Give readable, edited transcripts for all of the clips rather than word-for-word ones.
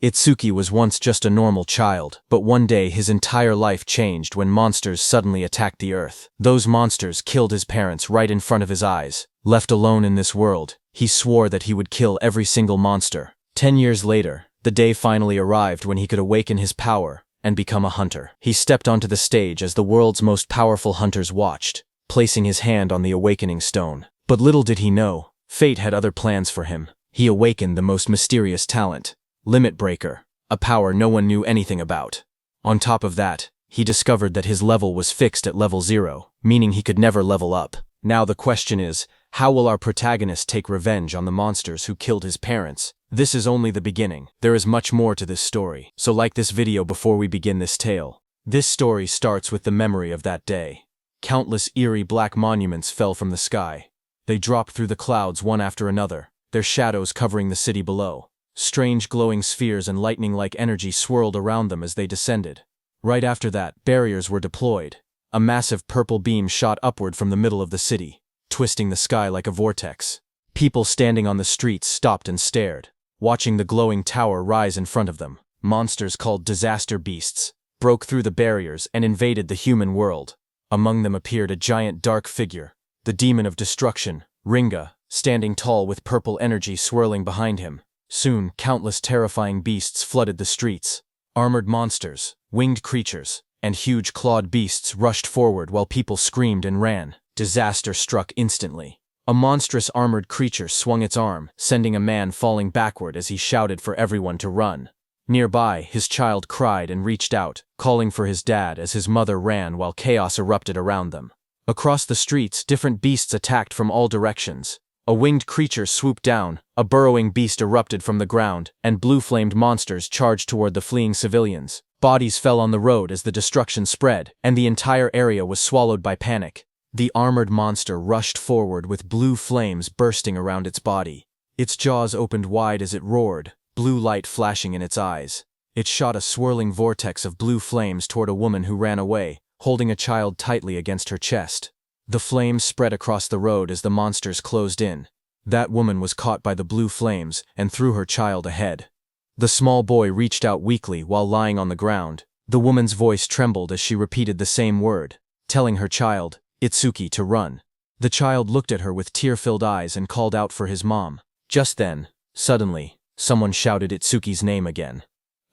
Itsuki was once just a normal child, but one day his entire life changed when monsters suddenly attacked the Earth. Those monsters killed his parents right in front of his eyes. Left alone in this world, he swore that he would kill every single monster. 10 years later, the day finally arrived when he could awaken his power and become a hunter. He stepped onto the stage as the world's most powerful hunters watched, placing his hand on the awakening stone. But little did he know, fate had other plans for him. He awakened the most mysterious talent, Limit Breaker, a power no one knew anything about. On top of that, he discovered that his level was fixed at level 0, meaning he could never level up. Now the question is, how will our protagonist take revenge on the monsters who killed his parents? This is only the beginning. There is much more to this story, so like this video before we begin this tale. This story starts with the memory of that day. Countless eerie black monuments fell from the sky. They dropped through the clouds one after another, their shadows covering the city below. Strange glowing spheres and lightning-like energy swirled around them as they descended. Right after that, barriers were deployed. A massive purple beam shot upward from the middle of the city, twisting the sky like a vortex. People standing on the streets stopped and stared, watching the glowing tower rise in front of them. Monsters called disaster beasts broke through the barriers and invaded the human world. Among them appeared a giant dark figure, the demon of destruction, Ringa, standing tall with purple energy swirling behind him. Soon, countless terrifying beasts flooded the streets. Armored monsters, winged creatures, and huge clawed beasts rushed forward while people screamed and ran. Disaster struck instantly. A monstrous armored creature swung its arm, sending a man falling backward as he shouted for everyone to run. Nearby, his child cried and reached out, calling for his dad as his mother ran while chaos erupted around them. Across the streets, different beasts attacked from all directions. A winged creature swooped down, a burrowing beast erupted from the ground, and blue-flamed monsters charged toward the fleeing civilians. Bodies fell on the road as the destruction spread, and the entire area was swallowed by panic. The armored monster rushed forward with blue flames bursting around its body. Its jaws opened wide as it roared, blue light flashing in its eyes. It shot a swirling vortex of blue flames toward a woman who ran away, holding a child tightly against her chest. The flames spread across the road as the monsters closed in. That woman was caught by the blue flames and threw her child ahead. The small boy reached out weakly while lying on the ground. The woman's voice trembled as she repeated the same word, telling her child, Itsuki, to run. The child looked at her with tear-filled eyes and called out for his mom. Just then, suddenly, someone shouted Itsuki's name again.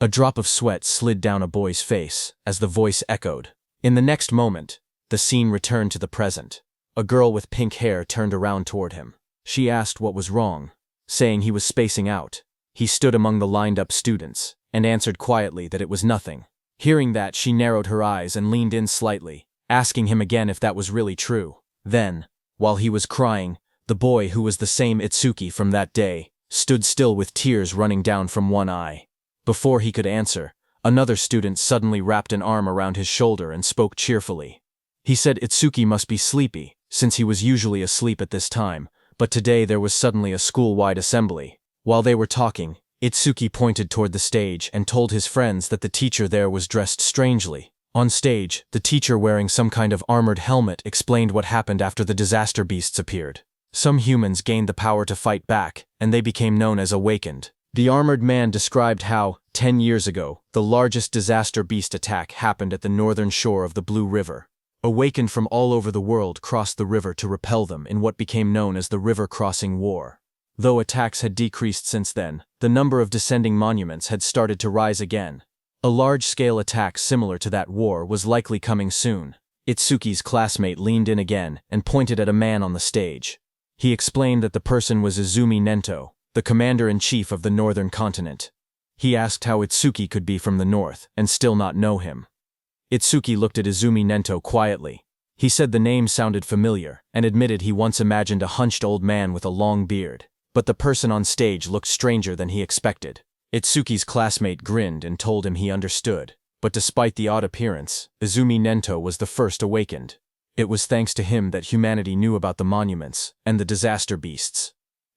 A drop of sweat slid down a boy's face as the voice echoed. In the next moment, the scene returned to the present. A girl with pink hair turned around toward him. She asked what was wrong, saying he was spacing out. He stood among the lined-up students and answered quietly that it was nothing. Hearing that, she narrowed her eyes and leaned in slightly, asking him again if that was really true. Then, while he was crying, the boy, who was the same Itsuki from that day, stood still with tears running down from one eye. Before he could answer, another student suddenly wrapped an arm around his shoulder and spoke cheerfully. He said Itsuki must be sleepy, since he was usually asleep at this time, but today there was suddenly a school-wide assembly. While they were talking, Itsuki pointed toward the stage and told his friends that the teacher there was dressed strangely. On stage, the teacher, wearing some kind of armored helmet, explained what happened after the disaster beasts appeared. Some humans gained the power to fight back, and they became known as Awakened. The armored man described how, 10 years ago, the largest disaster beast attack happened at the northern shore of the Blue River. Awakened from all over the world crossed the river to repel them in what became known as the River Crossing War. Though attacks had decreased since then, the number of descending monuments had started to rise again. A large-scale attack similar to that war was likely coming soon. Itsuki's classmate leaned in again and pointed at a man on the stage. He explained that the person was Izumi Nento, the commander-in-chief of the northern continent. He asked how Itsuki could be from the north and still not know him. Itsuki looked at Izumi Nento quietly. He said the name sounded familiar and admitted he once imagined a hunched old man with a long beard. But the person on stage looked stranger than he expected. Itsuki's classmate grinned and told him he understood. But despite the odd appearance, Izumi Nento was the first awakened. It was thanks to him that humanity knew about the monuments and the disaster beasts.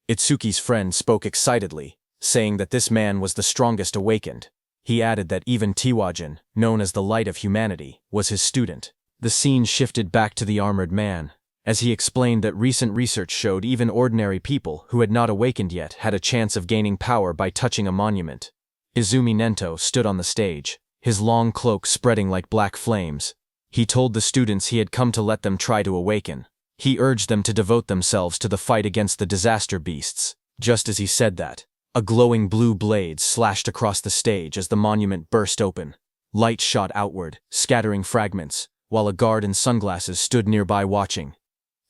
Itsuki's friend spoke excitedly, saying that this man was the strongest awakened. He added that even Tiwajin, known as the Light of Humanity, was his student. The scene shifted back to the armored man, as he explained that recent research showed even ordinary people who had not awakened yet had a chance of gaining power by touching a monument. Izumi Nento stood on the stage, his long cloak spreading like black flames. He told the students he had come to let them try to awaken. He urged them to devote themselves to the fight against the disaster beasts. Just as he said that, a glowing blue blade slashed across the stage as the monument burst open. Light shot outward, scattering fragments, while a guard in sunglasses stood nearby watching.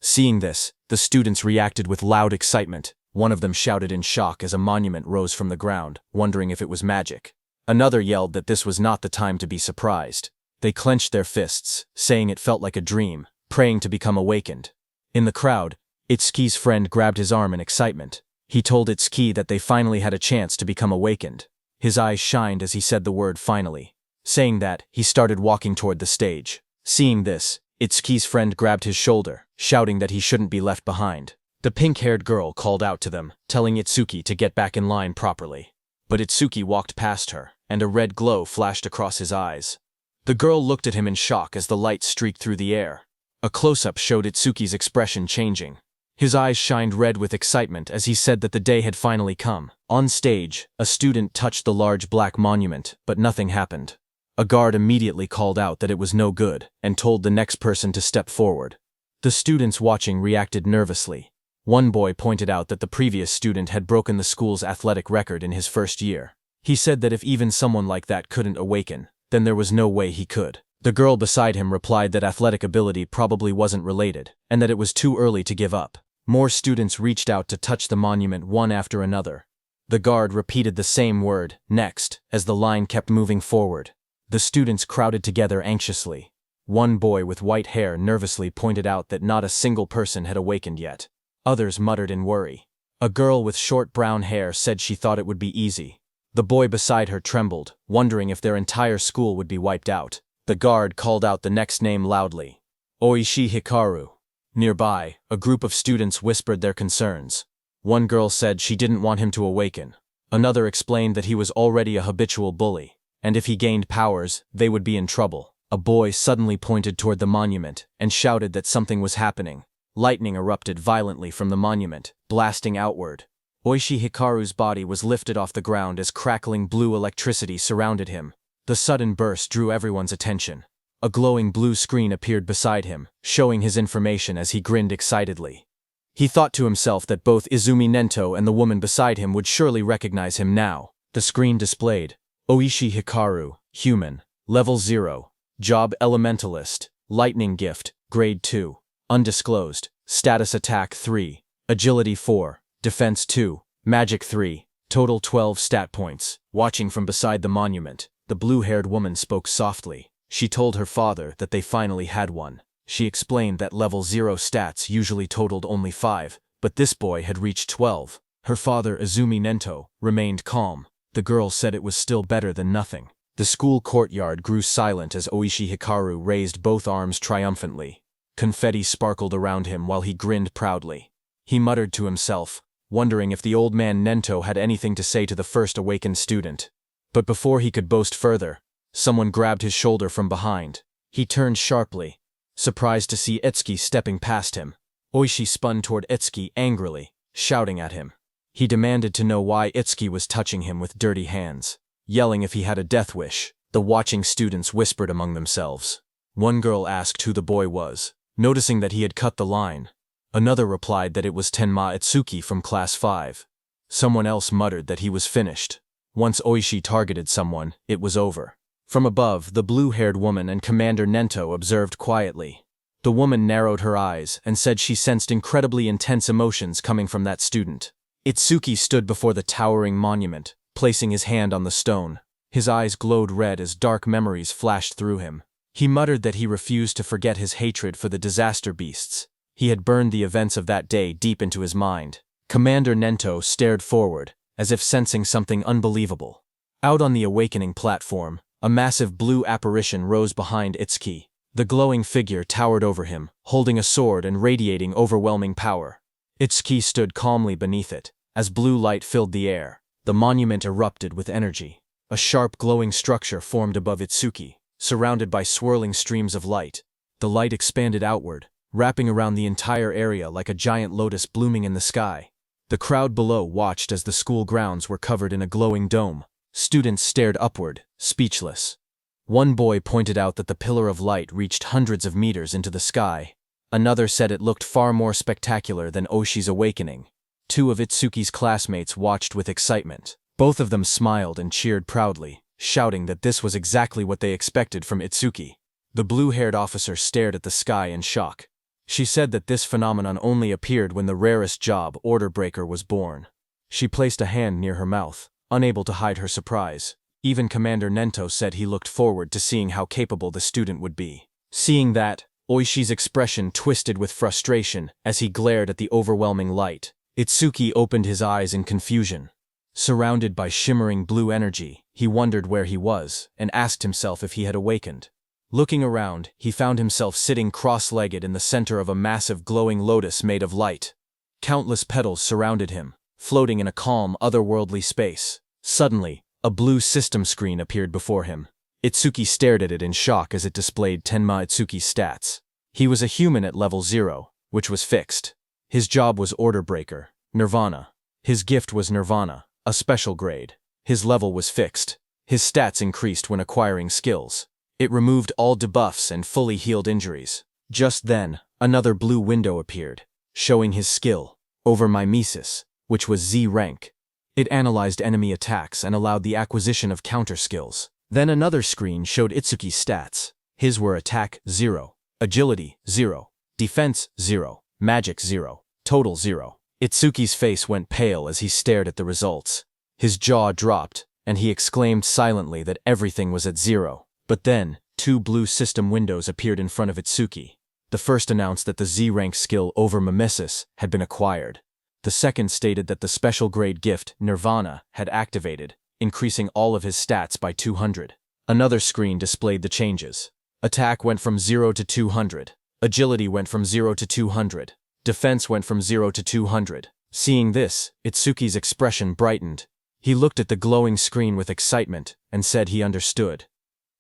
Seeing this, the students reacted with loud excitement. One of them shouted in shock as a monument rose from the ground, wondering if it was magic. Another yelled that this was not the time to be surprised. They clenched their fists, saying it felt like a dream, praying to become awakened. In the crowd, Itsuki's friend grabbed his arm in excitement. He told Itsuki that they finally had a chance to become awakened. His eyes shined as he said the word finally. Saying that, he started walking toward the stage. Seeing this, Itsuki's friend grabbed his shoulder, shouting that he shouldn't be left behind. The pink-haired girl called out to them, telling Itsuki to get back in line properly. But Itsuki walked past her, and a red glow flashed across his eyes. The girl looked at him in shock as the light streaked through the air. A close-up showed Itsuki's expression changing. His eyes shined red with excitement as he said that the day had finally come. On stage, a student touched the large black monument, but nothing happened. A guard immediately called out that it was no good, and told the next person to step forward. The students watching reacted nervously. One boy pointed out that the previous student had broken the school's athletic record in his first year. He said that if even someone like that couldn't awaken, then there was no way he could. The girl beside him replied that athletic ability probably wasn't related, and that it was too early to give up. More students reached out to touch the monument one after another. The guard repeated the same word, next, as the line kept moving forward. The students crowded together anxiously. One boy with white hair nervously pointed out that not a single person had awakened yet. Others muttered in worry. A girl with short brown hair said she thought it would be easy. The boy beside her trembled, wondering if their entire school would be wiped out. The guard called out the next name loudly. Oishi Hikaru. Nearby, a group of students whispered their concerns. One girl said she didn't want him to awaken. Another explained that he was already a habitual bully, and if he gained powers, they would be in trouble. A boy suddenly pointed toward the monument and shouted that something was happening. Lightning erupted violently from the monument, blasting outward. Oishi Hikaru's body was lifted off the ground as crackling blue electricity surrounded him. The sudden burst drew everyone's attention. A glowing blue screen appeared beside him, showing his information as he grinned excitedly. He thought to himself that both Izumi Nento and the woman beside him would surely recognize him now. The screen displayed, Oishi Hikaru, Human, Level 0, Job Elementalist, Lightning Gift, Grade 2, Undisclosed, Status Attack 3, Agility 4, Defense 2, Magic 3, Total 12 stat points. Watching from beside the monument, the blue-haired woman spoke softly. She told her father that they finally had one. She explained that Level 0 stats usually totaled only 5, but this boy had reached 12. Her father, Izumi Nento, remained calm. The girl said it was still better than nothing. The school courtyard grew silent as Oishi Hikaru raised both arms triumphantly. Confetti sparkled around him while he grinned proudly. He muttered to himself, wondering if the old man Nento had anything to say to the first awakened student. But before he could boast further, someone grabbed his shoulder from behind. He turned sharply, surprised to see Itsuki stepping past him. Oishi spun toward Itsuki angrily, shouting at him. He demanded to know why Itsuki was touching him with dirty hands, yelling if he had a death wish. The watching students whispered among themselves. One girl asked who the boy was, noticing that he had cut the line. Another replied that it was Tenma Itsuki from Class 5. Someone else muttered that he was finished. Once Oishi targeted someone, it was over. From above, the blue-haired woman and Commander Nento observed quietly. The woman narrowed her eyes and said she sensed incredibly intense emotions coming from that student. Itsuki stood before the towering monument, placing his hand on the stone. His eyes glowed red as dark memories flashed through him. He muttered that he refused to forget his hatred for the disaster beasts. He had burned the events of that day deep into his mind. Commander Nento stared forward, as if sensing something unbelievable. Out on the awakening platform, a massive blue apparition rose behind Itsuki. The glowing figure towered over him, holding a sword and radiating overwhelming power. Itsuki stood calmly beneath it. As blue light filled the air, the monument erupted with energy. A sharp glowing structure formed above Itsuki, surrounded by swirling streams of light. The light expanded outward, wrapping around the entire area like a giant lotus blooming in the sky. The crowd below watched as the school grounds were covered in a glowing dome. Students stared upward, speechless. One boy pointed out that the pillar of light reached hundreds of meters into the sky. Another said it looked far more spectacular than Oshi's awakening. Two of Itsuki's classmates watched with excitement. Both of them smiled and cheered proudly, shouting that this was exactly what they expected from Itsuki. The blue-haired officer stared at the sky in shock. She said that this phenomenon only appeared when the rarest job, Order Breaker, was born. She placed a hand near her mouth, unable to hide her surprise. Even Commander Nento said he looked forward to seeing how capable the student would be. Seeing that, Oishi's expression twisted with frustration as he glared at the overwhelming light. Itsuki opened his eyes in confusion. Surrounded by shimmering blue energy, he wondered where he was and asked himself if he had awakened. Looking around, he found himself sitting cross-legged in the center of a massive glowing lotus made of light. Countless petals surrounded him, floating in a calm, otherworldly space. Suddenly, a blue system screen appeared before him. Itsuki stared at it in shock as it displayed Tenma Itsuki's stats. He was a human at level 0, which was fixed. His job was Order Breaker, Nirvana. His gift was Nirvana, a special grade. His level was fixed. His stats increased when acquiring skills. It removed all debuffs and fully healed injuries. Just then, another blue window appeared, showing his skill, Over Mimesis, which was Z rank. It analyzed enemy attacks and allowed the acquisition of counter skills. Then another screen showed Itsuki's stats. His were Attack 0, Agility 0, Defense 0, Magic 0, Total 0. Itsuki's face went pale as he stared at the results. His jaw dropped, and he exclaimed silently that everything was at 0. But then, two blue system windows appeared in front of Itsuki. The first announced that the Z-rank skill Over Mimesis had been acquired. The second stated that the special grade gift, Nirvana, had activated, increasing all of his stats by 200. Another screen displayed the changes. Attack went from 0 to 200. Agility went from 0 to 200. Defense went from 0 to 200. Seeing this, Itsuki's expression brightened. He looked at the glowing screen with excitement and said he understood.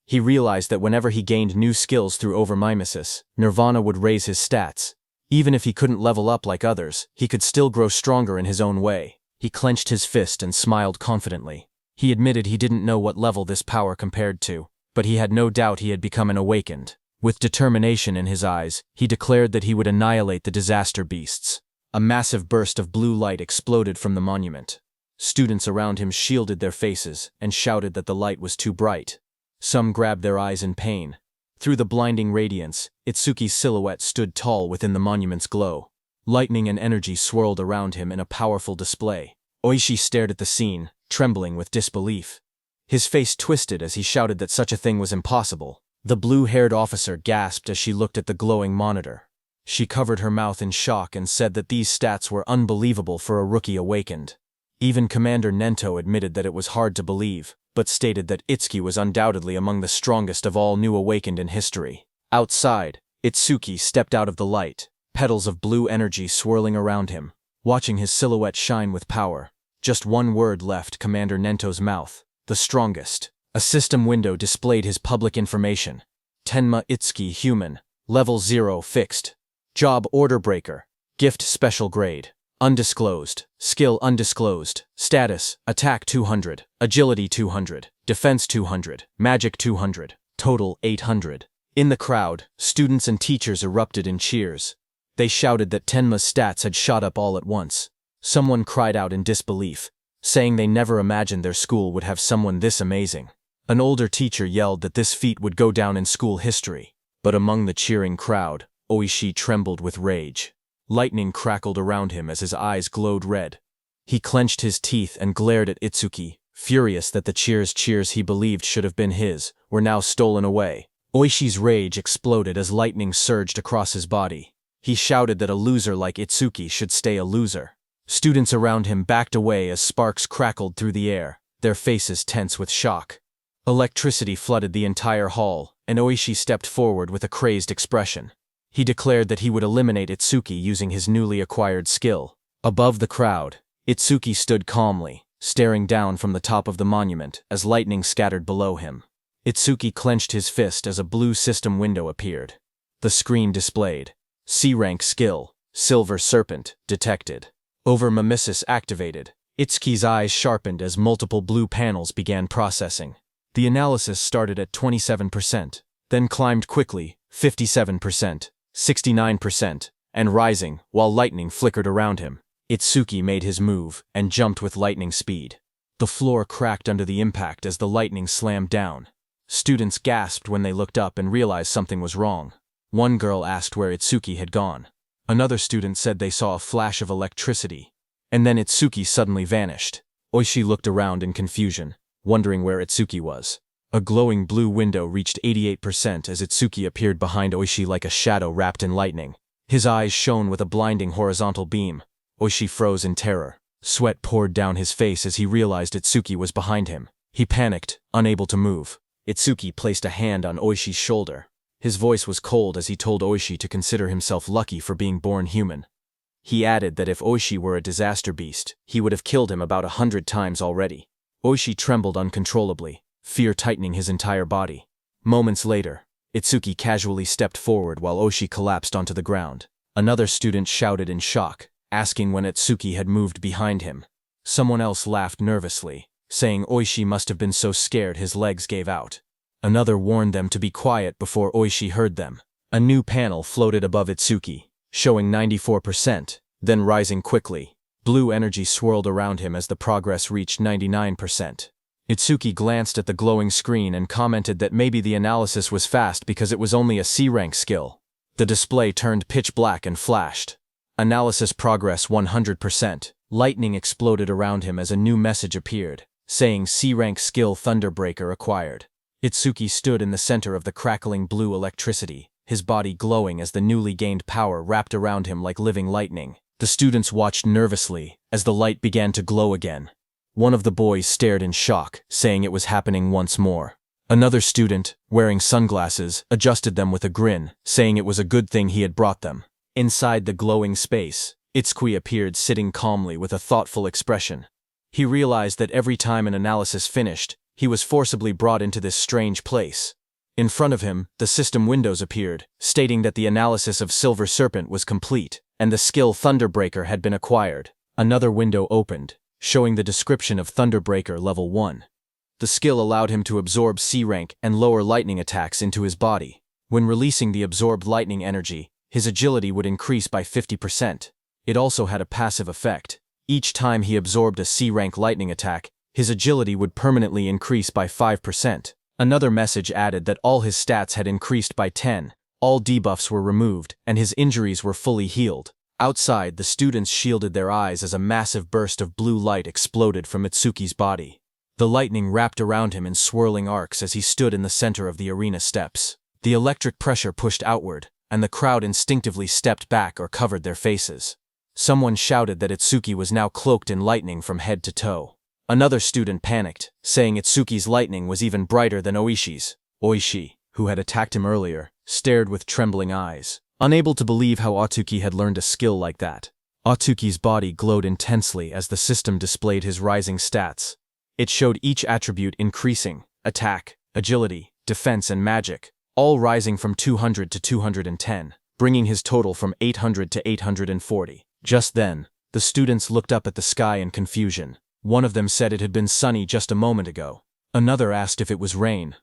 He realized that whenever he gained new skills through Over Mimesis, Nirvana would raise his stats. Even if he couldn't level up like others, he could still grow stronger in his own way. He clenched his fist and smiled confidently. He admitted he didn't know what level this power compared to, but he had no doubt he had become an awakened. With determination in his eyes, he declared that he would annihilate the disaster beasts. A massive burst of blue light exploded from the monument. Students around him shielded their faces and shouted that the light was too bright. Some grabbed their eyes in pain. Through the blinding radiance, Itsuki's silhouette stood tall within the monument's glow. Lightning and energy swirled around him in a powerful display. Oishi stared at the scene, trembling with disbelief. His face twisted as he shouted that such a thing was impossible. The blue-haired officer gasped as she looked at the glowing monitor. She covered her mouth in shock and said that these stats were unbelievable for a rookie awakened. Even Commander Nento admitted that it was hard to believe, but stated that Itsuki was undoubtedly among the strongest of all new awakened in history. Outside, Itsuki stepped out of the light, petals of blue energy swirling around him, watching his silhouette shine with power. Just one word left Commander Nento's mouth: the strongest. A system window displayed his public information. Tenma Itsuki Human, Level 0 Fixed. Job Order Breaker. Gift Special Grade. Undisclosed. Skill undisclosed. Status, Attack 200, Agility 200, Defense 200, Magic 200, Total 800. In the crowd, students and teachers erupted in cheers. They shouted that Tenma's stats had shot up all at once. Someone cried out in disbelief, saying they never imagined their school would have someone this amazing. An older teacher yelled that this feat would go down in school history. But among the cheering crowd, Oishi trembled with rage. Lightning crackled around him as his eyes glowed red. He clenched his teeth and glared at Itsuki, furious that the cheers he believed should have been his were now stolen away. Oishi's rage exploded as lightning surged across his body. He shouted that a loser like Itsuki should stay a loser. Students around him backed away as sparks crackled through the air, their faces tense with shock. Electricity flooded the entire hall, and Oishi stepped forward with a crazed expression. He declared that he would eliminate Itsuki using his newly acquired skill. Above the crowd, Itsuki stood calmly, staring down from the top of the monument as lightning scattered below him. Itsuki clenched his fist as a blue system window appeared. The screen displayed: C-rank skill, Silver Serpent, detected. Over Mimesis activated, Itsuki's eyes sharpened as multiple blue panels began processing. The analysis started at 27%, then climbed quickly, 57%, 69%, and rising, while lightning flickered around him. Itsuki made his move and jumped with lightning speed. The floor cracked under the impact as the lightning slammed down. Students gasped when they looked up and realized something was wrong. One girl asked where Itsuki had gone. Another student said they saw a flash of electricity. And then Itsuki suddenly vanished. Oishi looked around in confusion, wondering where Itsuki was. A glowing blue window reached 88% as Itsuki appeared behind Oishi like a shadow wrapped in lightning. His eyes shone with a blinding horizontal beam. Oishi froze in terror. Sweat poured down his face as he realized Itsuki was behind him. He panicked, unable to move. Itsuki placed a hand on Oishi's shoulder. His voice was cold as he told Oishi to consider himself lucky for being born human. He added that if Oishi were a disaster beast, he would have killed him about 100 times already. Oishi trembled uncontrollably, fear tightening his entire body. Moments later, Itsuki casually stepped forward while Oishi collapsed onto the ground. Another student shouted in shock, asking when Itsuki had moved behind him. Someone else laughed nervously, saying Oishi must have been so scared his legs gave out. Another warned them to be quiet before Oishi heard them. A new panel floated above Itsuki, showing 94%, then rising quickly. Blue energy swirled around him as the progress reached 99%. Itsuki glanced at the glowing screen and commented that maybe the analysis was fast because it was only a C-rank skill. The display turned pitch black and flashed. Analysis progress 100%. Lightning exploded around him as a new message appeared, saying C-rank skill Thunderbreaker acquired. Itsuki stood in the center of the crackling blue electricity, his body glowing as the newly gained power wrapped around him like living lightning. The students watched nervously as the light began to glow again. One of the boys stared in shock, saying it was happening once more. Another student, wearing sunglasses, adjusted them with a grin, saying it was a good thing he had brought them. Inside the glowing space, Itsuki appeared sitting calmly with a thoughtful expression. He realized that every time an analysis finished, he was forcibly brought into this strange place. In front of him, the system windows appeared, stating that the analysis of Silver Serpent was complete, and the skill Thunderbreaker had been acquired. Another window opened, showing the description of Thunderbreaker Level 1. The skill allowed him to absorb C-rank and lower lightning attacks into his body. When releasing the absorbed lightning energy, his agility would increase by 50%. It also had a passive effect. Each time he absorbed a C-rank lightning attack, his agility would permanently increase by 5%. Another message added that all his stats had increased by 10, all debuffs were removed, and his injuries were fully healed. Outside, the students shielded their eyes as a massive burst of blue light exploded from Itsuki's body. The lightning wrapped around him in swirling arcs as he stood in the center of the arena steps. The electric pressure pushed outward, and the crowd instinctively stepped back or covered their faces. Someone shouted that Itsuki was now cloaked in lightning from head to toe. Another student panicked, saying Itsuki's lightning was even brighter than Oishi's. Oishi, who had attacked him earlier, stared with trembling eyes, unable to believe how Atsuki had learned a skill like that. Atsuki's body glowed intensely as the system displayed his rising stats. It showed each attribute increasing: attack, agility, defense, and magic, all rising from 200 to 210, bringing his total from 800 to 840. Just then, the students looked up at the sky in confusion. One of them said it had been sunny just a moment ago. Another asked if it was rain.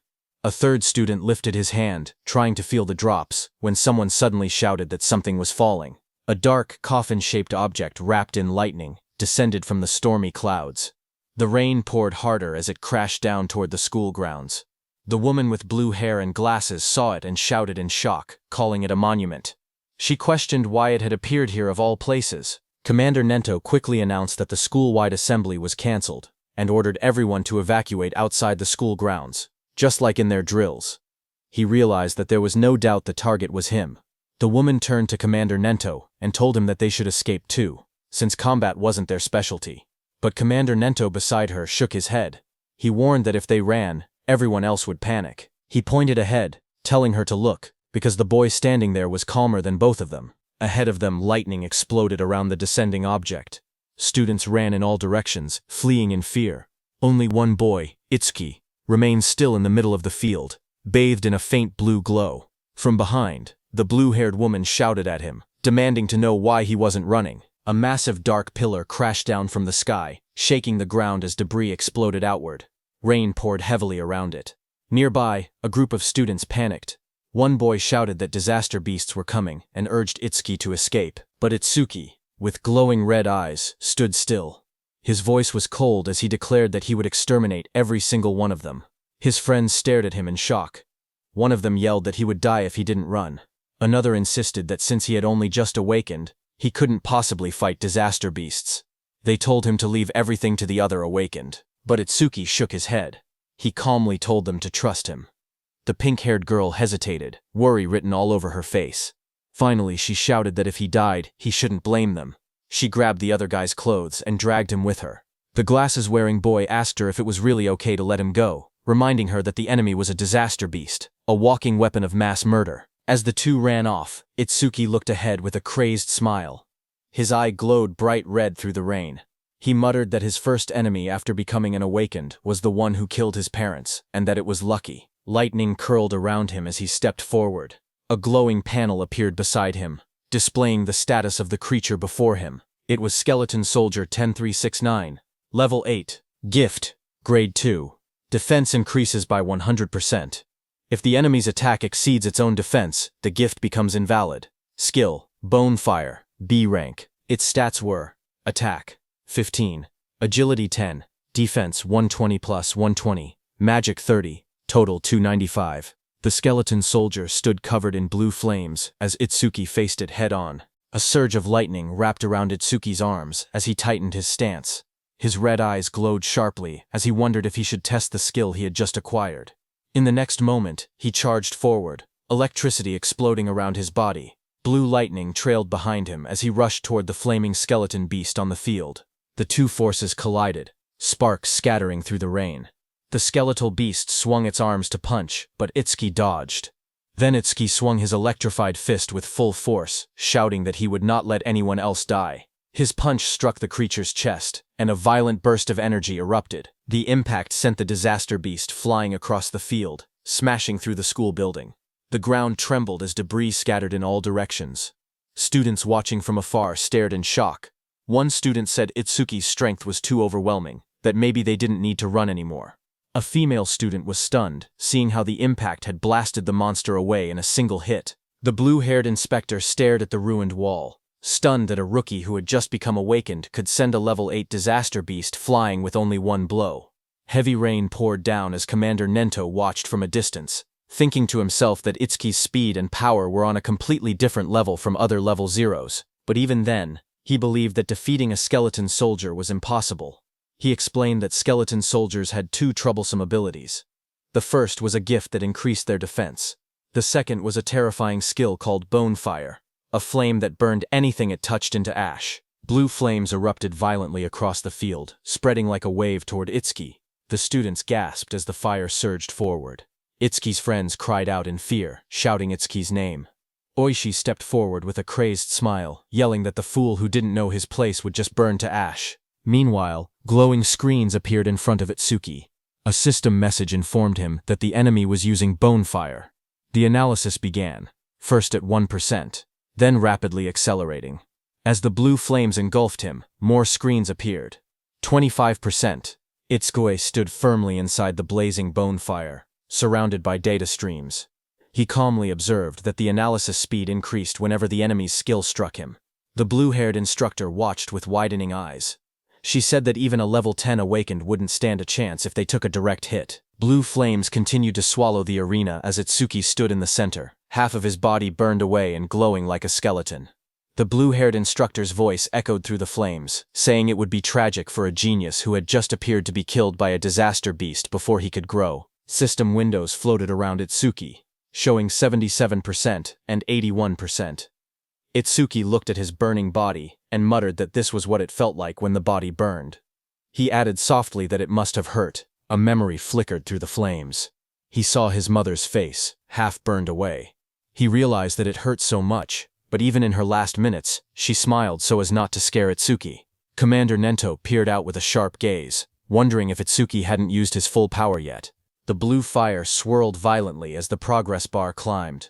A third student lifted his hand, trying to feel the drops, when someone suddenly shouted that something was falling. A dark, coffin-shaped object wrapped in lightning descended from the stormy clouds. The rain poured harder as it crashed down toward the school grounds. The woman with blue hair and glasses saw it and shouted in shock, calling it a monument. She questioned why it had appeared here of all places. Commander Nento quickly announced that the school-wide assembly was cancelled, and ordered everyone to evacuate outside the school grounds, just like in their drills. He realized that there was no doubt the target was him. The woman turned to Commander Nento and told him that they should escape too, since combat wasn't their specialty. But Commander Nento beside her shook his head. He warned that if they ran, everyone else would panic. He pointed ahead, telling her to look, because the boy standing there was calmer than both of them. Ahead of them, lightning exploded around the descending object. Students ran in all directions, fleeing in fear. Only one boy, Itsuki, remained still in the middle of the field, bathed in a faint blue glow. From behind, the blue-haired woman shouted at him, demanding to know why he wasn't running. A massive dark pillar crashed down from the sky, shaking the ground as debris exploded outward. Rain poured heavily around it. Nearby, a group of students panicked. One boy shouted that disaster beasts were coming and urged Itsuki to escape, but Itsuki, with glowing red eyes, stood still. His voice was cold as he declared that he would exterminate every single one of them. His friends stared at him in shock. One of them yelled that he would die if he didn't run. Another insisted that since he had only just awakened, he couldn't possibly fight disaster beasts. They told him to leave everything to the other awakened, but Itsuki shook his head. He calmly told them to trust him. The pink-haired girl hesitated, worry written all over her face. Finally, she shouted that if he died, he shouldn't blame them. She grabbed the other guy's clothes and dragged him with her. The glasses-wearing boy asked her if it was really okay to let him go, reminding her that the enemy was a disaster beast, a walking weapon of mass murder. As the two ran off, Itsuki looked ahead with a crazed smile. His eye glowed bright red through the rain. He muttered that his first enemy after becoming an awakened was the one who killed his parents, and that it was lucky. Lightning curled around him as he stepped forward. A glowing panel appeared beside him, displaying the status of the creature before him. It was Skeleton Soldier 10369. Level 8. Gift. Grade 2. Defense increases by 100%. If the enemy's attack exceeds its own defense, the gift becomes invalid. Skill. Bonefire. B rank. Its stats were: Attack. 15. Agility 10. Defense 120 plus 120. Magic 30. Total 295. The skeleton soldier stood covered in blue flames as Itsuki faced it head-on. A surge of lightning wrapped around Itsuki's arms as he tightened his stance. His red eyes glowed sharply as he wondered if he should test the skill he had just acquired. In the next moment, he charged forward, electricity exploding around his body. Blue lightning trailed behind him as he rushed toward the flaming skeleton beast on the field. The two forces collided, sparks scattering through the rain. The skeletal beast swung its arms to punch, but Itsuki dodged. Then Itsuki swung his electrified fist with full force, shouting that he would not let anyone else die. His punch struck the creature's chest, and a violent burst of energy erupted. The impact sent the disaster beast flying across the field, smashing through the school building. The ground trembled as debris scattered in all directions. Students watching from afar stared in shock. One student said Itsuki's strength was too overwhelming, that maybe they didn't need to run anymore. A female student was stunned, seeing how the impact had blasted the monster away in a single hit. The blue-haired inspector stared at the ruined wall, stunned that a rookie who had just become awakened could send a level 8 disaster beast flying with only one blow. Heavy rain poured down as Commander Nento watched from a distance, thinking to himself that Itsuki's speed and power were on a completely different level from other level zeros, but even then, he believed that defeating a skeleton soldier was impossible. He explained that skeleton soldiers had two troublesome abilities. The first was a gift that increased their defense. The second was a terrifying skill called Bonefire, a flame that burned anything it touched into ash. Blue flames erupted violently across the field, spreading like a wave toward Itsuki. The students gasped as the fire surged forward. Itsuki's friends cried out in fear, shouting Itsuki's name. Oishi stepped forward with a crazed smile, yelling that the fool who didn't know his place would just burn to ash. Meanwhile, glowing screens appeared in front of Itsuki. A system message informed him that the enemy was using Bonefire. The analysis began, first at 1%, then rapidly accelerating. As the blue flames engulfed him, more screens appeared. 25%. Itsuki stood firmly inside the blazing Bonefire, surrounded by data streams. He calmly observed that the analysis speed increased whenever the enemy's skill struck him. The blue-haired instructor watched with widening eyes. She said that even a level 10 awakened wouldn't stand a chance if they took a direct hit. Blue flames continued to swallow the arena as Itsuki stood in the center, half of his body burned away and glowing like a skeleton. The blue-haired instructor's voice echoed through the flames, saying it would be tragic for a genius who had just appeared to be killed by a disaster beast before he could grow. System windows floated around Itsuki, showing 77% and 81%. Itsuki looked at his burning body and muttered that this was what it felt like when the body burned. He added softly that it must have hurt. A memory flickered through the flames. He saw his mother's face, half burned away. He realized that it hurt so much, but even in her last minutes, she smiled so as not to scare Itsuki. Commander Nento peered out with a sharp gaze, wondering if Itsuki hadn't used his full power yet. The blue fire swirled violently as the progress bar climbed.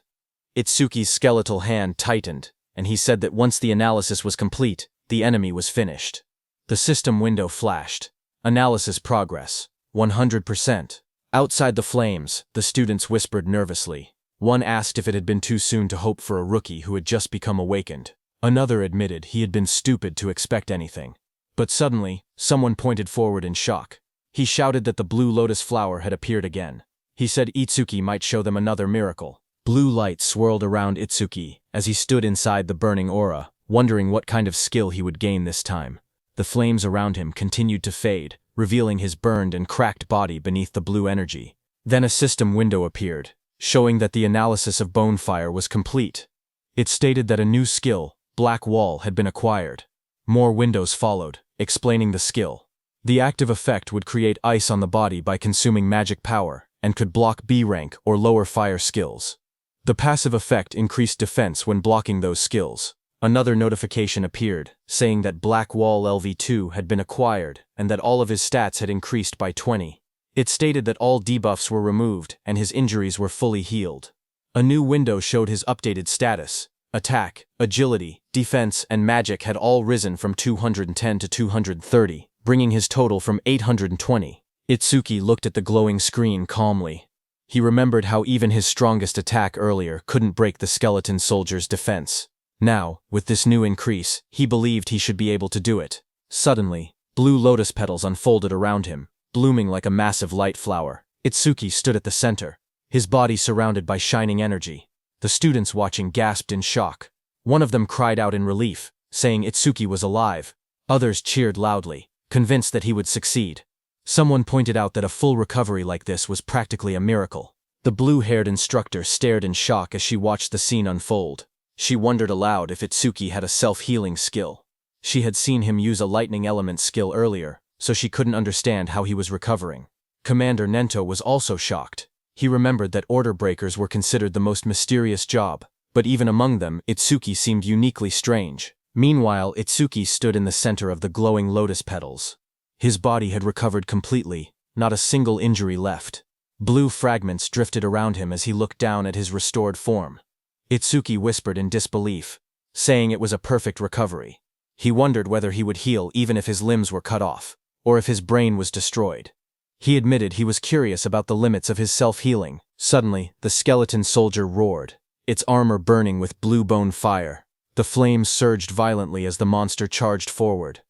Itsuki's skeletal hand tightened, and he said that once the analysis was complete, the enemy was finished. The system window flashed. Analysis progress. 100%. Outside the flames, the students whispered nervously. One asked if it had been too soon to hope for a rookie who had just become awakened. Another admitted he had been stupid to expect anything. But suddenly, someone pointed forward in shock. He shouted that the blue lotus flower had appeared again. He said Itsuki might show them another miracle. Blue light swirled around Itsuki as he stood inside the burning aura, wondering what kind of skill he would gain this time. The flames around him continued to fade, revealing his burned and cracked body beneath the blue energy. Then a system window appeared, showing that the analysis of Bonefire was complete. It stated that a new skill, Black Wall, had been acquired. More windows followed, explaining the skill. The active effect would create ice on the body by consuming magic power, and could block B rank or lower fire skills. The passive effect increased defense when blocking those skills. Another notification appeared, saying that Black Wall LV2 had been acquired and that all of his stats had increased by 20. It stated that all debuffs were removed and his injuries were fully healed. A new window showed his updated status. Attack, agility, defense, and magic had all risen from 210 to 230, bringing his total from 820. Itsuki looked at the glowing screen calmly. He remembered how even his strongest attack earlier couldn't break the skeleton soldier's defense. Now, with this new increase, he believed he should be able to do it. Suddenly, blue lotus petals unfolded around him, blooming like a massive light flower. Itsuki stood at the center, his body surrounded by shining energy. The students watching gasped in shock. One of them cried out in relief, saying Itsuki was alive. Others cheered loudly, convinced that he would succeed. Someone pointed out that a full recovery like this was practically a miracle. The blue-haired instructor stared in shock as she watched the scene unfold. She wondered aloud if Itsuki had a self-healing skill. She had seen him use a lightning element skill earlier, so she couldn't understand how he was recovering. Commander Nento was also shocked. He remembered that order breakers were considered the most mysterious job, but even among them, Itsuki seemed uniquely strange. Meanwhile, Itsuki stood in the center of the glowing lotus petals. His body had recovered completely, not a single injury left. Blue fragments drifted around him as he looked down at his restored form. Itsuki whispered in disbelief, saying it was a perfect recovery. He wondered whether he would heal even if his limbs were cut off, or if his brain was destroyed. He admitted he was curious about the limits of his self-healing. Suddenly, the skeleton soldier roared, its armor burning with blue bone fire. The flames surged violently as the monster charged forward.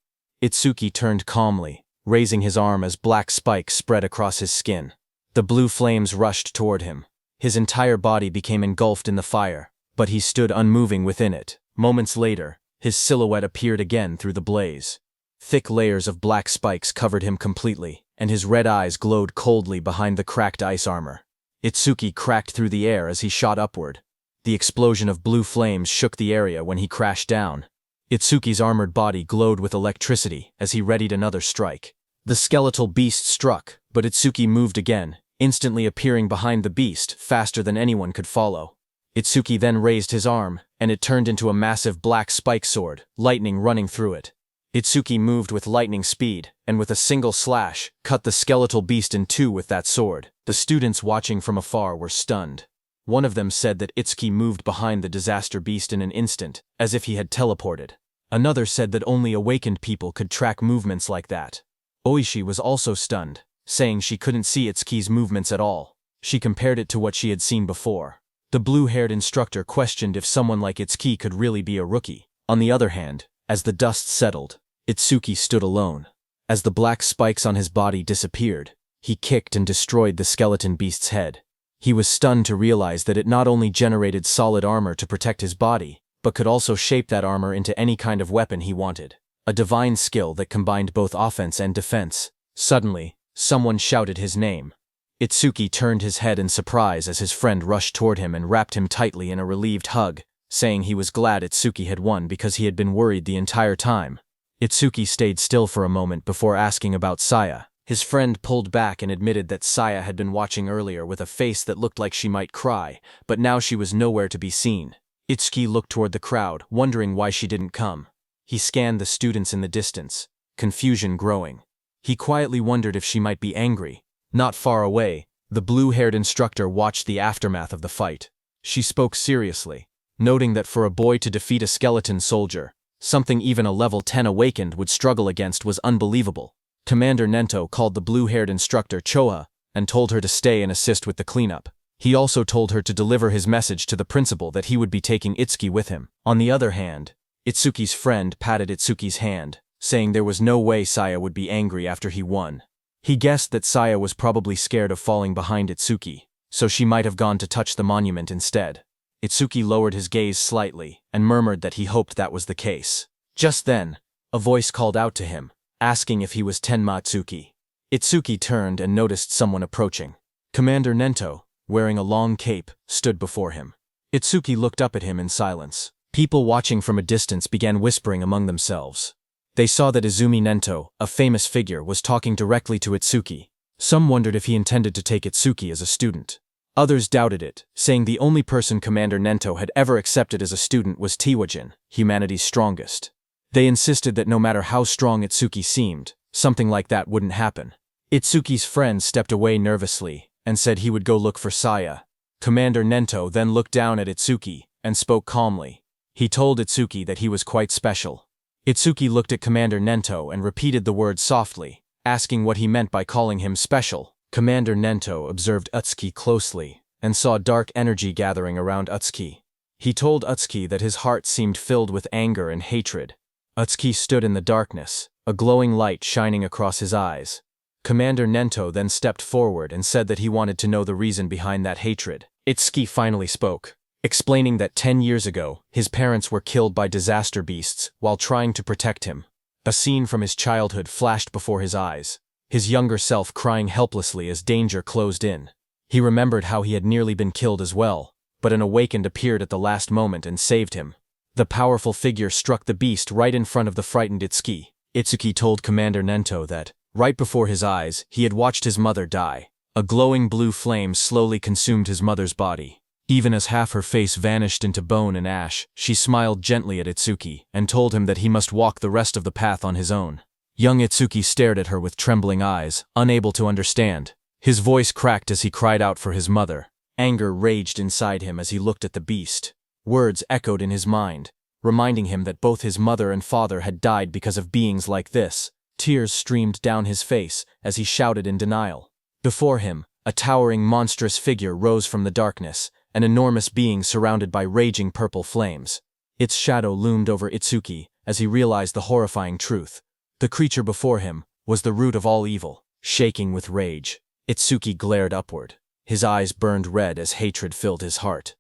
Itsuki turned calmly, raising his arm as black spikes spread across his skin. The blue flames rushed toward him. His entire body became engulfed in the fire, but he stood unmoving within it. Moments later, his silhouette appeared again through the blaze. Thick layers of black spikes covered him completely, and his red eyes glowed coldly behind the cracked ice armor. Itsuki cracked through the air as he shot upward. The explosion of blue flames shook the area when he crashed down. Itsuki's armored body glowed with electricity as he readied another strike. The skeletal beast struck, but Itsuki moved again, instantly appearing behind the beast faster than anyone could follow. Itsuki then raised his arm, and it turned into a massive black spike sword, lightning running through it. Itsuki moved with lightning speed, and with a single slash, cut the skeletal beast in two with that sword. The students watching from afar were stunned. One of them said that Itsuki moved behind the disaster beast in an instant, as if he had teleported. Another said that only awakened people could track movements like that. Oishi was also stunned, saying she couldn't see Itsuki's movements at all. She compared it to what she had seen before. The blue-haired instructor questioned if someone like Itsuki could really be a rookie. On the other hand, as the dust settled, Itsuki stood alone. As the black spikes on his body disappeared, he kicked and destroyed the skeleton beast's head. He was stunned to realize that it not only generated solid armor to protect his body, but could also shape that armor into any kind of weapon he wanted. A divine skill that combined both offense and defense. Suddenly, someone shouted his name. Itsuki turned his head in surprise as his friend rushed toward him and wrapped him tightly in a relieved hug, saying he was glad Itsuki had won because he had been worried the entire time. Itsuki stayed still for a moment before asking about Saya. His friend pulled back and admitted that Saya had been watching earlier with a face that looked like she might cry, but now she was nowhere to be seen. Itsuki looked toward the crowd, wondering why she didn't come. He scanned the students in the distance, confusion growing. He quietly wondered if she might be angry. Not far away, the blue-haired instructor watched the aftermath of the fight. She spoke seriously, noting that for a boy to defeat a skeleton soldier, Something even a level 10 awakened would struggle against was unbelievable. Commander Nento called the blue-haired instructor Choa and told her to stay and assist with the cleanup. He also told her to deliver his message to the principal that he would be taking Itsuki with him. On the other hand, Itsuki's friend patted Itsuki's hand, saying there was no way Saya would be angry after he won. He guessed that Saya was probably scared of falling behind Itsuki, so she might have gone to touch the monument instead. Itsuki lowered his gaze slightly and murmured that he hoped that was the case. Just then, a voice called out to him, asking if he was Tenma Itsuki. Itsuki turned and noticed someone approaching. Commander Nento, wearing a long cape, stood before him. Itsuki looked up at him in silence. People watching from a distance began whispering among themselves. They saw that Izumi Nento, a famous figure, was talking directly to Itsuki. Some wondered if he intended to take Itsuki as a student. Others doubted it, saying the only person Commander Nento had ever accepted as a student was Tiwajin, humanity's strongest. They insisted that no matter how strong Itsuki seemed, something like that wouldn't happen. Itsuki's friend stepped away nervously and said he would go look for Saya. Commander Nento then looked down at Itsuki and spoke calmly. He told Itsuki that he was quite special. Itsuki looked at Commander Nento and repeated the word softly, asking what he meant by calling him special. Commander Nento observed Utsuki closely and saw dark energy gathering around Utsuki. He told Utsuki that his heart seemed filled with anger and hatred. Utsuki stood in the darkness, a glowing light shining across his eyes. Commander Nento then stepped forward and said that he wanted to know the reason behind that hatred. Itsuki finally spoke, explaining that 10 years ago, his parents were killed by disaster beasts while trying to protect him. A scene from his childhood flashed before his eyes, his younger self crying helplessly as danger closed in. He remembered how he had nearly been killed as well, but an awakened appeared at the last moment and saved him. The powerful figure struck the beast right in front of the frightened Itsuki. Itsuki told Commander Nento that, right before his eyes, he had watched his mother die. A glowing blue flame slowly consumed his mother's body. Even as half her face vanished into bone and ash, she smiled gently at Itsuki and told him that he must walk the rest of the path on his own. Young Itsuki stared at her with trembling eyes, unable to understand. His voice cracked as he cried out for his mother. Anger raged inside him as he looked at the beast. Words echoed in his mind, reminding him that both his mother and father had died because of beings like this. Tears streamed down his face as he shouted in denial. Before him, a towering monstrous figure rose from the darkness, an enormous being surrounded by raging purple flames. Its shadow loomed over Itsuki as he realized the horrifying truth. The creature before him was the root of all evil. Shaking with rage, Itsuki glared upward. His eyes burned red as hatred filled his heart.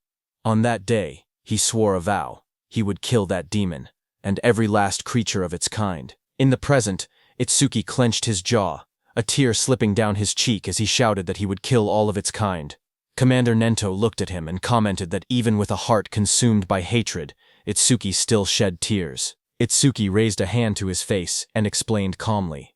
On that day, he swore a vow. He would kill that demon, and every last creature of its kind. In the present, Itsuki clenched his jaw, a tear slipping down his cheek as he shouted that he would kill all of its kind. Commander Nento looked at him and commented that even with a heart consumed by hatred, Itsuki still shed tears. Itsuki raised a hand to his face and explained calmly.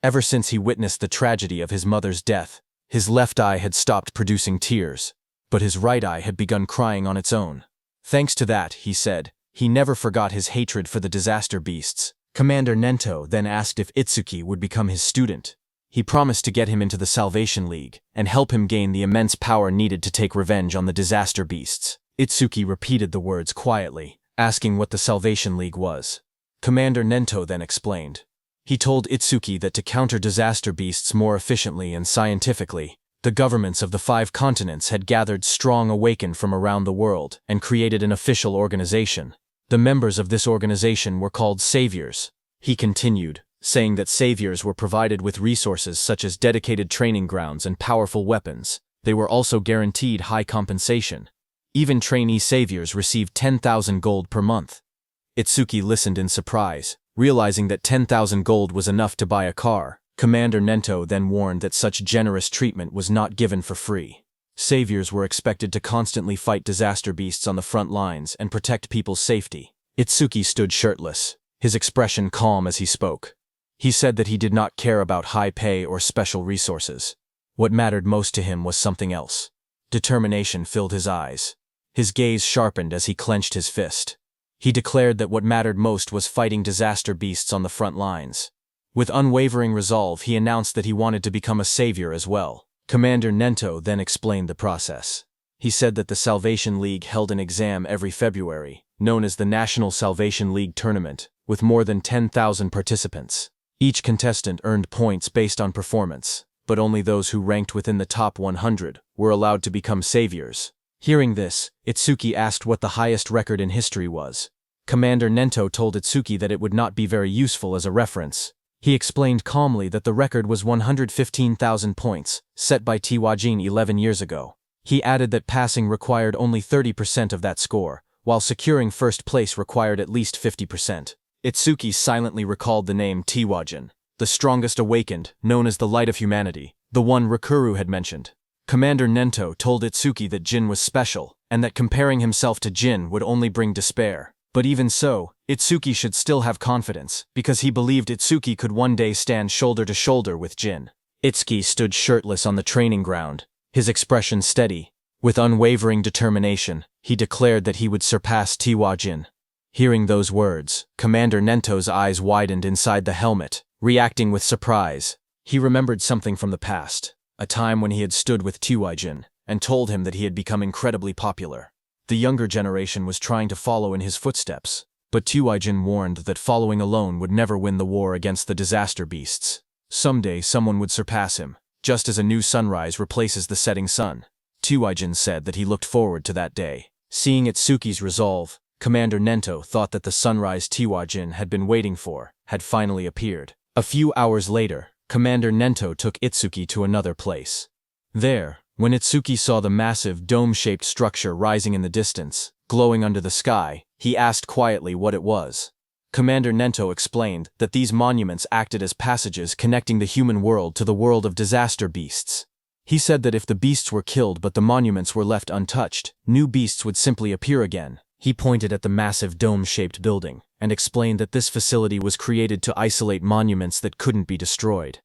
Ever since he witnessed the tragedy of his mother's death, his left eye had stopped producing tears, but his right eye had begun crying on its own. Thanks to that, he said, he never forgot his hatred for the disaster beasts. Commander Nento then asked if Itsuki would become his student. He promised to get him into the Salvation League and help him gain the immense power needed to take revenge on the disaster beasts. Itsuki repeated the words quietly, asking what the Salvation League was. Commander Nento then explained. He told Itsuki that to counter disaster beasts more efficiently and scientifically, the governments of the 5 continents had gathered strong awakened from around the world and created an official organization. The members of this organization were called saviors. He continued, saying that saviors were provided with resources such as dedicated training grounds and powerful weapons. They were also guaranteed high compensation. Even trainee saviors received 10,000 gold per month. Itsuki listened in surprise, realizing that 10,000 gold was enough to buy a car. Commander Nento then warned that such generous treatment was not given for free. Saviors were expected to constantly fight disaster beasts on the front lines and protect people's safety. Itsuki stood shirtless, his expression calm as he spoke. He said that he did not care about high pay or special resources. What mattered most to him was something else. Determination filled his eyes. His gaze sharpened as he clenched his fist. He declared that what mattered most was fighting disaster beasts on the front lines. With unwavering resolve, he announced that he wanted to become a savior as well. Commander Nento then explained the process. He said that the Salvation League held an exam every February, known as the National Salvation League Tournament, with more than 10,000 participants. Each contestant earned points based on performance, but only those who ranked within the top 100 were allowed to become saviors. Hearing this, Itsuki asked what the highest record in history was. Commander Nento told Itsuki that it would not be very useful as a reference. He explained calmly that the record was 115,000 points, set by Tiwajin 11 years ago. He added that passing required only 30% of that score, while securing first place required at least 50%. Itsuki silently recalled the name Tiwajin, the strongest awakened, known as the light of humanity, the one Rakuru had mentioned. Commander Nento told Itsuki that Jin was special, and that comparing himself to Jin would only bring despair. But even so, Itsuki should still have confidence, because he believed Itsuki could one day stand shoulder to shoulder with Jin. Itsuki stood shirtless on the training ground, his expression steady. With unwavering determination, he declared that he would surpass Tiwajin. Hearing those words, Commander Nento's eyes widened inside the helmet, reacting with surprise. He remembered something from the past, a time when he had stood with Tiwajin, and told him that he had become incredibly popular. The younger generation was trying to follow in his footsteps, but Tiwajin warned that following alone would never win the war against the disaster beasts. Someday someone would surpass him, just as a new sunrise replaces the setting sun. Tiwajin said that he looked forward to that day. Seeing Itsuki's resolve, Commander Nento thought that the sunrise Tiwajin had been waiting for had finally appeared. A few hours later, Commander Nento took Itsuki to another place. There, when Itsuki saw the massive dome-shaped structure rising in the distance, glowing under the sky, he asked quietly what it was. Commander Nento explained that these monuments acted as passages connecting the human world to the world of disaster beasts. He said that if the beasts were killed but the monuments were left untouched, new beasts would simply appear again. He pointed at the massive dome-shaped building, and explained that this facility was created to isolate monuments that couldn't be destroyed.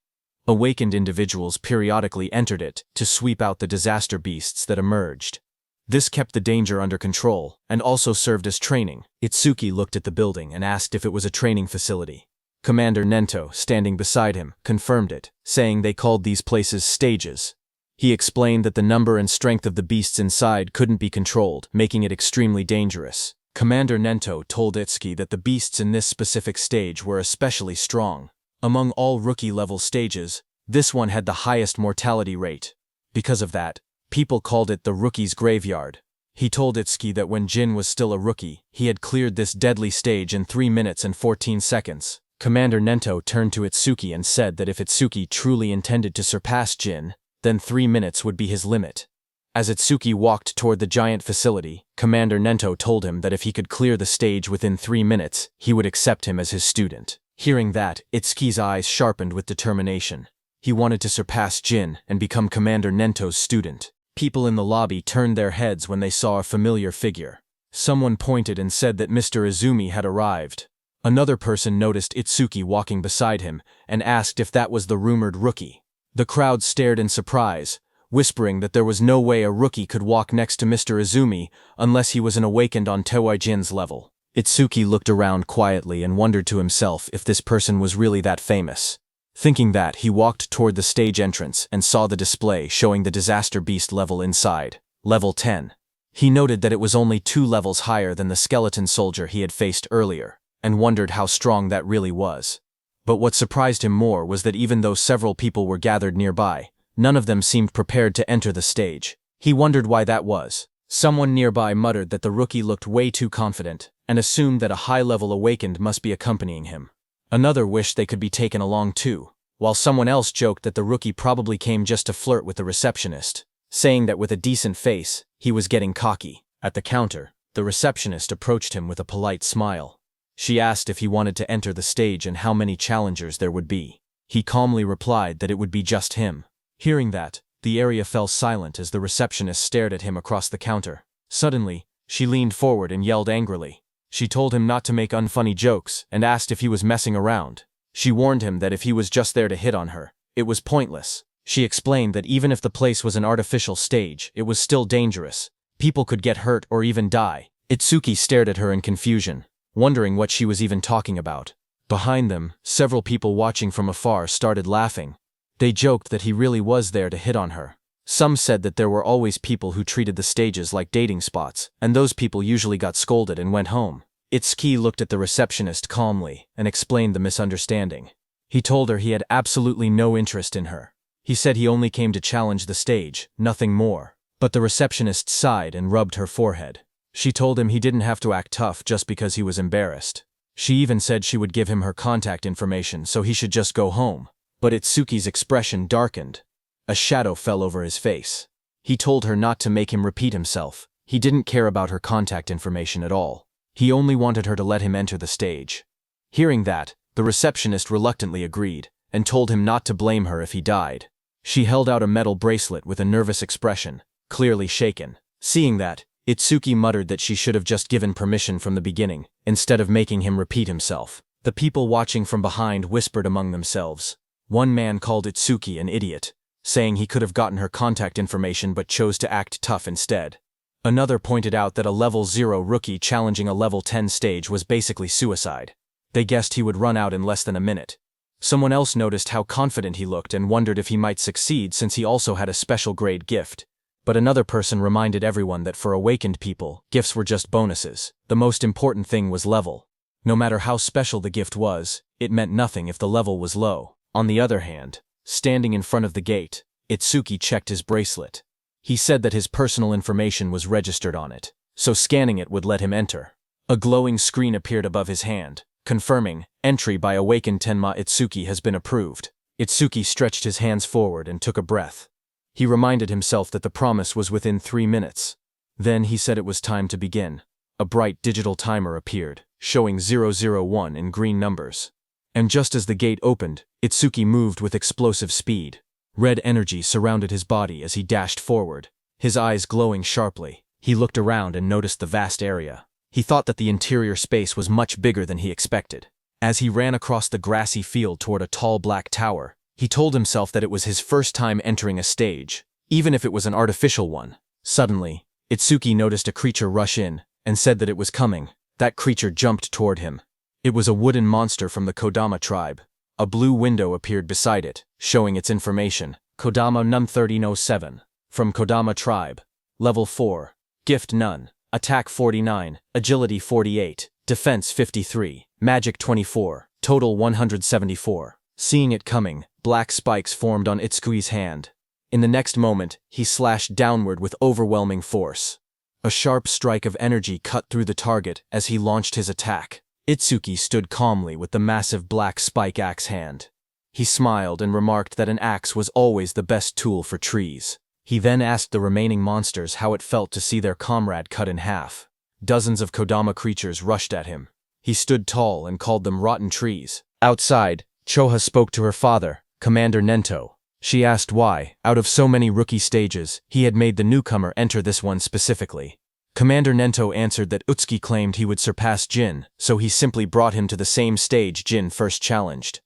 Awakened individuals periodically entered it to sweep out the disaster beasts that emerged. This kept the danger under control, and also served as training. Itsuki looked at the building and asked if it was a training facility. Commander Nento, standing beside him, confirmed it, saying they called these places stages. He explained that the number and strength of the beasts inside couldn't be controlled, making it extremely dangerous. Commander Nento told Itsuki that the beasts in this specific stage were especially strong. Among all rookie-level stages, this one had the highest mortality rate. Because of that, people called it the rookie's graveyard. He told Itsuki that when Jin was still a rookie, he had cleared this deadly stage in 3 minutes and 14 seconds. Commander Nento turned to Itsuki and said that if Itsuki truly intended to surpass Jin, then 3 minutes would be his limit. As Itsuki walked toward the giant facility, Commander Nento told him that if he could clear the stage within 3 minutes, he would accept him as his student. Hearing that, Itsuki's eyes sharpened with determination. He wanted to surpass Jin and become Commander Nento's student. People in the lobby turned their heads when they saw a familiar figure. Someone pointed and said that Mr. Izumi had arrived. Another person noticed Itsuki walking beside him and asked if that was the rumored rookie. The crowd stared in surprise, whispering that there was no way a rookie could walk next to Mr. Izumi unless he was an awakened on Tiwajin's level. Itsuki looked around quietly and wondered to himself if this person was really that famous. Thinking that, he walked toward the stage entrance and saw the display showing the disaster beast level inside, level 10. He noted that it was only 2 levels higher than the skeleton soldier he had faced earlier, and wondered how strong that really was. But what surprised him more was that even though several people were gathered nearby, none of them seemed prepared to enter the stage. He wondered why that was. Someone nearby muttered that the rookie looked way too confident, and assumed that a high-level awakened must be accompanying him. Another wished they could be taken along too, while someone else joked that the rookie probably came just to flirt with the receptionist, saying that with a decent face, he was getting cocky. At the counter, the receptionist approached him with a polite smile. She asked if he wanted to enter the stage and how many challengers there would be. He calmly replied that it would be just him. Hearing that, the area fell silent as the receptionist stared at him across the counter. Suddenly, she leaned forward and yelled angrily. She told him not to make unfunny jokes and asked if he was messing around. She warned him that if he was just there to hit on her, it was pointless. She explained that even if the place was an artificial stage, it was still dangerous. People could get hurt or even die. Itsuki stared at her in confusion, wondering what she was even talking about. Behind them, several people watching from afar started laughing. They joked that he really was there to hit on her. Some said that there were always people who treated the stages like dating spots, and those people usually got scolded and went home. Itsuki looked at the receptionist calmly and explained the misunderstanding. He told her he had absolutely no interest in her. He said he only came to challenge the stage, nothing more. But the receptionist sighed and rubbed her forehead. She told him he didn't have to act tough just because he was embarrassed. She even said she would give him her contact information so he should just go home. But Itsuki's expression darkened. A shadow fell over his face. He told her not to make him repeat himself. He didn't care about her contact information at all. He only wanted her to let him enter the stage. Hearing that, the receptionist reluctantly agreed, and told him not to blame her if he died. She held out a metal bracelet with a nervous expression, clearly shaken. Seeing that, Itsuki muttered that she should have just given permission from the beginning, instead of making him repeat himself. The people watching from behind whispered among themselves. One man called Itsuki an idiot, saying he could have gotten her contact information but chose to act tough instead. Another pointed out that a level 0 rookie challenging a level 10 stage was basically suicide. They guessed he would run out in less than a minute. Someone else noticed how confident he looked and wondered if he might succeed since he also had a special grade gift. But another person reminded everyone that for awakened people, gifts were just bonuses. The most important thing was level. No matter how special the gift was, it meant nothing if the level was low. On the other hand, standing in front of the gate, Itsuki checked his bracelet. He said that his personal information was registered on it, so scanning it would let him enter. A glowing screen appeared above his hand, confirming, "Entry by awakened Tenma Itsuki has been approved." Itsuki stretched his hands forward and took a breath. He reminded himself that the promise was within 3 minutes. Then he said it was time to begin. A bright digital timer appeared, showing 001 in green numbers. And just as the gate opened, Itsuki moved with explosive speed. Red energy surrounded his body as he dashed forward, his eyes glowing sharply. He looked around and noticed the vast area. He thought that the interior space was much bigger than he expected. As he ran across the grassy field toward a tall black tower, he told himself that it was his first time entering a stage, even if it was an artificial one. Suddenly, Itsuki noticed a creature rush in, and said that it was coming. That creature jumped toward him. It was a wooden monster from the Kodama tribe. A blue window appeared beside it, showing its information. Kodama Num 1307. From Kodama tribe. Level 4. Gift none. Attack 49, Agility 48, Defense 53, Magic 24, Total 174. Seeing it coming, black spikes formed on Itsuki's hand. In the next moment, he slashed downward with overwhelming force. A sharp strike of energy cut through the target as he launched his attack. Itsuki stood calmly with the massive black spike axe hand. He smiled and remarked that an axe was always the best tool for trees. He then asked the remaining monsters how it felt to see their comrade cut in half. Dozens of Kodama creatures rushed at him. He stood tall and called them rotten trees. Outside, Choha spoke to her father, Commander Nento. She asked why, out of so many rookie stages, he had made the newcomer enter this one specifically. Commander Nento answered that Utsuki claimed he would surpass Jin, so he simply brought him to the same stage Jin first challenged.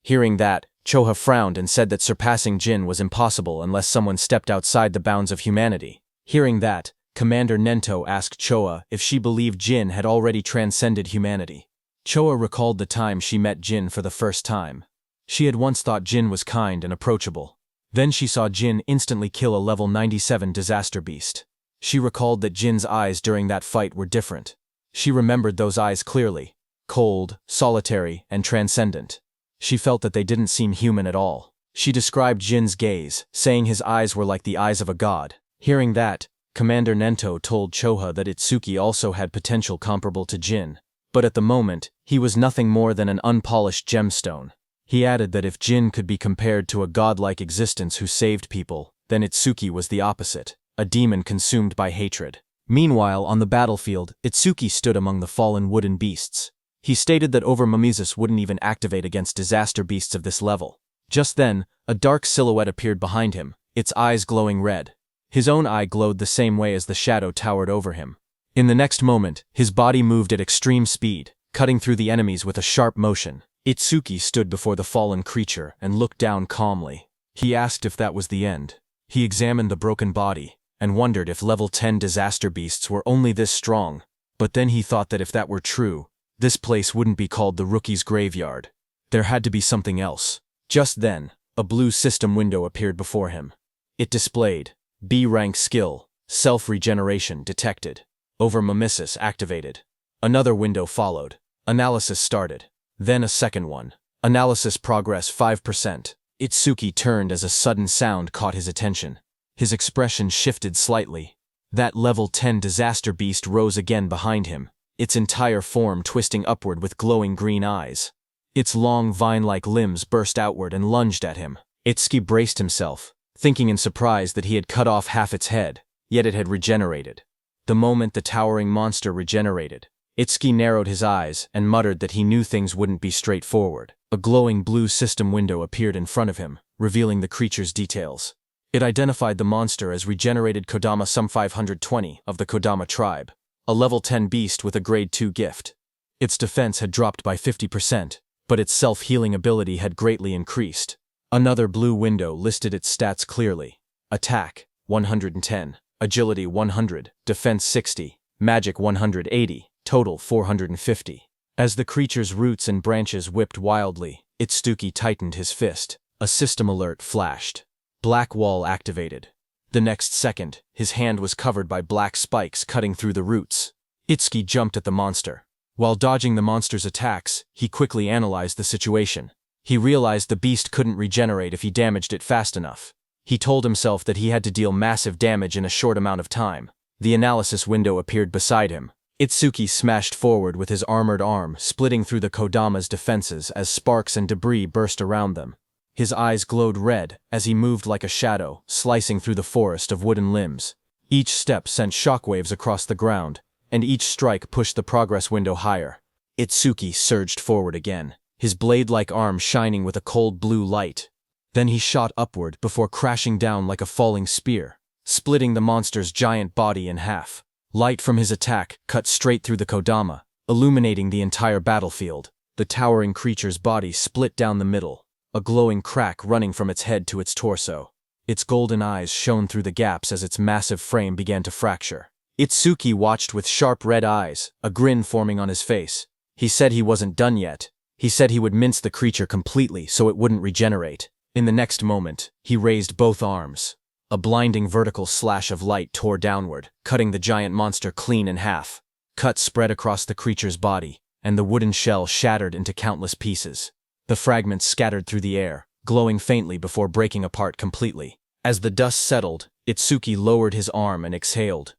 Hearing that, Choha frowned and said that surpassing Jin was impossible unless someone stepped outside the bounds of humanity. Hearing that, Commander Nento asked Choha if she believed Jin had already transcended humanity. Choha recalled the time she met Jin for the first time. She had once thought Jin was kind and approachable. Then she saw Jin instantly kill a level 97 disaster beast. She recalled that Jin's eyes during that fight were different. She remembered those eyes clearly. Cold, solitary, and transcendent. She felt that they didn't seem human at all. She described Jin's gaze, saying his eyes were like the eyes of a god. Hearing that, Commander Nento told Choha that Itsuki also had potential comparable to Jin. But at the moment, he was nothing more than an unpolished gemstone. He added that if Jin could be compared to a godlike existence who saved people, then Itsuki was the opposite. A demon consumed by hatred. Meanwhile, on the battlefield, Itsuki stood among the fallen wooden beasts. He stated that Overmamizus wouldn't even activate against disaster beasts of this level. Just then, a dark silhouette appeared behind him, its eyes glowing red. His own eye glowed the same way as the shadow towered over him. In the next moment, his body moved at extreme speed, cutting through the enemies with a sharp motion. Itsuki stood before the fallen creature and looked down calmly. He asked if that was the end. He examined the broken body, and wondered if level 10 disaster beasts were only this strong. But then he thought that if that were true, this place wouldn't be called the Rookie's Graveyard. There had to be something else. Just then, a blue system window appeared before him. It displayed B-rank skill, self-regeneration detected. Over-mimesis activated. Another window followed. Analysis started. Then a second one. Analysis progress 5%. Itsuki turned as a sudden sound caught his attention. His expression shifted slightly. That level 10 disaster beast rose again behind him, its entire form twisting upward with glowing green eyes. Its long vine-like limbs burst outward and lunged at him. Itsuki braced himself, thinking in surprise that he had cut off half its head, yet it had regenerated. The moment the towering monster regenerated, Itsuki narrowed his eyes and muttered that he knew things wouldn't be straightforward. A glowing blue system window appeared in front of him, revealing the creature's details. It identified the monster as regenerated Kodama Sum 520 of the Kodama tribe, a level 10 beast with a grade 2 gift. Its defense had dropped by 50%, but its self-healing ability had greatly increased. Another blue window listed its stats clearly. Attack, 110, Agility 100, Defense 60, Magic 180, total 450. As the creature's roots and branches whipped wildly, Itsuki tightened his fist. A system alert flashed. Black wall activated. The next second, his hand was covered by black spikes cutting through the roots. Itsuki jumped at the monster. While dodging the monster's attacks, he quickly analyzed the situation. He realized the beast couldn't regenerate if he damaged it fast enough. He told himself that he had to deal massive damage in a short amount of time. The analysis window appeared beside him. Itsuki smashed forward with his armored arm, splitting through the Kodama's defenses as sparks and debris burst around them. His eyes glowed red as he moved like a shadow, slicing through the forest of wooden limbs. Each step sent shockwaves across the ground, and each strike pushed the progress window higher. Itsuki surged forward again, his blade-like arm shining with a cold blue light. Then he shot upward before crashing down like a falling spear, splitting the monster's giant body in half. Light from his attack cut straight through the Kodama, illuminating the entire battlefield. The towering creature's body split down the middle, a glowing crack running from its head to its torso. Its golden eyes shone through the gaps as its massive frame began to fracture. Itsuki watched with sharp red eyes, a grin forming on his face. He said he wasn't done yet. He said he would mince the creature completely so it wouldn't regenerate. In the next moment, he raised both arms. A blinding vertical slash of light tore downward, cutting the giant monster clean in half. Cuts spread across the creature's body, and the wooden shell shattered into countless pieces. The fragments scattered through the air, glowing faintly before breaking apart completely. As the dust settled, Itsuki lowered his arm and exhaled.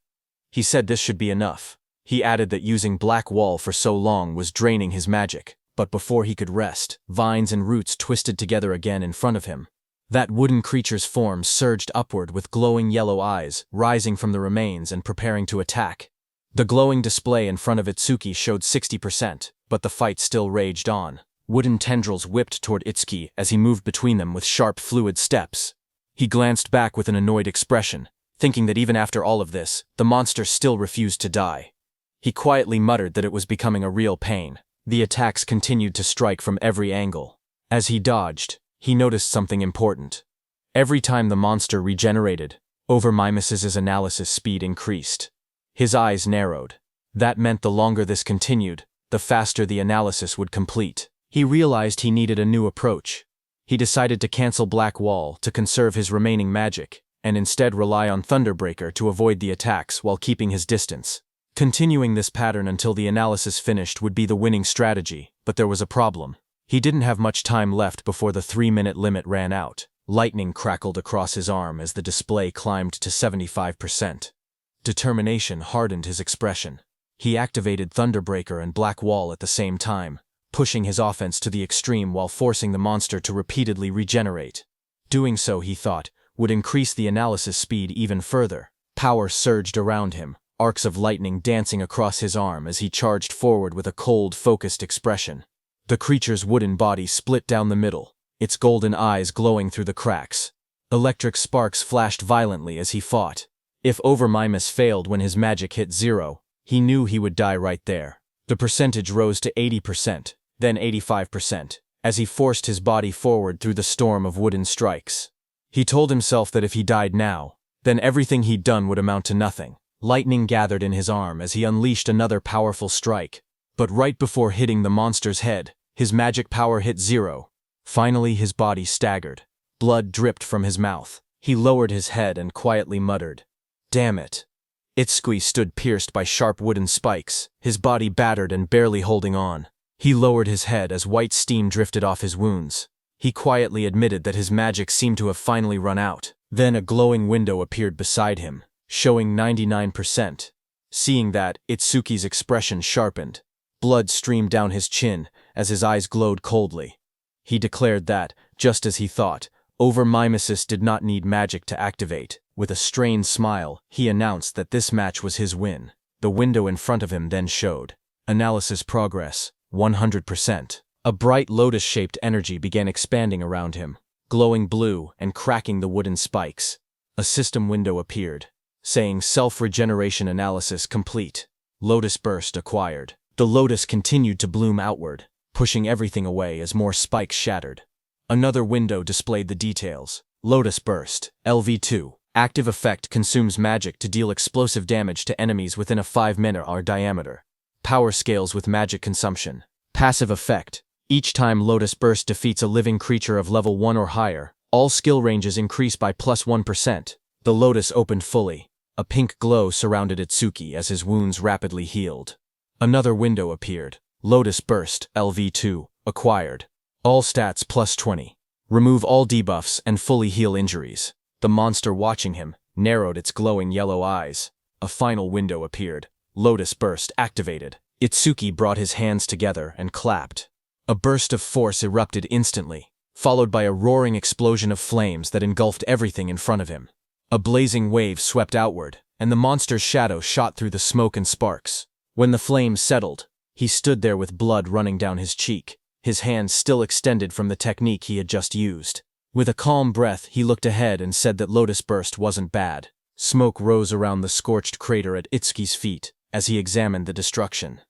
He said this should be enough. He added that using Black Wall for so long was draining his magic, but before he could rest, vines and roots twisted together again in front of him. That wooden creature's form surged upward with glowing yellow eyes, rising from the remains and preparing to attack. The glowing display in front of Itsuki showed 60%, but the fight still raged on. Wooden tendrils whipped toward Itsuki as he moved between them with sharp, fluid steps. He glanced back with an annoyed expression, thinking that even after all of this, the monster still refused to die. He quietly muttered that it was becoming a real pain. The attacks continued to strike from every angle. As he dodged, he noticed something important. Every time the monster regenerated, Over-Mimes's analysis speed increased. His eyes narrowed. That meant the longer this continued, the faster the analysis would complete. He realized he needed a new approach. He decided to cancel Black Wall to conserve his remaining magic, and instead rely on Thunderbreaker to avoid the attacks while keeping his distance. Continuing this pattern until the analysis finished would be the winning strategy, but there was a problem. He didn't have much time left before the 3-minute limit ran out. Lightning crackled across his arm as the display climbed to 75%. Determination hardened his expression. He activated Thunderbreaker and Black Wall at the same time, pushing his offense to the extreme while forcing the monster to repeatedly regenerate. Doing so, he thought, would increase the analysis speed even further. Power surged around him, arcs of lightning dancing across his arm as he charged forward with a cold, focused expression. The creature's wooden body split down the middle, its golden eyes glowing through the cracks. Electric sparks flashed violently as he fought. If Over-Mimes failed when his magic hit 0, he knew he would die right there. The percentage rose to 80%, then 85%, as he forced his body forward through the storm of wooden strikes. He told himself that if he died now, then everything he'd done would amount to nothing. Lightning gathered in his arm as he unleashed another powerful strike. But right before hitting the monster's head, his magic power hit 0. Finally, his body staggered. Blood dripped from his mouth. He lowered his head and quietly muttered, "Damn it." Itsuki stood pierced by sharp wooden spikes, his body battered and barely holding on. He lowered his head as white steam drifted off his wounds. He quietly admitted that his magic seemed to have finally run out. Then a glowing window appeared beside him, showing 99%. Seeing that, Itsuki's expression sharpened. Blood streamed down his chin as his eyes glowed coldly. He declared that, just as he thought, Over-mimesis did not need magic to activate. With a strained smile, he announced that this match was his win. The window in front of him then showed. Analysis progress, 100%. A bright lotus-shaped energy began expanding around him, glowing blue and cracking the wooden spikes. A system window appeared, saying self-regeneration analysis complete. Lotus burst acquired. The lotus continued to bloom outward, pushing everything away as more spikes shattered. Another window displayed the details. Lotus burst, LV2. Active effect consumes magic to deal explosive damage to enemies within a 5-meter diameter. Power scales with magic consumption. Passive effect. Each time Lotus Burst defeats a living creature of level 1 or higher, all skill ranges increase by +1%. The Lotus opened fully. A pink glow surrounded Itsuki as his wounds rapidly healed. Another window appeared. Lotus Burst, LV2, acquired. All stats +20. Remove all debuffs and fully heal injuries. The monster watching him narrowed its glowing yellow eyes. A final window appeared. Lotus Burst activated. Itsuki brought his hands together and clapped. A burst of force erupted instantly, followed by a roaring explosion of flames that engulfed everything in front of him. A blazing wave swept outward, and the monster's shadow shot through the smoke and sparks. When the flames settled, he stood there with blood running down his cheek, his hands still extended from the technique he had just used. With a calm breath, he looked ahead and said that Lotus Burst wasn't bad. Smoke rose around the scorched crater at Itsuki's feet as he examined the destruction.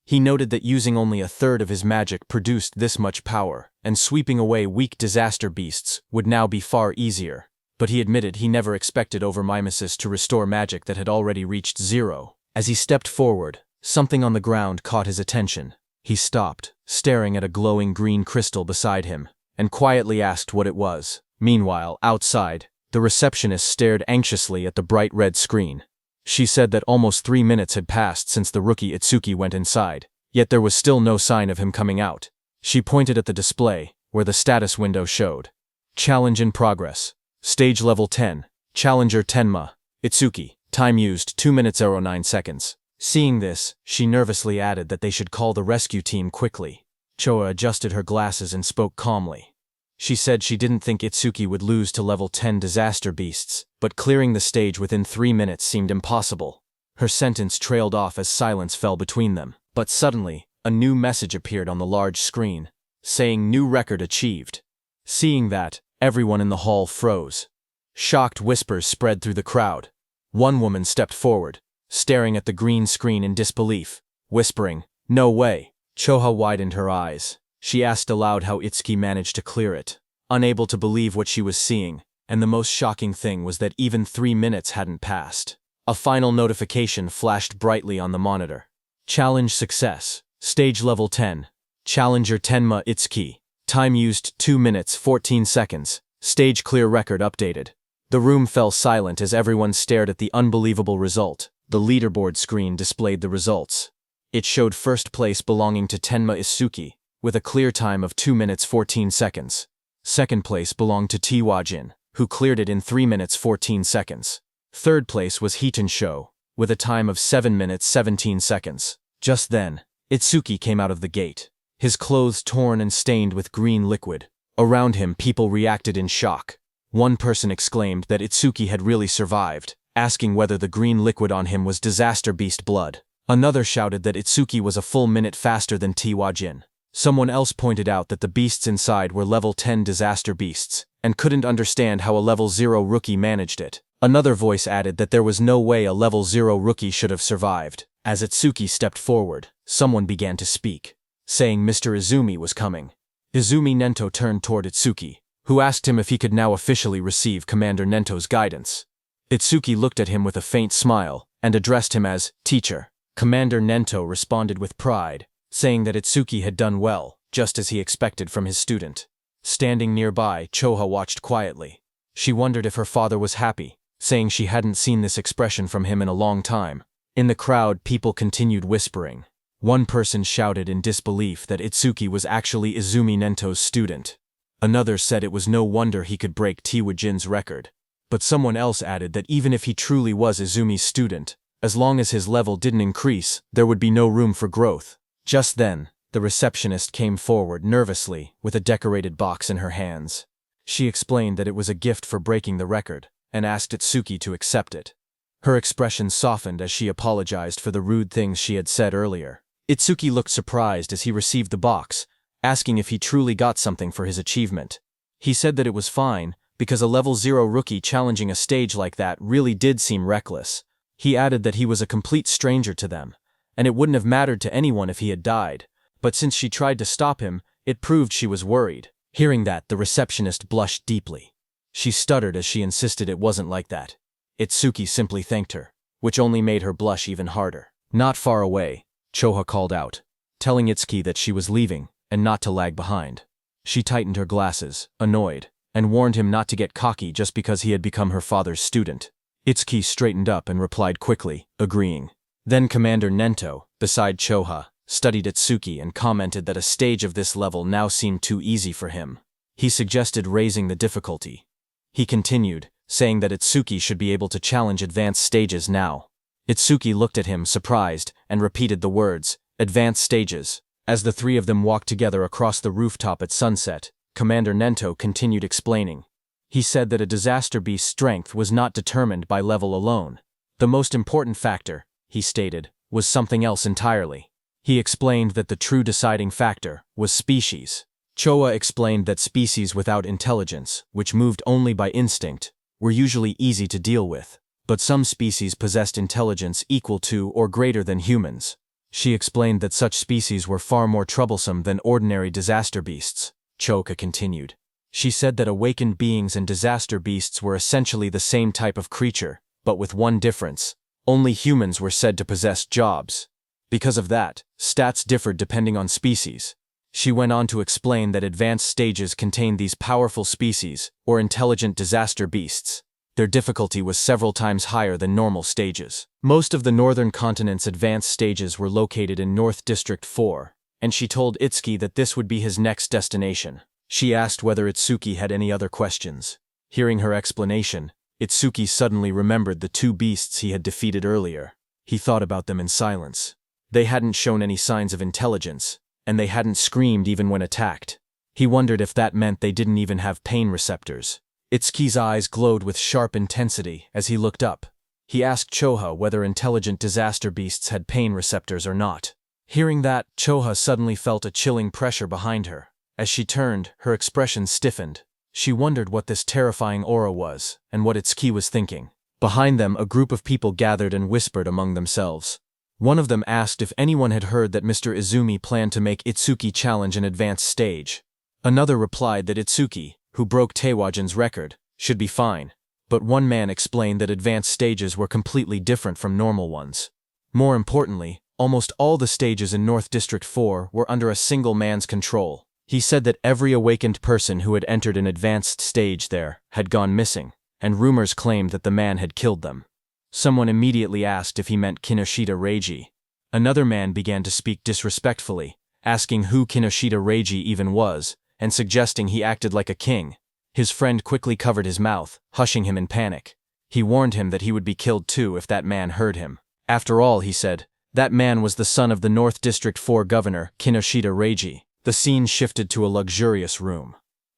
He noted that using only a third of his magic produced this much power, and sweeping away weak disaster beasts would now be far easier. But he admitted he never expected Over-mimesis to restore magic that had already reached 0. As he stepped forward, something on the ground caught his attention. He stopped, staring at a glowing green crystal beside him, and quietly asked what it was. Meanwhile, outside, the receptionist stared anxiously at the bright red screen. She said that almost 3 minutes had passed since the rookie Itsuki went inside, yet there was still no sign of him coming out. She pointed at the display, where the status window showed. Challenge in progress. Stage level 10. Challenger Tenma. Itsuki. Time used 2 minutes 09 seconds. Seeing this, she nervously added that they should call the rescue team quickly. Choa adjusted her glasses and spoke calmly. She said she didn't think Itsuki would lose to level 10 disaster beasts, but clearing the stage within 3 minutes seemed impossible. Her sentence trailed off as silence fell between them. But suddenly, a new message appeared on the large screen, saying new record achieved. Seeing that, everyone in the hall froze. Shocked whispers spread through the crowd. One woman stepped forward, staring at the green screen in disbelief, whispering, "No way." Choha widened her eyes. She asked aloud how Itsuki managed to clear it, unable to believe what she was seeing, and the most shocking thing was that even 3 minutes hadn't passed. A final notification flashed brightly on the monitor. Challenge success. Stage level 10. Challenger Tenma Itsuki. Time used 2 minutes 14 seconds. Stage clear record updated. The room fell silent as everyone stared at the unbelievable result. The leaderboard screen displayed the results. It showed first place belonging to Tenma Itsuki, with a clear time of 2 minutes 14 seconds. Second place belonged to Tiwajin, who cleared it in 3 minutes 14 seconds. Third place was Hiton Sho, with a time of 7 minutes 17 seconds. Just then, Itsuki came out of the gate, his clothes torn and stained with green liquid. Around him, people reacted in shock. One person exclaimed that Itsuki had really survived, asking whether the green liquid on him was disaster beast blood. Another shouted that Itsuki was a full minute faster than Tiwajin. Someone else pointed out that the beasts inside were level 10 disaster beasts, and couldn't understand how a level 0 rookie managed it. Another voice added that there was no way a level 0 rookie should have survived. As Itsuki stepped forward, someone began to speak, saying Mr. Izumi was coming. Izumi Nento turned toward Itsuki, who asked him if he could now officially receive Commander Nento's guidance. Itsuki looked at him with a faint smile, and addressed him as teacher. Commander Nento responded with pride, saying that Itsuki had done well, just as he expected from his student. Standing nearby, Choha watched quietly. She wondered if her father was happy, saying she hadn't seen this expression from him in a long time. In the crowd, people continued whispering. One person shouted in disbelief that Itsuki was actually Izumi Nento's student. Another said it was no wonder he could break Tiwajin's record. But someone else added that even if he truly was Izumi's student, as long as his level didn't increase, there would be no room for growth. Just then, the receptionist came forward nervously with a decorated box in her hands. She explained that it was a gift for breaking the record, and asked Itsuki to accept it. Her expression softened as she apologized for the rude things she had said earlier. Itsuki looked surprised as he received the box, asking if he truly got something for his achievement. He said that it was fine, because a level 0 rookie challenging a stage like that really did seem reckless. He added that he was a complete stranger to them, and it wouldn't have mattered to anyone if he had died, but since she tried to stop him, it proved she was worried. Hearing that, the receptionist blushed deeply. She stuttered as she insisted it wasn't like that. Itsuki simply thanked her, which only made her blush even harder. Not far away, Choha called out, telling Itsuki that she was leaving and not to lag behind. She tightened her glasses, annoyed, and warned him not to get cocky just because he had become her father's student. Itsuki straightened up and replied quickly, agreeing. Then Commander Nento, beside Choha, studied Itsuki and commented that a stage of this level now seemed too easy for him. He suggested raising the difficulty. He continued, saying that Itsuki should be able to challenge advanced stages now. Itsuki looked at him surprised and repeated the words, advanced stages. As the three of them walked together across the rooftop at sunset, Commander Nento continued explaining. He said that a disaster beast's strength was not determined by level alone. The most important factor, he stated, was something else entirely. He explained that the true deciding factor was species. Choa explained that species without intelligence, which moved only by instinct, were usually easy to deal with, but some species possessed intelligence equal to or greater than humans. She explained that such species were far more troublesome than ordinary disaster beasts. Choka continued. She said that awakened beings and disaster beasts were essentially the same type of creature, but with one difference. Only humans were said to possess jobs. Because of that, stats differed depending on species. She went on to explain that advanced stages contained these powerful species, or intelligent disaster beasts. Their difficulty was several times higher than normal stages. Most of the northern continent's advanced stages were located in North District 4, and she told Itsuki that this would be his next destination. She asked whether Itsuki had any other questions. Hearing her explanation, Itsuki suddenly remembered the two beasts he had defeated earlier. He thought about them in silence. They hadn't shown any signs of intelligence, and they hadn't screamed even when attacked. He wondered if that meant they didn't even have pain receptors. Itsuki's eyes glowed with sharp intensity as he looked up. He asked Choha whether intelligent disaster beasts had pain receptors or not. Hearing that, Choha suddenly felt a chilling pressure behind her. As she turned, her expression stiffened. She wondered what this terrifying aura was, and what Itsuki was thinking. Behind them, a group of people gathered and whispered among themselves. One of them asked if anyone had heard that Mr. Izumi planned to make Itsuki challenge an advanced stage. Another replied that Itsuki, who broke Teiwajin's record, should be fine. But one man explained that advanced stages were completely different from normal ones. More importantly, almost all the stages in North District 4 were under a single man's control. He said that every awakened person who had entered an advanced stage there had gone missing, and rumors claimed that the man had killed them. Someone immediately asked if he meant Kinoshita Reiji. Another man began to speak disrespectfully, asking who Kinoshita Reiji even was, and suggesting he acted like a king. His friend quickly covered his mouth, hushing him in panic. He warned him that he would be killed too if that man heard him. After all, he said, that man was the son of the North District 4 governor, Kinoshita Reiji. The scene shifted to a luxurious room.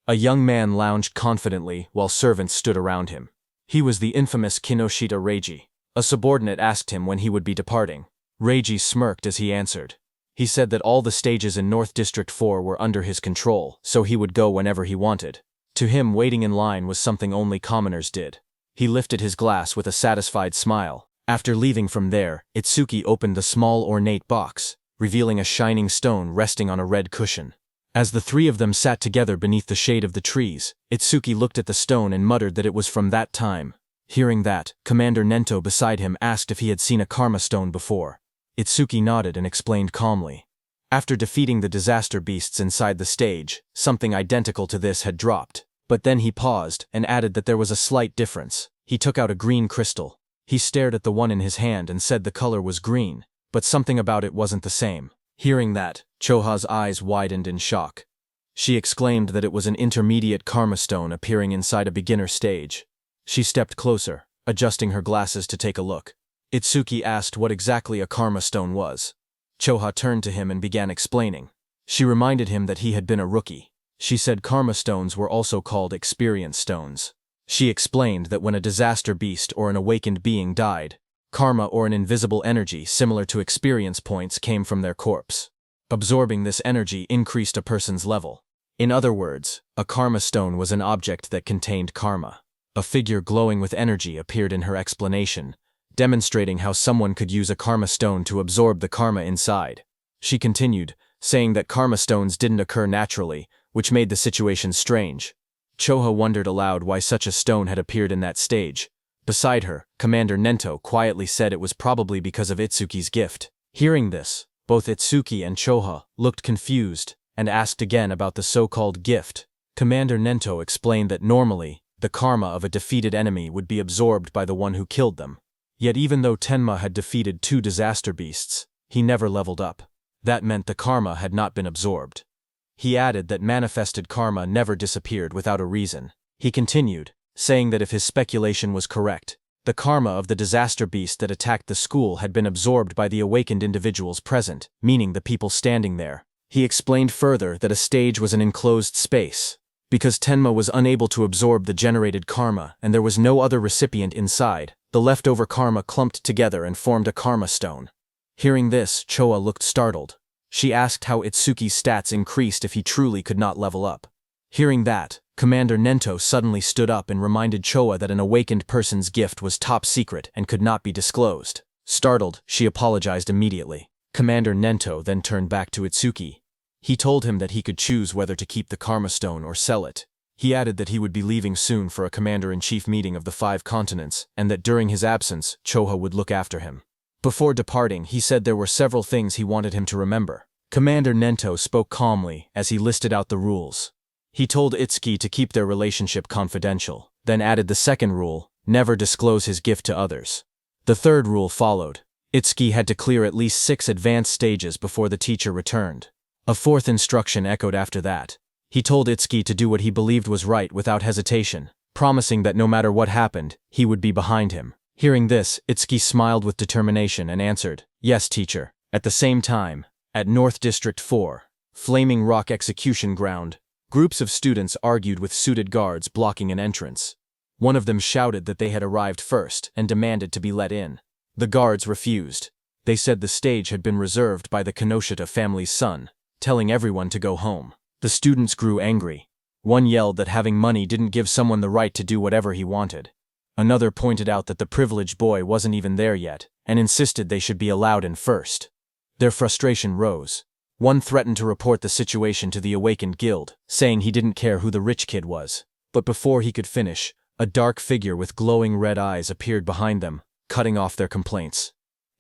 A young man lounged confidently while servants stood around him. He was the infamous Kinoshita Reiji. A subordinate asked him when he would be departing. Reiji smirked as he answered. He said that all the stages in North District 4 were under his control, so he would go whenever he wanted. To him, waiting in line was something only commoners did. He lifted his glass with a satisfied smile. After leaving from there, Itsuki opened the small ornate box, revealing a shining stone resting on a red cushion. As the three of them sat together beneath the shade of the trees, Itsuki looked at the stone and muttered that it was from that time. Hearing that, Commander Nento beside him asked if he had seen a karma stone before. Itsuki nodded and explained calmly. After defeating the disaster beasts inside the stage, something identical to this had dropped. But then he paused and added that there was a slight difference. He took out a green crystal. He stared at the one in his hand and said the color was green, but something about it wasn't the same. Hearing that, Choha's eyes widened in shock. She exclaimed that it was an intermediate karma stone appearing inside a beginner stage. She stepped closer, adjusting her glasses to take a look. Itsuki asked what exactly a karma stone was. Choha turned to him and began explaining. She reminded him that he had been a rookie. She said karma stones were also called experience stones. She explained that when a disaster beast or an awakened being died, karma or an invisible energy similar to experience points came from their corpse. Absorbing this energy increased a person's level. In other words, a karma stone was an object that contained karma. A figure glowing with energy appeared in her explanation, demonstrating how someone could use a karma stone to absorb the karma inside. She continued, saying that karma stones didn't occur naturally, which made the situation strange. Choha wondered aloud why such a stone had appeared in that stage. Beside her, Commander Nento quietly said it was probably because of Itsuki's gift. Hearing this, both Itsuki and Choha looked confused and asked again about the so-called gift. Commander Nento explained that normally, the karma of a defeated enemy would be absorbed by the one who killed them. Yet even though Tenma had defeated 2 disaster beasts, he never leveled up. That meant the karma had not been absorbed. He added that manifested karma never disappeared without a reason. He continued, saying that if his speculation was correct, the karma of the disaster beast that attacked the school had been absorbed by the awakened individuals present, meaning the people standing there. He explained further that a stage was an enclosed space. Because Tenma was unable to absorb the generated karma and there was no other recipient inside, the leftover karma clumped together and formed a karma stone. Hearing this, Choha looked startled. She asked how Itsuki's stats increased if he truly could not level up. Hearing that, Commander Nento suddenly stood up and reminded Choha that an awakened person's gift was top secret and could not be disclosed. Startled, she apologized immediately. Commander Nento then turned back to Itsuki. He told him that he could choose whether to keep the karma stone or sell it. He added that he would be leaving soon for a commander-in-chief meeting of the 5 continents, and that during his absence, Choha would look after him. Before departing, he said there were several things he wanted him to remember. Commander Nento spoke calmly as he listed out the rules. He told Itsuki to keep their relationship confidential, then added the second rule, never disclose his gift to others. The third rule followed. Itsuki had to clear at least 6 advanced stages before the teacher returned. A fourth instruction echoed after that. He told Itsuki to do what he believed was right without hesitation, promising that no matter what happened, he would be behind him. Hearing this, Itsuki smiled with determination and answered, "Yes, teacher." At the same time, at North District 4, Flaming Rock Execution Ground, groups of students argued with suited guards blocking an entrance. One of them shouted that they had arrived first and demanded to be let in. The guards refused. They said the stage had been reserved by the Kinoshita family's son, telling everyone to go home. The students grew angry. One yelled that having money didn't give someone the right to do whatever he wanted. Another pointed out that the privileged boy wasn't even there yet, and insisted they should be allowed in first. Their frustration rose. One threatened to report the situation to the awakened guild, saying he didn't care who the rich kid was. But before he could finish, a dark figure with glowing red eyes appeared behind them, cutting off their complaints.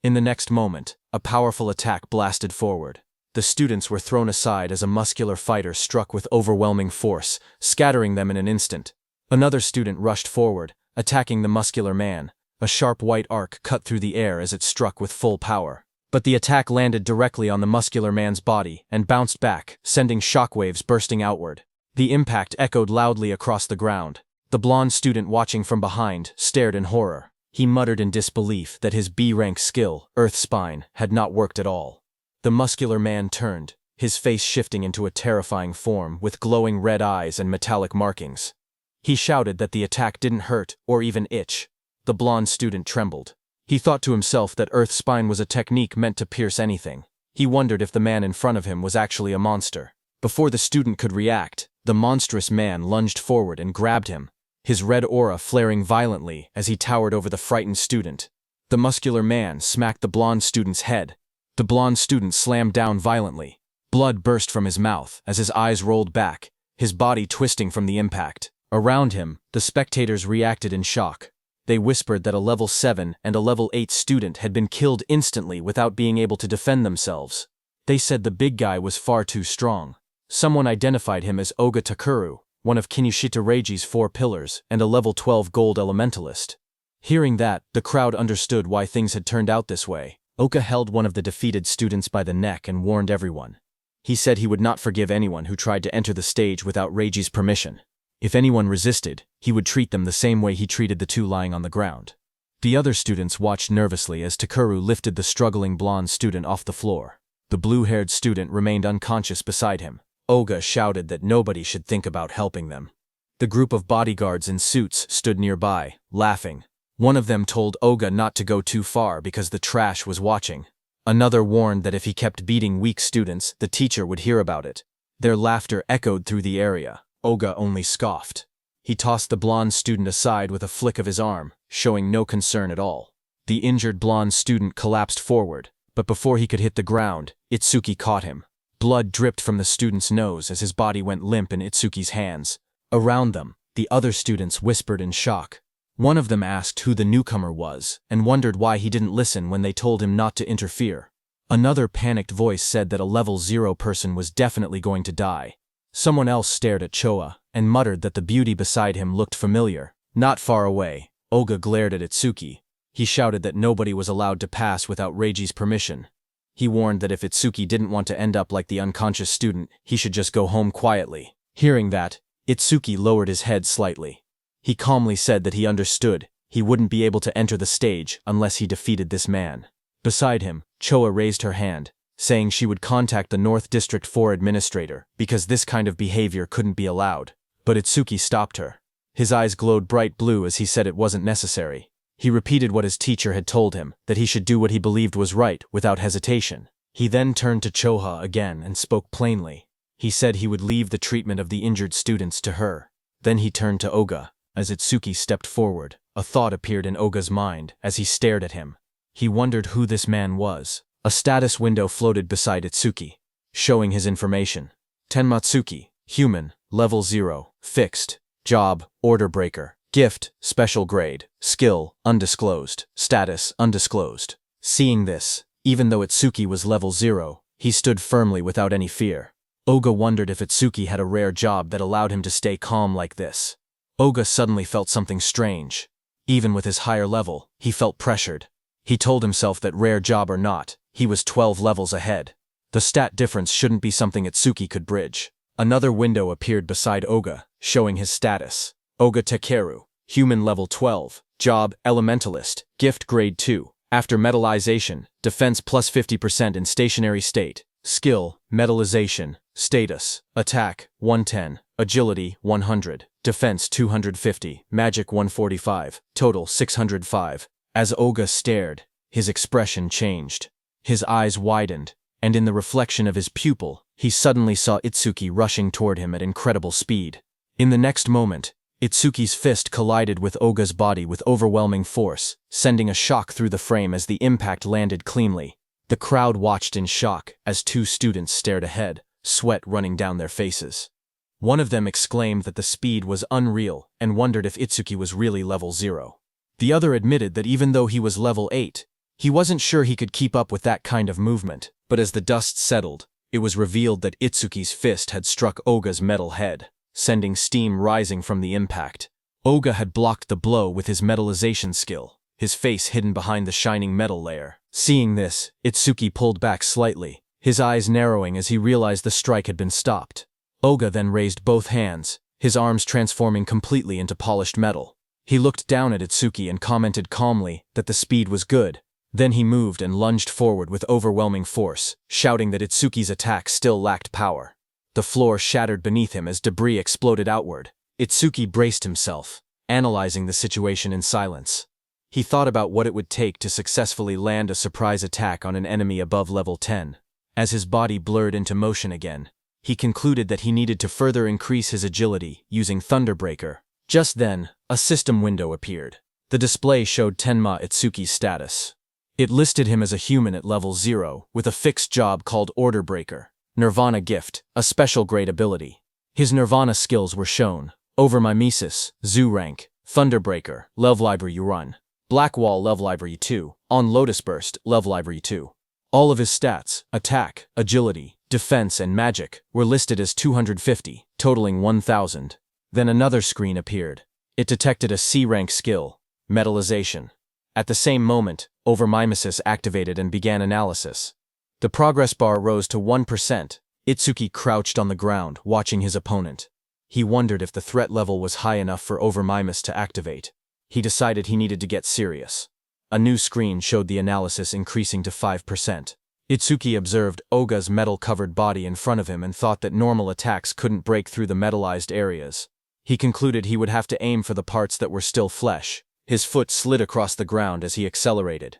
In the next moment, a powerful attack blasted forward. The students were thrown aside as a muscular fighter struck with overwhelming force, scattering them in an instant. Another student rushed forward, attacking the muscular man. A sharp white arc cut through the air as it struck with full power. But the attack landed directly on the muscular man's body and bounced back, sending shockwaves bursting outward. The impact echoed loudly across the ground. The blonde student watching from behind stared in horror. He muttered in disbelief that his B-rank skill, Earth Spine, had not worked at all. The muscular man turned, his face shifting into a terrifying form with glowing red eyes and metallic markings. He shouted that the attack didn't hurt or even itch. The blonde student trembled. He thought to himself that Earth Spine was a technique meant to pierce anything. He wondered if the man in front of him was actually a monster. Before the student could react, the monstrous man lunged forward and grabbed him, his red aura flaring violently as he towered over the frightened student. The muscular man smacked the blonde student's head. The blonde student slammed down violently. Blood burst from his mouth as his eyes rolled back, his body twisting from the impact. Around him, the spectators reacted in shock. They whispered that a level 7 and a level 8 student had been killed instantly without being able to defend themselves. They said the big guy was far too strong. Someone identified him as Oga Takuru, one of Kinushita Reiji's 4 pillars, and a level 12 gold elementalist. Hearing that, the crowd understood why things had turned out this way. Oka held one of the defeated students by the neck and warned everyone. He said he would not forgive anyone who tried to enter the stage without Reiji's permission. If anyone resisted, he would treat them the same way he treated the 2 lying on the ground. The other students watched nervously as Takuru lifted the struggling blonde student off the floor. The blue-haired student remained unconscious beside him. Oga shouted that nobody should think about helping them. The group of bodyguards in suits stood nearby, laughing. One of them told Oga not to go too far because the trash was watching. Another warned that if he kept beating weak students, the teacher would hear about it. Their laughter echoed through the area. Oga only scoffed. He tossed the blonde student aside with a flick of his arm, showing no concern at all. The injured blonde student collapsed forward, but before he could hit the ground, Itsuki caught him. Blood dripped from the student's nose as his body went limp in Itsuki's hands. Around them, the other students whispered in shock. One of them asked who the newcomer was and wondered why he didn't listen when they told him not to interfere. Another panicked voice said that a level 0 person was definitely going to die. Someone else stared at Choa and muttered that the beauty beside him looked familiar. Not far away, Oga glared at Itsuki. He shouted that nobody was allowed to pass without Reiji's permission. He warned that if Itsuki didn't want to end up like the unconscious student, he should just go home quietly. Hearing that, Itsuki lowered his head slightly. He calmly said that he understood. He wouldn't be able to enter the stage unless he defeated this man. Beside him, Choa raised her hand, saying she would contact the North District 4 administrator because this kind of behavior couldn't be allowed. But Itsuki stopped her. His eyes glowed bright blue as he said it wasn't necessary. He repeated what his teacher had told him, that he should do what he believed was right without hesitation. He then turned to Choha again and spoke plainly. He said he would leave the treatment of the injured students to her. Then he turned to Oga. As Itsuki stepped forward, a thought appeared in Oga's mind as he stared at him. He wondered who this man was. A status window floated beside Itsuki, showing his information. Tenmatsuki, human, level 0, fixed, job, order breaker, gift, special grade, skill, undisclosed, status, undisclosed. Seeing this, even though Itsuki was level 0, he stood firmly without any fear. Oga wondered if Itsuki had a rare job that allowed him to stay calm like this. Oga suddenly felt something strange. Even with his higher level, he felt pressured. He told himself that rare job or not, he was 12 levels ahead. The stat difference shouldn't be something Itsuki could bridge. Another window appeared beside Oga, showing his status. Oga Takeru, human level 12, job, elementalist, gift grade 2. After metallization, defense plus 50% in stationary state. Skill, metallization, status, attack, 110, agility, 100, defense 250, magic 145, total 605. As Oga stared, his expression changed. His eyes widened, and in the reflection of his pupil, he suddenly saw Itsuki rushing toward him at incredible speed. In the next moment, Itsuki's fist collided with Oga's body with overwhelming force, sending a shock through the frame as the impact landed cleanly. The crowd watched in shock as 2 students stared ahead, sweat running down their faces. One of them exclaimed that the speed was unreal and wondered if Itsuki was really level 0. The other admitted that even though he was level 8, he wasn't sure he could keep up with that kind of movement, but as the dust settled, it was revealed that Itsuki's fist had struck Oga's metal head, sending steam rising from the impact. Oga had blocked the blow with his metallization skill, his face hidden behind the shining metal layer. Seeing this, Itsuki pulled back slightly, his eyes narrowing as he realized the strike had been stopped. Oga then raised both hands, his arms transforming completely into polished metal. He looked down at Itsuki and commented calmly that the speed was good. Then he moved and lunged forward with overwhelming force, shouting that Itsuki's attack still lacked power. The floor shattered beneath him as debris exploded outward. Itsuki braced himself, analyzing the situation in silence. He thought about what it would take to successfully land a surprise attack on an enemy above level 10. As his body blurred into motion again, he concluded that he needed to further increase his agility using Thunderbreaker. Just then, a system window appeared. The display showed Tenma Itsuki's status. It listed him as a human at level 0, with a fixed job called Order Breaker. Nirvana Gift, a special grade ability. His Nirvana skills were shown. Over Mimesis, Zoo Rank, Thunderbreaker, Love Library Run. Black Wall Love Library 2, on Lotus Burst, Love Library 2. All of his stats, attack, agility, defense and magic, were listed as 250, totaling 1000. Then another screen appeared. It detected a C-rank skill, metallization. At the same moment, overmimesis activated and began analysis. The progress bar rose to 1%. Itsuki crouched on the ground, watching his opponent. He wondered if the threat level was high enough for overmimesis to activate. He decided he needed to get serious. A new screen showed the analysis increasing to 5%. Itsuki observed Oga's metal-covered body in front of him and thought that normal attacks couldn't break through the metallized areas. He concluded he would have to aim for the parts that were still flesh. His foot slid across the ground as he accelerated.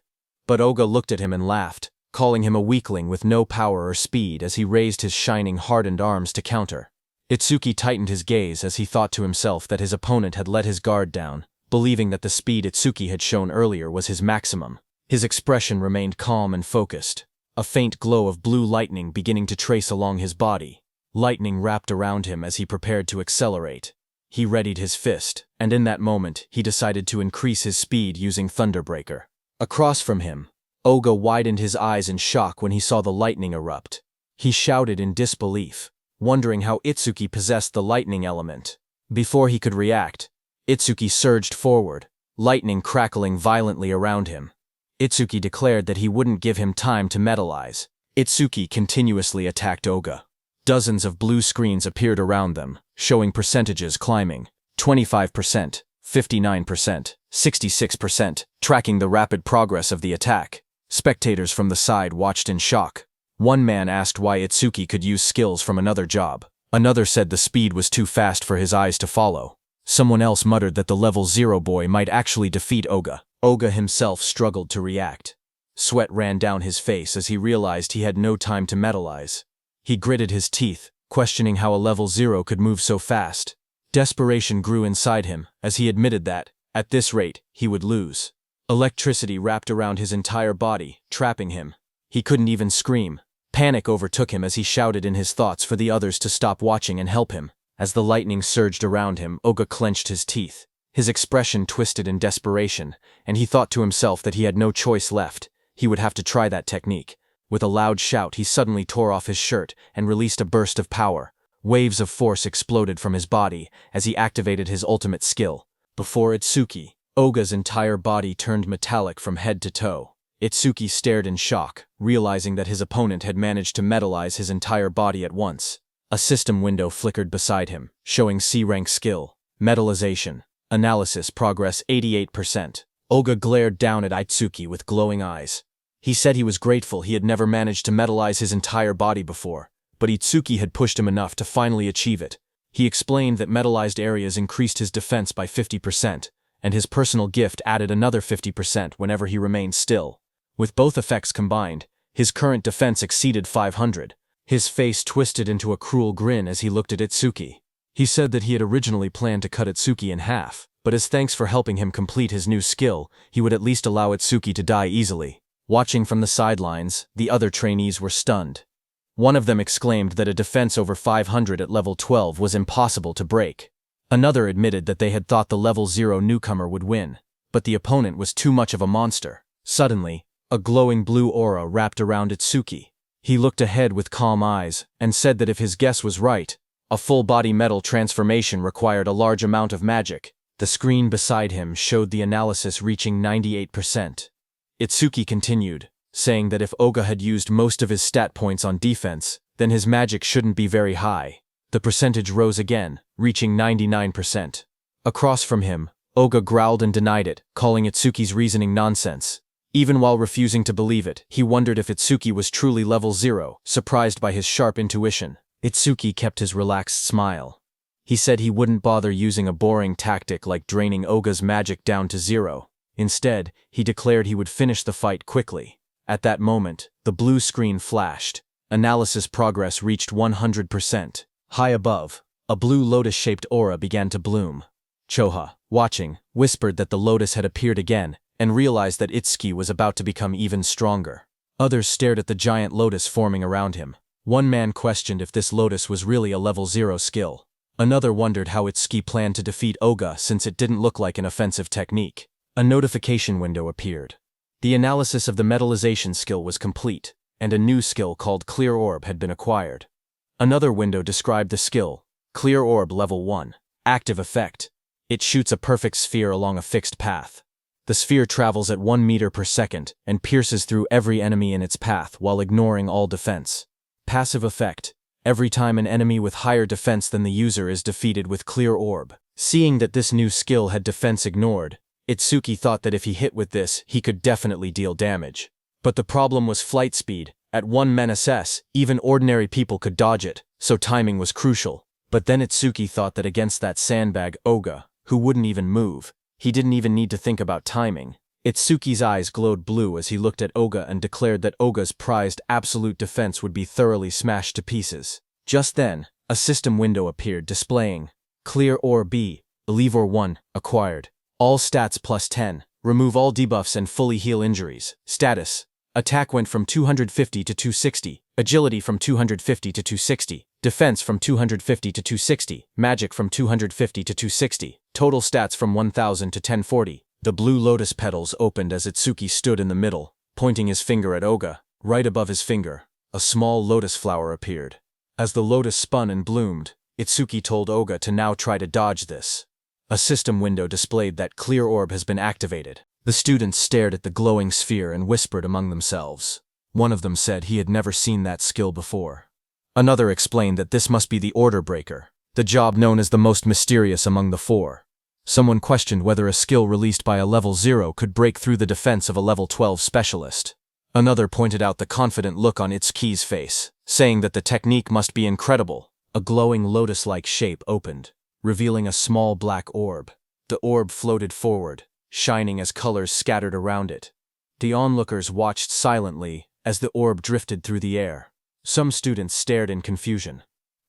But Oga looked at him and laughed, calling him a weakling with no power or speed as he raised his shining, hardened arms to counter. Itsuki tightened his gaze as he thought to himself that his opponent had let his guard down, believing that the speed Itsuki had shown earlier was his maximum. His expression remained calm and focused, a faint glow of blue lightning beginning to trace along his body. Lightning wrapped around him as he prepared to accelerate. He readied his fist, and in that moment, he decided to increase his speed using Thunderbreaker. Across from him, Oga widened his eyes in shock when he saw the lightning erupt. He shouted in disbelief, wondering how Itsuki possessed the lightning element. Before he could react, Itsuki surged forward, lightning crackling violently around him. Itsuki declared that he wouldn't give him time to metallize. Itsuki continuously attacked Oga. Dozens of blue screens appeared around them, showing percentages climbing. 25%, 59%, 66%, tracking the rapid progress of the attack. Spectators from the side watched in shock. One man asked why Itsuki could use skills from another job. Another said the speed was too fast for his eyes to follow. Someone else muttered that the level 0 boy might actually defeat Oga. Oga himself struggled to react. Sweat ran down his face as he realized he had no time to metallize. He gritted his teeth, questioning how a level 0 could move so fast. Desperation grew inside him as he admitted that, at this rate, he would lose. Electricity wrapped around his entire body, trapping him. He couldn't even scream. Panic overtook him as he shouted in his thoughts for the others to stop watching and help him. As the lightning surged around him, Oga clenched his teeth. His expression twisted in desperation, and he thought to himself that he had no choice left. He would have to try that technique. With a loud shout, he suddenly tore off his shirt and released a burst of power. Waves of force exploded from his body as he activated his ultimate skill. Before Itsuki, Oga's entire body turned metallic from head to toe. Itsuki stared in shock, realizing that his opponent had managed to metallize his entire body at once. A system window flickered beside him, showing C-rank skill, metallization, analysis progress 88%. Oga glared down at Itsuki with glowing eyes. He said he was grateful he had never managed to metallize his entire body before, but Itsuki had pushed him enough to finally achieve it. He explained that metallized areas increased his defense by 50%, and his personal gift added another 50% whenever he remained still. With both effects combined, his current defense exceeded 500. His face twisted into a cruel grin as he looked at Itsuki. He said that he had originally planned to cut Itsuki in half, but as thanks for helping him complete his new skill, he would at least allow Itsuki to die easily. Watching from the sidelines, the other trainees were stunned. One of them exclaimed that a defense over 500 at level 12 was impossible to break. Another admitted that they had thought the level 0 newcomer would win, but the opponent was too much of a monster. Suddenly, a glowing blue aura wrapped around Itsuki. He looked ahead with calm eyes and said that if his guess was right, a full-body metal transformation required a large amount of magic. The screen beside him showed the analysis reaching 98%. Itsuki continued, saying that if Oga had used most of his stat points on defense, then his magic shouldn't be very high. The percentage rose again, reaching 99%. Across from him, Oga growled and denied it, calling Itsuki's reasoning nonsense. Even while refusing to believe it, he wondered if Itsuki was truly level 0, surprised by his sharp intuition. Itsuki kept his relaxed smile. He said he wouldn't bother using a boring tactic like draining Oga's magic down to 0. Instead, he declared he would finish the fight quickly. At that moment, the blue screen flashed. Analysis progress reached 100%. High above, a blue lotus-shaped aura began to bloom. Choha, watching, whispered that the lotus had appeared again, and realized that Itsuki was about to become even stronger. Others stared at the giant lotus forming around him. One man questioned if this lotus was really a level 0 skill. Another wondered how Itsuki planned to defeat Oga since it didn't look like an offensive technique. A notification window appeared. The analysis of the metallization skill was complete, and a new skill called Clear Orb had been acquired. Another window described the skill, Clear Orb Level 1. Active effect. It shoots a perfect sphere along a fixed path. The sphere travels at 1 meter per second and pierces through every enemy in its path while ignoring all defense. Passive effect. Every time an enemy with higher defense than the user is defeated with clear orb. Seeing that this new skill had defense ignored, Itsuki thought that if he hit with this, he could definitely deal damage. But the problem was flight speed. At 1 men/s, even ordinary people could dodge it, so timing was crucial. But then Itsuki thought that against that sandbag Oga, who wouldn't even move, he didn't even need to think about timing. Itsuki's eyes glowed blue as he looked at Oga and declared that Oga's prized absolute defense would be thoroughly smashed to pieces. Just then, a system window appeared displaying Clear or B, Believe or 1, acquired. All stats plus 10, remove all debuffs and fully heal injuries. Status. Attack went from 250 to 260, agility from 250 to 260, defense from 250 to 260, magic from 250 to 260, total stats from 1000 to 1040. The blue lotus petals opened as Itsuki stood in the middle, pointing his finger at Oga. Right above his finger, a small lotus flower appeared. As the lotus spun and bloomed, Itsuki told Oga to now try to dodge this. A system window displayed that Clear Orb has been activated. The students stared at the glowing sphere and whispered among themselves. One of them said he had never seen that skill before. Another explained that this must be the Order Breaker, the job known as the most mysterious among the four. Someone questioned whether a skill released by a level 0 could break through the defense of a level 12 specialist. Another pointed out the confident look on Itsuki's face, saying that the technique must be incredible. A glowing lotus-like shape opened, revealing a small black orb. The orb floated forward, shining as colors scattered around it. The onlookers watched silently as the orb drifted through the air. Some students stared in confusion.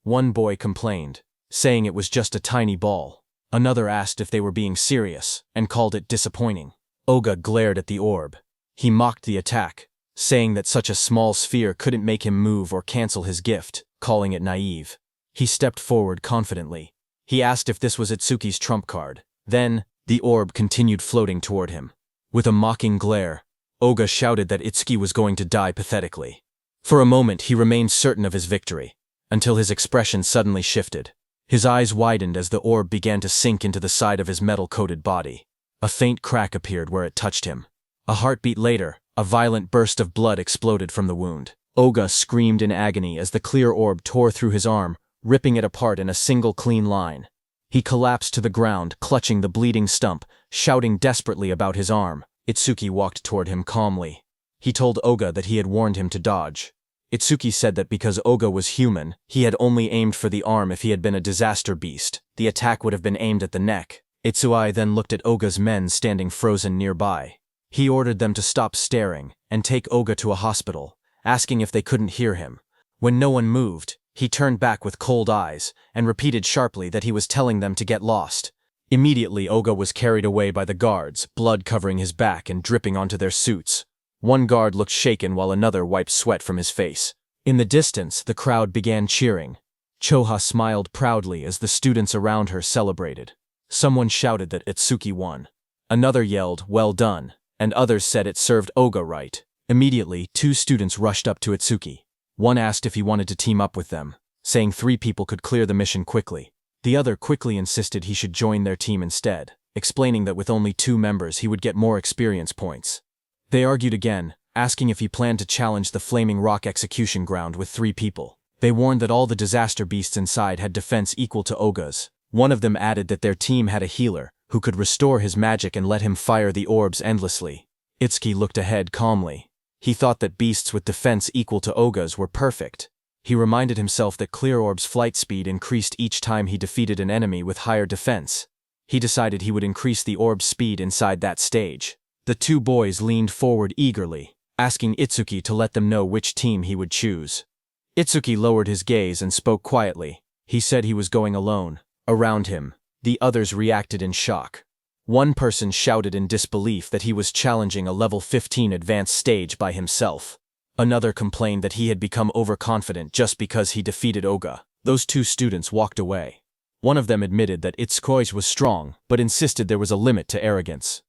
One boy complained, saying it was just a tiny ball. Another asked if they were being serious, and called it disappointing. Oga glared at the orb. He mocked the attack, saying that such a small sphere couldn't make him move or cancel his gift, calling it naive. He stepped forward confidently. He asked if this was Itsuki's trump card. Then, the orb continued floating toward him. With a mocking glare, Oga shouted that Itsuki was going to die pathetically. For a moment he remained certain of his victory, until his expression suddenly shifted. His eyes widened as the orb began to sink into the side of his metal-coated body. A faint crack appeared where it touched him. A heartbeat later, a violent burst of blood exploded from the wound. Oga screamed in agony as the clear orb tore through his arm, ripping it apart in a single clean line. He collapsed to the ground, clutching the bleeding stump, shouting desperately about his arm. Itsuki walked toward him calmly. He told Oga that he had warned him to dodge. Itsuki said that because Oga was human, he had only aimed for the arm. If he had been a disaster beast, the attack would have been aimed at the neck. Itsuki then looked at Oga's men standing frozen nearby. He ordered them to stop staring and take Oga to a hospital, asking if they couldn't hear him. When no one moved, he turned back with cold eyes and repeated sharply that he was telling them to get lost. Immediately Oga was carried away by the guards, blood covering his back and dripping onto their suits. One guard looked shaken while another wiped sweat from his face. In the distance, the crowd began cheering. Choha smiled proudly as the students around her celebrated. Someone shouted that Itsuki won. Another yelled, "Well done," and others said it served Oga right. Immediately, 2 students rushed up to Itsuki. One asked if he wanted to team up with them, saying 3 people could clear the mission quickly. The other quickly insisted he should join their team instead, explaining that with only 2 members he would get more experience points. They argued again, asking if he planned to challenge the Flaming Rock execution ground with 3 people. They warned that all the disaster beasts inside had defense equal to Oga's. One of them added that their team had a healer, who could restore his magic and let him fire the orbs endlessly. Itsuki looked ahead calmly. He thought that beasts with defense equal to Oga's were perfect. He reminded himself that Clear Orb's flight speed increased each time he defeated an enemy with higher defense. He decided he would increase the orb's speed inside that stage. The 2 boys leaned forward eagerly, asking Itsuki to let them know which team he would choose. Itsuki lowered his gaze and spoke quietly. He said he was going alone. Around him, the others reacted in shock. One person shouted in disbelief that he was challenging a level 15 advanced stage by himself. Another complained that he had become overconfident just because he defeated Oga. Those 2 students walked away. One of them admitted that Itsuki was strong, but insisted there was a limit to arrogance.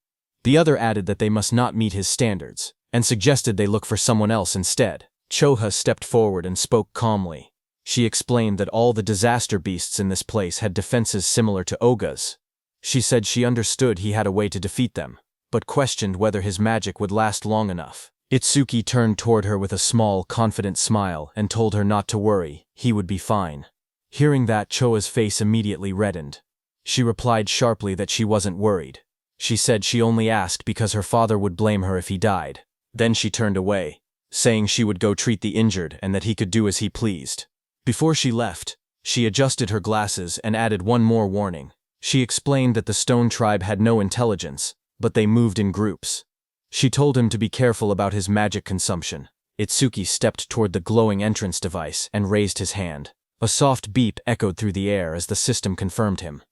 The other added that they must not meet his standards, and suggested they look for someone else instead. Choha stepped forward and spoke calmly. She explained that all the disaster beasts in this place had defenses similar to Oga's. She said she understood he had a way to defeat them, but questioned whether his magic would last long enough. Itsuki turned toward her with a small, confident smile and told her not to worry, he would be fine. Hearing that, Choa's face immediately reddened. She replied sharply that she wasn't worried. She said she only asked because her father would blame her if he died. Then she turned away, saying she would go treat the injured and that he could do as he pleased. Before she left, she adjusted her glasses and added one more warning. She explained that the Stone Tribe had no intelligence, but they moved in groups. She told him to be careful about his magic consumption. Itsuki stepped toward the glowing entrance device and raised his hand. A soft beep echoed through the air as the system confirmed him.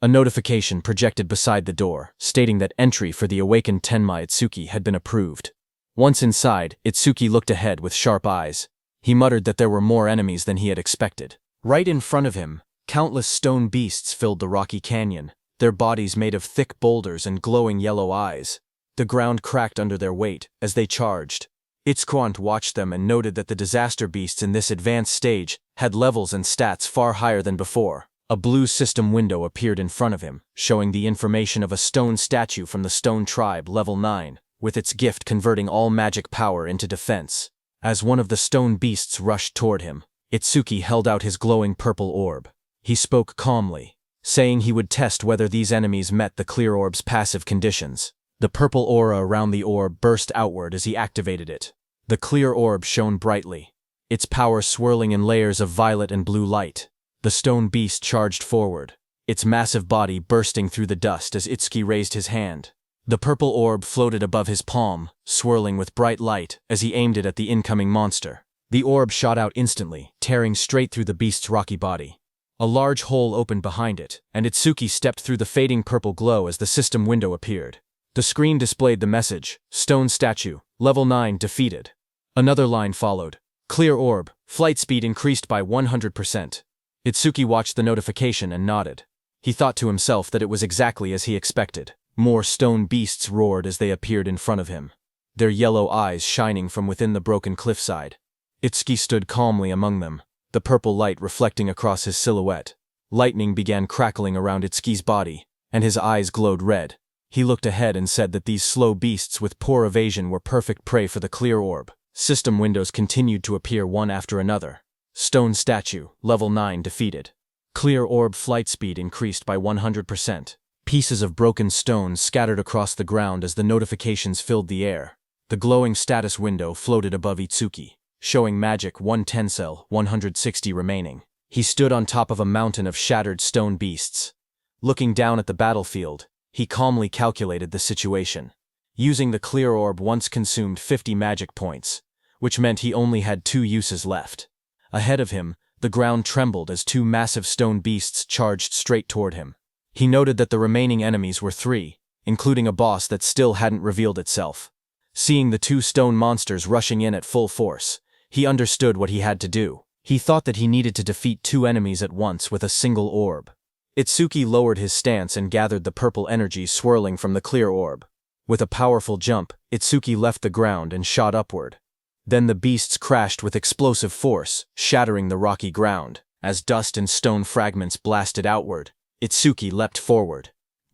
A notification projected beside the door, stating that entry for the awakened Tenma Itsuki had been approved. Once inside, Itsuki looked ahead with sharp eyes. He muttered that there were more enemies than he had expected. Right in front of him, countless stone beasts filled the rocky canyon, their bodies made of thick boulders and glowing yellow eyes. The ground cracked under their weight as they charged. Itzquant watched them and noted that the disaster beasts in this advanced stage had levels and stats far higher than before. A blue system window appeared in front of him, showing the information of a stone statue from the Stone Tribe, level 9, with its gift converting all magic power into defense. As one of the stone beasts rushed toward him, Itsuki held out his glowing purple orb. He spoke calmly, saying he would test whether these enemies met the clear orb's passive conditions. The purple aura around the orb burst outward as he activated it. The clear orb shone brightly, its power swirling in layers of violet and blue light. The stone beast charged forward, its massive body bursting through the dust as Itsuki raised his hand. The purple orb floated above his palm, swirling with bright light as he aimed it at the incoming monster. The orb shot out instantly, tearing straight through the beast's rocky body. A large hole opened behind it, and Itsuki stepped through the fading purple glow as the system window appeared. The screen displayed the message, Stone Statue, Level 9 defeated. Another line followed, Clear Orb, flight speed increased by 100%. Itsuki watched the notification and nodded. He thought to himself that it was exactly as he expected. More stone beasts roared as they appeared in front of him, their yellow eyes shining from within the broken cliffside. Itsuki stood calmly among them, the purple light reflecting across his silhouette. Lightning began crackling around Itsuki's body, and his eyes glowed red. He looked ahead and said that these slow beasts with poor evasion were perfect prey for the clear orb. System windows continued to appear one after another. Stone Statue, Level 9 defeated. Clear orb flight speed increased by 100%. Pieces of broken stone scattered across the ground as the notifications filled the air. The glowing status window floated above Itsuki, showing magic 1 Tencel, 160 remaining. He stood on top of a mountain of shattered stone beasts. Looking down at the battlefield, he calmly calculated the situation. Using the clear orb once consumed 50 magic points, which meant he only had 2 uses left. Ahead of him, the ground trembled as 2 massive stone beasts charged straight toward him. He noted that the remaining enemies were 3, including a boss that still hadn't revealed itself. Seeing the 2 stone monsters rushing in at full force, he understood what he had to do. He thought that he needed to defeat 2 enemies at once with a single orb. Itsuki lowered his stance and gathered the purple energy swirling from the clear orb. With a powerful jump, Itsuki left the ground and shot upward. Then the beasts crashed with explosive force, shattering the rocky ground. As dust and stone fragments blasted outward, Itsuki leapt forward.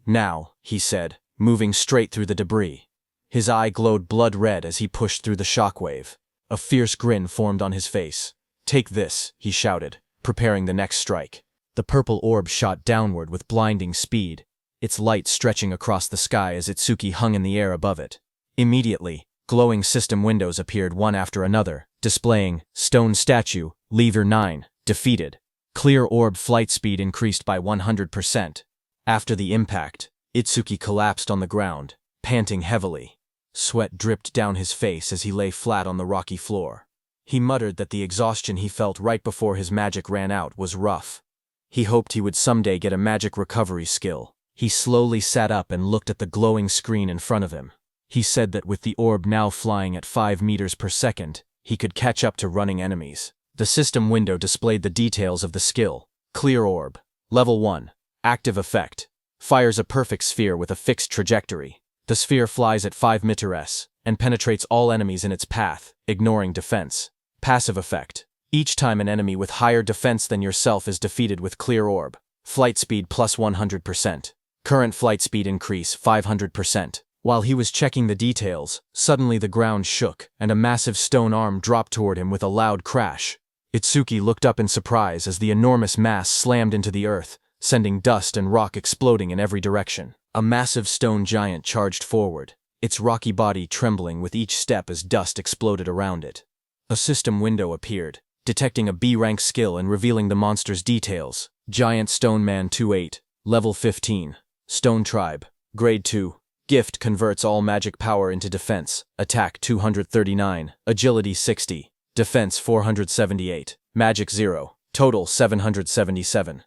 Now, he said, moving straight through the debris. His eye glowed blood red as he pushed through the shockwave. A fierce grin formed on his face. Take this, he shouted, preparing the next strike. The purple orb shot downward with blinding speed, its light stretching across the sky as Itsuki hung in the air above it. Immediately, glowing system windows appeared one after another, displaying, Stone Statue, Lever 9, defeated. Clear orb flight speed increased by 100%. After the impact, Itsuki collapsed on the ground, panting heavily. Sweat dripped down his face as he lay flat on the rocky floor. He muttered that the exhaustion he felt right before his magic ran out was rough. He hoped he would someday get a magic recovery skill. He slowly sat up and looked at the glowing screen in front of him. He said that with the orb now flying at 5 meters per second, he could catch up to running enemies. The system window displayed the details of the skill. Clear Orb. Level 1. Active effect. Fires a perfect sphere with a fixed trajectory. The sphere flies at 5 meters and penetrates all enemies in its path, ignoring defense. Passive effect. Each time an enemy with higher defense than yourself is defeated with clear orb. Flight speed plus 100%. Current flight speed increase 500%. While he was checking the details, suddenly the ground shook, and a massive stone arm dropped toward him with a loud crash. Itsuki looked up in surprise as the enormous mass slammed into the earth, sending dust and rock exploding in every direction. A massive stone giant charged forward, its rocky body trembling with each step as dust exploded around it. A system window appeared, detecting a B-rank skill and revealing the monster's details. Giant Stone Man 28, Level 15. Stone Tribe, Grade 2. Gift converts all magic power into defense. Attack 239, Agility 60, Defense 478, Magic 0, Total 777.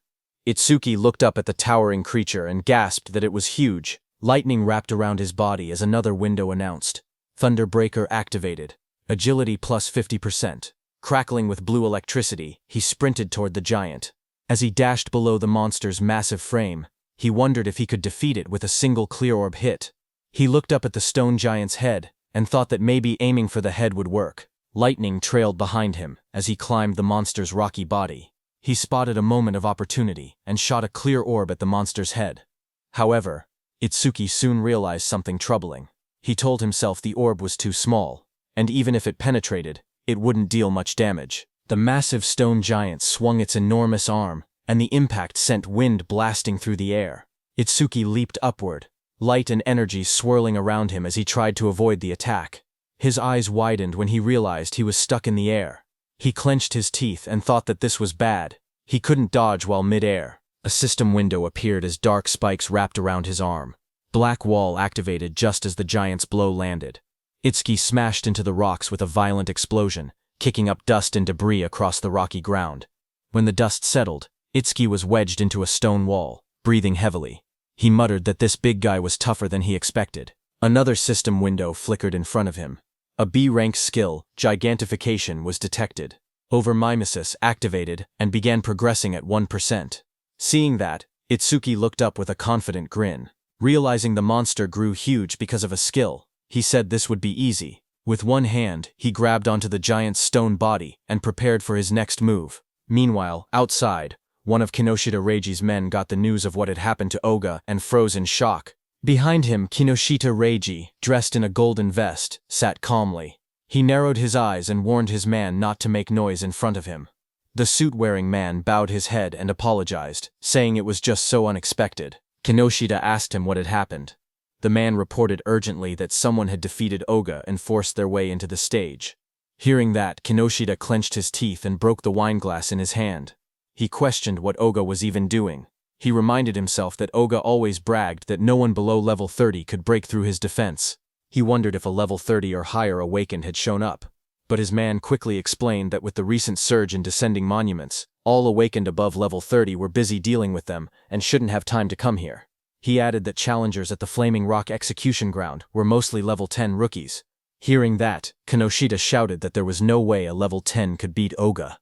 Itsuki looked up at the towering creature and gasped that it was huge. Lightning wrapped around his body as another window announced. Thunderbreaker activated. Agility plus 50%. Crackling with blue electricity, he sprinted toward the giant. As he dashed below the monster's massive frame, he wondered if he could defeat it with a single clear orb hit. He looked up at the stone giant's head and thought that maybe aiming for the head would work. Lightning trailed behind him as he climbed the monster's rocky body. He spotted a moment of opportunity and shot a clear orb at the monster's head. However, Itsuki soon realized something troubling. He told himself the orb was too small, and even if it penetrated, it wouldn't deal much damage. The massive stone giant swung its enormous arm, and the impact sent wind blasting through the air. Itsuki leaped upward, light and energy swirling around him as he tried to avoid the attack. His eyes widened when he realized he was stuck in the air. He clenched his teeth and thought that this was bad. He couldn't dodge while mid-air. A system window appeared as dark spikes wrapped around his arm. Black Wall activated just as the giant's blow landed. Itsuki smashed into the rocks with a violent explosion, kicking up dust and debris across the rocky ground. When the dust settled, Itsuki was wedged into a stone wall, breathing heavily. He muttered that this big guy was tougher than he expected. Another system window flickered in front of him. A B-rank skill, Gigantification, was detected. Overmimesis activated and began progressing at 1%. Seeing that, Itsuki looked up with a confident grin. Realizing the monster grew huge because of a skill, he said this would be easy. With one hand, he grabbed onto the giant's stone body and prepared for his next move. Meanwhile, outside, one of Kinoshita Reiji's men got the news of what had happened to Oga and froze in shock. Behind him, Kinoshita Reiji, dressed in a golden vest, sat calmly. He narrowed his eyes and warned his man not to make noise in front of him. The suit-wearing man bowed his head and apologized, saying it was just so unexpected. Kinoshita asked him what had happened. The man reported urgently that someone had defeated Oga and forced their way into the stage. Hearing that, Kinoshita clenched his teeth and broke the wineglass in his hand. He questioned what Oga was even doing. He reminded himself that Oga always bragged that no one below level 30 could break through his defense. He wondered if a level 30 or higher awakened had shown up. But his man quickly explained that with the recent surge in descending monuments, all awakened above level 30 were busy dealing with them and shouldn't have time to come here. He added that challengers at the Flaming Rock execution ground were mostly level 10 rookies. Hearing that, Kinoshita shouted that there was no way a level 10 could beat Oga.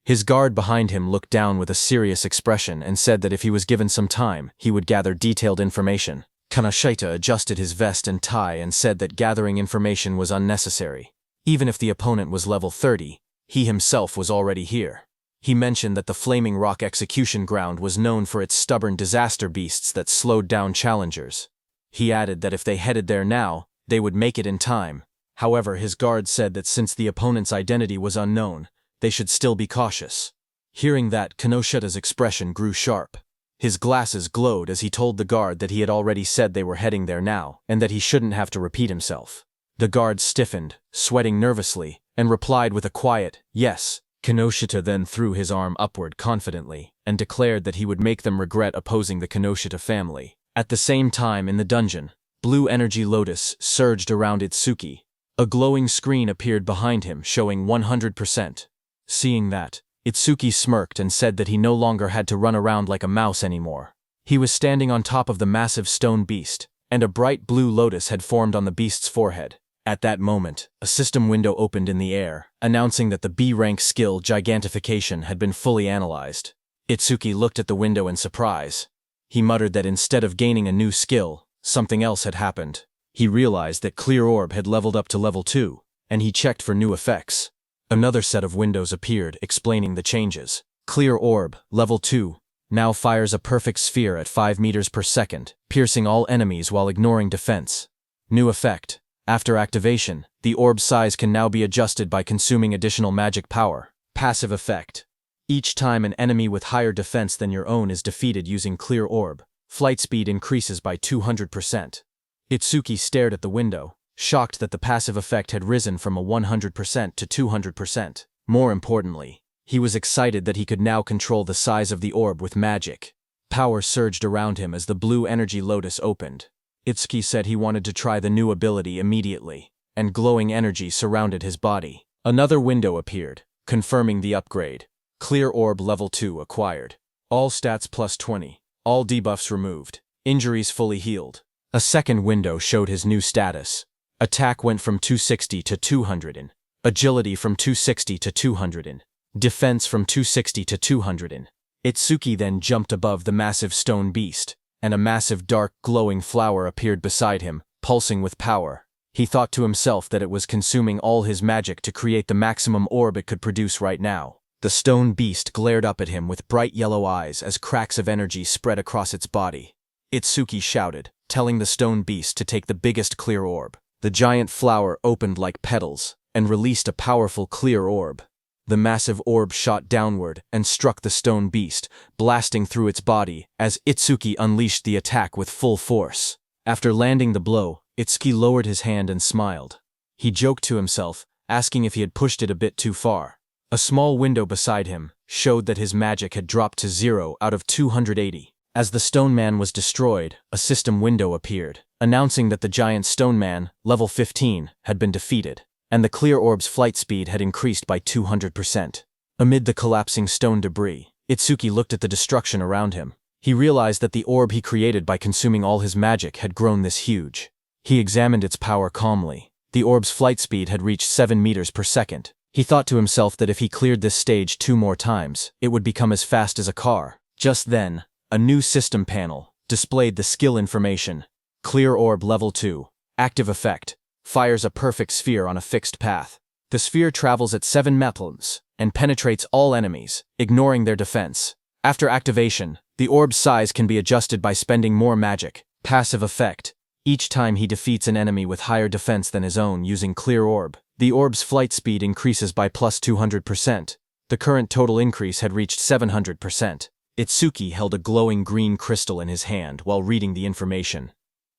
His guard behind him looked down with a serious expression and said that if he was given some time, he would gather detailed information. Kinoshita adjusted his vest and tie and said that gathering information was unnecessary. Even if the opponent was level 30, he himself was already here. He mentioned that the Flaming Rock execution ground was known for its stubborn disaster beasts that slowed down challengers. He added that if they headed there now, they would make it in time. However, his guard said that since the opponent's identity was unknown, they should still be cautious. Hearing that, Kinoshita's expression grew sharp. His glasses glowed as he told the guard that he had already said they were heading there now, and that he shouldn't have to repeat himself. The guard stiffened, sweating nervously, and replied with a quiet, "Yes." Kinoshita then threw his arm upward confidently, and declared that he would make them regret opposing the Kinoshita family. At the same time in the dungeon, blue energy lotus surged around Itsuki. A glowing screen appeared behind him showing 100%. Seeing that, Itsuki smirked and said that he no longer had to run around like a mouse anymore. He was standing on top of the massive stone beast, and a bright blue lotus had formed on the beast's forehead. At that moment, a system window opened in the air, announcing that the B-rank skill Gigantification had been fully analyzed. Itsuki looked at the window in surprise. He muttered that instead of gaining a new skill, something else had happened. He realized that Clear Orb had leveled up to level 2, and he checked for new effects. Another set of windows appeared, explaining the changes. Clear orb, level 2, now fires a perfect sphere at 5 meters per second, piercing all enemies while ignoring defense. New effect. After activation, the orb's size can now be adjusted by consuming additional magic power. Passive effect. Each time an enemy with higher defense than your own is defeated using Clear Orb, flight speed increases by 200%. Itsuki stared at the window, shocked that the passive effect had risen from a 100% to 200%. More importantly, he was excited that he could now control the size of the orb with magic. Power surged around him as the blue energy lotus opened. Itsuki said he wanted to try the new ability immediately, and glowing energy surrounded his body. Another window appeared, confirming the upgrade. Clear Orb Level 2 acquired. All stats plus 20. All debuffs removed. Injuries fully healed. A second window showed his new status. Attack went from 260 to 200 in. Agility from 260 to 200 in. Defense from 260 to 200 in. Itsuki then jumped above the massive stone beast, and a massive dark glowing flower appeared beside him, pulsing with power. He thought to himself that it was consuming all his magic to create the maximum orb it could produce right now. The stone beast glared up at him with bright yellow eyes as cracks of energy spread across its body. Itsuki shouted, telling the stone beast to take the biggest clear orb. The giant flower opened like petals, and released a powerful clear orb. The massive orb shot downward and struck the stone beast, blasting through its body as Itsuki unleashed the attack with full force. After landing the blow, Itsuki lowered his hand and smiled. He joked to himself, asking if he had pushed it a bit too far. A small window beside him showed that his magic had dropped to 0 out of 280. As the stone man was destroyed, a system window appeared, announcing that the giant stone man, level 15, had been defeated, and the clear orb's flight speed had increased by 200%. Amid the collapsing stone debris, Itsuki looked at the destruction around him. He realized that the orb he created by consuming all his magic had grown this huge. He examined its power calmly. The orb's flight speed had reached 7 meters per second. He thought to himself that if he cleared this stage 2 more times, it would become as fast as a car. Just then, a new system panel displayed the skill information. Clear Orb Level 2. Active effect. Fires a perfect sphere on a fixed path. The sphere travels at 7 meters and penetrates all enemies, ignoring their defense. After activation, the orb's size can be adjusted by spending more magic. Passive effect. Each time he defeats an enemy with higher defense than his own using Clear Orb, the orb's flight speed increases by plus 200%. The current total increase had reached 700%. Itsuki held a glowing green crystal in his hand while reading the information.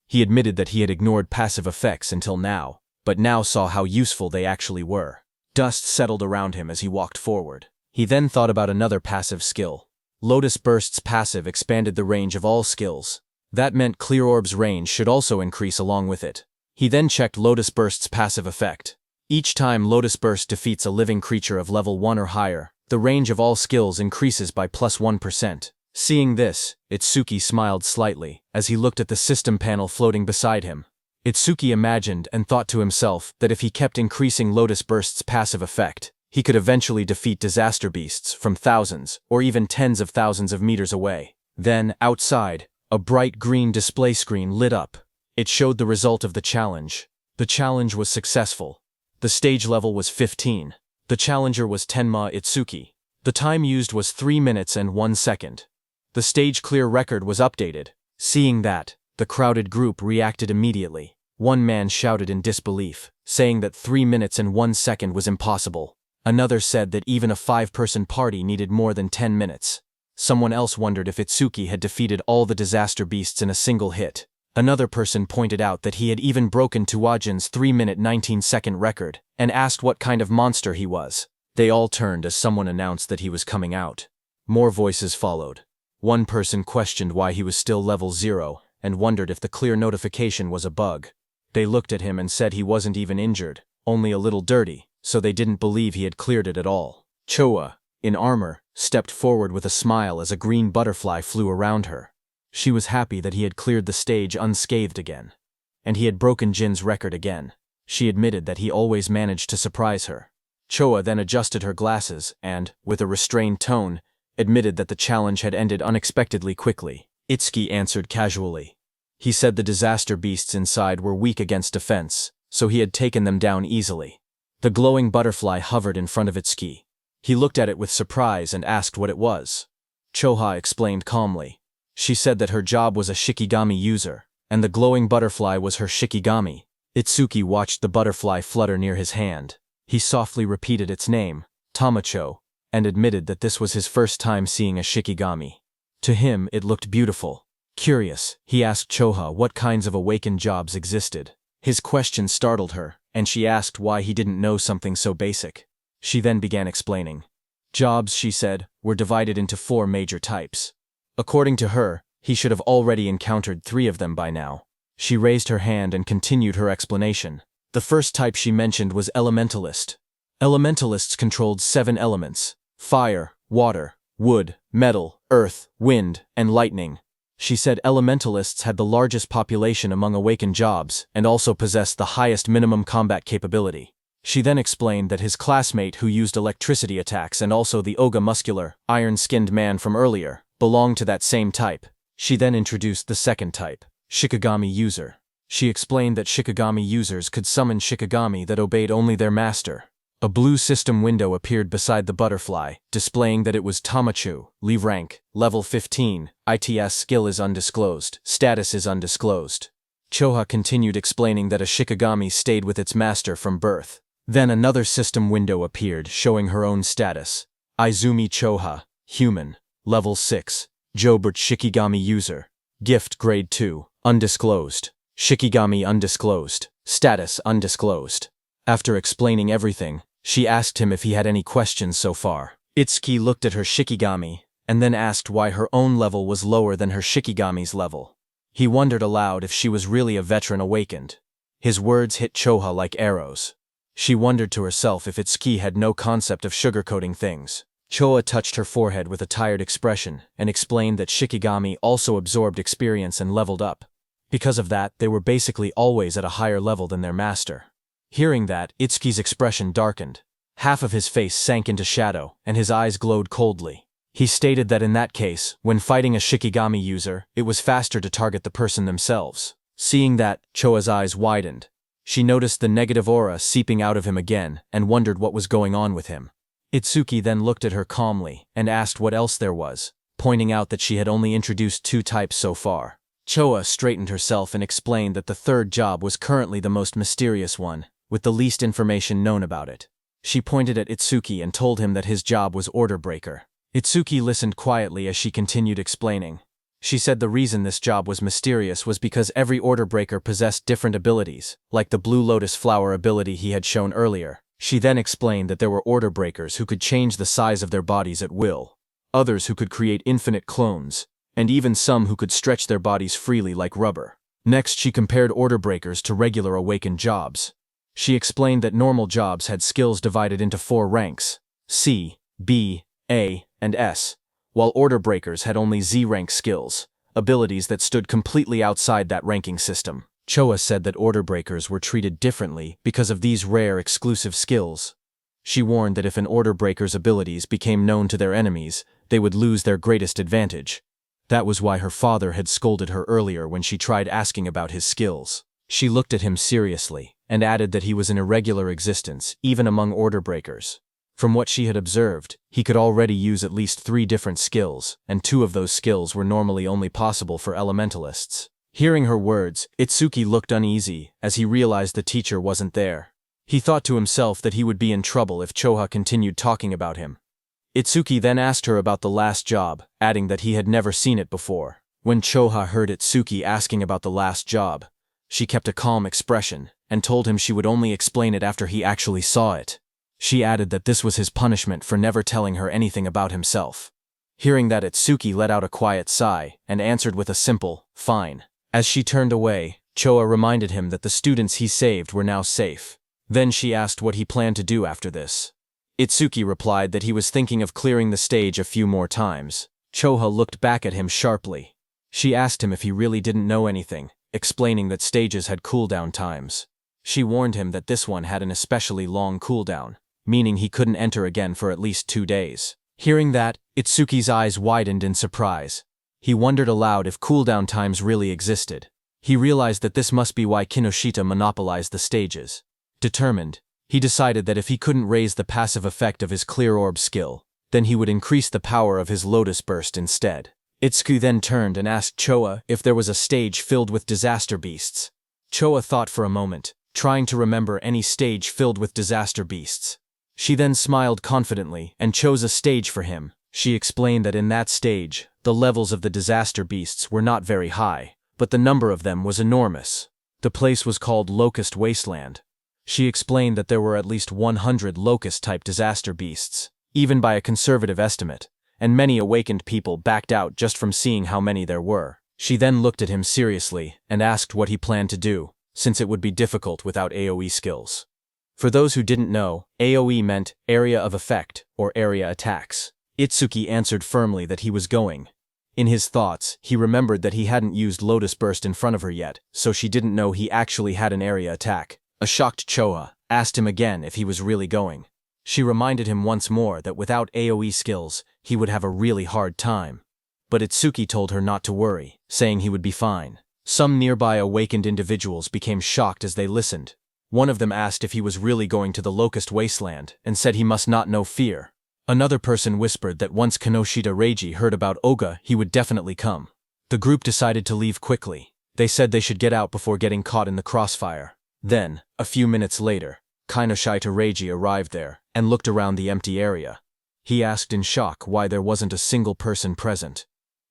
He admitted that he had ignored passive effects until now, but now saw how useful they actually were. Dust settled around him as he walked forward. He then thought about another passive skill. Lotus Burst's passive expanded the range of all skills. That meant Clear Orb's range should also increase along with it. He then checked Lotus Burst's passive effect. Each time Lotus Burst defeats a living creature of level 1 or higher, the range of all skills increases by plus 1%. Seeing this, Itsuki smiled slightly as he looked at the system panel floating beside him. Itsuki imagined and thought to himself that if he kept increasing Lotus Burst's passive effect, he could eventually defeat disaster beasts from thousands or even tens of thousands of meters away. Then, outside, a bright green display screen lit up. It showed the result of the challenge. The challenge was successful. The stage level was 15. The challenger was Tenma Itsuki. The time used was 3 minutes and 1 second. The stage clear record was updated. Seeing that, the crowded group reacted immediately. One man shouted in disbelief, saying that 3 minutes and 1 second was impossible. Another said that even a 5-person party needed more than 10 minutes. Someone else wondered if Itsuki had defeated all the disaster beasts in a single hit. Another person pointed out that he had even broken Tuajin's 3-minute 19-second record, and asked what kind of monster he was. They all turned as someone announced that he was coming out. More voices followed. One person questioned why he was still level 0, and wondered if the clear notification was a bug. They looked at him and said he wasn't even injured, only a little dirty, so they didn't believe he had cleared it at all. Choa, in armor, stepped forward with a smile as a green butterfly flew around her. She was happy that he had cleared the stage unscathed again. And he had broken Jin's record again. She admitted that he always managed to surprise her. Choa then adjusted her glasses and, with a restrained tone, admitted that the challenge had ended unexpectedly quickly. Itsuki answered casually. He said the disaster beasts inside were weak against defense, so he had taken them down easily. The glowing butterfly hovered in front of Itsuki. He looked at it with surprise and asked what it was. Choha explained calmly. She said that her job was a Shikigami user, and the glowing butterfly was her Shikigami. Itsuki watched the butterfly flutter near his hand. He softly repeated its name, Tamacho, and admitted that this was his first time seeing a Shikigami. To him, it looked beautiful. Curious, he asked Choha what kinds of awakened jobs existed. His question startled her, and she asked why he didn't know something so basic. She then began explaining. Jobs, she said, were divided into 4 major types. According to her, he should have already encountered 3 of them by now. She raised her hand and continued her explanation. The first type she mentioned was elementalist. Elementalists controlled 7 elements: fire, water, wood, metal, earth, wind, and lightning. She said elementalists had the largest population among awakened jobs and also possessed the highest minimum combat capability. She then explained that his classmate who used electricity attacks and also the Oga muscular, iron-skinned man from earlier, belonged to that same type. She then introduced the second type, Shikigami user. She explained that Shikigami users could summon Shikigami that obeyed only their master. A blue system window appeared beside the butterfly, displaying that it was Tamachu, Li rank, level 15, ITS skill is undisclosed, status is undisclosed. Choha continued explaining that a Shikigami stayed with its master from birth. Then another system window appeared showing her own status. Izumi Choha, human, level 6, Jobert Shikigami user, gift grade 2, undisclosed, Shikigami undisclosed, status undisclosed. After explaining everything, she asked him if he had any questions so far. Itsuki looked at her Shikigami, and then asked why her own level was lower than her Shikigami's level. He wondered aloud if she was really a veteran awakened. His words hit Choha like arrows. She wondered to herself if Itsuki had no concept of sugarcoating things. Choha touched her forehead with a tired expression and explained that Shikigami also absorbed experience and leveled up. Because of that, they were basically always at a higher level than their master. Hearing that, Itsuki's expression darkened. Half of his face sank into shadow, and his eyes glowed coldly. He stated that in that case, when fighting a Shikigami user, it was faster to target the person themselves. Seeing that, Choa's eyes widened. She noticed the negative aura seeping out of him again and wondered what was going on with him. Itsuki then looked at her calmly and asked what else there was, pointing out that she had only introduced 2 types so far. Choa straightened herself and explained that the third job was currently the most mysterious one, with the least information known about it. She pointed at Itsuki and told him that his job was order breaker. Itsuki listened quietly as she continued explaining. She said the reason this job was mysterious was because every order breaker possessed different abilities, like the blue lotus flower ability he had shown earlier. She then explained that there were order breakers who could change the size of their bodies at will, others who could create infinite clones, and even some who could stretch their bodies freely like rubber. Next, she compared order breakers to regular awakened jobs. She explained that normal jobs had skills divided into 4 ranks, C, B, A, and S, while order breakers had only Z rank skills, abilities that stood completely outside that ranking system. Choa said that order breakers were treated differently because of these rare exclusive skills. She warned that if an order breaker's abilities became known to their enemies, they would lose their greatest advantage. That was why her father had scolded her earlier when she tried asking about his skills. She looked at him seriously and added that he was an irregular existence, even among order breakers. From what she had observed, he could already use at least 3 different skills, and 2 of those skills were normally only possible for elementalists. Hearing her words, Itsuki looked uneasy as he realized the teacher wasn't there. He thought to himself that he would be in trouble if Choha continued talking about him. Itsuki then asked her about the last job, adding that he had never seen it before. When Choha heard Itsuki asking about the last job, she kept a calm expression and told him she would only explain it after he actually saw it. She added that this was his punishment for never telling her anything about himself. Hearing that, Itsuki let out a quiet sigh and answered with a simple, "Fine." As she turned away, Choa reminded him that the students he saved were now safe. Then she asked what he planned to do after this. Itsuki replied that he was thinking of clearing the stage a few more times. Choha looked back at him sharply. She asked him if he really didn't know anything, explaining that stages had cooldown times. She warned him that this one had an especially long cooldown, meaning he couldn't enter again for at least 2 days. Hearing that, Itsuki's eyes widened in surprise. He wondered aloud if cooldown times really existed. He realized that this must be why Kinoshita monopolized the stages. Determined, He decided that if he couldn't raise the passive effect of his clear orb skill, then he would increase the power of his lotus burst instead. Itsuki then turned and asked Choa if there was a stage filled with disaster beasts. Choa thought for a moment, trying to remember any stage filled with disaster beasts. She then smiled confidently and chose a stage for him. She explained that in that stage, the levels of the disaster beasts were not very high, but the number of them was enormous. The place was called Locust Wasteland. She explained that there were at least 100 locust-type disaster beasts, even by a conservative estimate, and many awakened people backed out just from seeing how many there were. She then looked at him seriously and asked what he planned to do, since it would be difficult without AoE skills. For those who didn't know, AoE meant Area of Effect, or Area Attacks. Itsuki answered firmly that he was going. In his thoughts, he remembered that he hadn't used Lotus Burst in front of her yet, so she didn't know he actually had an area attack. A shocked Choa asked him again if he was really going. She reminded him once more that without AoE skills, he would have a really hard time. But Itsuki told her not to worry, saying he would be fine. Some nearby awakened individuals became shocked as they listened. One of them asked if he was really going to the Locust Wasteland, and said he must not know fear. Another person whispered that once Kinoshita Reiji heard about Oga, he would definitely come. The group decided to leave quickly. They said they should get out before getting caught in the crossfire. Then, a few minutes later, Kinoshita Reiji arrived there and looked around the empty area. He asked in shock why there wasn't a single person present.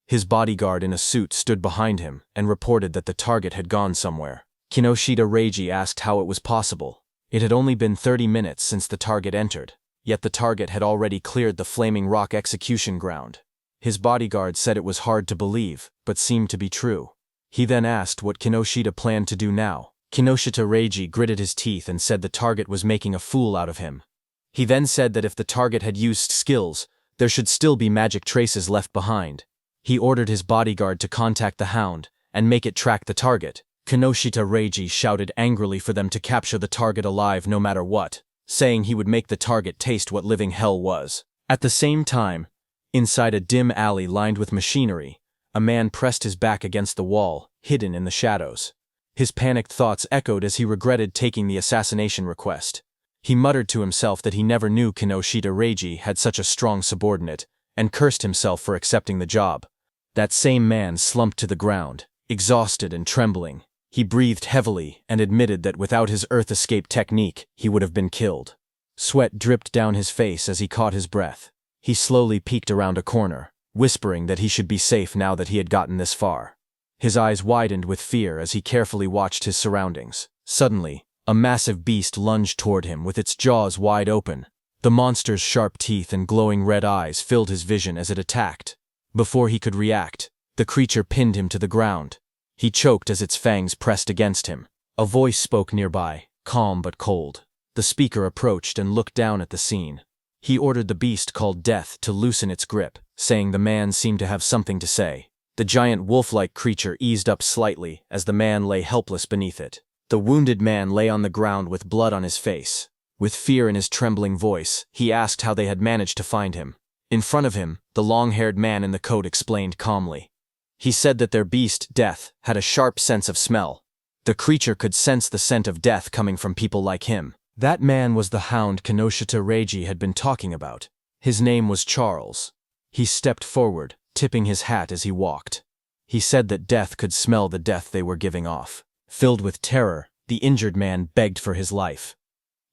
His bodyguard in a suit stood behind him and reported that the target had gone somewhere. Kinoshita Reiji asked how it was possible. It had only been 30 minutes since the target entered, yet the target had already cleared the Flaming Rock execution ground. His bodyguard said it was hard to believe, but seemed to be true. He then asked what Kinoshita planned to do now. Kinoshita Reiji gritted his teeth and said the target was making a fool out of him. He then said that if the target had used skills, there should still be magic traces left behind. He ordered his bodyguard to contact the Hound and make it track the target. Kinoshita Reiji shouted angrily for them to capture the target alive no matter what, saying he would make the target taste what living hell was. At the same time, inside a dim alley lined with machinery, a man pressed his back against the wall, hidden in the shadows. His panicked thoughts echoed as he regretted taking the assassination request. He muttered to himself that he never knew Kinoshita Reiji had such a strong subordinate, and cursed himself for accepting the job. That same man slumped to the ground, exhausted and trembling. He breathed heavily and admitted that without his earth escape technique, he would have been killed. Sweat dripped down his face as he caught his breath. He slowly peeked around a corner, whispering that he should be safe now that he had gotten this far. His eyes widened with fear as he carefully watched his surroundings. Suddenly, a massive beast lunged toward him with its jaws wide open. The monster's sharp teeth and glowing red eyes filled his vision as it attacked. Before he could react, the creature pinned him to the ground. He choked as its fangs pressed against him. A voice spoke nearby, calm but cold. The speaker approached and looked down at the scene. He ordered the beast called Death to loosen its grip, saying the man seemed to have something to say. The giant wolf-like creature eased up slightly as the man lay helpless beneath it. The wounded man lay on the ground with blood on his face. With fear in his trembling voice, he asked how they had managed to find him. In front of him, the long-haired man in the coat explained calmly. He said that their beast, Death, had a sharp sense of smell. The creature could sense the scent of death coming from people like him. That man was the Hound Kinoshita Reiji had been talking about. His name was Charles. He stepped forward, tipping his hat as he walked. He said that Death could smell the death they were giving off. Filled with terror, the injured man begged for his life.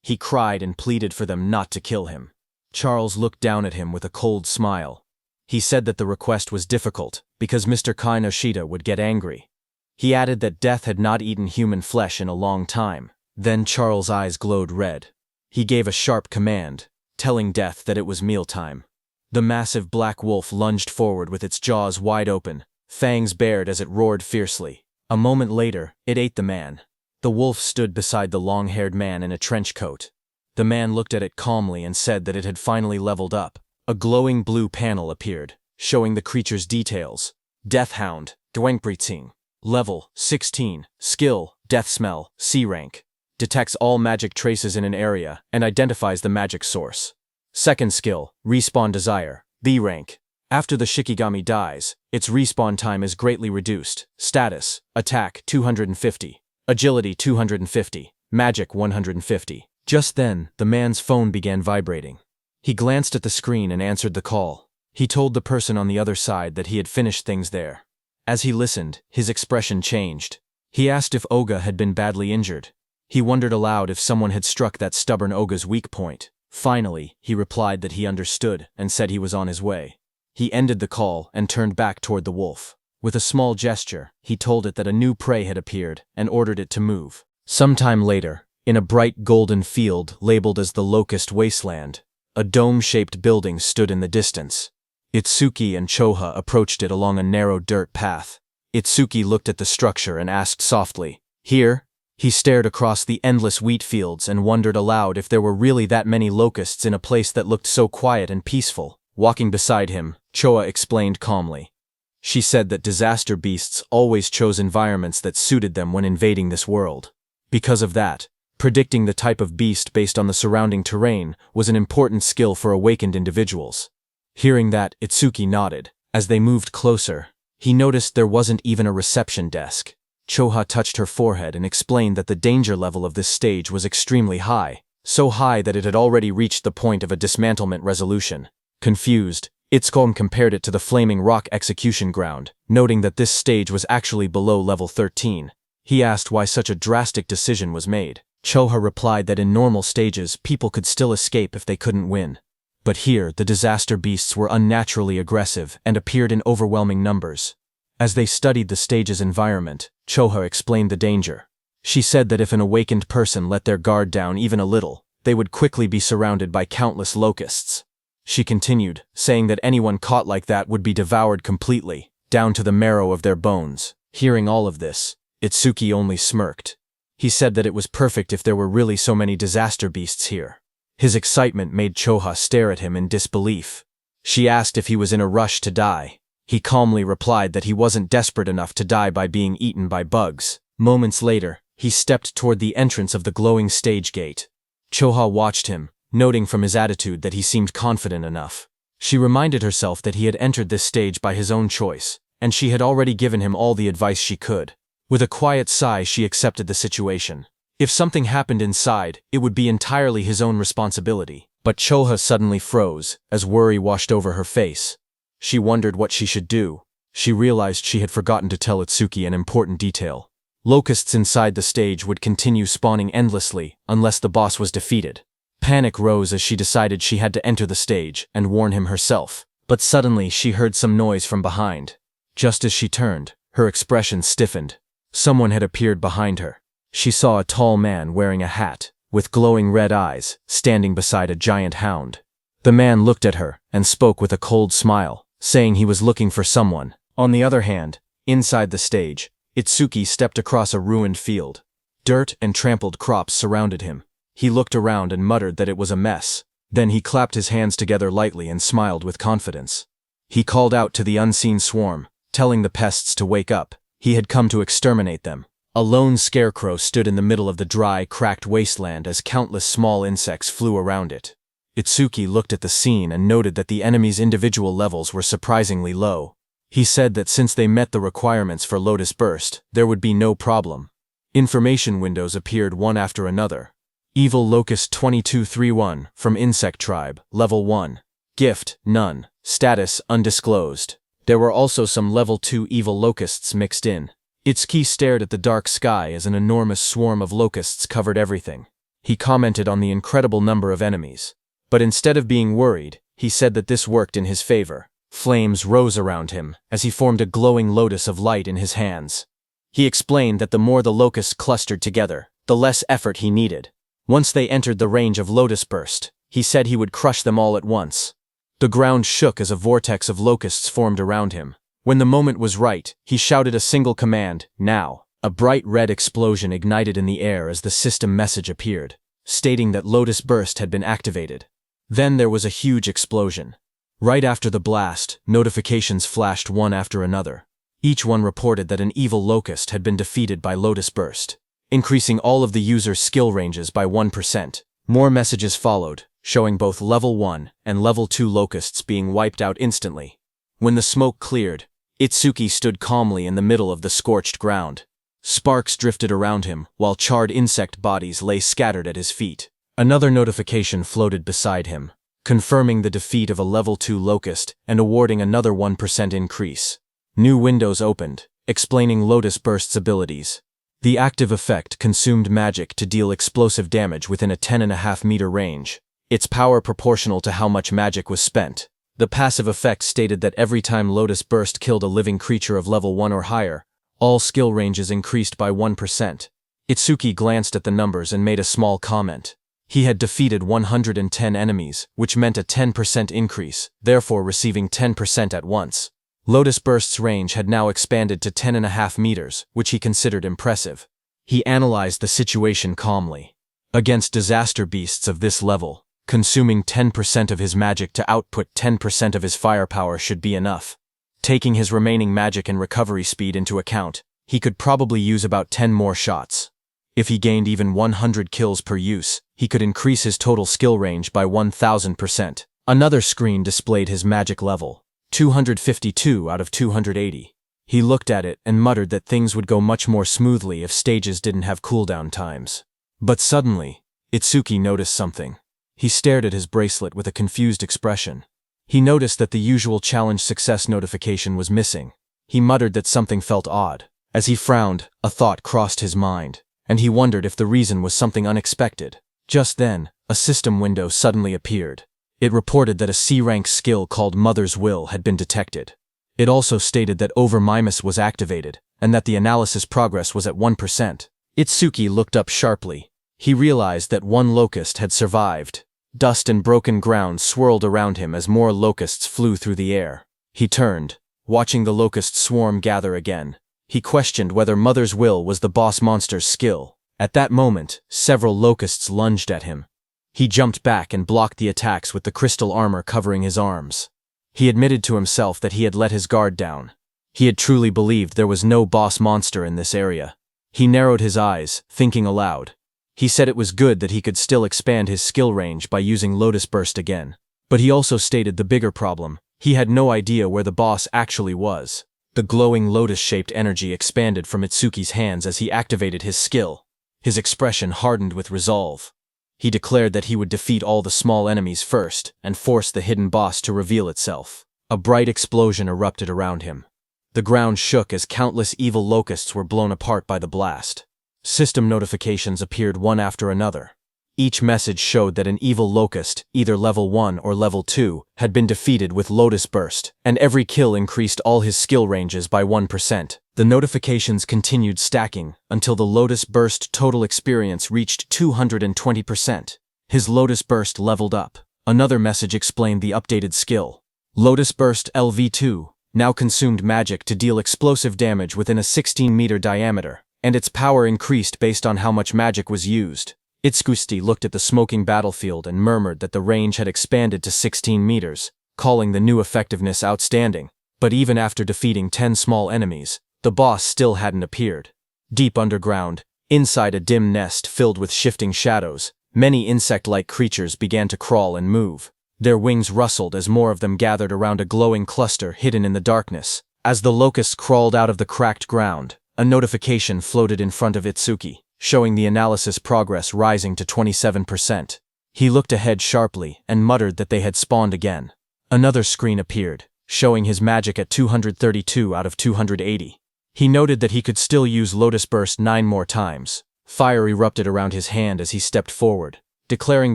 He cried and pleaded for them not to kill him. Charles looked down at him with a cold smile. He said that the request was difficult, because Mr. Kinoshita would get angry. He added that Death had not eaten human flesh in a long time. Then Charles' eyes glowed red. He gave a sharp command, telling Death that it was mealtime. The massive black wolf lunged forward with its jaws wide open, fangs bared as it roared fiercely. A moment later, it ate the man. The wolf stood beside the long-haired man in a trench coat. The man looked at it calmly and said that it had finally leveled up. A glowing blue panel appeared, showing the creature's details. Death Hound, Dwangpriting. Level, 16. Skill, Death Smell, C rank. Detects all magic traces in an area and identifies the magic source. Second skill, Respawn Desire, B rank. After the Shikigami dies, its respawn time is greatly reduced. Status, Attack 250, Agility 250, Magic 150. Just then, the man's phone began vibrating. He glanced at the screen and answered the call. He told the person on the other side that he had finished things there. As he listened, his expression changed. He asked if Oga had been badly injured. He wondered aloud if someone had struck that stubborn Oga's weak point. Finally, he replied that he understood and said he was on his way. He ended the call and turned back toward the wolf. With a small gesture, he told it that a new prey had appeared and ordered it to move. Sometime later, in a bright golden field labeled as the Locust Wasteland, a dome-shaped building stood in the distance. Itsuki and Choha approached it along a narrow dirt path. Itsuki looked at the structure and asked softly, "Here?" He stared across the endless wheat fields and wondered aloud if there were really that many locusts in a place that looked so quiet and peaceful. Walking beside him, Choa explained calmly. She said that disaster beasts always chose environments that suited them when invading this world. Because of that, predicting the type of beast based on the surrounding terrain was an important skill for awakened individuals. Hearing that, Itsuki nodded. As they moved closer, he noticed there wasn't even a reception desk. Choha touched her forehead and explained that the danger level of this stage was extremely high, so high that it had already reached the point of a dismantlement resolution. Confused, Itsuki compared it to the Flaming Rock execution ground, noting that this stage was actually below level 13. He asked why such a drastic decision was made. Choha replied that in normal stages people could still escape if they couldn't win. But here, the disaster beasts were unnaturally aggressive and appeared in overwhelming numbers. As they studied the stage's environment, Choha explained the danger. She said that if an awakened person let their guard down even a little, they would quickly be surrounded by countless locusts. She continued, saying that anyone caught like that would be devoured completely, down to the marrow of their bones. Hearing all of this, Itsuki only smirked. He said that it was perfect if there were really so many disaster beasts here. His excitement made Choha stare at him in disbelief. She asked if he was in a rush to die. He calmly replied that he wasn't desperate enough to die by being eaten by bugs. Moments later, he stepped toward the entrance of the glowing stage gate. Choha watched him, noting from his attitude that he seemed confident enough. She reminded herself that he had entered this stage by his own choice, and she had already given him all the advice she could. With a quiet sigh, she accepted the situation. If something happened inside, it would be entirely his own responsibility. But Choha suddenly froze, as worry washed over her face. She wondered what she should do. She realized she had forgotten to tell Itsuki an important detail. Locusts inside the stage would continue spawning endlessly unless the boss was defeated. Panic rose as she decided she had to enter the stage and warn him herself. But suddenly she heard some noise from behind. Just as she turned, her expression stiffened. Someone had appeared behind her. She saw a tall man wearing a hat, with glowing red eyes, standing beside a giant hound. The man looked at her and spoke with a cold smile, saying he was looking for someone. On the other hand, inside the stage, Itsuki stepped across a ruined field. Dirt and trampled crops surrounded him. He looked around and muttered that it was a mess. Then he clapped his hands together lightly and smiled with confidence. He called out to the unseen swarm, telling the pests to wake up. He had come to exterminate them. A lone scarecrow stood in the middle of the dry, cracked wasteland as countless small insects flew around it. Itsuki looked at the scene and noted that the enemy's individual levels were surprisingly low. He said that since they met the requirements for Lotus Burst, there would be no problem. Information windows appeared one after another. Evil Locust 2231, from Insect Tribe, Level 1. Gift, none. Status, undisclosed. There were also some Level 2 evil locusts mixed in. Itsuki stared at the dark sky as an enormous swarm of locusts covered everything. He commented on the incredible number of enemies. But instead of being worried, he said that this worked in his favor. Flames rose around him as he formed a glowing lotus of light in his hands. He explained that the more the locusts clustered together, the less effort he needed. Once they entered the range of Lotus Burst, he said he would crush them all at once. The ground shook as a vortex of locusts formed around him. When the moment was right, he shouted a single command, "Now." A bright red explosion ignited in the air as the system message appeared, stating that Lotus Burst had been activated. Then there was a huge explosion. Right after the blast, notifications flashed one after another. Each one reported that an evil locust had been defeated by Lotus Burst, increasing all of the user's skill ranges by 1%. More messages followed, showing both Level 1 and Level 2 locusts being wiped out instantly. When the smoke cleared, Itsuki stood calmly in the middle of the scorched ground. Sparks drifted around him, while charred insect bodies lay scattered at his feet. Another notification floated beside him, confirming the defeat of a level 2 Locust and awarding another 1% increase. New windows opened, explaining Lotus Burst's abilities. The active effect consumed magic to deal explosive damage within a 10.5-meter range, its power proportional to how much magic was spent. The passive effect stated that every time Lotus Burst killed a living creature of level 1 or higher, all skill ranges increased by 1%. Itsuki glanced at the numbers and made a small comment. He had defeated 110 enemies, which meant a 10% increase, therefore receiving 10% at once. Lotus Burst's range had now expanded to 10.5 meters, which he considered impressive. He analyzed the situation calmly. Against disaster beasts of this level, consuming 10% of his magic to output 10% of his firepower should be enough. Taking his remaining magic and recovery speed into account, he could probably use about 10 more shots. If he gained even 100 kills per use, he could increase his total skill range by 1000%. Another screen displayed his magic level, 252 out of 280. He looked at it and muttered that things would go much more smoothly if stages didn't have cooldown times. But suddenly, Itsuki noticed something. He stared at his bracelet with a confused expression. He noticed that the usual challenge success notification was missing. He muttered that something felt odd. As he frowned, a thought crossed his mind, and he wondered if the reason was something unexpected. Just then, a system window suddenly appeared. It reported that a C-rank skill called Mother's Will had been detected. It also stated that Over-Mimus was activated, and that the analysis progress was at 1%. Itsuki looked up sharply. He realized that one locust had survived. Dust and broken ground swirled around him as more locusts flew through the air. He turned, watching the locust swarm gather again. He questioned whether Mother's Will was the boss monster's skill. At that moment, several locusts lunged at him. He jumped back and blocked the attacks with the crystal armor covering his arms. He admitted to himself that he had let his guard down. He had truly believed there was no boss monster in this area. He narrowed his eyes, thinking aloud. He said it was good that he could still expand his skill range by using Lotus Burst again. But he also stated the bigger problem. He had no idea where the boss actually was. The glowing lotus-shaped energy expanded from Itsuki's hands as he activated his skill. His expression hardened with resolve. He declared that he would defeat all the small enemies first and force the hidden boss to reveal itself. A bright explosion erupted around him. The ground shook as countless evil locusts were blown apart by the blast. System notifications appeared one after another. Each message showed that an evil locust, either level 1 or level 2, had been defeated with Lotus Burst, and every kill increased all his skill ranges by 1%. The notifications continued stacking until the Lotus Burst total experience reached 220%. His Lotus Burst leveled up. Another message explained the updated skill. Lotus Burst LV2 now consumed magic to deal explosive damage within a 16-meter diameter, and its power increased based on how much magic was used. Itsuki looked at the smoking battlefield and murmured that the range had expanded to 16 meters, calling the new effectiveness outstanding. But even after defeating 10 small enemies, the boss still hadn't appeared. Deep underground, inside a dim nest filled with shifting shadows, many insect-like creatures began to crawl and move. Their wings rustled as more of them gathered around a glowing cluster hidden in the darkness. As the locusts crawled out of the cracked ground, a notification floated in front of Itsuki, showing the analysis progress rising to 27%. He looked ahead sharply and muttered that they had spawned again. Another screen appeared, showing his magic at 232 out of 280. He noted that he could still use Lotus Burst 9 more times. Fire erupted around his hand as he stepped forward, declaring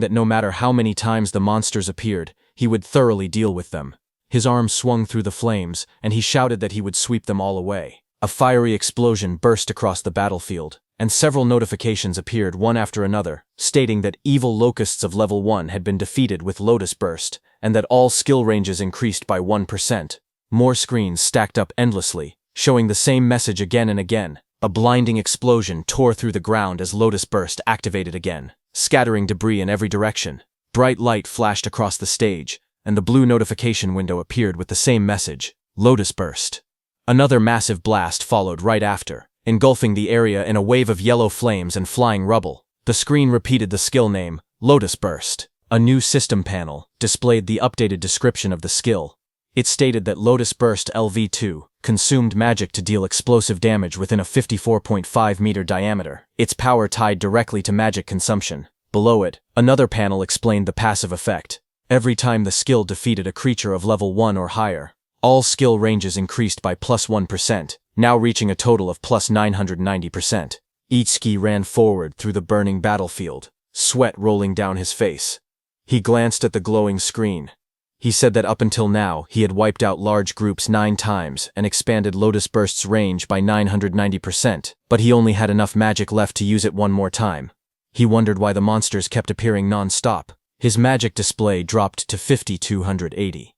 that no matter how many times the monsters appeared, he would thoroughly deal with them. His arm swung through the flames, and he shouted that he would sweep them all away. A fiery explosion burst across the battlefield, and several notifications appeared one after another, stating that evil locusts of level 1 had been defeated with Lotus Burst, and that all skill ranges increased by 1%. More screens stacked up endlessly, showing the same message again and again. A blinding explosion tore through the ground as Lotus Burst activated again, scattering debris in every direction. Bright light flashed across the stage, and the blue notification window appeared with the same message, Lotus Burst. Another massive blast followed right after, engulfing the area in a wave of yellow flames and flying rubble. The screen repeated the skill name, Lotus Burst. A new system panel displayed the updated description of the skill. It stated that Lotus Burst LV2 consumed magic to deal explosive damage within a 54.5-meter diameter, its power tied directly to magic consumption. Below it, another panel explained the passive effect. Every time the skill defeated a creature of level 1 or higher, all skill ranges increased by plus 1%, now reaching a total of plus 990%. Itsuki ran forward through the burning battlefield, sweat rolling down his face. He glanced at the glowing screen. He said that up until now, he had wiped out large groups 9 times and expanded Lotus Burst's range by 990%, but he only had enough magic left to use it one more time. He wondered why the monsters kept appearing non-stop. His magic display dropped to 5280.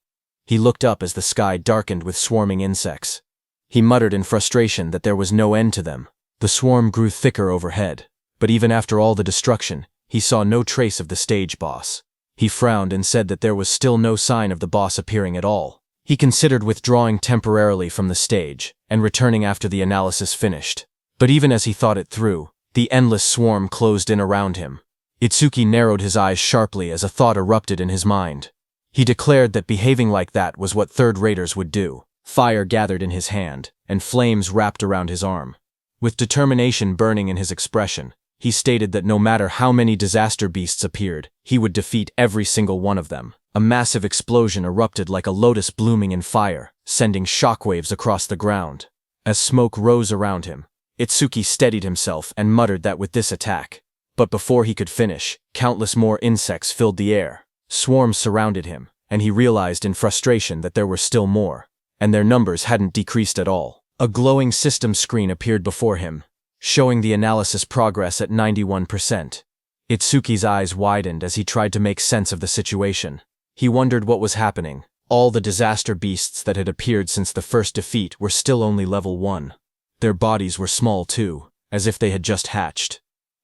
He looked up as the sky darkened with swarming insects. He muttered in frustration that there was no end to them. The swarm grew thicker overhead, but even after all the destruction, he saw no trace of the stage boss. He frowned and said that there was still no sign of the boss appearing at all. He considered withdrawing temporarily from the stage and returning after the analysis finished. But even as he thought it through, the endless swarm closed in around him. Itsuki narrowed his eyes sharply as a thought erupted in his mind. He declared that behaving like that was what third raters would do. Fire gathered in his hand, and flames wrapped around his arm. With determination burning in his expression, he stated that no matter how many disaster beasts appeared, he would defeat every single one of them. A massive explosion erupted like a lotus blooming in fire, sending shockwaves across the ground. As smoke rose around him, Itsuki steadied himself and muttered that with this attack. But before he could finish, countless more insects filled the air. Swarms surrounded him, and he realized in frustration that there were still more, and their numbers hadn't decreased at all. A glowing system screen appeared before him, showing the analysis progress at 91%. Itsuki's eyes widened as he tried to make sense of the situation. He wondered what was happening. All the disaster beasts that had appeared since the first defeat were still only level 1. Their bodies were small too, as if they had just hatched.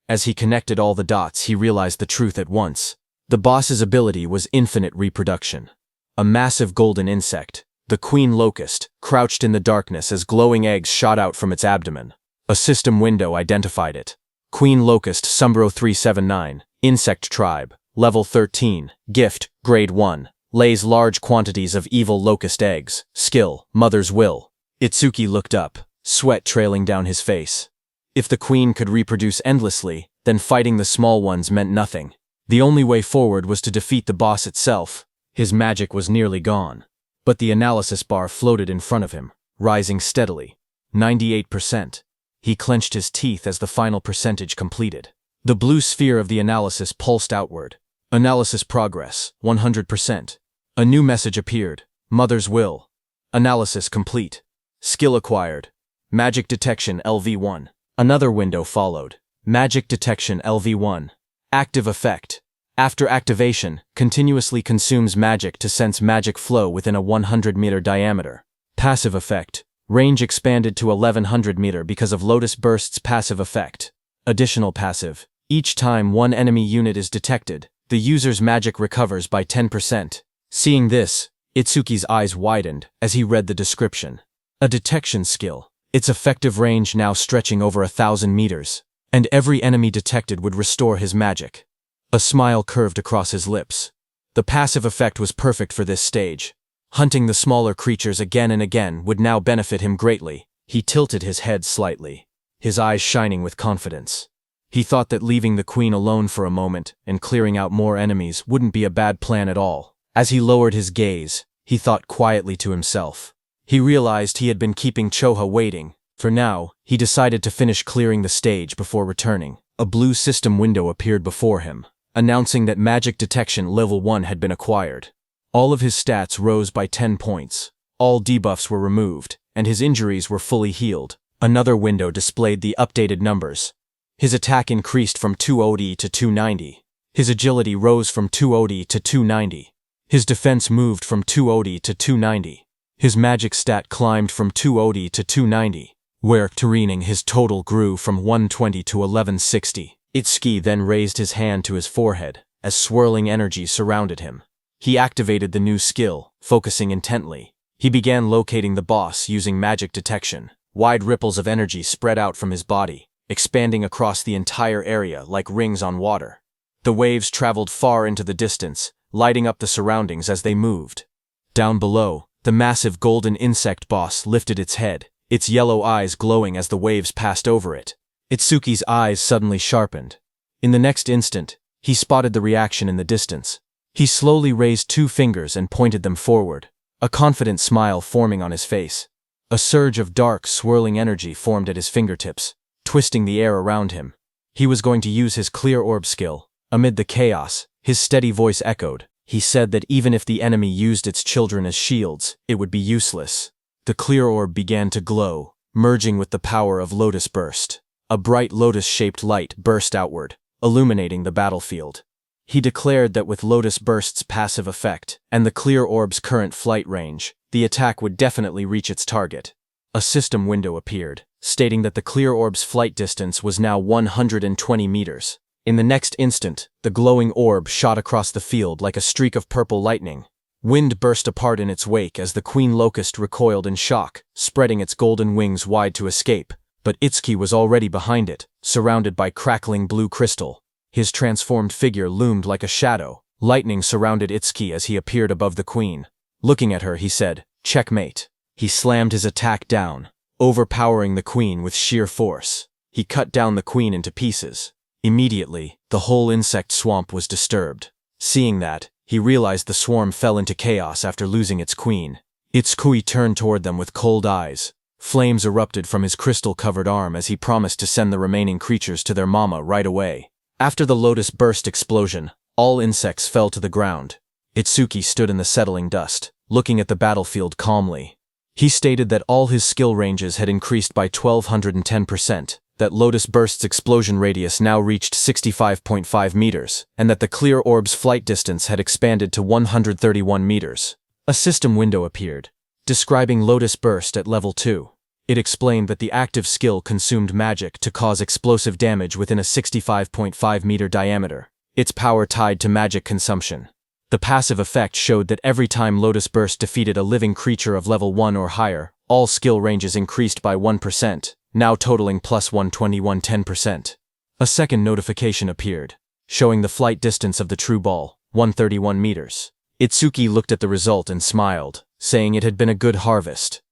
As he connected all the dots, he realized the truth at once. The boss's ability was infinite reproduction. A massive golden insect, the queen locust, crouched in the darkness as glowing eggs shot out from its abdomen. A system window identified it. Queen locust Sumbro 379, insect tribe, level 13, gift, grade 1, lays large quantities of evil locust eggs, skill, mother's will. Itsuki looked up, sweat trailing down his face. If the queen could reproduce endlessly, then fighting the small ones meant nothing. The only way forward was to defeat the boss itself. His magic was nearly gone. But the analysis bar floated in front of him, rising steadily. 98%. He clenched his teeth as the final percentage completed. The blue sphere of the analysis pulsed outward. Analysis progress, 100%. A new message appeared. Mother's will. Analysis complete. Skill acquired. Magic detection LV1. Another window followed. Magic detection LV1. Active effect. After activation, continuously consumes magic to sense magic flow within a 100-meter diameter. Passive effect. Range expanded to 1100 meter because of Lotus Burst's passive effect. Additional passive. Each time one enemy unit is detected, the user's magic recovers by 10%. Seeing this, Itsuki's eyes widened as he read the description. A detection skill. Its effective range now stretching over 1,000 meters, and every enemy detected would restore his magic. A smile curved across his lips. The passive effect was perfect for this stage. Hunting the smaller creatures again and again would now benefit him greatly. He tilted his head slightly, his eyes shining with confidence. He thought that leaving the queen alone for a moment and clearing out more enemies wouldn't be a bad plan at all. As he lowered his gaze, he thought quietly to himself. He realized he had been keeping Choha waiting. For now, he decided to finish clearing the stage before returning. A blue system window appeared before him, announcing that magic detection level 1 had been acquired. All of his stats rose by 10 points. All debuffs were removed, and his injuries were fully healed. Another window displayed the updated numbers. His attack increased from 200 to 290. His agility rose from 200 to 290. His defense moved from 200 to 290. His magic stat climbed from 200 to 290, where Turening his total grew from 120 to 1160. Itsuki then raised his hand to his forehead, as swirling energy surrounded him. He activated the new skill, focusing intently. He began locating the boss using magic detection. Wide ripples of energy spread out from his body, expanding across the entire area like rings on water. The waves traveled far into the distance, lighting up the surroundings as they moved. Down below, the massive golden insect boss lifted its head, its yellow eyes glowing as the waves passed over it. Itsuki's eyes suddenly sharpened. In the next instant, He spotted the reaction in the distance. He slowly raised 2 fingers and pointed them forward, a confident smile forming on his face. A surge of dark, swirling energy formed at his fingertips, twisting the air around him. He was going to use his clear orb skill. Amid the chaos, his steady voice echoed. He said that even if the enemy used its children as shields, it would be useless. The clear orb began to glow, merging with the power of Lotus Burst. A bright lotus-shaped light burst outward, illuminating the battlefield. He declared that with Lotus Burst's passive effect and the clear orb's current flight range, the attack would definitely reach its target. A system window appeared, stating that the clear orb's flight distance was now 120 meters. In the next instant, the glowing orb shot across the field like a streak of purple lightning. Wind burst apart in its wake as the queen locust recoiled in shock, spreading its golden wings wide to escape. But Itsuki was already behind it, surrounded by crackling blue crystal. His transformed figure loomed like a shadow. Lightning surrounded Itsuki as he appeared above the queen. Looking at her, he said, "Checkmate." He slammed his attack down, overpowering the queen with sheer force. He cut down the queen into pieces. Immediately, the whole insect swamp was disturbed. Seeing that, he realized the swarm fell into chaos after losing its queen. Itsuki turned toward them with cold eyes. Flames erupted from his crystal-covered arm as he promised to send the remaining creatures to their mama right away. After the Lotus Burst explosion, all insects fell to the ground. Itsuki stood in the settling dust, looking at the battlefield calmly. He stated that all his skill ranges had increased by 1210%, that Lotus Burst's explosion radius now reached 65.5 meters, and that the clear orb's flight distance had expanded to 131 meters. A system window appeared, describing Lotus Burst at level 2. It explained that the active skill consumed magic to cause explosive damage within a 65.5 meter diameter, its power tied to magic consumption. The passive effect showed that every time Lotus Burst defeated a living creature of level 1 or higher, all skill ranges increased by 1%, now totaling plus 121-10%. A second notification appeared, showing the flight distance of the true ball, 131 meters. Itsuki looked at the result and smiled, saying it had been a good harvest.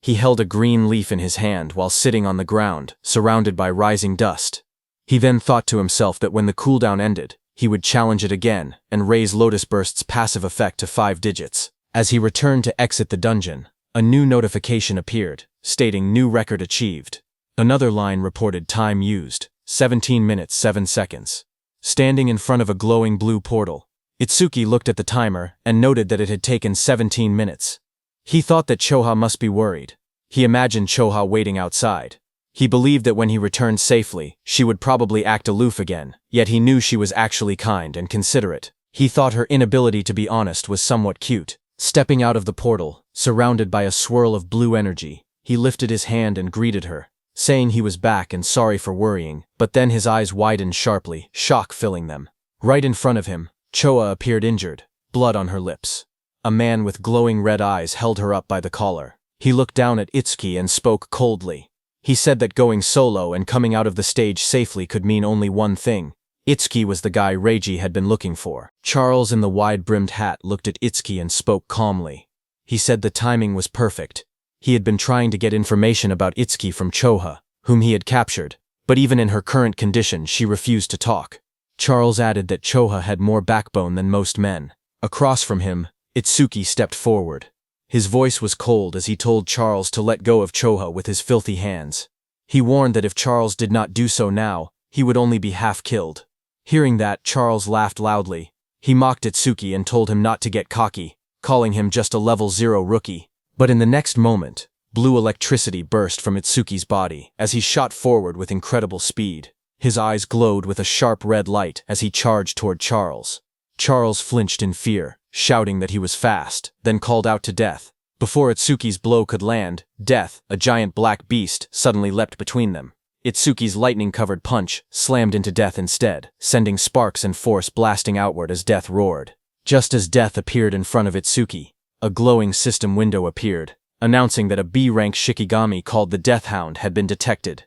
He held a green leaf in his hand while sitting on the ground, surrounded by rising dust. He then thought to himself that when the cooldown ended, he would challenge it again and raise Lotus Burst's passive effect to 5 digits. As he returned to exit the dungeon, a new notification appeared, stating new record achieved. Another line reported time used, 17 minutes 7 seconds. Standing in front of a glowing blue portal, Itsuki looked at the timer and noted that it had taken 17 minutes. He thought that Choha must be worried. He imagined Choha waiting outside. He believed that when he returned safely, she would probably act aloof again, yet he knew she was actually kind and considerate. He thought her inability to be honest was somewhat cute. Stepping out of the portal, surrounded by a swirl of blue energy, he lifted his hand and greeted her, saying he was back and sorry for worrying, but then his eyes widened sharply, shock filling them. Right in front of him, Choha appeared injured, blood on her lips. A man with glowing red eyes held her up by the collar. He looked down at Itsuki and spoke coldly. He said that going solo and coming out of the stage safely could mean only one thing. Itsuki was the guy Reiji had been looking for. Charles in the wide-brimmed hat looked at Itsuki and spoke calmly. He said the timing was perfect. He had been trying to get information about Itsuki from Choha, whom he had captured, but even in her current condition she refused to talk. Charles added that Choha had more backbone than most men. Across from him, Itsuki stepped forward. His voice was cold as he told Charles to let go of Choha with his filthy hands. He warned that if Charles did not do so now, he would only be half killed. Hearing that, Charles laughed loudly. He mocked Itsuki and told him not to get cocky, calling him just a level 0 rookie. But in the next moment, blue electricity burst from Itsuki's body as he shot forward with incredible speed. His eyes glowed with a sharp red light as he charged toward Charles. Charles flinched in fear, shouting that he was fast, then called out to Death. Before Itsuki's blow could land, Death, a giant black beast, suddenly leapt between them. Itsuki's lightning-covered punch slammed into Death instead, sending sparks and force blasting outward as Death roared. Just as Death appeared in front of Itsuki, a glowing system window appeared, announcing that a B-rank Shikigami called the Death Hound had been detected.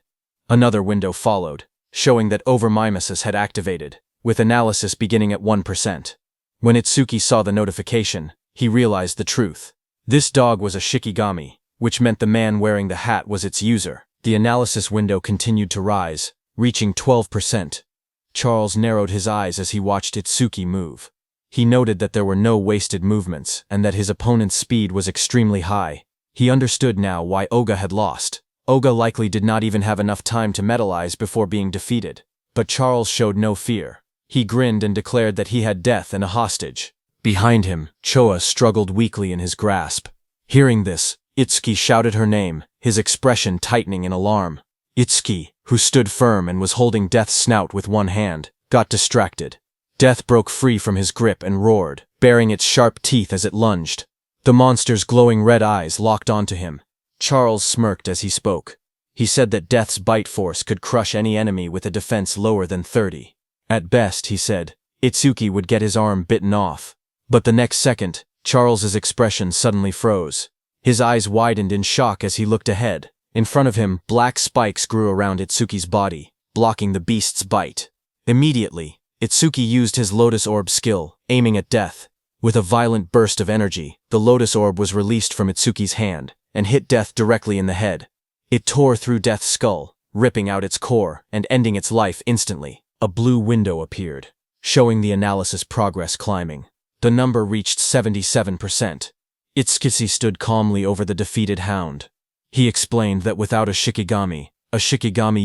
Another window followed, showing that Overmimesis had activated, with analysis beginning at 1%. When Itsuki saw the notification, he realized the truth. This dog was a Shikigami, which meant the man wearing the hat was its user. The analysis window continued to rise, reaching 12%. Charles narrowed his eyes as he watched Itsuki move. He noted that there were no wasted movements and that his opponent's speed was extremely high. He understood now why Oga had lost. Oga likely did not even have enough time to metalize before being defeated. But Charles showed no fear. He grinned and declared that he had death and a hostage. Behind him, Choa struggled weakly in his grasp. Hearing this, Itsuki shouted her name, his expression tightening in alarm. Itsuki, who stood firm and was holding Death's snout with one hand, got distracted. Death broke free from his grip and roared, baring its sharp teeth as it lunged. The monster's glowing red eyes locked onto him. Charles smirked as he spoke. He said that Death's bite force could crush any enemy with a defense lower than 30. At best, he said, Itsuki would get his arm bitten off. But the next second, Charles's expression suddenly froze. His eyes widened in shock as he looked ahead. In front of him, black spikes grew around Itsuki's body, blocking the beast's bite. Immediately, Itsuki used his Lotus Orb skill, aiming at Death. With a violent burst of energy, the Lotus Orb was released from Itsuki's hand and hit Death directly in the head. It tore through Death's skull, ripping out its core and ending its life instantly. A blue window appeared, showing the analysis progress climbing. The number reached 77%. Itsuki stood calmly over the defeated hound. He explained that without a Shikigami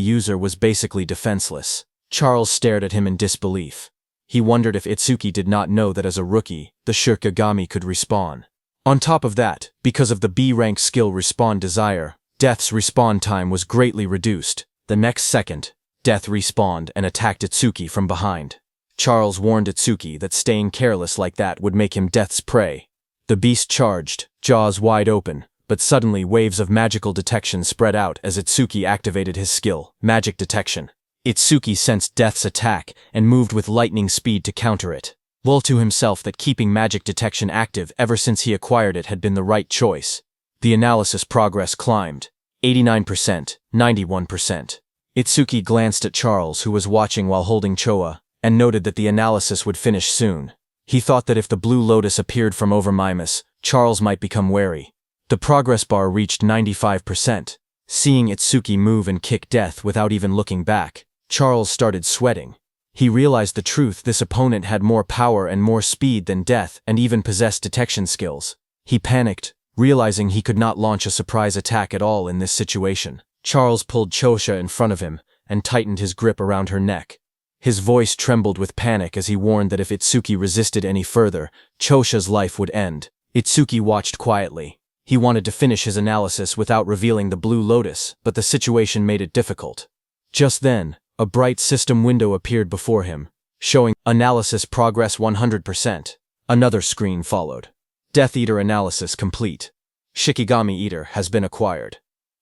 user was basically defenseless. Charles stared at him in disbelief. He wondered if Itsuki did not know that as a rookie, the Shikigami could respawn. On top of that, because of the B-rank skill Respawn Desire, Death's respawn time was greatly reduced. The next second, Death respawned and attacked Itsuki from behind. Charles warned Itsuki that staying careless like that would make him Death's prey. The beast charged, jaws wide open, but suddenly waves of magical detection spread out as Itsuki activated his skill, Magic Detection. Itsuki sensed Death's attack and moved with lightning speed to counter it. Well to himself that keeping Magic Detection active ever since he acquired it had been the right choice. The analysis progress climbed. 89%, 91%. Itsuki glanced at Charles, who was watching while holding Choa, and noted that the analysis would finish soon. He thought that if the Blue Lotus appeared from over Mimas, Charles might become wary. The progress bar reached 95%. Seeing Itsuki move and kick Death without even looking back, Charles started sweating. He realized the truth: this opponent had more power and more speed than Death and even possessed detection skills. He panicked, realizing he could not launch a surprise attack at all in this situation. Charles pulled Chosha in front of him and tightened his grip around her neck. His voice trembled with panic as he warned that if Itsuki resisted any further, Chosha's life would end. Itsuki watched quietly. He wanted to finish his analysis without revealing the Blue Lotus, but the situation made it difficult. Just then, a bright system window appeared before him, showing analysis progress 100%. Another screen followed. Death Eater analysis complete. Shikigami Eater has been acquired.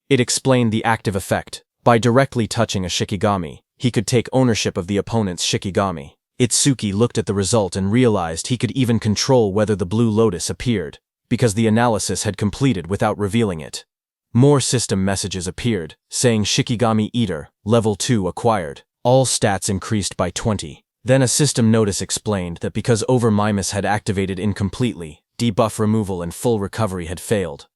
It explained the active effect. By directly touching a Shikigami, he could take ownership of the opponent's Shikigami. Itsuki looked at the result and realized he could even control whether the Blue Lotus appeared, because the analysis had completed without revealing it. More system messages appeared, saying Shikigami Eater, Level 2 acquired. All stats increased by 20. Then a system notice explained that because Over Mimas had activated incompletely, debuff removal and full recovery had failed.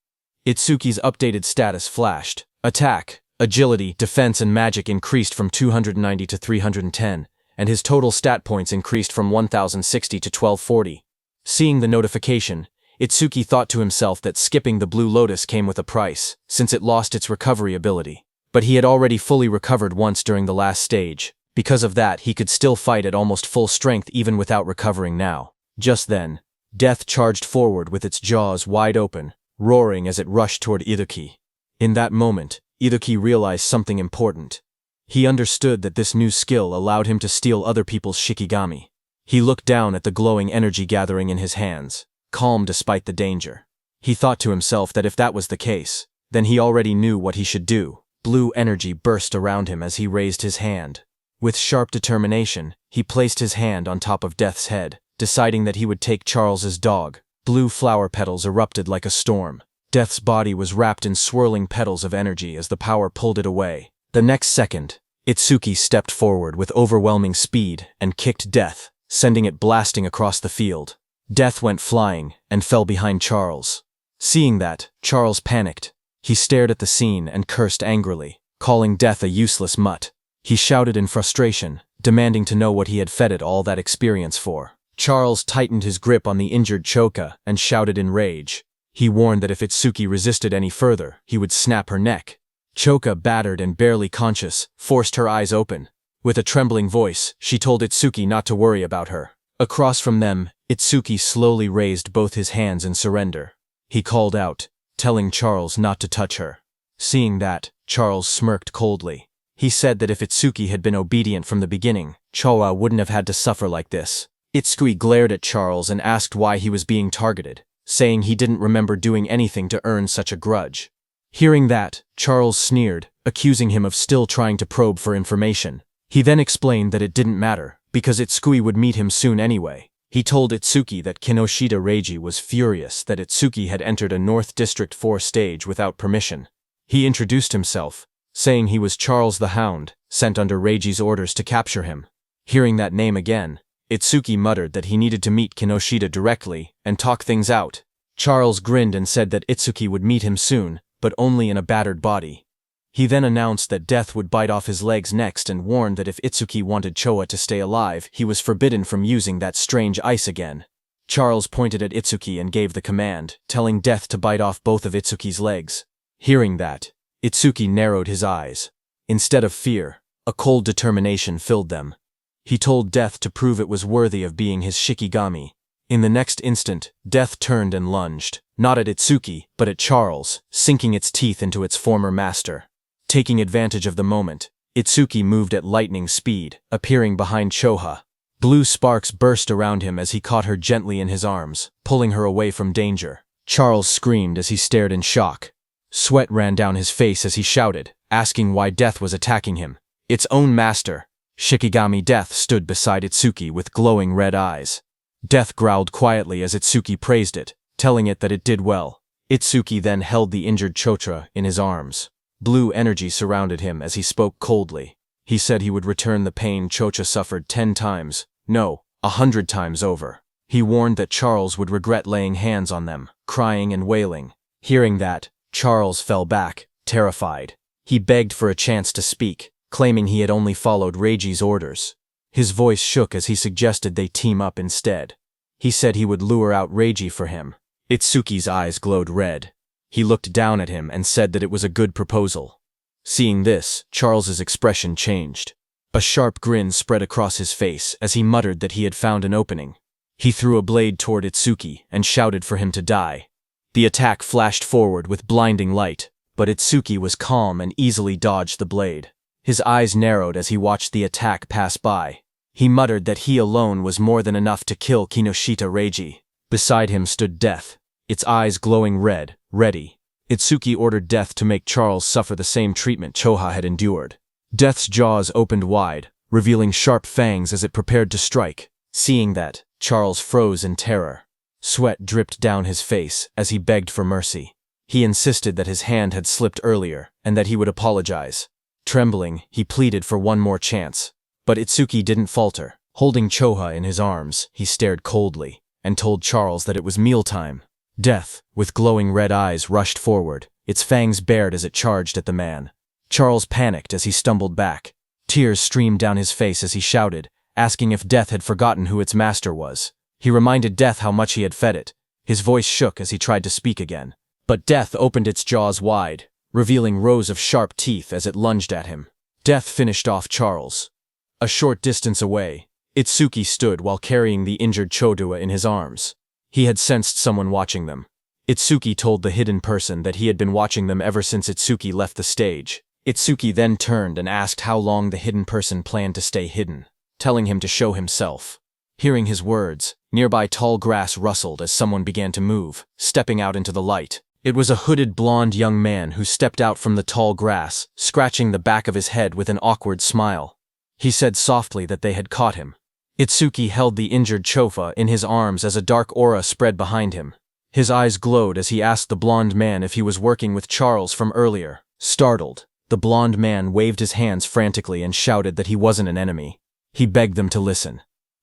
Itsuki's updated status flashed. Attack, agility, defense and magic increased from 290 to 310, and his total stat points increased from 1060 to 1240. Seeing the notification, Itsuki thought to himself that skipping the Blue Lotus came with a price, since it lost its recovery ability. But he had already fully recovered once during the last stage. Because of that, he could still fight at almost full strength even without recovering now. Just then, Death charged forward with its jaws wide open, roaring as it rushed toward Itsuki. In that moment, Itsuki realized something important. He understood that this new skill allowed him to steal other people's Shikigami. He looked down at the glowing energy gathering in his hands, calm despite the danger. He thought to himself that if that was the case, then he already knew what he should do. Blue energy burst around him as he raised his hand. With sharp determination, he placed his hand on top of Death's head, deciding that he would take Charles's dog. Blue flower petals erupted like a storm. Death's body was wrapped in swirling petals of energy as the power pulled it away. The next second, Itsuki stepped forward with overwhelming speed and kicked Death, sending it blasting across the field. Death went flying and fell behind Charles. Seeing that, Charles panicked. He stared at the scene and cursed angrily, calling Death a useless mutt. He shouted in frustration, demanding to know what he had fed it all that experience for. Charles tightened his grip on the injured Choka and shouted in rage. He warned that if Itsuki resisted any further, he would snap her neck. Choka, battered and barely conscious, forced her eyes open. With a trembling voice, she told Itsuki not to worry about her. Across from them, Itsuki slowly raised both his hands in surrender. He called out, telling Charles not to touch her. Seeing that, Charles smirked coldly. He said that if Itsuki had been obedient from the beginning, Choa wouldn't have had to suffer like this. Itsuki glared at Charles and asked why he was being targeted, saying he didn't remember doing anything to earn such a grudge. Hearing that, Charles sneered, accusing him of still trying to probe for information. He then explained that it didn't matter, because Itsuki would meet him soon anyway. He told Itsuki that Kinoshita Reiji was furious that Itsuki had entered a North District 4 stage without permission. He introduced himself, saying he was Charles the Hound, sent under Reiji's orders to capture him. Hearing that name again, Itsuki muttered that he needed to meet Kinoshita directly and talk things out. Charles grinned and said that Itsuki would meet him soon, but only in a battered body. He then announced that death would bite off his legs next and warned that if Itsuki wanted Choa to stay alive, he was forbidden from using that strange ice again. Charles pointed at Itsuki and gave the command, telling Death to bite off both of Itsuki's legs. Hearing that, Itsuki narrowed his eyes. Instead of fear, a cold determination filled them. He told Death to prove it was worthy of being his Shikigami. In the next instant, Death turned and lunged, not at Itsuki, but at Charles, sinking its teeth into its former master. Taking advantage of the moment, Itsuki moved at lightning speed, appearing behind Choha. Blue sparks burst around him as he caught her gently in his arms, pulling her away from danger. Charles screamed as he stared in shock. Sweat ran down his face as he shouted, asking why Death was attacking him. Its own master. Shikigami Death stood beside Itsuki with glowing red eyes. Death growled quietly as Itsuki praised it, telling it that it did well. Itsuki then held the injured Chotra in his arms. Blue energy surrounded him as he spoke coldly. He said he would return the pain Chocha suffered 10 times, no, 100 times over. He warned that Charles would regret laying hands on them, crying and wailing. Hearing that, Charles fell back, terrified. He begged for a chance to speak, claiming he had only followed Reiji's orders. His voice shook as he suggested they team up instead. He said he would lure out Reiji for him. Itsuki's eyes glowed red. He looked down at him and said that it was a good proposal. Seeing this, Charles's expression changed. A sharp grin spread across his face as he muttered that he had found an opening. He threw a blade toward Itsuki and shouted for him to die. The attack flashed forward with blinding light, but Itsuki was calm and easily dodged the blade. His eyes narrowed as he watched the attack pass by. He muttered that he alone was more than enough to kill Kinoshita Reiji. Beside him stood Death, its eyes glowing red, ready. Itsuki ordered Death to make Charles suffer the same treatment Choha had endured. Death's jaws opened wide, revealing sharp fangs as it prepared to strike. Seeing that, Charles froze in terror. Sweat dripped down his face as he begged for mercy. He insisted that his hand had slipped earlier and that he would apologize. Trembling, he pleaded for one more chance. But Itsuki didn't falter. Holding Choha in his arms, he stared coldly and told Charles that it was mealtime. Death, with glowing red eyes, rushed forward, its fangs bared as it charged at the man. Charles panicked as he stumbled back. Tears streamed down his face as he shouted, asking if Death had forgotten who its master was. He reminded Death how much he had fed it. His voice shook as he tried to speak again. But Death opened its jaws wide, revealing rows of sharp teeth as it lunged at him. Death finished off Charles. A short distance away, Itsuki stood while carrying the injured Chodua in his arms. He had sensed someone watching them. Itsuki told the hidden person that he had been watching them ever since Itsuki left the stage. Itsuki then turned and asked how long the hidden person planned to stay hidden, telling him to show himself. Hearing his words, nearby tall grass rustled as someone began to move, stepping out into the light. It was a hooded blonde young man who stepped out from the tall grass, scratching the back of his head with an awkward smile. He said softly that they had caught him. Itsuki held the injured Chofa in his arms as a dark aura spread behind him. His eyes glowed as he asked the blonde man if he was working with Charles from earlier. Startled, the blonde man waved his hands frantically and shouted that he wasn't an enemy. He begged them to listen.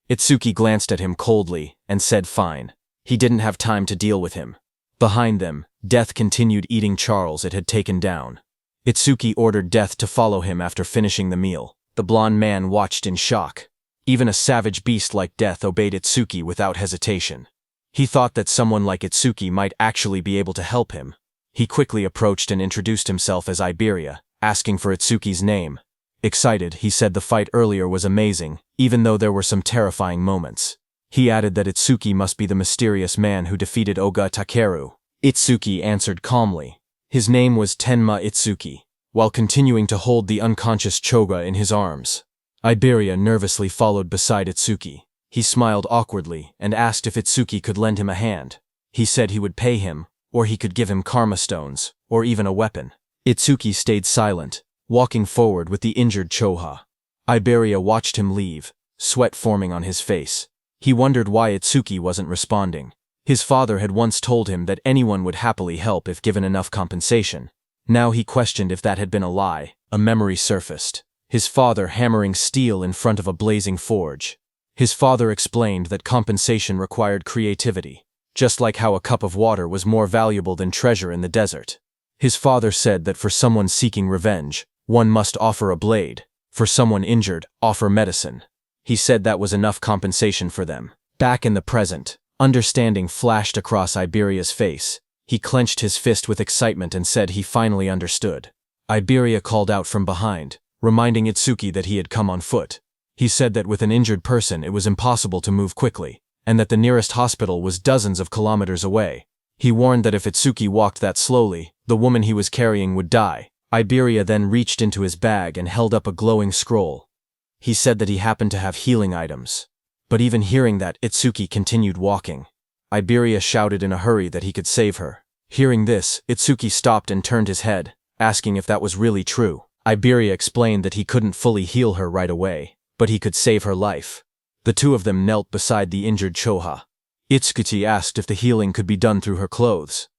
Itsuki glanced at him coldly and said fine. He didn't have time to deal with him. Behind them, Death continued eating Charles it had taken down. Itsuki ordered Death to follow him after finishing the meal. The blonde man watched in shock. Even a savage beast like death obeyed Itsuki without hesitation. He thought that someone like Itsuki might actually be able to help him. He quickly approached and introduced himself as Iberia, asking for Itsuki's name. Excited, he said the fight earlier was amazing, even though there were some terrifying moments. He added that Itsuki must be the mysterious man who defeated Oga Takeru. Itsuki answered calmly. His name was Tenma Itsuki, while continuing to hold the unconscious Choga in his arms. Iberia nervously followed beside Itsuki. He smiled awkwardly and asked if Itsuki could lend him a hand. He said he would pay him, or he could give him karma stones, or even a weapon. Itsuki stayed silent, walking forward with the injured Choha. Iberia watched him leave, sweat forming on his face. He wondered why Itsuki wasn't responding. His father had once told him that anyone would happily help if given enough compensation. Now he questioned if that had been a lie. A memory surfaced. His father hammering steel in front of a blazing forge. His father explained that compensation required creativity, just like how a cup of water was more valuable than treasure in the desert. His father said that for someone seeking revenge, one must offer a blade. For someone injured, offer medicine. He said that was enough compensation for them. Back in the present, understanding flashed across Iberia's face. He clenched his fist with excitement and said he finally understood. Iberia called out from behind, reminding Itsuki that he had come on foot. He said that with an injured person it was impossible to move quickly, and that the nearest hospital was dozens of kilometers away. He warned that if Itsuki walked that slowly, the woman he was carrying would die. Iberia then reached into his bag and held up a glowing scroll. He said that he happened to have healing items. But even hearing that, Itsuki continued walking. Iberia shouted in a hurry that he could save her. Hearing this, Itsuki stopped and turned his head, asking if that was really true. Iberia explained that he couldn't fully heal her right away, but he could save her life. The two of them knelt beside the injured Choha. Itsuki asked if the healing could be done through her clothes.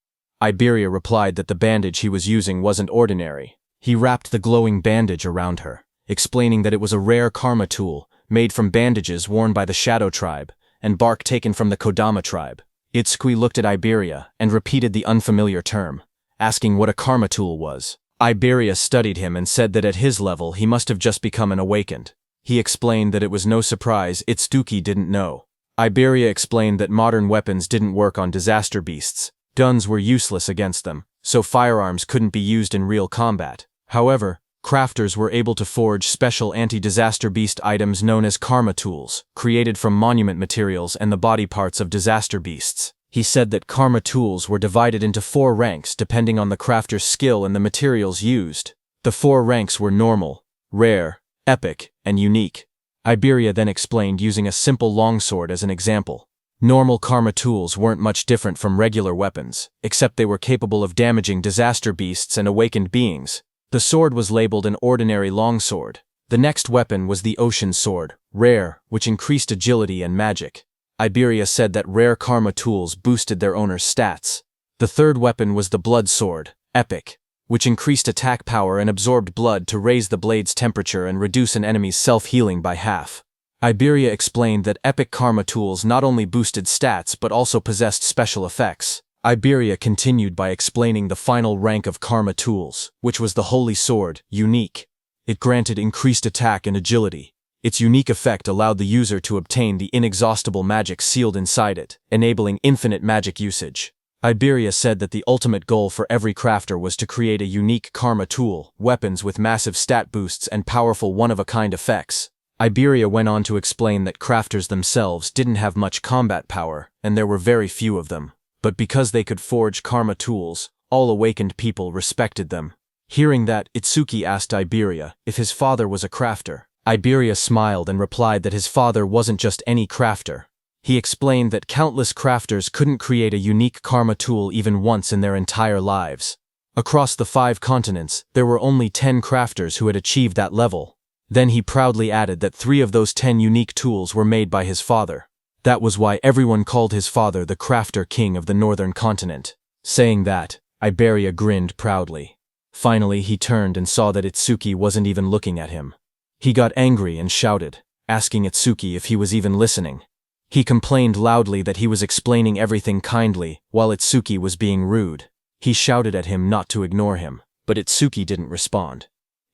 Iberia replied that the bandage he was using wasn't ordinary. He wrapped the glowing bandage around her, explaining that it was a rare karma tool made from bandages worn by the Shadow tribe and bark taken from the Kodama tribe. Itsuki looked at Iberia and repeated the unfamiliar term, asking what a karma tool was. Iberia studied him and said that at his level he must have just become an awakened. He explained that it was no surprise Itsuki didn't know. Iberia explained that modern weapons didn't work on disaster beasts. Guns were useless against them, so firearms couldn't be used in real combat. However, crafters were able to forge special anti-disaster beast items known as karma tools, created from monument materials and the body parts of disaster beasts. He said that karma tools were divided into 4 ranks depending on the crafter's skill and the materials used. The 4 ranks were normal, rare, epic, and unique. Iberia then explained using a simple longsword as an example. Normal karma tools weren't much different from regular weapons, except they were capable of damaging disaster beasts and awakened beings. The sword was labeled an ordinary longsword. The next weapon was the ocean sword, rare, which increased agility and magic. Iberia said that rare karma tools boosted their owner's stats. The third weapon was the blood sword, epic, which increased attack power and absorbed blood to raise the blade's temperature and reduce an enemy's self-healing by half. Iberia explained that epic karma tools not only boosted stats but also possessed special effects. Iberia continued by explaining the final rank of karma tools, which was the holy sword, unique. It granted increased attack and agility. Its unique effect allowed the user to obtain the inexhaustible magic sealed inside it, enabling infinite magic usage. Iberia said that the ultimate goal for every crafter was to create a unique karma tool, weapons with massive stat boosts and powerful one-of-a-kind effects. Iberia went on to explain that crafters themselves didn't have much combat power, and there were very few of them. But because they could forge karma tools, all awakened people respected them. Hearing that, Itsuki asked Iberia if his father was a crafter. Iberia smiled and replied that his father wasn't just any crafter. He explained that countless crafters couldn't create a unique karma tool even once in their entire lives. Across the 5 continents, there were only 10 crafters who had achieved that level. Then he proudly added that 3 of those 10 unique tools were made by his father. That was why everyone called his father the crafter king of the northern continent. Saying that, Iberia grinned proudly. Finally, he turned and saw that Itsuki wasn't even looking at him. He got angry and shouted, asking Itsuki if he was even listening. He complained loudly that he was explaining everything kindly, while Itsuki was being rude. He shouted at him not to ignore him, but Itsuki didn't respond.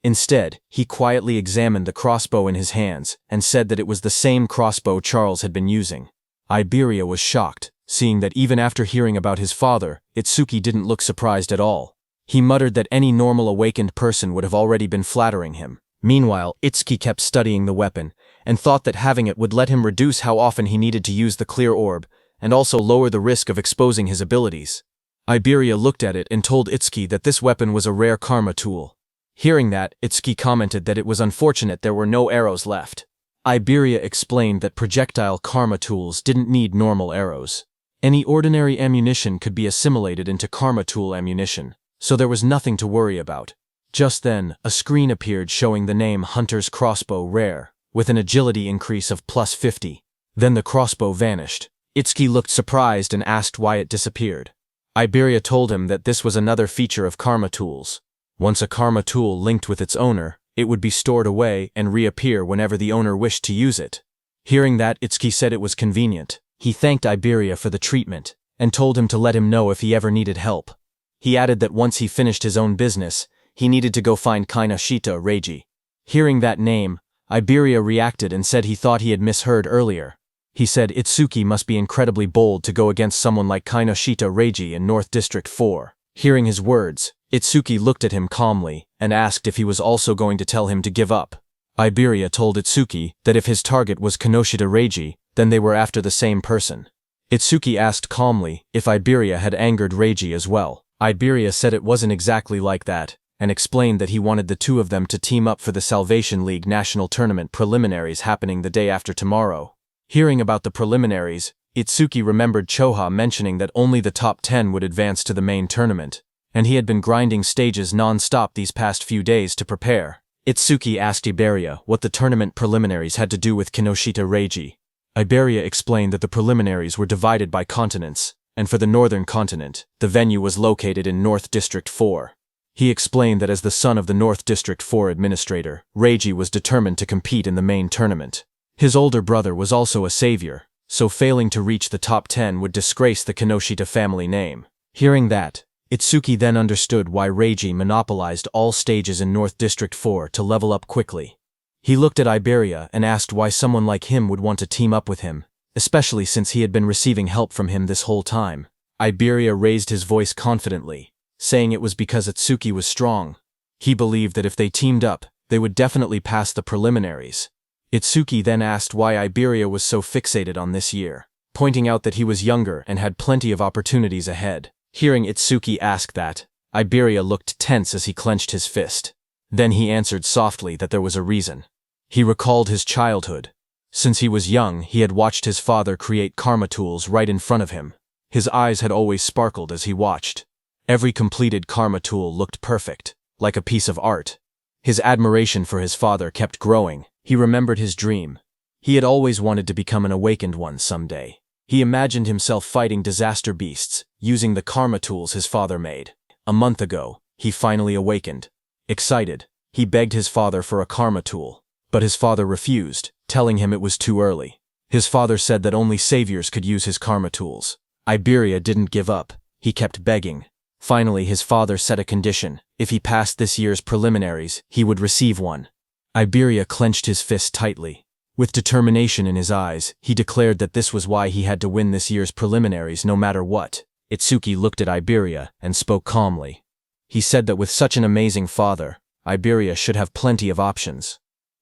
Instead, he quietly examined the crossbow in his hands and said that it was the same crossbow Charles had been using. Iberia was shocked, seeing that even after hearing about his father, Itsuki didn't look surprised at all. He muttered that any normal awakened person would have already been flattering him. Meanwhile, Itsuki kept studying the weapon, and thought that having it would let him reduce how often he needed to use the clear orb, and also lower the risk of exposing his abilities. Iberia looked at it and told Itsuki that this weapon was a rare karma tool. Hearing that, Itsuki commented that it was unfortunate there were no arrows left. Iberia explained that projectile karma tools didn't need normal arrows. Any ordinary ammunition could be assimilated into karma tool ammunition, so there was nothing to worry about. Just then, a screen appeared showing the name Hunter's Crossbow Rare, with an agility increase of +50. Then the crossbow vanished. Itsuki looked surprised and asked why it disappeared. Iberia told him that this was another feature of karma tools. Once a karma tool linked with its owner, it would be stored away and reappear whenever the owner wished to use it. Hearing that, Itsuki said it was convenient. He thanked Iberia for the treatment, and told him to let him know if he ever needed help. He added that once he finished his own business, he needed to go find Kinoshita Reiji. Hearing that name, Iberia reacted and said he thought he had misheard earlier. He said Itsuki must be incredibly bold to go against someone like Kinoshita Reiji in North District 4. Hearing his words, Itsuki looked at him calmly and asked if he was also going to tell him to give up. Iberia told Itsuki that if his target was Kinoshita Reiji, then they were after the same person. Itsuki asked calmly if Iberia had angered Reiji as well. Iberia said it wasn't exactly like that, and explained that he wanted the two of them to team up for the Salvation League National Tournament preliminaries happening the day after tomorrow. Hearing about the preliminaries, Itsuki remembered Choha mentioning that only the top 10 would advance to the main tournament, and he had been grinding stages non-stop these past few days to prepare. Itsuki asked Iberia what the tournament preliminaries had to do with Kinoshita Reiji. Iberia explained that the preliminaries were divided by continents, and for the northern continent, the venue was located in North District 4. He explained that as the son of the North District 4 administrator, Reiji was determined to compete in the main tournament. His older brother was also a savior, so failing to reach the top 10 would disgrace the Kinoshita family name. Hearing that, Itsuki then understood why Reiji monopolized all stages in North District 4 to level up quickly. He looked at Iberia and asked why someone like him would want to team up with him, especially since he had been receiving help from him this whole time. Iberia raised his voice confidently, saying it was because Itsuki was strong. He believed that if they teamed up, they would definitely pass the preliminaries. Itsuki then asked why Iberia was so fixated on this year, pointing out that he was younger and had plenty of opportunities ahead. Hearing Itsuki ask that, Iberia looked tense as he clenched his fist. Then he answered softly that there was a reason. He recalled his childhood. Since he was young, he had watched his father create karma tools right in front of him. His eyes had always sparkled as he watched. Every completed karma tool looked perfect, like a piece of art. His admiration for his father kept growing. He remembered his dream. He had always wanted to become an awakened one someday. He imagined himself fighting disaster beasts, using the karma tools his father made. A month ago, he finally awakened. Excited, he begged his father for a karma tool, but his father refused, telling him it was too early. His father said that only saviors could use his karma tools. Iberia didn't give up. He kept begging. Finally, his father set a condition. If he passed this year's preliminaries, he would receive one. Iberia clenched his fist tightly. With determination in his eyes, he declared that this was why he had to win this year's preliminaries no matter what. Itsuki looked at Iberia and spoke calmly. He said that with such an amazing father, Iberia should have plenty of options.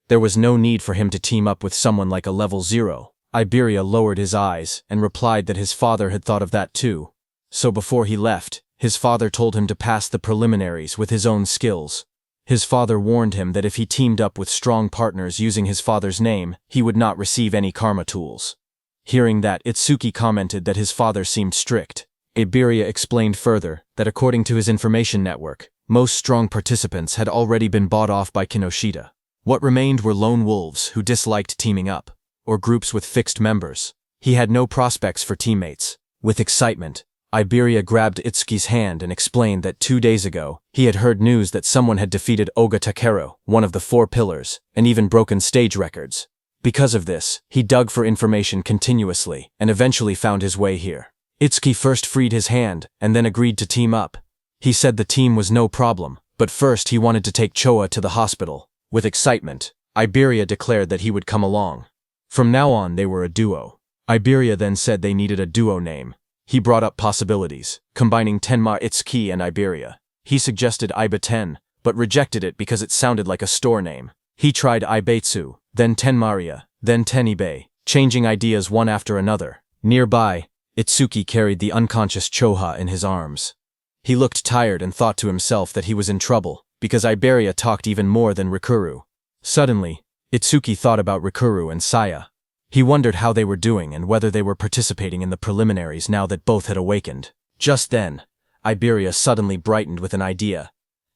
There was no need for him to team up with someone like a level 0. Iberia lowered his eyes and replied that his father had thought of that too. So before he left, his father told him to pass the preliminaries with his own skills. His father warned him that if he teamed up with strong partners using his father's name, he would not receive any karma tools. Hearing that, Itsuki commented that his father seemed strict. Iberia explained further that according to his information network, most strong participants had already been bought off by Kinoshita. What remained were lone wolves who disliked teaming up, or groups with fixed members. He had no prospects for teammates. With excitement, Iberia grabbed Itsuki's hand and explained that 2 days ago, he had heard news that someone had defeated Oga Takeru, one of the 4 pillars, and even broken stage records. Because of this, he dug for information continuously and eventually found his way here. Itsuki first freed his hand and then agreed to team up. He said the team was no problem, But first he wanted to take Choa to the hospital. With excitement, Iberia declared that he would come along. From now on they were a duo. Iberia then said they needed a duo name. He brought up possibilities, combining Tenma Itsuki and Iberia. He suggested Iba-ten, but rejected it because it sounded like a store name. He tried Ibeitsu, then Tenmaria, then Tenibe, changing ideas one after another. Nearby, Itsuki carried the unconscious Choha in his arms. He looked tired and thought to himself that he was in trouble, because Iberia talked even more than Rikuru. Suddenly, Itsuki thought about Rikuru and Saya. He wondered how they were doing and whether they were participating in the preliminaries now that both had awakened. Just then, Iberia suddenly brightened with an idea.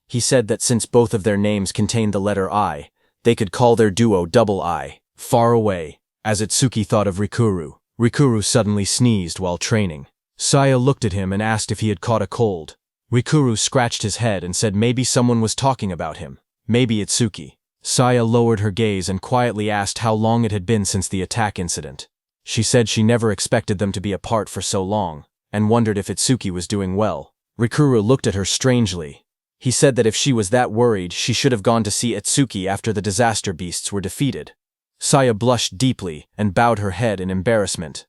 He said that since both of their names contained the letter I, they could call their duo Double I. Far away, as Itsuki thought of Rikuru, Rikuru suddenly sneezed while training. Saya looked at him and asked if he had caught a cold. Rikuru scratched his head and said maybe someone was talking about him. Maybe Itsuki. Saya lowered her gaze and quietly asked how long it had been since the attack incident. She said she never expected them to be apart for so long, and wondered if Itsuki was doing well. Rikuru looked at her strangely. He said that if she was that worried, she should have gone to see Itsuki after the disaster beasts were defeated. Saya blushed deeply and bowed her head in embarrassment.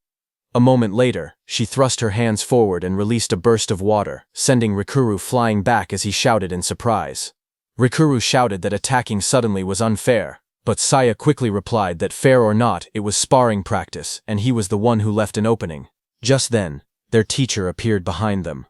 A moment later, she thrust her hands forward and released a burst of water, sending Rikuru flying back as he shouted in surprise. Rikuru shouted that attacking suddenly was unfair, but Saya quickly replied that fair or not, it was sparring practice, and he was the one who left an opening. Just then, their teacher appeared behind them.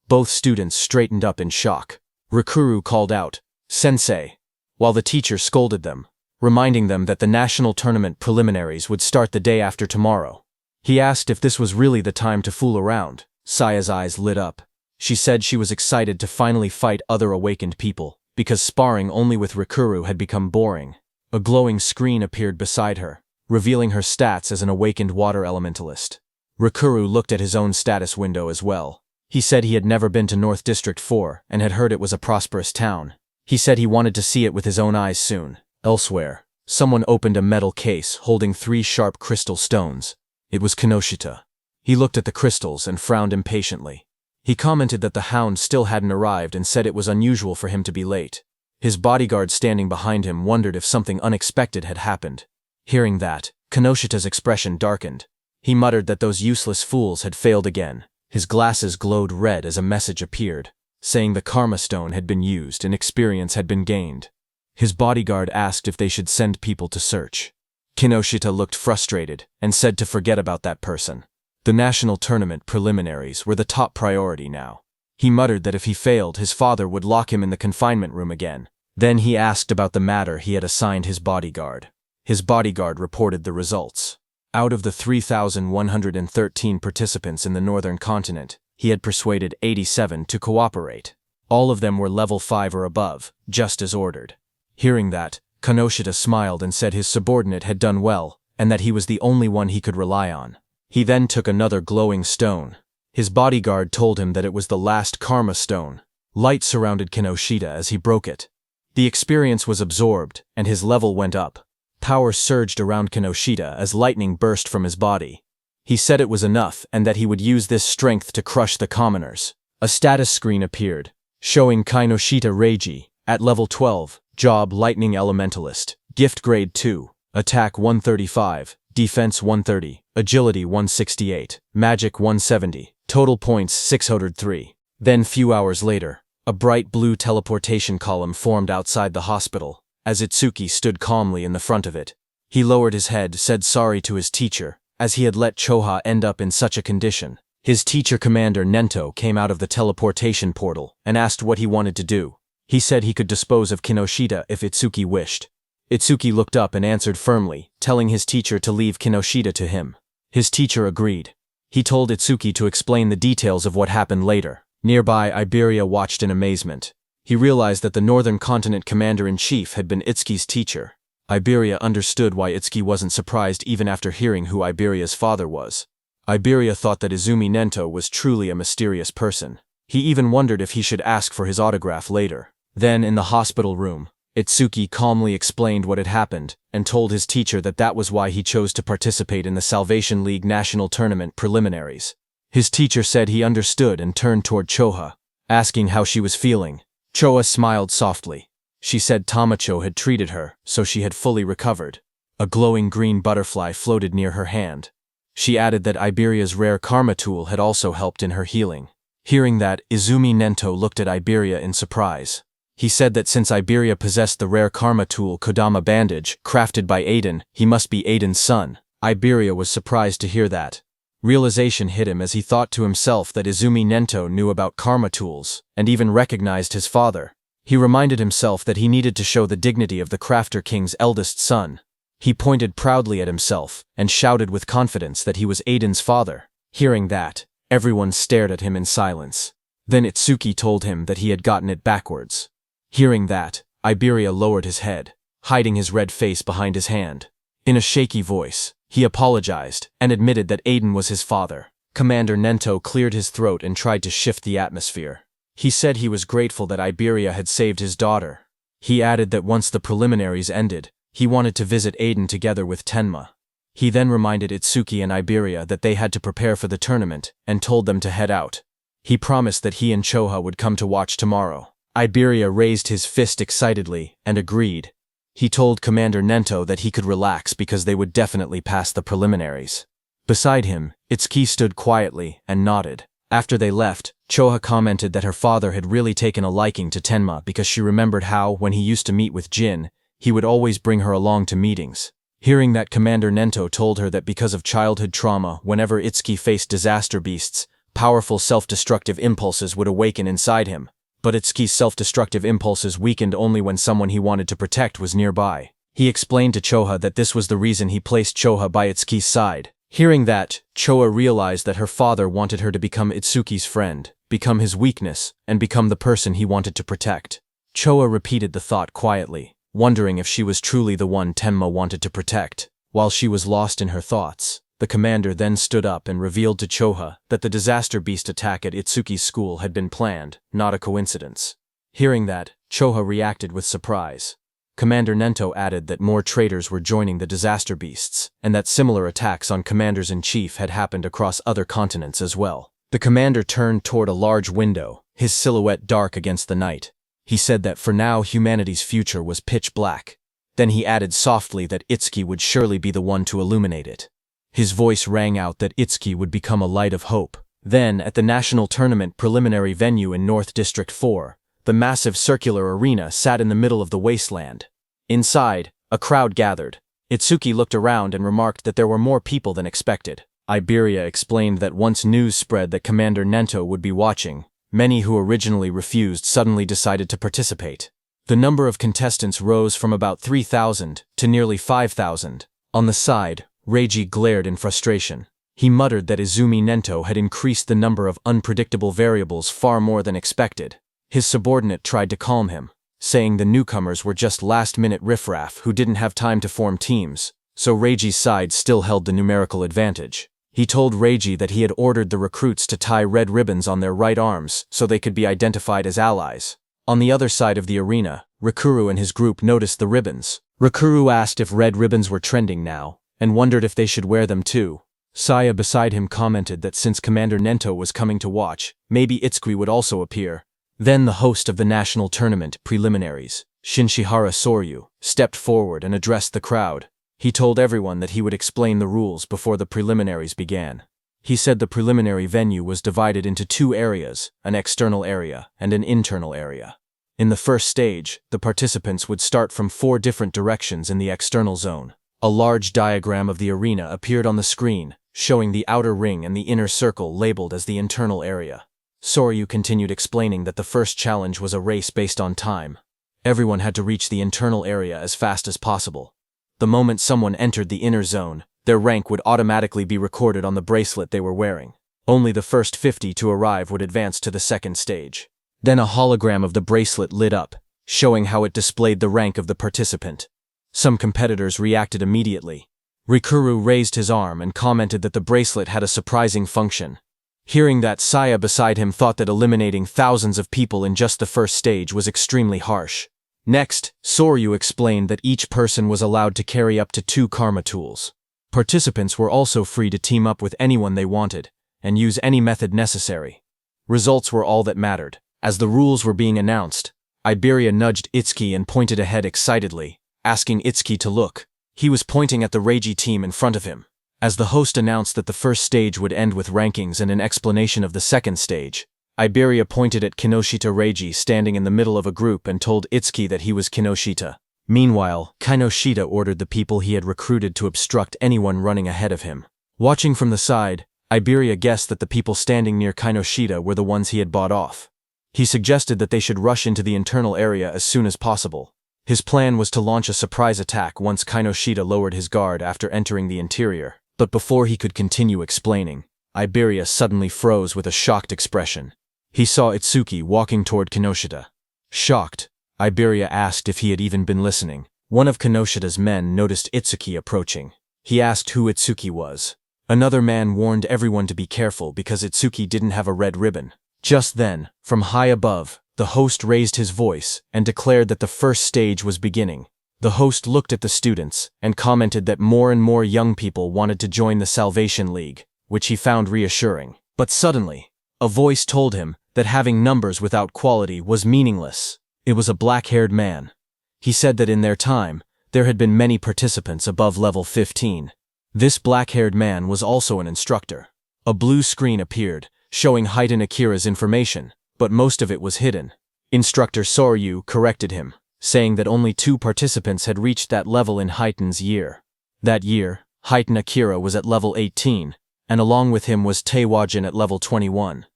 Both students straightened up in shock. Rikuru called out, "Sensei," while the teacher scolded them, reminding them that the national tournament preliminaries would start the day after tomorrow. He asked if this was really the time to fool around. Saya's eyes lit up. She said she was excited to finally fight other awakened people, because sparring only with Rikuru had become boring. A glowing screen appeared beside her, revealing her stats as an awakened water elementalist. Rikuru looked at his own status window as well. He said he had never been to North District 4 and had heard it was a prosperous town. He said he wanted to see it with his own eyes soon. Elsewhere, someone opened a metal case holding 3 sharp crystal stones. It was Kinoshita. He looked at the crystals and frowned impatiently. He commented that the hound still hadn't arrived and said it was unusual for him to be late. His bodyguard standing behind him wondered if something unexpected had happened. Hearing that, Kinoshita's expression darkened. He muttered that those useless fools had failed again. His glasses glowed red as a message appeared, saying the Karma Stone had been used and experience had been gained. His bodyguard asked if they should send people to search. Kinoshita looked frustrated and said to forget about that person. The national tournament preliminaries were the top priority now. He muttered that if he failed, his father would lock him in the confinement room again. Then he asked about the matter he had assigned his bodyguard. His bodyguard reported the results. Out of the 3,113 participants in the northern continent, he had persuaded 87 to cooperate. All of them were level 5 or above, just as ordered. Hearing that, Kinoshita smiled and said his subordinate had done well, and that he was the only one he could rely on. He then took another glowing stone. His bodyguard told him that it was the last Karma Stone. Light surrounded Kinoshita as he broke it. The experience was absorbed, and his level went up. Power surged around Kinoshita as lightning burst from his body. He said it was enough and that he would use this strength to crush the commoners. A status screen appeared, showing Kinoshita Reiji, at level 12, job Lightning Elementalist, gift grade 2, attack 135, defense 130, agility 168, magic 170, total points 603. Then few hours later, a bright blue teleportation column formed outside the hospital. As Itsuki stood calmly in the front of it, he lowered his head, said sorry to his teacher, as he had let Choha end up in such a condition. His teacher commander Nento came out of the teleportation portal and asked what he wanted to do. He said he could dispose of Kinoshita if Itsuki wished. Itsuki looked up and answered firmly, telling his teacher to leave Kinoshita to him. His teacher agreed. He told Itsuki to explain the details of what happened later. Nearby, Iberia watched in amazement. He realized that the Northern Continent Commander-in-Chief had been Itsuki's teacher. Iberia understood why Itsuki wasn't surprised even after hearing who Iberia's father was. Iberia thought that Izumi Nento was truly a mysterious person. He even wondered if he should ask for his autograph later. Then, in the hospital room, Itsuki calmly explained what had happened and told his teacher that that was why he chose to participate in the Salvation League National Tournament preliminaries. His teacher said he understood and turned toward Choha, asking how she was feeling. Choa smiled softly. She said Tamacho had treated her, so she had fully recovered. A glowing green butterfly floated near her hand. She added that Iberia's rare karma tool had also helped in her healing. Hearing that, Izumi Nento looked at Iberia in surprise. He said that since Iberia possessed the rare karma tool Kodama bandage, crafted by Aiden, he must be Aiden's son. Iberia was surprised to hear that. Realization hit him as he thought to himself that Izumi Nento knew about karma tools, and even recognized his father. He reminded himself that he needed to show the dignity of the Crafter King's eldest son. He pointed proudly at himself, and shouted with confidence that he was Aiden's father. Hearing that, everyone stared at him in silence. Then Itsuki told him that he had gotten it backwards. Hearing that, Iberia lowered his head, hiding his red face behind his hand. In a shaky voice, he apologized and admitted that Aiden was his father. Commander Nento cleared his throat and tried to shift the atmosphere. He said he was grateful that Iberia had saved his daughter. He added that once the preliminaries ended, he wanted to visit Aiden together with Tenma. He then reminded Itsuki and Iberia that they had to prepare for the tournament and told them to head out. He promised that he and Choha would come to watch tomorrow. Iberia raised his fist excitedly and agreed. He told Commander Nento that he could relax because they would definitely pass the preliminaries. Beside him, Itsuki stood quietly and nodded. After they left, Choha commented that her father had really taken a liking to Tenma because she remembered how, when he used to meet with Jin, he would always bring her along to meetings. Hearing that, Commander Nento told her that because of childhood trauma, whenever Itsuki faced disaster beasts, powerful self-destructive impulses would awaken inside him. But Itsuki's self-destructive impulses weakened only when someone he wanted to protect was nearby. He explained to Choha that this was the reason he placed Choha by Itsuki's side. Hearing that, Choha realized that her father wanted her to become Itsuki's friend, become his weakness, and become the person he wanted to protect. Choha repeated the thought quietly, wondering if she was truly the one Tenma wanted to protect. While she was lost in her thoughts, the commander then stood up and revealed to Choha that the disaster beast attack at Itsuki's school had been planned, not a coincidence. Hearing that, Choha reacted with surprise. Commander Nento added that more traitors were joining the disaster beasts, and that similar attacks on commanders-in-chief had happened across other continents as well. The commander turned toward a large window, his silhouette dark against the night. He said that for now humanity's future was pitch black. Then he added softly that Itsuki would surely be the one to illuminate it. His voice rang out that Itsuki would become a light of hope. Then, at the national tournament preliminary venue in North District 4, the massive circular arena sat in the middle of the wasteland. Inside, a crowd gathered. Itsuki looked around and remarked that there were more people than expected. Iberia explained that once news spread that Commander Nento would be watching, many who originally refused suddenly decided to participate. The number of contestants rose from about 3,000 to nearly 5,000. On the side, Reiji glared in frustration. He muttered that Izumi Nento had increased the number of unpredictable variables far more than expected. His subordinate tried to calm him, saying the newcomers were just last-minute riffraff who didn't have time to form teams, so Reiji's side still held the numerical advantage. He told Reiji that he had ordered the recruits to tie red ribbons on their right arms so they could be identified as allies. On the other side of the arena, Rikuru and his group noticed the ribbons. Rikuru asked if red ribbons were trending now, and wondered if they should wear them too. Saya beside him commented that since Commander Nento was coming to watch, maybe Itsuki would also appear. Then the host of the national tournament preliminaries, Shinshihara Soryu, stepped forward and addressed the crowd. He told everyone that he would explain the rules before the preliminaries began. He said the preliminary venue was divided into two areas, an external area and an internal area. In the first stage, the participants would start from 4 different directions in the external zone. A large diagram of the arena appeared on the screen, showing the outer ring and the inner circle labeled as the internal area. Soryu continued explaining that the first challenge was a race based on time. Everyone had to reach the internal area as fast as possible. The moment someone entered the inner zone, their rank would automatically be recorded on the bracelet they were wearing. Only the first 50 to arrive would advance to the second stage. Then a hologram of the bracelet lit up, showing how it displayed the rank of the participant. Some competitors reacted immediately. Rikuru raised his arm and commented that the bracelet had a surprising function. Hearing that, Saya beside him thought that eliminating thousands of people in just the first stage was extremely harsh. Next, Soryu explained that each person was allowed to carry up to 2 karma tools. Participants were also free to team up with anyone they wanted, and use any method necessary. Results were all that mattered. As the rules were being announced, Iberia nudged Itsuki and pointed ahead excitedly, asking Itsuki to look. He was pointing at the Reiji team in front of him. As the host announced that the first stage would end with rankings and an explanation of the second stage, Iberia pointed at Kinoshita Reiji standing in the middle of a group and told Itsuki that he was Kinoshita. Meanwhile, Kinoshita ordered the people he had recruited to obstruct anyone running ahead of him. Watching from the side, Iberia guessed that the people standing near Kinoshita were the ones he had bought off. He suggested that they should rush into the internal area as soon as possible. His plan was to launch a surprise attack once Kinoshita lowered his guard after entering the interior. But before he could continue explaining, Iberia suddenly froze with a shocked expression. He saw Itsuki walking toward Kinoshita. Shocked, Iberia asked if he had even been listening. One of Kinoshita's men noticed Itsuki approaching. He asked who Itsuki was. Another man warned everyone to be careful because Itsuki didn't have a red ribbon. Just then, from high above, the host raised his voice and declared that the first stage was beginning. The host looked at the students and commented that more and more young people wanted to join the Salvation League, which he found reassuring. But suddenly, a voice told him that having numbers without quality was meaningless. It was a black-haired man. He said that in their time, there had been many participants above level 15. This black-haired man was also an instructor. A blue screen appeared, showing Heitan Akira's information, but most of it was hidden. Instructor Soryu corrected him, saying that only 2 participants had reached that level in Heitan's year. That year, Heitan Akira was at level 18, and along with him was Taewajin at level 21.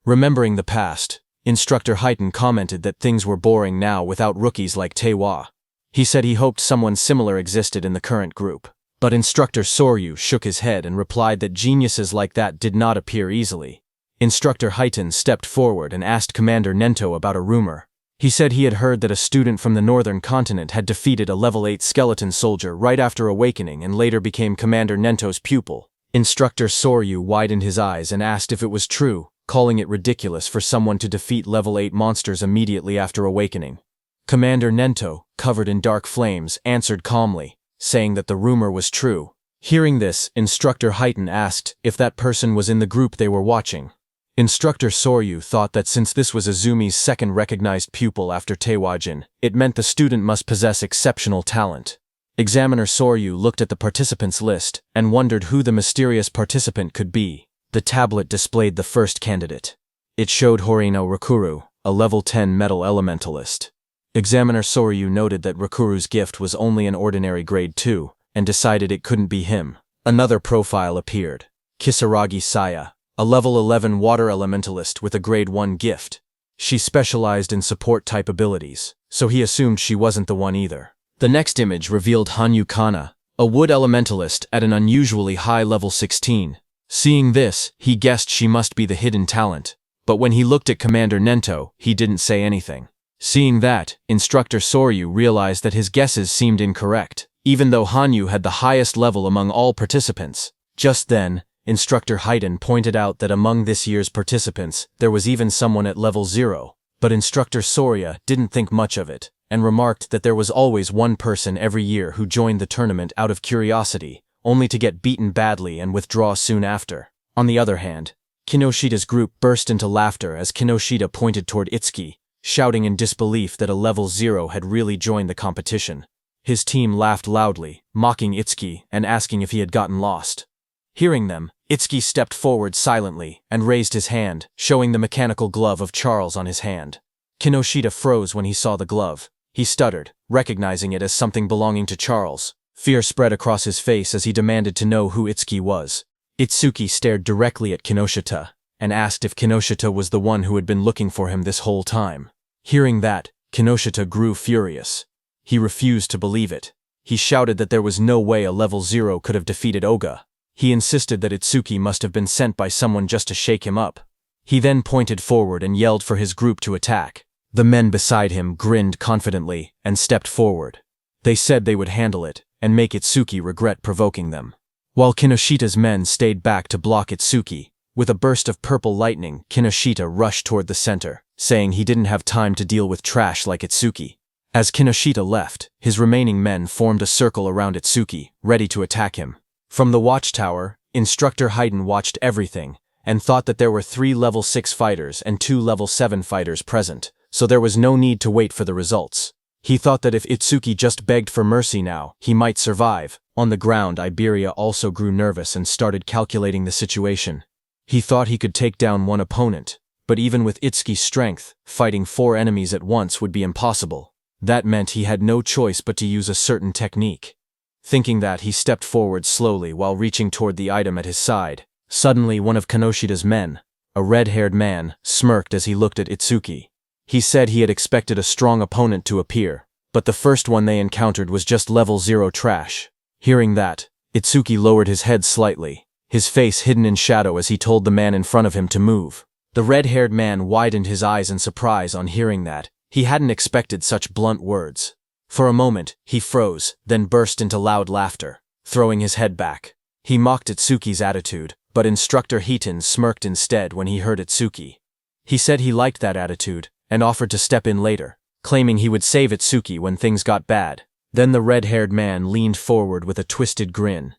Remembering the past, Instructor Heitan commented that things were boring now without rookies like Taewa. He said he hoped someone similar existed in the current group. But Instructor Soryu shook his head and replied that geniuses like that did not appear easily. Instructor Heitan stepped forward and asked Commander Nento about a rumor. He said he had heard that a student from the northern continent had defeated a level 8 skeleton soldier right after awakening and later became Commander Nento's pupil. Instructor Soryu widened his eyes and asked if it was true, calling it ridiculous for someone to defeat level 8 monsters immediately after awakening. Commander Nento, covered in dark flames, answered calmly, saying that the rumor was true. Hearing this, Instructor Heitan asked if that person was in the group they were watching. Instructor Soryu thought that since this was Azumi's second recognized pupil after Taewajin, it meant the student must possess exceptional talent. Examiner Soryu looked at the participants list and wondered who the mysterious participant could be. The tablet displayed the first candidate. It showed Horino Rakuru, a level 10 metal elementalist. Examiner Soryu noted that Rakuru's gift was only an ordinary grade 2, and decided it couldn't be him. Another profile appeared. Kisaragi Saya, a level 11 water elementalist with a grade 1 gift. She specialized in support-type abilities, so he assumed she wasn't the one either. The next image revealed Hanyu Kana, a wood elementalist at an unusually high level 16. Seeing this, he guessed she must be the hidden talent, but when he looked at Commander Nento, he didn't say anything. Seeing that, Instructor Soryu realized that his guesses seemed incorrect, even though Hanyu had the highest level among all participants. Just then, Instructor Heitan pointed out that among this year's participants, there was even someone at level 0, but Instructor Sorya didn't think much of it, and remarked that there was always one person every year who joined the tournament out of curiosity, only to get beaten badly and withdraw soon after. On the other hand, Kinoshita's group burst into laughter as Kinoshita pointed toward Itsuki, shouting in disbelief that a level 0 had really joined the competition. His team laughed loudly, mocking Itsuki and asking if he had gotten lost. Hearing them, Itsuki stepped forward silently and raised his hand, showing the mechanical glove of Charles on his hand. Kinoshita froze when he saw the glove. He stuttered, recognizing it as something belonging to Charles. Fear spread across his face as he demanded to know who Itsuki was. Itsuki stared directly at Kinoshita and asked if Kinoshita was the one who had been looking for him this whole time. Hearing that, Kinoshita grew furious. He refused to believe it. He shouted that there was no way a level 0 could have defeated Oga. He insisted that Itsuki must have been sent by someone just to shake him up. He then pointed forward and yelled for his group to attack. The men beside him grinned confidently and stepped forward. They said they would handle it and make Itsuki regret provoking them. While Kinoshita's men stayed back to block Itsuki, with a burst of purple lightning, Kinoshita rushed toward the center, saying he didn't have time to deal with trash like Itsuki. As Kinoshita left, his remaining men formed a circle around Itsuki, ready to attack him. From the watchtower, Instructor Heitan watched everything, and thought that there were 3 level 6 fighters and 2 level 7 fighters present, so there was no need to wait for the results. He thought that if Itsuki just begged for mercy now, he might survive. On the ground, Iberia also grew nervous and started calculating the situation. He thought he could take down one opponent, but even with Itsuki's strength, fighting 4 enemies at once would be impossible. That meant he had no choice but to use a certain technique. Thinking that, he stepped forward slowly while reaching toward the item at his side. Suddenly, one of Kanoshida's men, a red-haired man, smirked as he looked at Itsuki. He said he had expected a strong opponent to appear, but the first one they encountered was just level 0 trash. Hearing that, Itsuki lowered his head slightly, his face hidden in shadow as he told the man in front of him to move. The red-haired man widened his eyes in surprise on hearing that. He hadn't expected such blunt words. For a moment, he froze, then burst into loud laughter, throwing his head back. He mocked Itsuki's attitude, but Instructor Hiton smirked instead when he heard Itsuki. He said he liked that attitude, and offered to step in later, claiming he would save Itsuki when things got bad. Then the red-haired man leaned forward with a twisted grin.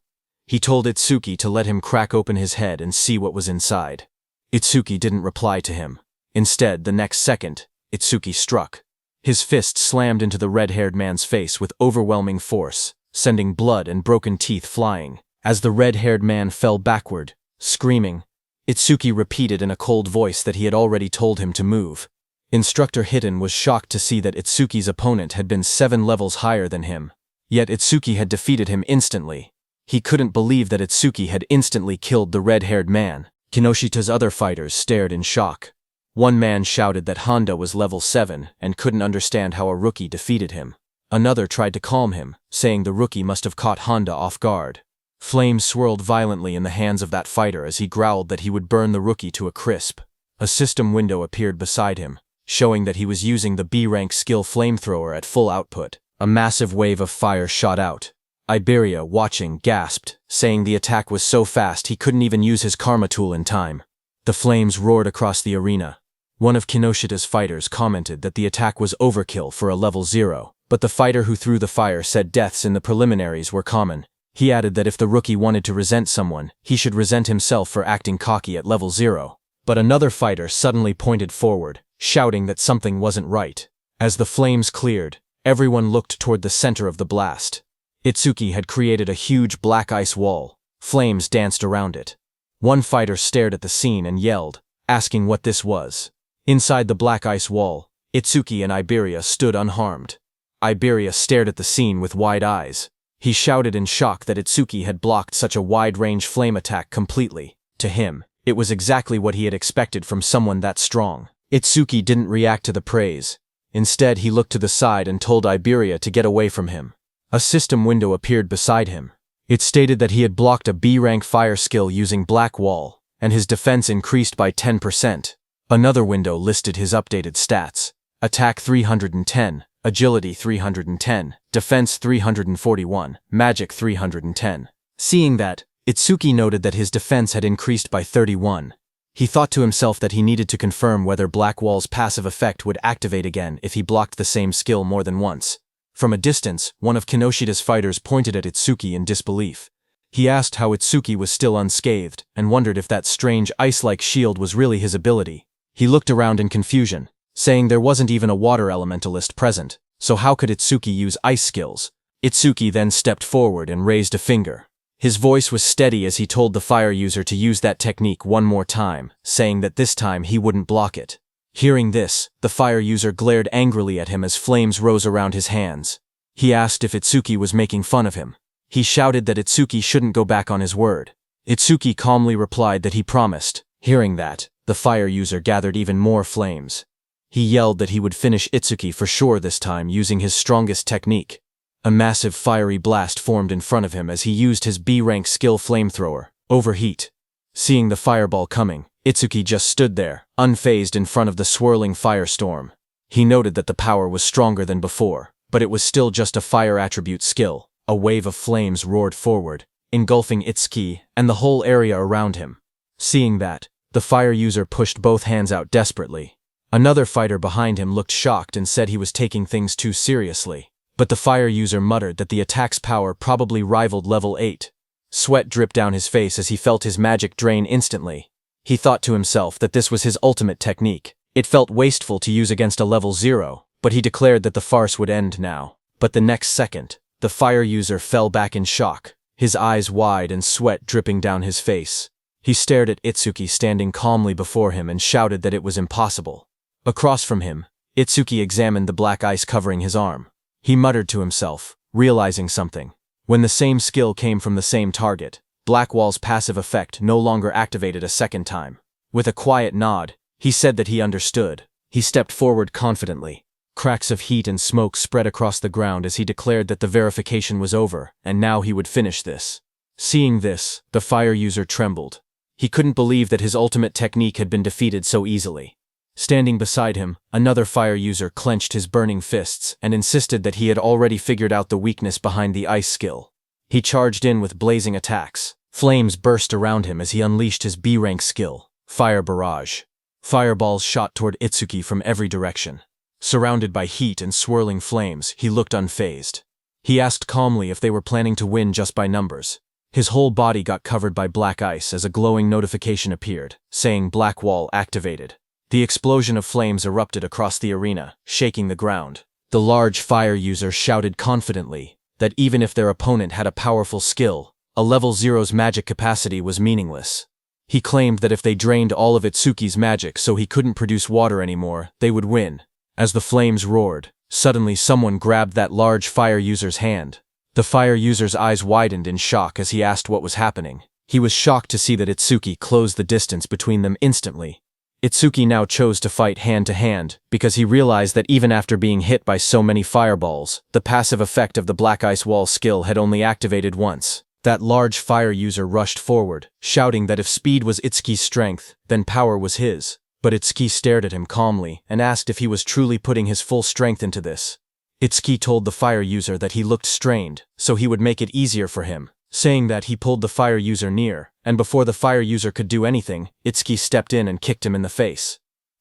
He told Itsuki to let him crack open his head and see what was inside. Itsuki didn't reply to him. Instead, the next second, Itsuki struck. His fist slammed into the red-haired man's face with overwhelming force, sending blood and broken teeth flying. As the red-haired man fell backward, screaming, Itsuki repeated in a cold voice that he had already told him to move. Instructor Hiton was shocked to see that Itsuki's opponent had been 7 levels higher than him. Yet Itsuki had defeated him instantly. He couldn't believe that Itsuki had instantly killed the red-haired man. Kinoshida's other fighters stared in shock. One man shouted that Honda was level 7 and couldn't understand how a rookie defeated him. Another tried to calm him, saying the rookie must have caught Honda off guard. Flames swirled violently in the hands of that fighter as he growled that he would burn the rookie to a crisp. A system window appeared beside him, showing that he was using the B-rank skill flamethrower at full output. A massive wave of fire shot out. Iberia, watching, gasped, saying the attack was so fast he couldn't even use his karma tool in time. The flames roared across the arena. One of Kinoshida's fighters commented that the attack was overkill for a level 0, but the fighter who threw the fire said deaths in the preliminaries were common. He added that if the rookie wanted to resent someone, he should resent himself for acting cocky at level 0. But another fighter suddenly pointed forward, shouting that something wasn't right. As the flames cleared, everyone looked toward the center of the blast. Itsuki had created a huge black ice wall. Flames danced around it. One fighter stared at the scene and yelled, asking what this was. Inside the black ice wall, Itsuki and Iberia stood unharmed. Iberia stared at the scene with wide eyes. He shouted in shock that Itsuki had blocked such a wide-range flame attack completely. To him, it was exactly what he had expected from someone that strong. Itsuki didn't react to the praise. Instead, he looked to the side and told Iberia to get away from him. A system window appeared beside him. It stated that he had blocked a B-rank fire skill using Black Wall, and his defense increased by 10%. Another window listed his updated stats. Attack 310, Agility 310, Defense 341, Magic 310. Seeing that, Itsuki noted that his defense had increased by 31. He thought to himself that he needed to confirm whether Black Wall's passive effect would activate again if he blocked the same skill more than once. From a distance, one of Kinoshida's fighters pointed at Itsuki in disbelief. He asked how Itsuki was still unscathed, and wondered if that strange ice-like shield was really his ability. He looked around in confusion, saying there wasn't even a water elementalist present, so how could Itsuki use ice skills? Itsuki then stepped forward and raised a finger. His voice was steady as he told the fire user to use that technique one more time, saying that this time he wouldn't block it. Hearing this, the fire user glared angrily at him as flames rose around his hands. He asked if Itsuki was making fun of him. He shouted that Itsuki shouldn't go back on his word. Itsuki calmly replied that he promised. Hearing that, the fire user gathered even more flames. He yelled that he would finish Itsuki for sure this time using his strongest technique. A massive fiery blast formed in front of him as he used his B-rank skill flamethrower, Overheat. Seeing the fireball coming, Itsuki just stood there, unfazed in front of the swirling firestorm. He noted that the power was stronger than before, but it was still just a fire attribute skill. A wave of flames roared forward, engulfing Itsuki and the whole area around him. Seeing that, the fire user pushed both hands out desperately. Another fighter behind him looked shocked and said he was taking things too seriously. But the fire user muttered that the attack's power probably rivaled level 8. Sweat dripped down his face as he felt his magic drain instantly. He thought to himself that this was his ultimate technique. It felt wasteful to use against a level 0, but he declared that the farce would end now. But the next second, the fire user fell back in shock, his eyes wide and sweat dripping down his face. He stared at Itsuki standing calmly before him and shouted that it was impossible. Across from him, Itsuki examined the black ice covering his arm. He muttered to himself, realizing something. When the same skill came from the same target, Blackwall's passive effect no longer activated a second time. With a quiet nod, he said that he understood. He stepped forward confidently. Cracks of heat and smoke spread across the ground as he declared that the verification was over, and now he would finish this. Seeing this, the fire user trembled. He couldn't believe that his ultimate technique had been defeated so easily. Standing beside him, another fire user clenched his burning fists and insisted that he had already figured out the weakness behind the ice skill. He charged in with blazing attacks. Flames burst around him as he unleashed his B-rank skill, Fire Barrage. Fireballs shot toward Itsuki from every direction. Surrounded by heat and swirling flames, he looked unfazed. He asked calmly if they were planning to win just by numbers. His whole body got covered by black ice as a glowing notification appeared, saying Blackwall activated. The explosion of flames erupted across the arena, shaking the ground. The large fire user shouted confidently that even if their opponent had a powerful skill, a level 0's magic capacity was meaningless. He claimed that if they drained all of Itsuki's magic so he couldn't produce water anymore, they would win. As the flames roared, suddenly someone grabbed that large fire user's hand. The fire user's eyes widened in shock as he asked what was happening. He was shocked to see that Itsuki closed the distance between them instantly. Itsuki now chose to fight hand-to-hand because he realized that even after being hit by so many fireballs, the passive effect of the Black Ice Wall skill had only activated once. That large fire user rushed forward, shouting that if speed was Itsuki's strength, then power was his. But Itsuki stared at him calmly and asked if he was truly putting his full strength into this. Itsuki told the fire user that he looked strained, so he would make it easier for him, saying that he pulled the fire user near, and before the fire user could do anything, Itsuki stepped in and kicked him in the face.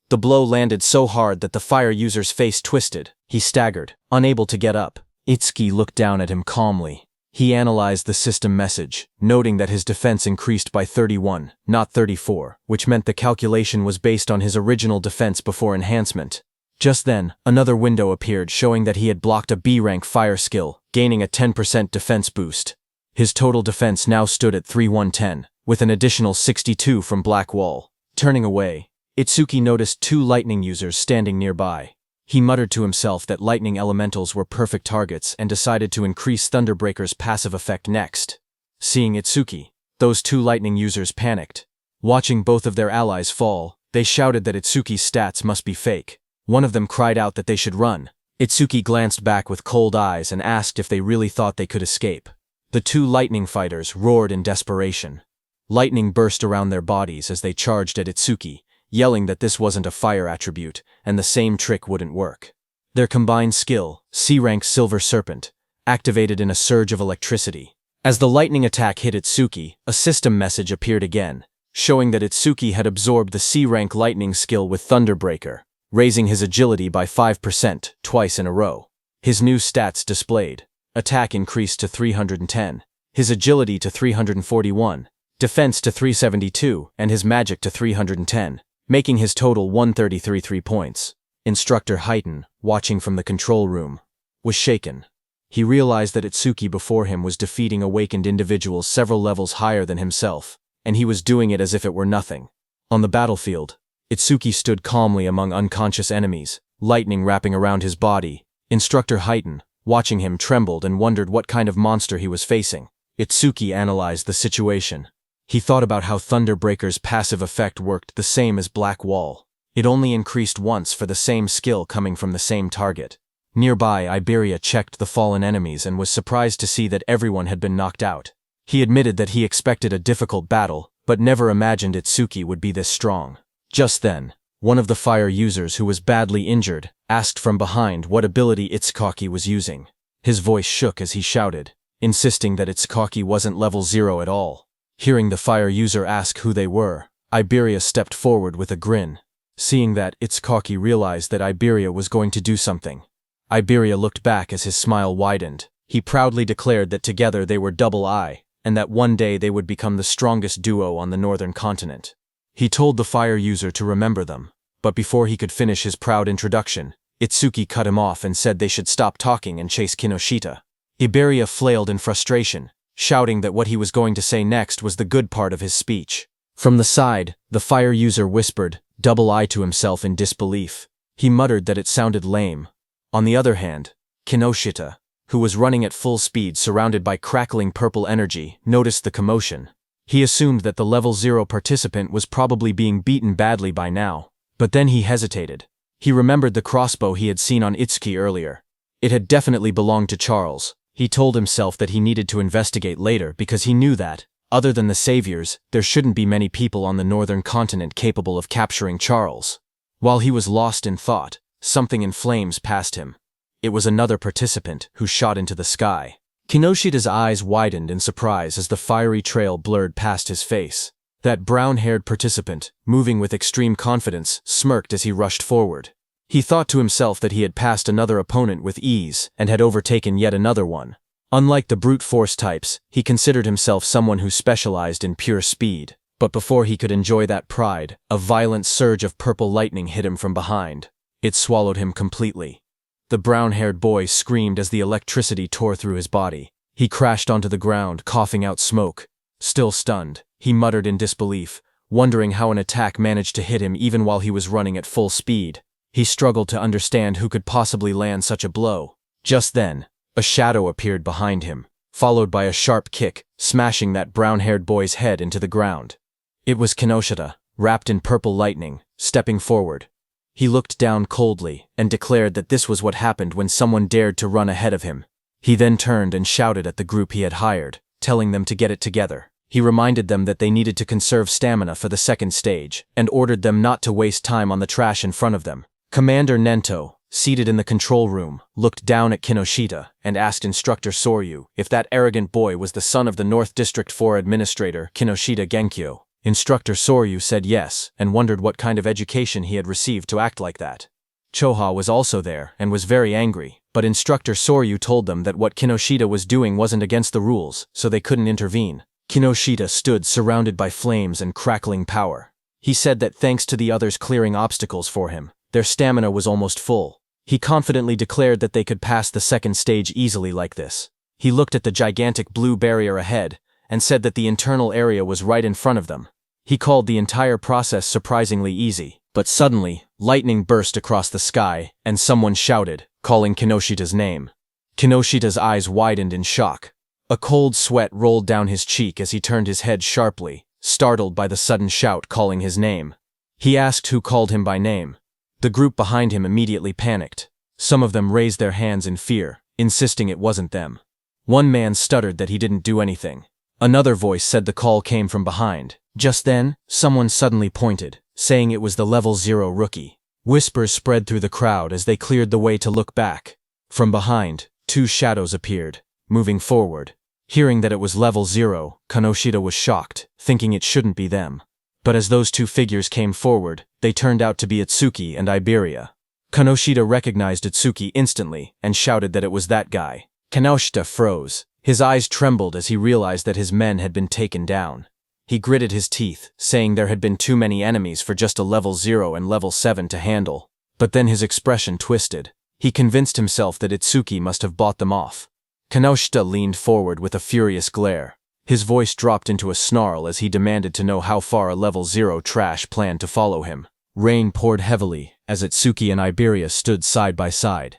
The blow landed so hard that the fire user's face twisted. He staggered, unable to get up. Itsuki looked down at him calmly. He analyzed the system message, noting that his defense increased by 31, not 34, which meant the calculation was based on his original defense before enhancement. Just then, another window appeared showing that he had blocked a B-rank fire skill, gaining a 10% defense boost. His total defense now stood at 3110, with an additional 62 from Blackwall. Turning away, Itsuki noticed two lightning users standing nearby. He muttered to himself that lightning elementals were perfect targets and decided to increase Thunderbreaker's passive effect next. Seeing Itsuki, those two lightning users panicked. Watching both of their allies fall, they shouted that Itsuki's stats must be fake. One of them cried out that they should run. Itsuki glanced back with cold eyes and asked if they really thought they could escape. The two lightning fighters roared in desperation. Lightning burst around their bodies as they charged at Itsuki, yelling that this wasn't a fire attribute, and the same trick wouldn't work. Their combined skill, C-rank Silver Serpent, activated in a surge of electricity. As the lightning attack hit Itsuki, a system message appeared again, showing that Itsuki had absorbed the C-rank lightning skill with Thunderbreaker, raising his agility by 5% twice in a row. His new stats displayed. Attack increased to 310, his agility to 341, defense to 372, and his magic to 310. Making his total 133 points. Instructor Haiten, watching from the control room, was shaken. He realized that Itsuki before him was defeating awakened individuals several levels higher than himself, and he was doing it as if it were nothing. On the battlefield, Itsuki stood calmly among unconscious enemies, lightning wrapping around his body. Instructor Haiten, watching him, trembled and wondered what kind of monster he was facing. Itsuki analyzed the situation. He thought about how Thunderbreaker's passive effect worked the same as Blackwall. It only increased once for the same skill coming from the same target. Nearby, Iberia checked the fallen enemies and was surprised to see that everyone had been knocked out. He admitted that he expected a difficult battle, but never imagined Itsuki would be this strong. Just then, one of the fire users who was badly injured asked from behind what ability Itsuki was using. His voice shook as he shouted, insisting that Itsuki wasn't level 0 at all. Hearing the fire user ask who they were, Iberia stepped forward with a grin. Seeing that, Itsuki realized that Iberia was going to do something. Iberia looked back as his smile widened. He proudly declared that together they were Double I, and that one day they would become the strongest duo on the northern continent. He told the fire user to remember them. but before he could finish his proud introduction, Itsuki cut him off and said they should stop talking and chase Kinoshita. Iberia flailed in frustration, shouting that what he was going to say next was the good part of his speech. From the side, the fire user whispered, double I to himself in disbelief. He muttered that it sounded lame. On the other hand, Kinoshita, who was running at full speed surrounded by crackling purple energy, noticed the commotion. He assumed that the level 0 participant was probably being beaten badly by now. But then he hesitated. He remembered the crossbow he had seen on Itsuki earlier. It had definitely belonged to Charles. He told himself that he needed to investigate later because he knew that, other than the saviors, there shouldn't be many people on the northern continent capable of capturing Charles. While he was lost in thought, something in flames passed him. It was another participant who shot into the sky. Kinoshita's eyes widened in surprise as the fiery trail blurred past his face. That brown-haired participant, moving with extreme confidence, smirked as he rushed forward. He thought to himself that he had passed another opponent with ease and had overtaken yet another one. Unlike the brute force types, he considered himself someone who specialized in pure speed. But before he could enjoy that pride, a violent surge of purple lightning hit him from behind. It swallowed him completely. The brown-haired boy screamed as the electricity tore through his body. He crashed onto the ground, coughing out smoke. Still stunned, he muttered in disbelief, wondering how an attack managed to hit him even while he was running at full speed. He struggled to understand who could possibly land such a blow. Just then, a shadow appeared behind him, followed by a sharp kick, smashing that brown-haired boy's head into the ground. It was Kinoshita, wrapped in purple lightning, stepping forward. He looked down coldly and declared that this was what happened when someone dared to run ahead of him. He then turned and shouted at the group he had hired, telling them to get it together. He reminded them that they needed to conserve stamina for the second stage, and ordered them not to waste time on the trash in front of them. Commander Nento, seated in the control room, looked down at Kinoshita and asked Instructor Soryu if that arrogant boy was the son of the North District 4 Administrator Kinoshita Genkyo. Instructor Soryu said yes and wondered what kind of education he had received to act like that. Choha was also there and was very angry, but Instructor Soryu told them that what Kinoshita was doing wasn't against the rules, so they couldn't intervene. Kinoshita stood surrounded by flames and crackling power. He said that thanks to the others clearing obstacles for him, their stamina was almost full. He confidently declared that they could pass the second stage easily like this. He looked at the gigantic blue barrier ahead and said that the internal area was right in front of them. He called the entire process surprisingly easy, but suddenly, lightning burst across the sky and someone shouted, calling Kinoshita's name. Kinoshita's eyes widened in shock. A cold sweat rolled down his cheek as he turned his head sharply, startled by the sudden shout calling his name. He asked who called him by name. The group behind him immediately panicked. Some of them raised their hands in fear, insisting it wasn't them. One man stuttered that he didn't do anything. Another voice said the call came from behind. Just then, someone suddenly pointed, saying it was the level 0 rookie. Whispers spread through the crowd as they cleared the way to look back. From behind, two shadows appeared, moving forward. Hearing that it was level 0, Kinoshita was shocked, thinking it shouldn't be them. But as those two figures came forward, they turned out to be Itsuki and Iberia. Kinoshita recognized Itsuki instantly and shouted that it was that guy. Kinoshita froze. His eyes trembled as he realized that his men had been taken down. He gritted his teeth, saying there had been too many enemies for just a level 0 and level 7 to handle. But then his expression twisted. He convinced himself that Itsuki must have bought them off. Kinoshita leaned forward with a furious glare. His voice dropped into a snarl as he demanded to know how far a level 0 trash planned to follow him. Rain poured heavily as Itsuki and Iberia stood side by side.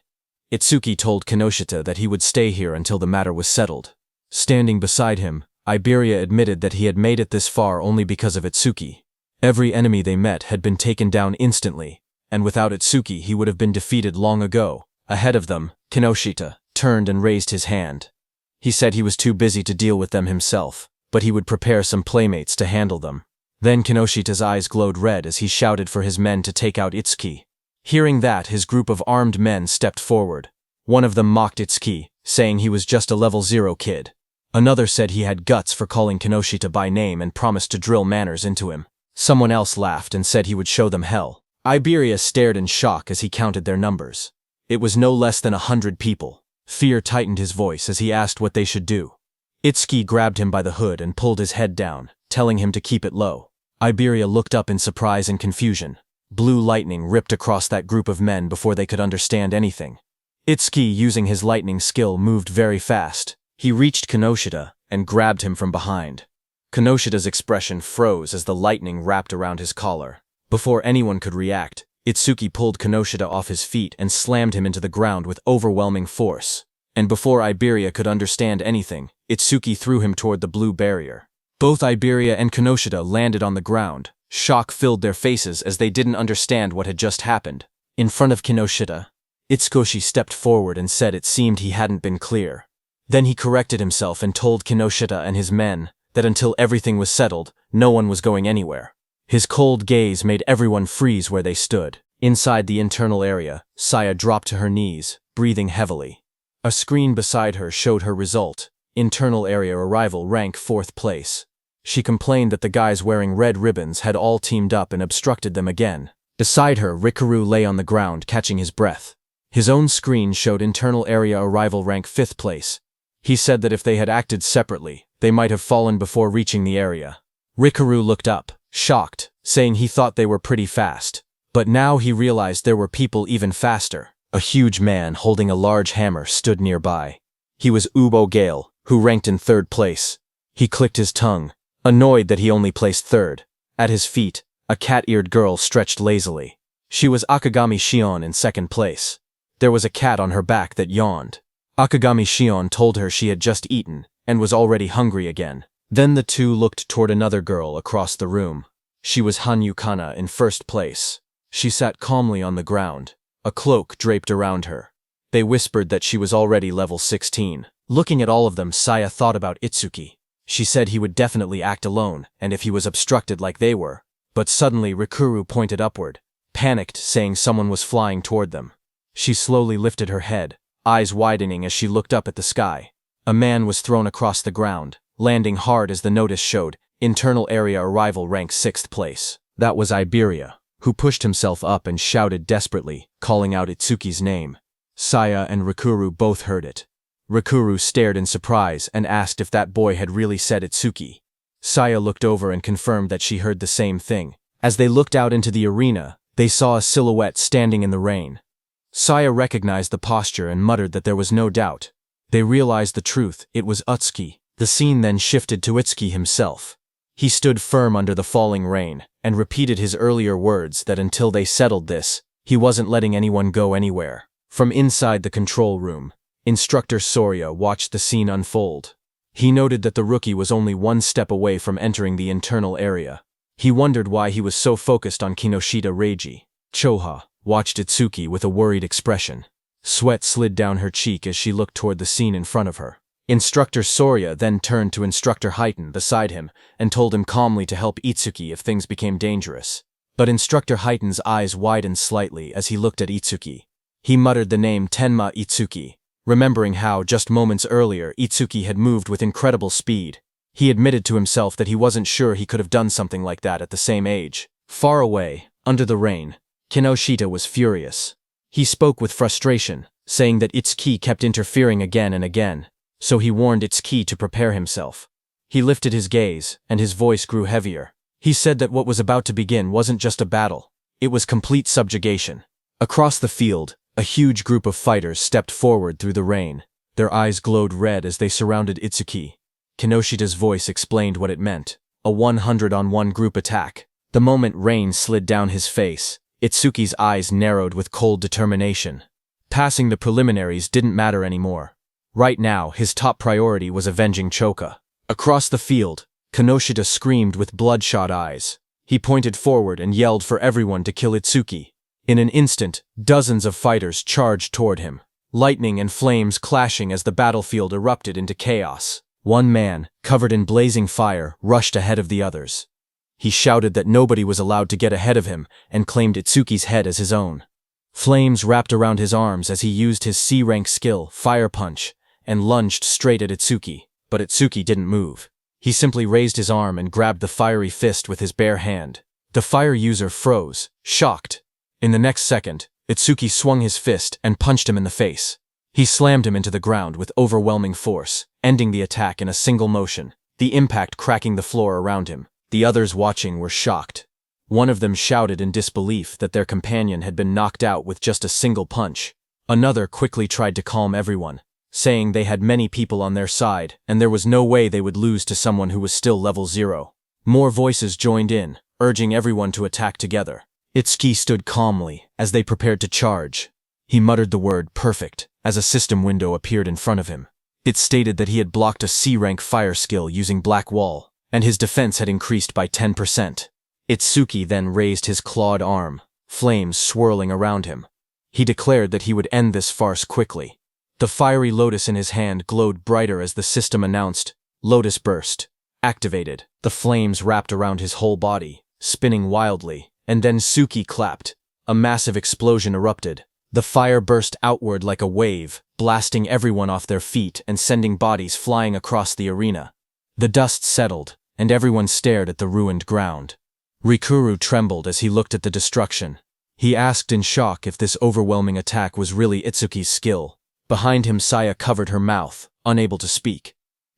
Itsuki told Kinoshita that he would stay here until the matter was settled. Standing beside him, Iberia admitted that he had made it this far only because of Itsuki. Every enemy they met had been taken down instantly, and without Itsuki he would have been defeated long ago. Ahead of them, Kinoshita turned and raised his hand. He said he was too busy to deal with them himself, but he would prepare some playmates to handle them. Then Kinoshita's eyes glowed red as he shouted for his men to take out Itsuki. Hearing that, his group of armed men stepped forward. One of them mocked Itsuki, saying he was just a level 0 kid. Another said he had guts for calling Kinoshita by name and promised to drill manners into him. Someone else laughed and said he would show them hell. Iberia stared in shock as he counted their numbers. It was no less than 100 people. Fear tightened his voice as he asked what they should do. Itsuki grabbed him by the hood and pulled his head down, telling him to keep it low. Iberia looked up in surprise and confusion. Blue lightning ripped across that group of men before they could understand anything. Itsuki, using his lightning skill, moved very fast. He reached Kinoshita and grabbed him from behind. Kinoshita's expression froze as the lightning wrapped around his collar. Before anyone could react, Itsuki pulled Kinoshita off his feet and slammed him into the ground with overwhelming force. And before Iberia could understand anything, Itsuki threw him toward the blue barrier. Both Iberia and Kinoshita landed on the ground. Shock filled their faces as they didn't understand what had just happened. In front of Kinoshita, Itsukoshi stepped forward and said it seemed he hadn't been clear. Then he corrected himself and told Kinoshita and his men that until everything was settled, no one was going anywhere. His cold gaze made everyone freeze where they stood. Inside the internal area, Saya dropped to her knees, breathing heavily. A screen beside her showed her result. Internal area arrival rank 4th place. She complained that the guys wearing red ribbons had all teamed up and obstructed them again. Beside her, Rikaru lay on the ground, catching his breath. His own screen showed internal area arrival rank 5th place. He said that if they had acted separately, they might have fallen before reaching the area. Rikaru looked up, shocked, saying he thought they were pretty fast. But now he realized there were people even faster. A huge man holding a large hammer stood nearby. He was Ubo Gale, who ranked in 3rd place. He clicked his tongue, annoyed that he only placed 3rd. At his feet, a cat-eared girl stretched lazily. She was Akagami Shion in 2nd place. There was a cat on her back that yawned. Akagami Shion told her she had just eaten and was already hungry again. Then the two looked toward another girl across the room. She was Hanyu Kana in 1st place. She sat calmly on the ground, a cloak draped around her. They whispered that she was already level 16. Looking at all of them, Saya thought about Itsuki. She said he would definitely act alone, and if he was obstructed like they were. But suddenly Rikuru pointed upward, panicked, saying someone was flying toward them. She slowly lifted her head, eyes widening as she looked up at the sky. A man was thrown across the ground, landing hard as the notice showed, internal area arrival rank 6th place. That was Iberia, who pushed himself up and shouted desperately, calling out Itsuki's name. Saya and Rikuru both heard it. Rikuru stared in surprise and asked if that boy had really said Itsuki. Saya looked over and confirmed that she heard the same thing. As they looked out into the arena, they saw a silhouette standing in the rain. Saya recognized the posture and muttered that there was no doubt. They realized the truth, it was Utsuki. The scene then shifted to Itsuki himself. He stood firm under the falling rain, and repeated his earlier words that until they settled this, he wasn't letting anyone go anywhere. From inside the control room, Instructor Soria watched the scene unfold. He noted that the rookie was only one step away from entering the internal area. He wondered why he was so focused on Kinoshita Reiji. Choha watched Itsuki with a worried expression. Sweat slid down her cheek as she looked toward the scene in front of her. Instructor Soria then turned to Instructor Heiton beside him and told him calmly to help Itsuki if things became dangerous. But Instructor Heiton's eyes widened slightly as he looked at Itsuki. He muttered the name Tenma Itsuki, remembering how, just moments earlier, Itsuki had moved with incredible speed. He admitted to himself that he wasn't sure he could have done something like that at the same age. Far away, under the rain, Kinoshita was furious. He spoke with frustration, saying that Itsuki kept interfering again and again, so he warned Itsuki to prepare himself. He lifted his gaze, and his voice grew heavier. He said that what was about to begin wasn't just a battle, it was complete subjugation. Across the field, a huge group of fighters stepped forward through the rain. Their eyes glowed red as they surrounded Itsuki. Kinoshita's voice explained what it meant, a 100-on-1 group attack. The moment rain slid down his face, Itsuki's eyes narrowed with cold determination. Passing the preliminaries didn't matter anymore. Right now, his top priority was avenging Choka. Across the field, Kinoshita screamed with bloodshot eyes. He pointed forward and yelled for everyone to kill Itsuki. In an instant, dozens of fighters charged toward him, lightning and flames clashing as the battlefield erupted into chaos. One man, covered in blazing fire, rushed ahead of the others. He shouted that nobody was allowed to get ahead of him and claimed Itsuki's head as his own. Flames wrapped around his arms as he used his C-rank skill, Fire Punch, and lunged straight at Itsuki, but Itsuki didn't move. He simply raised his arm and grabbed the fiery fist with his bare hand. The fire user froze, shocked. In the next second, Itsuki swung his fist and punched him in the face. He slammed him into the ground with overwhelming force, ending the attack in a single motion, the impact cracking the floor around him. The others watching were shocked. One of them shouted in disbelief that their companion had been knocked out with just a single punch. Another quickly tried to calm everyone, saying they had many people on their side and there was no way they would lose to someone who was still level 0. More voices joined in, urging everyone to attack together. Itsuki stood calmly as they prepared to charge. He muttered the word perfect as a system window appeared in front of him. It stated that he had blocked a C-rank fire skill using Black Wall, and his defense had increased by 10%. Itsuki then raised his clawed arm, flames swirling around him. He declared that he would end this farce quickly. The fiery lotus in his hand glowed brighter as the system announced, Lotus Burst. Activated. The flames wrapped around his whole body, spinning wildly, and then Suki clapped. A massive explosion erupted. The fire burst outward like a wave, blasting everyone off their feet and sending bodies flying across the arena. The dust settled, and everyone stared at the ruined ground. Rikuru trembled as he looked at the destruction. He asked in shock if this overwhelming attack was really Itsuki's skill. Behind him, Saya covered her mouth, unable to speak.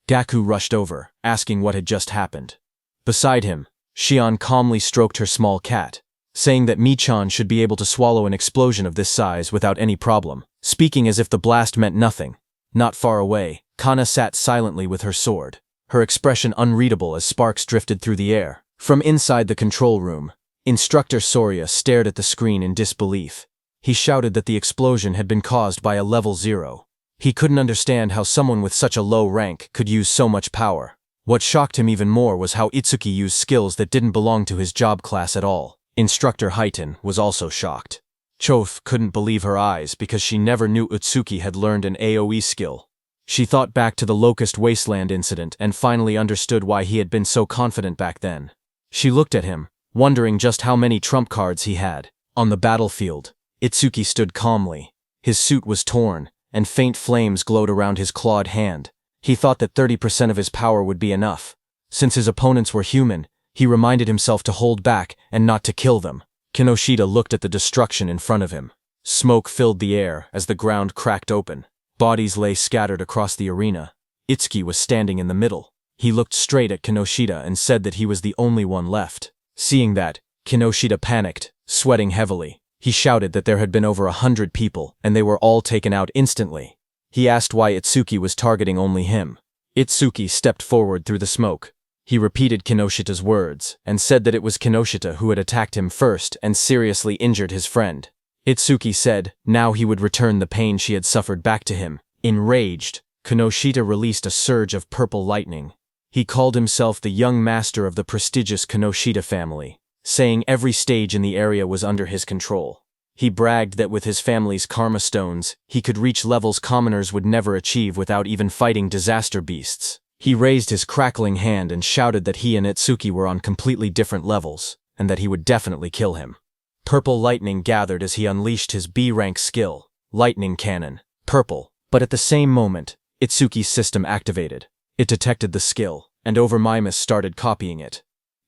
Gaku rushed over, asking what had just happened. Beside him, Shion calmly stroked her small cat, saying that Michan should be able to swallow an explosion of this size without any problem, speaking as if the blast meant nothing. Not far away, Kana sat silently with her sword, her expression unreadable as sparks drifted through the air. From inside the control room, Instructor Soria stared at the screen in disbelief. He shouted that the explosion had been caused by a level 0. He couldn't understand how someone with such a low rank could use so much power. What shocked him even more was how Itsuki used skills that didn't belong to his job class at all. Instructor Haiten was also shocked. Choth couldn't believe her eyes because she never knew Itsuki had learned an AoE skill. She thought back to the Locust Wasteland incident and finally understood why he had been so confident back then. She looked at him, wondering just how many trump cards he had. On the battlefield, Itsuki stood calmly. His suit was torn, and faint flames glowed around his clawed hand. He thought that 30% of his power would be enough. Since his opponents were human, he reminded himself to hold back and not to kill them. Kinoshita looked at the destruction in front of him. Smoke filled the air as the ground cracked open. Bodies lay scattered across the arena. Itsuki was standing in the middle. He looked straight at Kinoshita and said that he was the only one left. Seeing that, Kinoshita panicked, sweating heavily. He shouted that there had been over 100 people, and they were all taken out instantly. He asked why Itsuki was targeting only him. Itsuki stepped forward through the smoke. He repeated Kinoshita's words, and said that it was Kinoshita who had attacked him first and seriously injured his friend. Itsuki said now he would return the pain she had suffered back to him. Enraged, Kinoshita released a surge of purple lightning. He called himself the young master of the prestigious Kinoshita family, saying every stage in the area was under his control. He bragged that with his family's karma stones, he could reach levels commoners would never achieve without even fighting disaster beasts. He raised his crackling hand and shouted that he and Itsuki were on completely different levels, and that he would definitely kill him. Purple lightning gathered as he unleashed his B-rank skill, Lightning Cannon, purple, but at the same moment, Itsuki's system activated. It detected the skill, and Overmimus started copying it.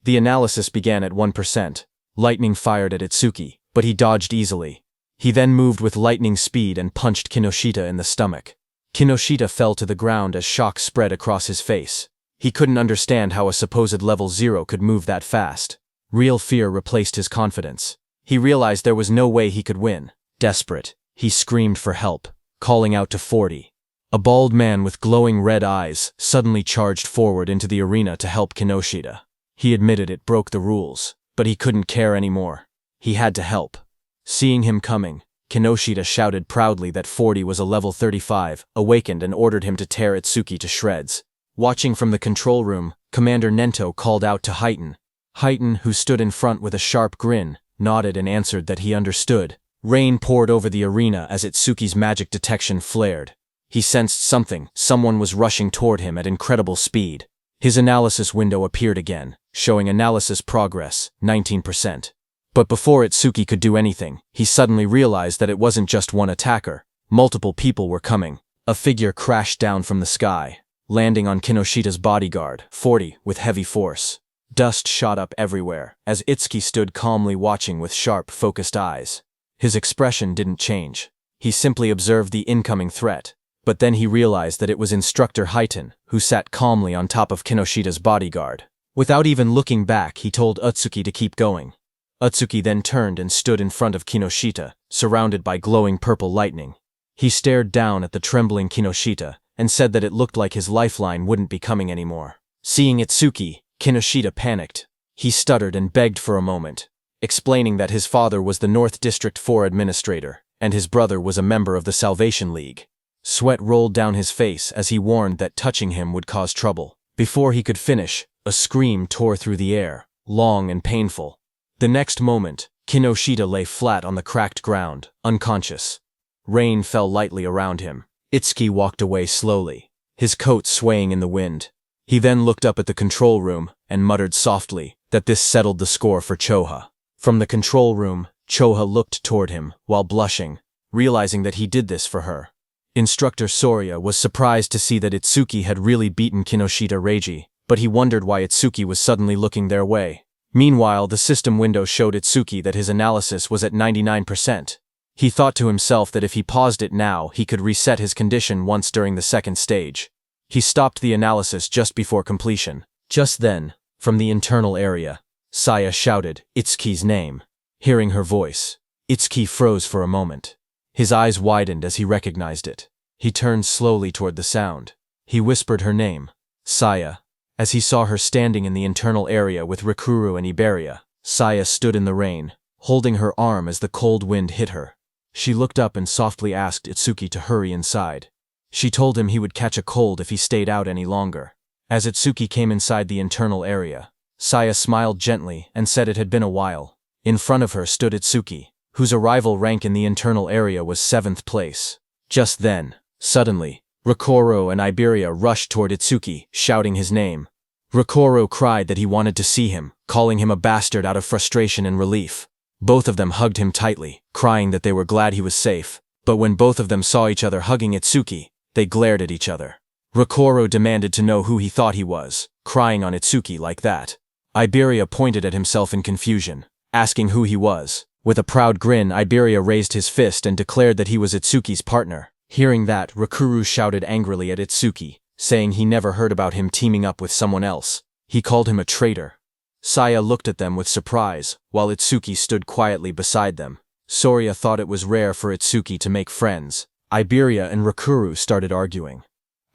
The analysis began at 1%. Lightning fired at Itsuki, but he dodged easily. He then moved with lightning speed and punched Kinoshita in the stomach. Kinoshita fell to the ground as shock spread across his face. He couldn't understand how a supposed level 0 could move that fast. Real fear replaced his confidence. He realized there was no way he could win. Desperate, he screamed for help, calling out to 40. A bald man with glowing red eyes suddenly charged forward into the arena to help Kinoshita. He admitted it broke the rules, but he couldn't care anymore. He had to help. Seeing him coming, Kinoshita shouted proudly that 40 was a level 35, awakened and ordered him to tear Itsuki to shreds. Watching from the control room, Commander Nento called out to Haiten. Haiten, who stood in front with a sharp grin, nodded and answered that he understood. Rain poured over the arena as Itsuki's magic detection flared. He sensed someone was rushing toward him at incredible speed. His analysis window appeared again, showing analysis progress, 19%. But before Itsuki could do anything, he suddenly realized that it wasn't just one attacker. Multiple people were coming. A figure crashed down from the sky, landing on Kinoshita's bodyguard, 40, with heavy force. Dust shot up everywhere, as Itsuki stood calmly watching with sharp, focused eyes. His expression didn't change. He simply observed the incoming threat. But then he realized that it was Instructor Haiten, who sat calmly on top of Kinoshita's bodyguard. Without even looking back, he told Itsuki to keep going. Utsuki then turned and stood in front of Kinoshita, surrounded by glowing purple lightning. He stared down at the trembling Kinoshita and said that it looked like his lifeline wouldn't be coming anymore. Seeing Itsuki, Kinoshita panicked. He stuttered and begged for a moment, explaining that his father was the North District 4 administrator, and his brother was a member of the Salvation League. Sweat rolled down his face as he warned that touching him would cause trouble. Before he could finish, a scream tore through the air, long and painful. The next moment, Kinoshita lay flat on the cracked ground, unconscious. Rain fell lightly around him. Itsuki walked away slowly, his coat swaying in the wind. He then looked up at the control room and muttered softly that this settled the score for Choha. From the control room, Choha looked toward him while blushing, realizing that he did this for her. Instructor Soria was surprised to see that Itsuki had really beaten Kinoshita Reiji, but he wondered why Itsuki was suddenly looking their way. Meanwhile, the system window showed Itsuki that his analysis was at 99%. He thought to himself that if he paused it now, he could reset his condition once during the second stage. He stopped the analysis just before completion. Just then, from the internal area, Saya shouted Itsuki's name. Hearing her voice, Itsuki froze for a moment. His eyes widened as he recognized it. He turned slowly toward the sound. He whispered her name, Saya. As he saw her standing in the internal area with Rikuru and Iberia, Saya stood in the rain, holding her arm as the cold wind hit her. She looked up and softly asked Itsuki to hurry inside. She told him he would catch a cold if he stayed out any longer. As Itsuki came inside the internal area, Saya smiled gently and said it had been a while. In front of her stood Itsuki, whose arrival rank in the internal area was 7th place. Just then, suddenly, Rikuru and Iberia rushed toward Itsuki, shouting his name. Rikuru cried that he wanted to see him, calling him a bastard out of frustration and relief. Both of them hugged him tightly, crying that they were glad he was safe. But when both of them saw each other hugging Itsuki, they glared at each other. Rikuru demanded to know who he thought he was, crying on Itsuki like that. Iberia pointed at himself in confusion, asking who he was. With a proud grin, Iberia raised his fist and declared that he was Itsuki's partner. Hearing that, Rikuru shouted angrily at Itsuki, saying he never heard about him teaming up with someone else. He called him a traitor. Saya looked at them with surprise, while Itsuki stood quietly beside them. Soria thought it was rare for Itsuki to make friends. Iberia and Rikuru started arguing.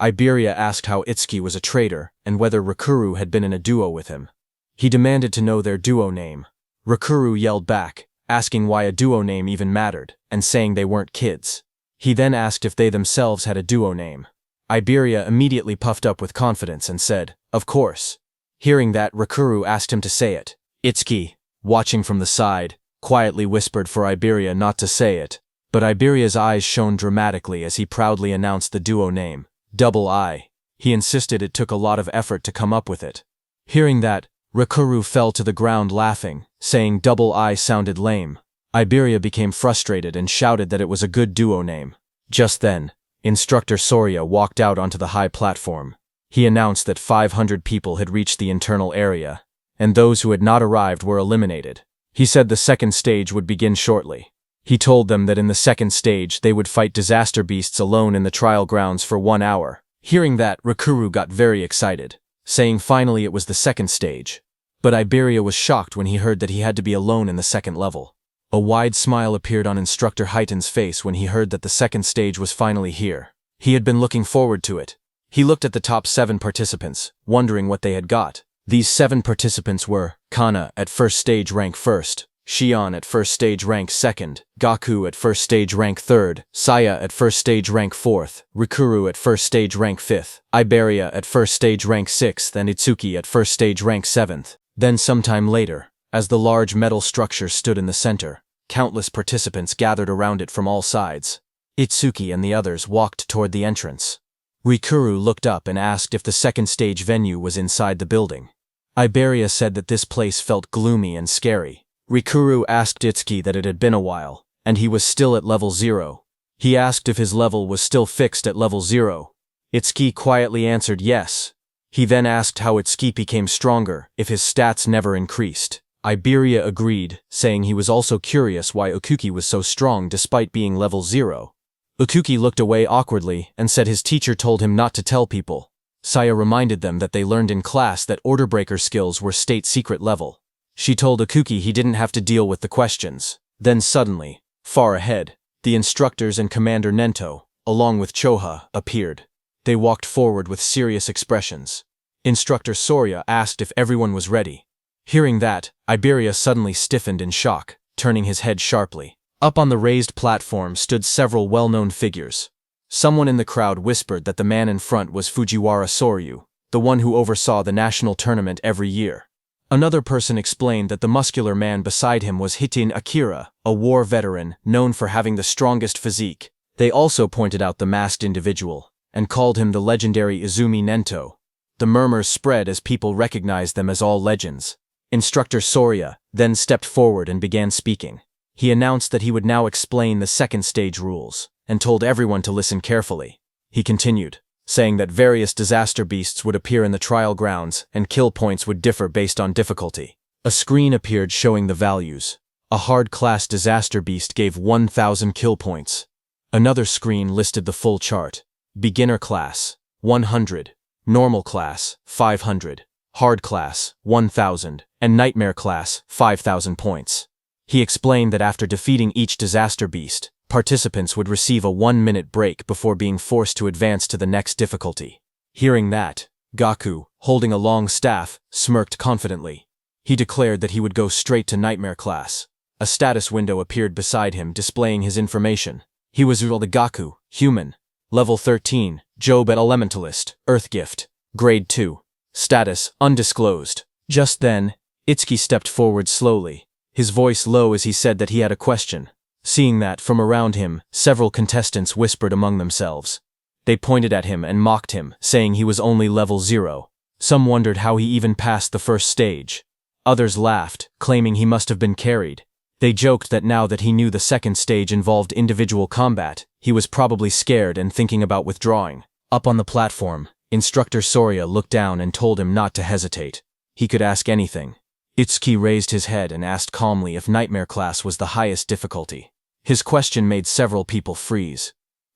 Iberia asked how Itsuki was a traitor and whether Rikuru had been in a duo with him. He demanded to know their duo name. Rikuru yelled back, asking why a duo name even mattered, and saying they weren't kids. He then asked if they themselves had a duo name. Iberia immediately puffed up with confidence and said, "Of course." Hearing that, Rikuru asked him to say it. Itsuki, watching from the side, quietly whispered for Iberia not to say it, but Iberia's eyes shone dramatically as he proudly announced the duo name, Double I. He insisted it took a lot of effort to come up with it. Hearing that, Rikuru fell to the ground laughing, saying Double I sounded lame. Iberia became frustrated and shouted that it was a good duo name. Just then, Instructor Soria walked out onto the high platform. He announced that 500 people had reached the internal area, and those who had not arrived were eliminated. He said the second stage would begin shortly. He told them that in the second stage they would fight disaster beasts alone in the trial grounds for 1 hour. Hearing that, Rikuru got very excited, saying finally it was the second stage. But Iberia was shocked when he heard that he had to be alone in the second level. A wide smile appeared on Instructor Heighten's face when he heard that the second stage was finally here. He had been looking forward to it. He looked at the top 7 participants, wondering what they had got. These 7 participants were Kana at first stage rank 1st, Shion at first stage rank 2nd, Gaku at first stage rank 3rd, Saya at first stage rank 4th, Rikuru at first stage rank 5th, Iberia at first stage rank 6th, and Itsuki at first stage rank 7th. Then sometime later, as the large metal structure stood in the center, countless participants gathered around it from all sides. Itsuki and the others walked toward the entrance. Rikuru looked up and asked if the second stage venue was inside the building. Iberia said that this place felt gloomy and scary. Rikuru asked Itsuki that it had been a while, and he was still at level 0. He asked if his level was still fixed at level 0. Itsuki quietly answered yes. He then asked how Itsuki became stronger if his stats never increased. Iberia agreed, saying he was also curious why Okuki was so strong despite being level 0. Okuki looked away awkwardly and said his teacher told him not to tell people. Saya reminded them that they learned in class that order breaker skills were state secret level. She told Ikuki he didn't have to deal with the questions. Then suddenly, far ahead, the instructors and Commander Nento, along with Choha, appeared. They walked forward with serious expressions. Instructor Soria asked if everyone was ready. Hearing that, Iberia suddenly stiffened in shock, turning his head sharply. Up on the raised platform stood several well-known figures. Someone in the crowd whispered that the man in front was Fujiwara Soryu, the one who oversaw the national tournament every year. Another person explained that the muscular man beside him was Hitin Akira, a war veteran known for having the strongest physique. They also pointed out the masked individual, and called him the legendary Izumi Nento. The murmurs spread as people recognized them as all legends. Instructor Soria then stepped forward and began speaking. He announced that he would now explain the second stage rules, and told everyone to listen carefully. He continued, saying that various disaster beasts would appear in the trial grounds and kill points would differ based on difficulty. A screen appeared showing the values. A hard-class disaster beast gave 1,000 kill points. Another screen listed the full chart. Beginner class, 100. Normal class, 500. Hard class, 1,000. And nightmare class, 5,000 points. He explained that after defeating each disaster beast, participants would receive a 1-minute break before being forced to advance to the next difficulty. Hearing that, Gaku, holding a long staff, smirked confidently. He declared that he would go straight to nightmare class. A status window appeared beside him displaying his information. He was the Gaku, human. Level 13, Job at Elementalist, Earth Gift. Grade 2. Status, undisclosed. Just then, Itsuki stepped forward slowly, his voice low as he said that he had a question. Seeing that, from around him, several contestants whispered among themselves. They pointed at him and mocked him, saying he was only level 0. Some wondered how he even passed the first stage. Others laughed, claiming he must have been carried. They joked that now that he knew the second stage involved individual combat, he was probably scared and thinking about withdrawing. Up on the platform, Instructor Soria looked down and told him not to hesitate. He could ask anything. Itsuki raised his head and asked calmly if Nightmare class was the highest difficulty. His question made several people freeze.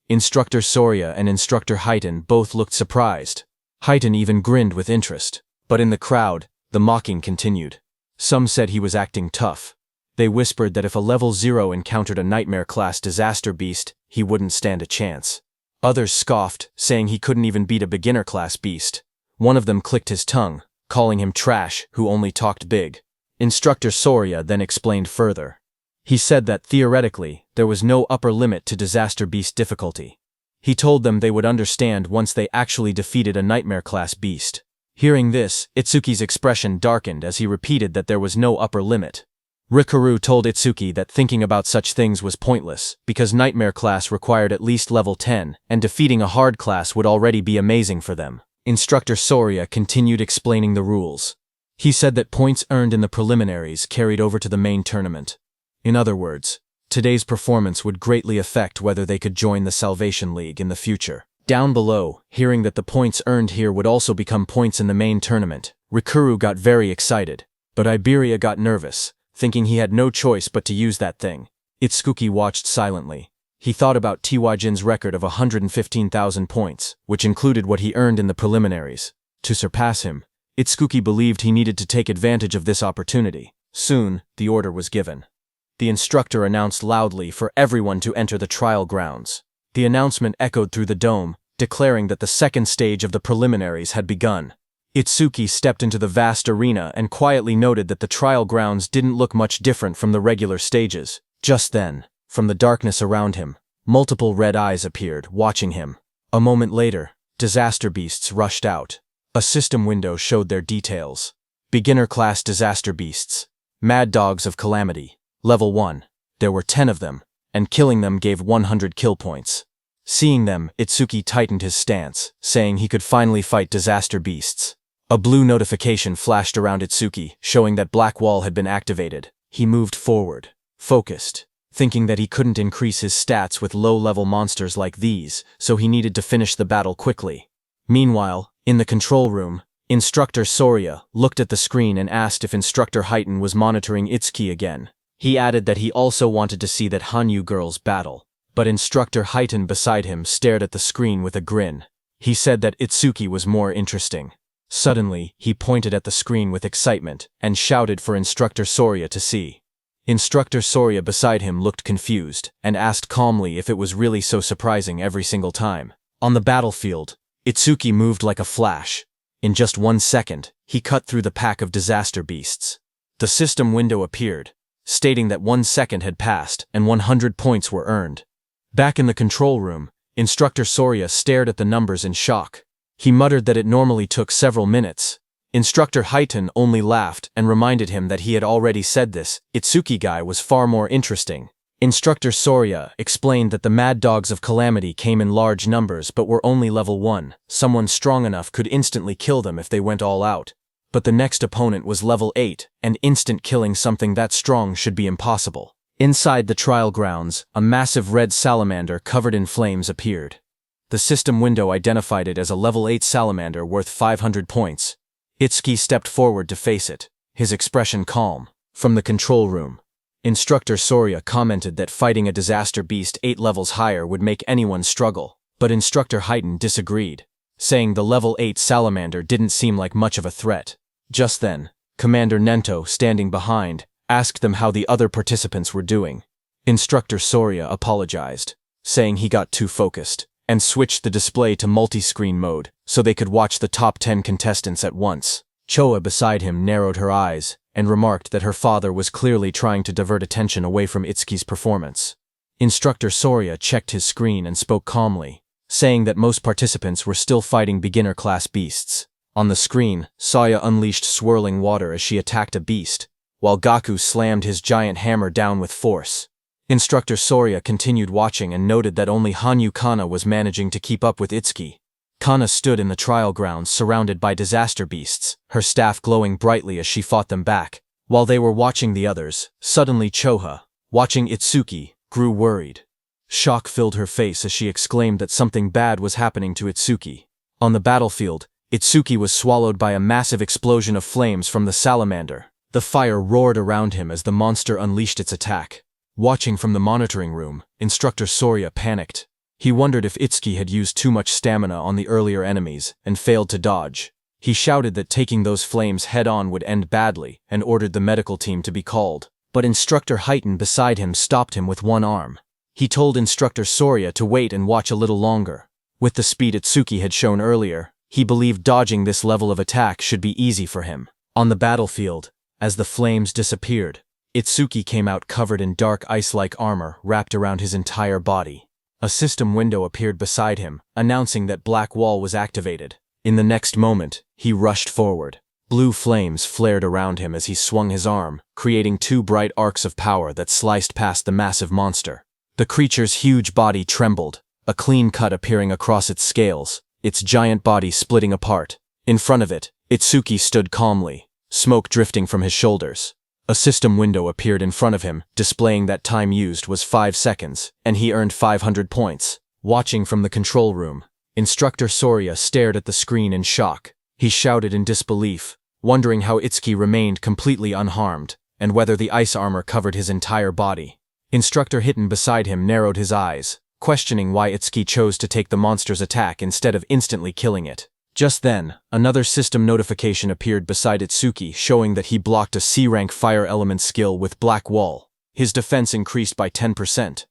Instructor Soria and Instructor Heiton both looked surprised. Heiton even grinned with interest. But in the crowd, the mocking continued. Some said he was acting tough. They whispered that if a level 0 encountered a Nightmare class disaster beast, he wouldn't stand a chance. Others scoffed, saying he couldn't even beat a beginner class beast. One of them clicked his tongue, calling him trash who only talked big. Instructor Soria then explained further. He said that theoretically, there was no upper limit to disaster beast difficulty. He told them they would understand once they actually defeated a Nightmare class beast. Hearing this, Itsuki's expression darkened as he repeated that there was no upper limit. Rikuru told Itsuki that thinking about such things was pointless, because Nightmare class required at least level 10, and defeating a hard class would already be amazing for them. Instructor Soria continued explaining the rules. He said that points earned in the preliminaries carried over to the main tournament. In other words, today's performance would greatly affect whether they could join the Salvation League in the future. Down below, hearing that the points earned here would also become points in the main tournament, Rikuru got very excited, but Iberia got nervous, thinking he had no choice but to use that thing. Itsuki watched silently. He thought about Tiwajin's record of 115,000 points, which included what he earned in the preliminaries. To surpass him, Itsuki believed he needed to take advantage of this opportunity. Soon, the order was given. The instructor announced loudly for everyone to enter the trial grounds. The announcement echoed through the dome, declaring that the second stage of the preliminaries had begun. Itsuki stepped into the vast arena and quietly noted that the trial grounds didn't look much different from the regular stages. Just then, from the darkness around him, multiple red eyes appeared, watching him. A moment later, disaster beasts rushed out. A system window showed their details. Beginner class disaster beasts. Mad dogs of calamity. Level 1. There were 10 of them, and killing them gave 100 kill points. Seeing them, Itsuki tightened his stance, saying he could finally fight disaster beasts. A blue notification flashed around Itsuki, showing that Black Wall had been activated. He moved forward, focused, thinking that he couldn't increase his stats with low-level monsters like these, so he needed to finish the battle quickly. Meanwhile, in the control room, Instructor Soria looked at the screen and asked if Instructor Heiton was monitoring Itsuki again. He added that he also wanted to see that Hanyu girls battle, but Instructor Heiton beside him stared at the screen with a grin. He said that Itsuki was more interesting. Suddenly, he pointed at the screen with excitement and shouted for Instructor Soria to see. Instructor Soria beside him looked confused and asked calmly if it was really so surprising every single time. On the battlefield, Itsuki moved like a flash. In just 1 second, he cut through the pack of disaster beasts. The system window appeared, stating that 1 second had passed and 100 points were earned. Back in the control room, Instructor Soria stared at the numbers in shock. He muttered that it normally took several minutes. Instructor Highton only laughed and reminded him that he had already said this. Itsuki guy was far more interesting. Instructor Soria explained that the Mad Dogs of Calamity came in large numbers but were only level 1. Someone strong enough could instantly kill them if they went all out. But the next opponent was level 8, and instant killing something that strong should be impossible. Inside the trial grounds, a massive red salamander covered in flames appeared. The system window identified it as a level 8 salamander worth 500 points. Itsuki stepped forward to face it, his expression calm. From the control room, Instructor Soria commented that fighting a disaster beast 8 levels higher would make anyone struggle, but Instructor Highton disagreed, saying the level 8 salamander didn't seem like much of a threat. Just then, Commander Nento, standing behind, asked them how the other participants were doing. Instructor Soria apologized, saying he got too focused, and switched the display to multi-screen mode so they could watch the top 10 contestants at once. Choa beside him narrowed her eyes and remarked that her father was clearly trying to divert attention away from Itsuki's performance. Instructor Soria checked his screen and spoke calmly, saying that most participants were still fighting beginner-class beasts. On the screen, Saya unleashed swirling water as she attacked a beast, while Gaku slammed his giant hammer down with force. Instructor Soria continued watching and noted that only Hanyu Kana was managing to keep up with Itsuki. Kana stood in the trial grounds surrounded by disaster beasts, her staff glowing brightly as she fought them back. While they were watching the others, suddenly Choha, watching Itsuki, grew worried. Shock filled her face as she exclaimed that something bad was happening to Itsuki. On the battlefield, Itsuki was swallowed by a massive explosion of flames from the salamander. The fire roared around him as the monster unleashed its attack. Watching from the monitoring room, Instructor Soria panicked. He wondered if Itsuki had used too much stamina on the earlier enemies and failed to dodge. He shouted that taking those flames head-on would end badly and ordered the medical team to be called. But Instructor Highton beside him stopped him with one arm. He told Instructor Soria to wait and watch a little longer. With the speed Itsuki had shown earlier, he believed dodging this level of attack should be easy for him. On the battlefield, as the flames disappeared, Itsuki came out covered in dark ice-like armor wrapped around his entire body. A system window appeared beside him, announcing that Black Wall was activated. In the next moment, he rushed forward. Blue flames flared around him as he swung his arm, creating 2 bright arcs of power that sliced past the massive monster. The creature's huge body trembled, a clean cut appearing across its scales, its giant body splitting apart. In front of it, Itsuki stood calmly, smoke drifting from his shoulders. A system window appeared in front of him, displaying that time used was 5 seconds, and he earned 500 points. Watching from the control room, Instructor Soria stared at the screen in shock. He shouted in disbelief, wondering how Itsuki remained completely unharmed, and whether the ice armor covered his entire body. Instructor Highton beside him narrowed his eyes, questioning why Itsuki chose to take the monster's attack instead of instantly killing it. Just then, another system notification appeared beside Itsuki showing that he blocked a C-rank fire element skill with Black Wall. His defense increased by 10%.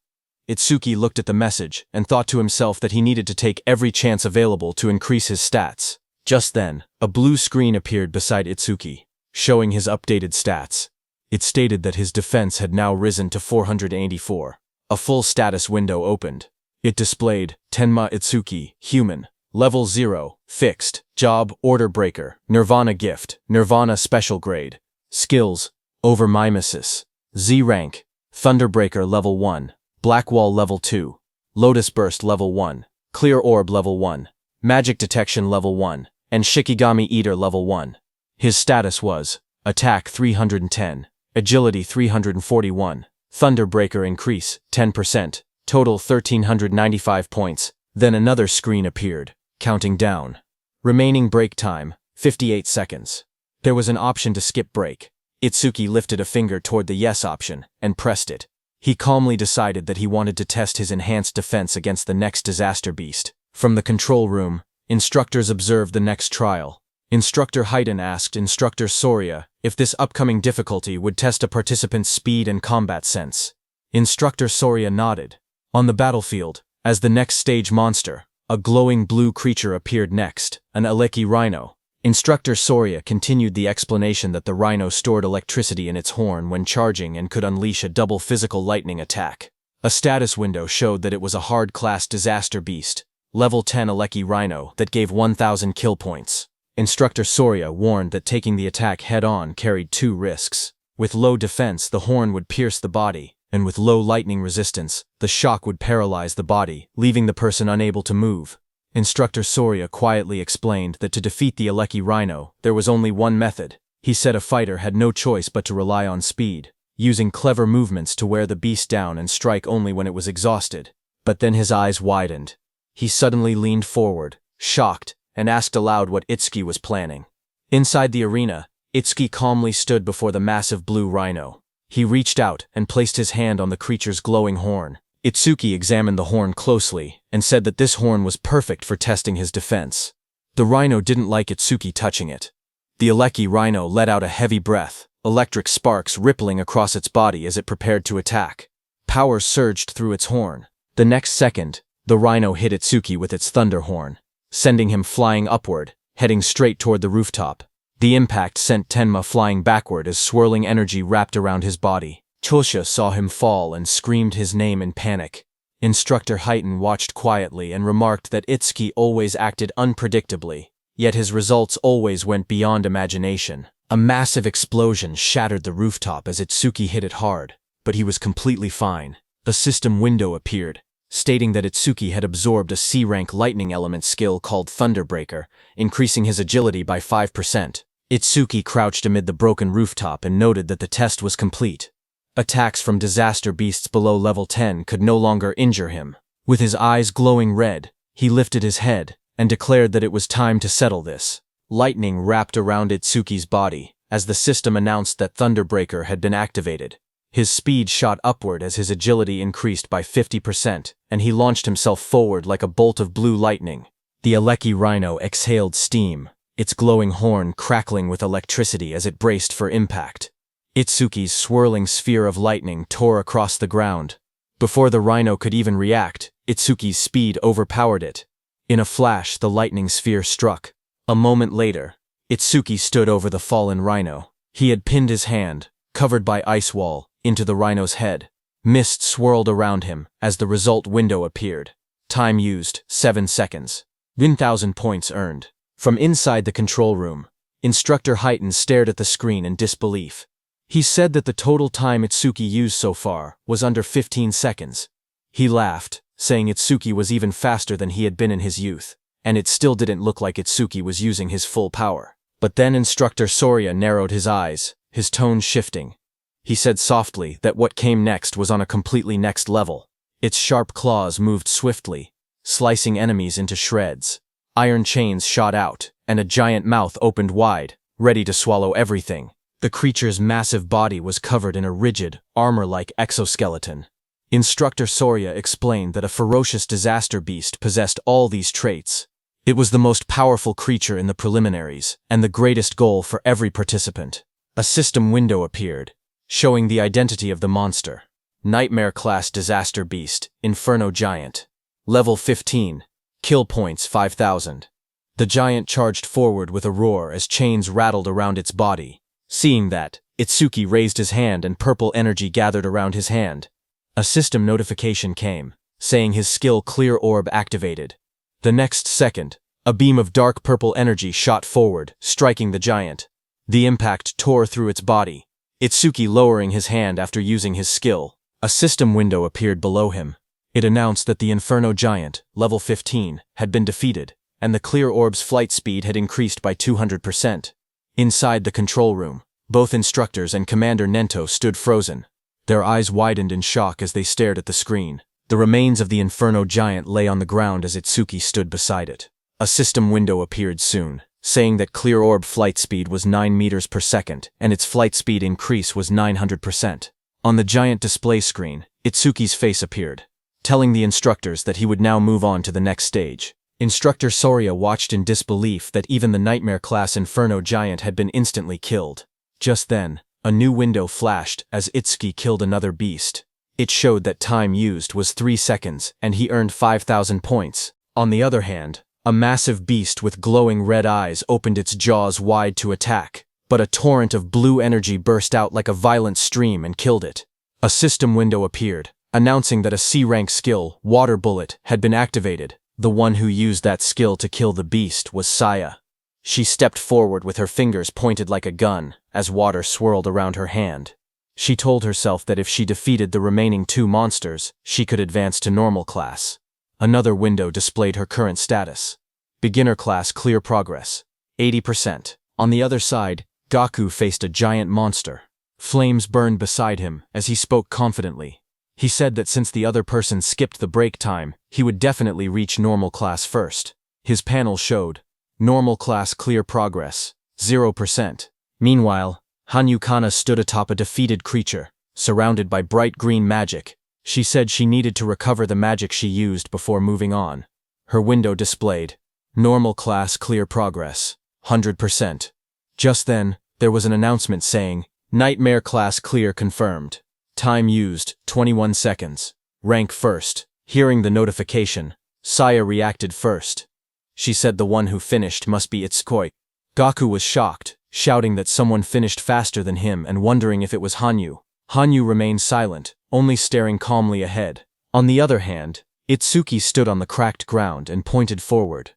Itsuki looked at the message and thought to himself that he needed to take every chance available to increase his stats. Just then, a blue screen appeared beside Itsuki, showing his updated stats. It stated that his defense had now risen to 484. A full status window opened. It displayed, Tenma Itsuki, Human, Level 0, Fixed, Job, Order Breaker, Nirvana Gift, Nirvana Special Grade. Skills, Overmimesis, Z Rank, Thunderbreaker Level 1, Black Wall Level 2, Lotus Burst Level 1, Clear Orb Level 1, Magic Detection Level 1, and Shikigami Eater Level 1. His status was, Attack 310, Agility 341, Thunderbreaker Increase, 10%, total 1395 points. Then another screen appeared, counting down. Remaining break time, 58 seconds. There was an option to skip break. Itsuki lifted a finger toward the yes option and pressed it. He calmly decided that he wanted to test his enhanced defense against the next disaster beast. From the control room, instructors observed the next trial. Instructor Haydn asked Instructor Soria if this upcoming difficulty would test a participant's speed and combat sense. Instructor Soria nodded. On the battlefield, as the next stage monster, a glowing blue creature appeared next, an Aleki rhino. Instructor Soria continued the explanation that the rhino stored electricity in its horn when charging and could unleash a double physical lightning attack. A status window showed that it was a hard-class disaster beast, level 10 Aleki rhino that gave 1,000 kill points. Instructor Soria warned that taking the attack head-on carried 2 risks. With low defense, the horn would pierce the body, and with low lightning resistance, the shock would paralyze the body, leaving the person unable to move. Instructor Soria quietly explained that to defeat the Aleki rhino, there was only one method. He said a fighter had no choice but to rely on speed, using clever movements to wear the beast down and strike only when it was exhausted. But then his eyes widened. He suddenly leaned forward, shocked, and asked aloud what Itsuki was planning. Inside the arena, Itsuki calmly stood before the massive blue rhino. He reached out and placed his hand on the creature's glowing horn. Itsuki examined the horn closely and said that this horn was perfect for testing his defense. The rhino didn't like Itsuki touching it. The Aleki rhino let out a heavy breath, electric sparks rippling across its body as it prepared to attack. Power surged through its horn. The next second, the rhino hit Itsuki with its thunder horn, sending him flying upward, heading straight toward the rooftop. The impact sent Tenma flying backward as swirling energy wrapped around his body. Chosha saw him fall and screamed his name in panic. Instructor Haydn watched quietly and remarked that Itsuki always acted unpredictably, yet his results always went beyond imagination. A massive explosion shattered the rooftop as Itsuki hit it hard, but he was completely fine. A system window appeared, stating that Itsuki had absorbed a C-rank lightning element skill called Thunderbreaker, increasing his agility by 5%. Itsuki crouched amid the broken rooftop and noted that the test was complete. Attacks from disaster beasts below level 10 could no longer injure him. With his eyes glowing red, he lifted his head and declared that it was time to settle this. Lightning wrapped around Itsuki's body as the system announced that Thunderbreaker had been activated. His speed shot upward as his agility increased by 50%, and he launched himself forward like a bolt of blue lightning. The Aleki rhino exhaled steam, its glowing horn crackling with electricity as it braced for impact. Itsuki's swirling sphere of lightning tore across the ground. Before the rhino could even react, Itsuki's speed overpowered it. In a flash, the lightning sphere struck. A moment later, Itsuki stood over the fallen rhino. He had pinned his hand, covered by ice wall, into the rhino's head. Mist swirled around him as the result window appeared. Time used, 7 seconds. 1,000 points earned. From inside the control room, Instructor Haydn stared at the screen in disbelief. He said that the total time Itsuki used so far was under 15 seconds. He laughed, saying Itsuki was even faster than he had been in his youth, and it still didn't look like Itsuki was using his full power. But then Instructor Soria narrowed his eyes, his tone shifting. He said softly that what came next was on a completely next level. Its sharp claws moved swiftly, slicing enemies into shreds. Iron chains shot out, and a giant mouth opened wide, ready to swallow everything. The creature's massive body was covered in a rigid, armor-like exoskeleton. Instructor Soria explained that a ferocious disaster beast possessed all these traits. It was the most powerful creature in the preliminaries, and the greatest goal for every participant. A system window appeared, showing the identity of the monster. Nightmare-class disaster beast, Inferno Giant. Level 15. Kill points 5,000. The giant charged forward with a roar as chains rattled around its body. Seeing that, Itsuki raised his hand and purple energy gathered around his hand. A system notification came, saying his skill Clear Orb activated. The next second, a beam of dark purple energy shot forward, striking the giant. The impact tore through its body. Itsuki lowering his hand after using his skill. A system window appeared below him. It announced that the Inferno Giant, level 15, had been defeated, and the Clear Orb's flight speed had increased by 200%. Inside the control room, both instructors and Commander Nento stood frozen. Their eyes widened in shock as they stared at the screen. The remains of the Inferno Giant lay on the ground as Itsuki stood beside it. A system window appeared soon, saying that Clear Orb flight speed was 9 meters per second, and its flight speed increase was 900%. On the giant display screen, Itsuki's face appeared, telling the instructors that he would now move on to the next stage. Instructor Soria watched in disbelief that even the Nightmare-class Inferno Giant had been instantly killed. Just then, a new window flashed as Itsuki killed another beast. It showed that time used was 3 seconds, and he earned 5,000 points. On the other hand, a massive beast with glowing red eyes opened its jaws wide to attack, but a torrent of blue energy burst out like a violent stream and killed it. A system window appeared, announcing that a C-rank skill, Water Bullet, had been activated. The one who used that skill to kill the beast was Saya. She stepped forward with her fingers pointed like a gun, as water swirled around her hand. She told herself that if she defeated the remaining 2 monsters, she could advance to normal class. Another window displayed her current status. Beginner class clear progress, 80%. On the other side, Gaku faced a giant monster. Flames burned beside him as he spoke confidently. He said that since the other person skipped the break time, he would definitely reach normal class first. His panel showed, normal class clear progress, 0%. Meanwhile, Hanyu Kana stood atop a defeated creature, surrounded by bright green magic. She said she needed to recover the magic she used before moving on. Her window displayed, normal class clear progress, 100%. Just then, there was an announcement saying, Nightmare class clear confirmed. Time used, 21 seconds. Rank first. Hearing the notification, Saya reacted first. She said the one who finished must be Itsukoi. Gaku was shocked, shouting that someone finished faster than him and wondering if it was Hanyu. Hanyu remained silent, only staring calmly ahead. On the other hand, Itsuki stood on the cracked ground and pointed forward.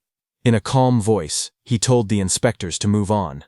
In a calm voice, he told the inspectors to move on.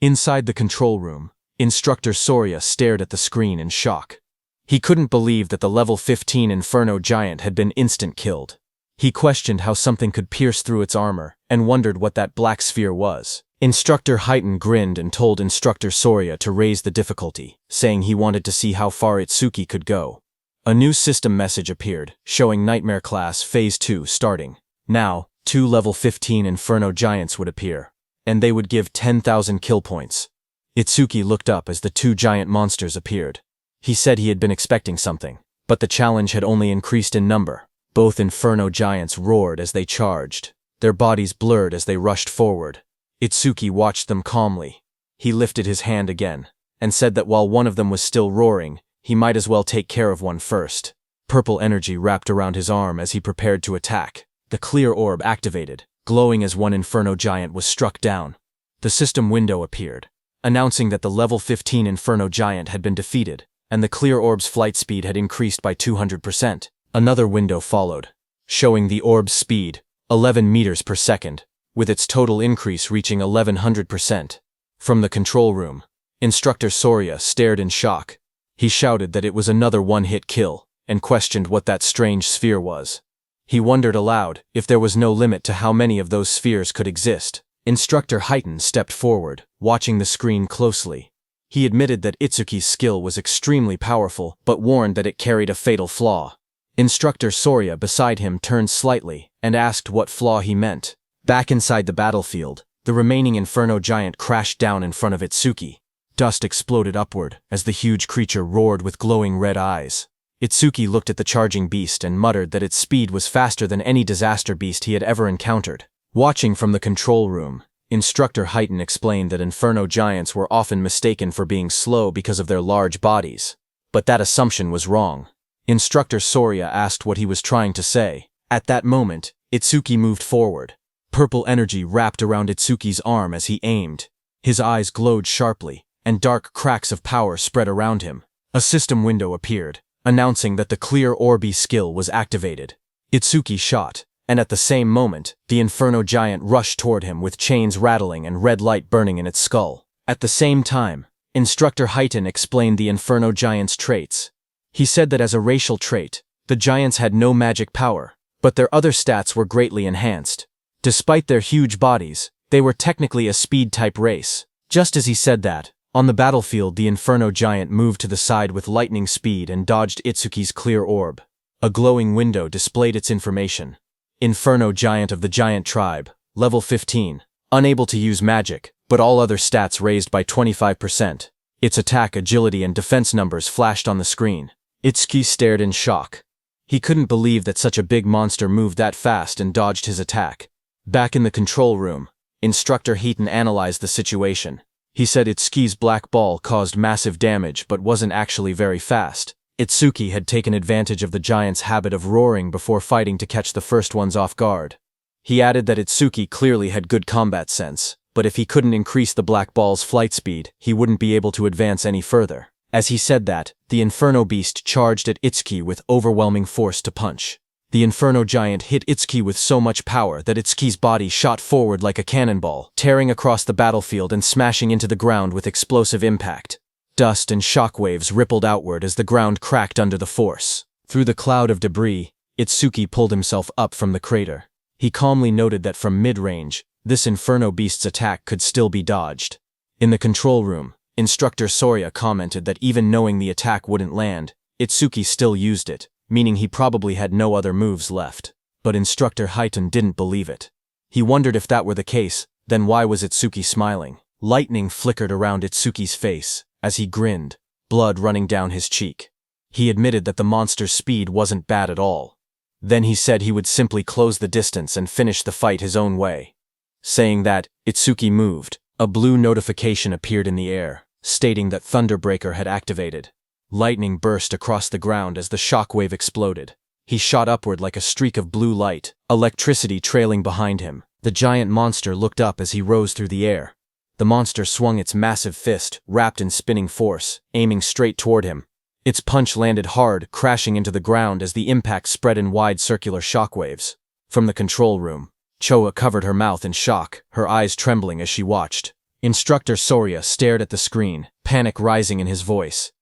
Inside the control room, Instructor Soria stared at the screen in shock. He couldn't believe that the level 15 Inferno Giant had been instant killed. He questioned how something could pierce through its armor and wondered what that black sphere was. Instructor Heighten grinned and told Instructor Soria to raise the difficulty, saying he wanted to see how far Itsuki could go. A new system message appeared, showing Nightmare Class Phase 2 starting. Now, 2 level 15 Inferno Giants would appear, and they would give 10,000 kill points. Itsuki looked up as the 2 giant monsters appeared. He said he had been expecting something, but the challenge had only increased in number. Both Inferno Giants roared as they charged. Their bodies blurred as they rushed forward. Itsuki watched them calmly. He lifted his hand again, and said that while one of them was still roaring, he might as well take care of one first. Purple energy wrapped around his arm as he prepared to attack. The clear orb activated, glowing as one Inferno Giant was struck down. The system window appeared, announcing that the level 15 Inferno Giant had been defeated, and the clear orb's flight speed had increased by 200%. Another window followed, showing the orb's speed, 11 meters per second, with its total increase reaching 1100%. From the control room, Instructor Soria stared in shock. He shouted that it was another one-hit kill, and questioned what that strange sphere was. He wondered aloud if there was no limit to how many of those spheres could exist. Instructor Heighten stepped forward, watching the screen closely. He admitted that Itsuki's skill was extremely powerful, but warned that it carried a fatal flaw. Instructor Soria beside him turned slightly and asked what flaw he meant. Back inside the battlefield, the remaining Inferno Giant crashed down in front of Itsuki. Dust exploded upward as the huge creature roared with glowing red eyes. Itsuki looked at the charging beast and muttered that its speed was faster than any disaster beast he had ever encountered. Watching from the control room, Instructor Heighten explained that Inferno Giants were often mistaken for being slow because of their large bodies. But that assumption was wrong. Instructor Soria asked what he was trying to say. At that moment, Itsuki moved forward. Purple energy wrapped around Itsuki's arm as he aimed. His eyes glowed sharply, and dark cracks of power spread around him. A system window appeared, announcing that the clear orby skill was activated. Itsuki shot, and at the same moment, the Inferno Giant rushed toward him with chains rattling and red light burning in its skull. At the same time, Instructor Heighten explained the Inferno Giant's traits. He said that as a racial trait, the Giants had no magic power, but their other stats were greatly enhanced. Despite their huge bodies, they were technically a speed-type race. Just as he said that, on the battlefield the Inferno Giant moved to the side with lightning speed and dodged Itsuki's clear orb. A glowing window displayed its information. Inferno Giant of the Giant Tribe, level 15, unable to use magic, but all other stats raised by 25%. Its attack, agility, and defense numbers flashed on the screen. Itsuki stared in shock. He couldn't believe that such a big monster moved that fast and dodged his attack. Back in the control room, Instructor Heaton analyzed the situation. He said Itsuki's black ball caused massive damage but wasn't actually very fast. Itsuki had taken advantage of the giant's habit of roaring before fighting to catch the first ones off guard. He added that Itsuki clearly had good combat sense, but if he couldn't increase the black ball's flight speed, he wouldn't be able to advance any further. As he said that, the Inferno Beast charged at Itsuki with overwhelming force to punch. The Inferno Giant hit Itsuki with so much power that Itsuki's body shot forward like a cannonball, tearing across the battlefield and smashing into the ground with explosive impact. Dust and shockwaves rippled outward as the ground cracked under the force. Through the cloud of debris, Itsuki pulled himself up from the crater. He calmly noted that from mid-range, this Inferno Beast's attack could still be dodged. In the control room, Instructor Soria commented that even knowing the attack wouldn't land, Itsuki still used it, meaning he probably had no other moves left. But Instructor Heaton didn't believe it. He wondered if that were the case, then why was Itsuki smiling? Lightning flickered around Itsuki's face as he grinned, blood running down his cheek. He admitted that the monster's speed wasn't bad at all. Then he said he would simply close the distance and finish the fight his own way. Saying that, Itsuki moved. A blue notification appeared in the air, stating that Thunderbreaker had activated. Lightning burst across the ground as the shockwave exploded. He shot upward like a streak of blue light, electricity trailing behind him. The giant monster looked up as he rose through the air. The monster swung its massive fist, wrapped in spinning force, aiming straight toward him. Its punch landed hard, crashing into the ground as the impact spread in wide circular shockwaves. From the control room, Choa covered her mouth in shock, her eyes trembling as she watched. Instructor Soria stared at the screen, panic rising in his voice.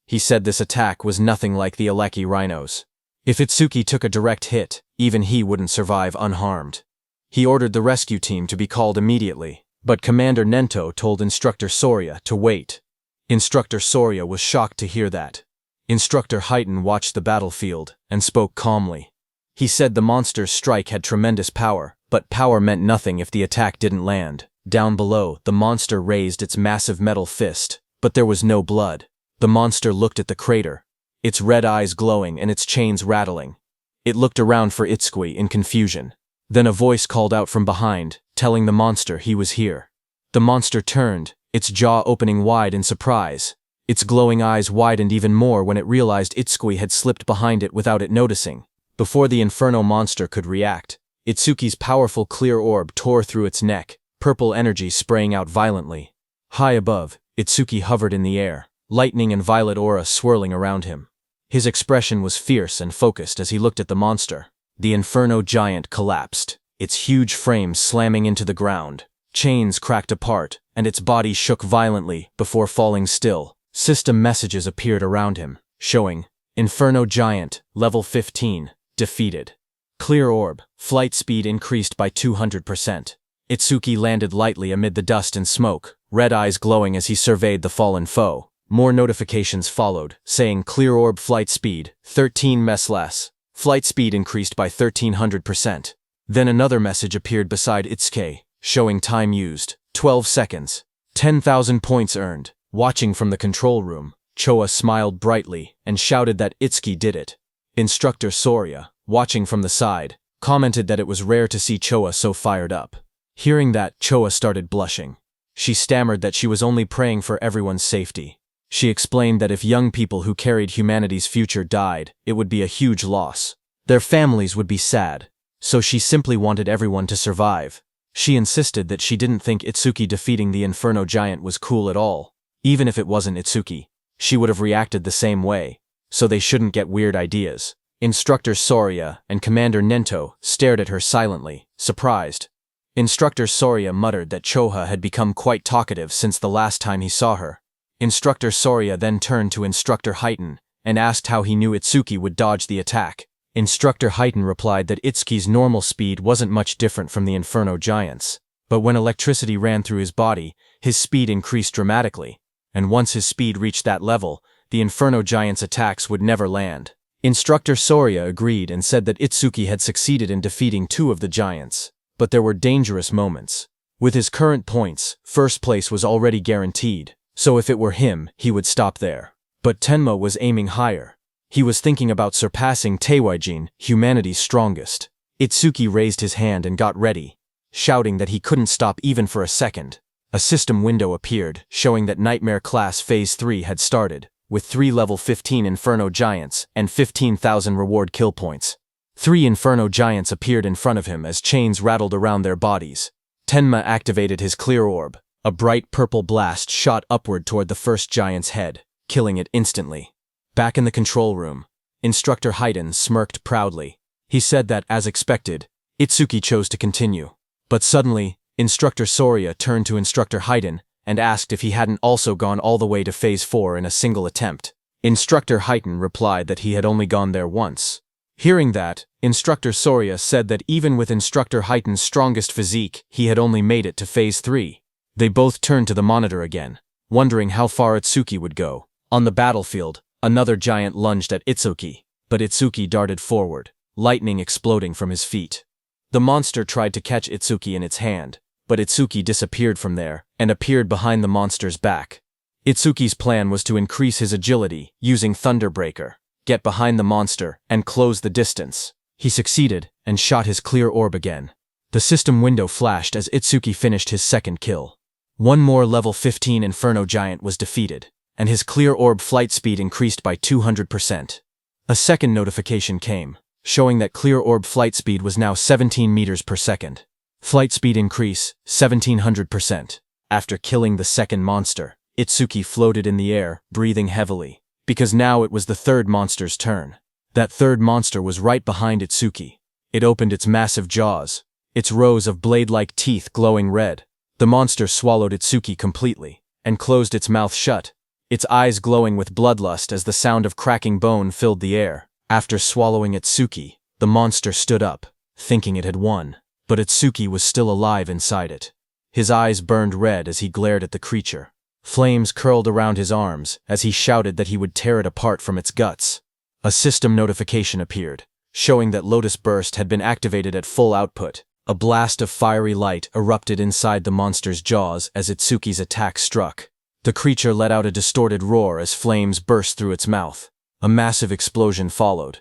He said this attack was nothing like the Aleki rhinos. If Itsuki took a direct hit, even he wouldn't survive unharmed. He ordered the rescue team to be called immediately, but Commander Nento told Instructor Soria to wait. Instructor Soria was shocked to hear that. Instructor Heaton watched the battlefield and spoke calmly. He said the monster's strike had tremendous power, but power meant nothing if the attack didn't land. Down below, the monster raised its massive metal fist, but there was no blood. The monster looked at the crater, its red eyes glowing and its chains rattling. It looked around for Itsuki in confusion. Then a voice called out from behind, telling the monster he was here. The monster turned, its jaw opening wide in surprise. Its glowing eyes widened even more when it realized Itsuki had slipped behind it without it noticing. Before the Inferno monster could react, Itsuki's powerful clear orb tore through its neck, purple energy spraying out violently. High above, Itsuki hovered in the air, lightning and violet aura swirling around him. His expression was fierce and focused as he looked at the monster. The Inferno Giant collapsed, its huge frame slamming into the ground. Chains cracked apart, and its body shook violently before falling still. System messages appeared around him, showing, Inferno Giant, level 15, defeated. Clear orb, flight speed increased by 200%. Itsuki landed lightly amid the dust and smoke, red eyes glowing as he surveyed the fallen foe. More notifications followed, saying clear orb flight speed, 13 ms less. Flight speed increased by 1300%. Then another message appeared beside Itsuki, showing time used, 12 seconds. 10,000 points earned. Watching from the control room, Choa smiled brightly and shouted that Itsuki did it. Instructor Soria, watching from the side, commented that it was rare to see Choa so fired up. Hearing that, Choa started blushing. She stammered that she was only praying for everyone's safety. She explained that if young people who carried humanity's future died, it would be a huge loss. Their families would be sad, so she simply wanted everyone to survive. She insisted that she didn't think Itsuki defeating the Inferno Giant was cool at all. Even if it wasn't Itsuki, she would have reacted the same way, so they shouldn't get weird ideas. Instructor Soria and Commander Nento stared at her silently, surprised. Instructor Soria muttered that Choha had become quite talkative since the last time he saw her. Instructor Soria then turned to Instructor Heaton and asked how he knew Itsuki would dodge the attack. Instructor Heaton replied that Itsuki's normal speed wasn't much different from the Inferno Giant's, but when electricity ran through his body, his speed increased dramatically, and once his speed reached that level, the Inferno Giant's attacks would never land. Instructor Soria agreed and said that Itsuki had succeeded in defeating 2 of the giants, but there were dangerous moments. With his current points, first place was already guaranteed, so if it were him, he would stop there. But Tenma was aiming higher. He was thinking about surpassing Teiwaijin, humanity's strongest. Itsuki raised his hand and got ready. shouting that he couldn't stop even for a second. A system window appeared, showing that Nightmare Class Phase 3 had started, with 3 level 15 Inferno Giants and 15,000 reward kill points. 3 Inferno Giants appeared in front of him as chains rattled around their bodies. Tenma activated his clear orb. A bright purple blast shot upward toward the first giant's head, killing it instantly. Back in the control room, Instructor Haiden smirked proudly. He said that, as expected, Itsuki chose to continue. But suddenly, Instructor Soria turned to Instructor Haiden and asked if he hadn't also gone all the way to Phase 4 in a single attempt. Instructor Haiden replied that he had only gone there once. Hearing that, Instructor Soria said that even with Instructor Haiden's strongest physique, he had only made it to Phase 3. They both turned to the monitor again, wondering how far Itsuki would go. On the battlefield, another giant lunged at Itsuki, but Itsuki darted forward, lightning exploding from his feet. The monster tried to catch Itsuki in its hand, but Itsuki disappeared from there and appeared behind the monster's back. Itsuki's plan was to increase his agility using Thunderbreaker, get behind the monster, and close the distance. He succeeded and shot his clear orb again. The system window flashed as Itsuki finished his second kill. One more level 15 Inferno Giant was defeated, and his clear orb flight speed increased by 200%. A second notification came, showing that clear orb flight speed was now 17 meters per second. Flight speed increase, 1700%. After killing the second monster, Itsuki floated in the air, breathing heavily, because now it was the third monster's turn. That third monster was right behind Itsuki. It opened its massive jaws, its rows of blade-like teeth glowing red. The monster swallowed Itsuki completely, and closed its mouth shut, its eyes glowing with bloodlust as the sound of cracking bone filled the air. After swallowing Itsuki, the monster stood up, thinking it had won, but Itsuki was still alive inside it. His eyes burned red as he glared at the creature. Flames curled around his arms as he shouted that he would tear it apart from its guts. A system notification appeared, showing that Lotus Burst had been activated at full output. A blast of fiery light erupted inside the monster's jaws as Itsuki's attack struck. The creature let out a distorted roar as flames burst through its mouth. A massive explosion followed.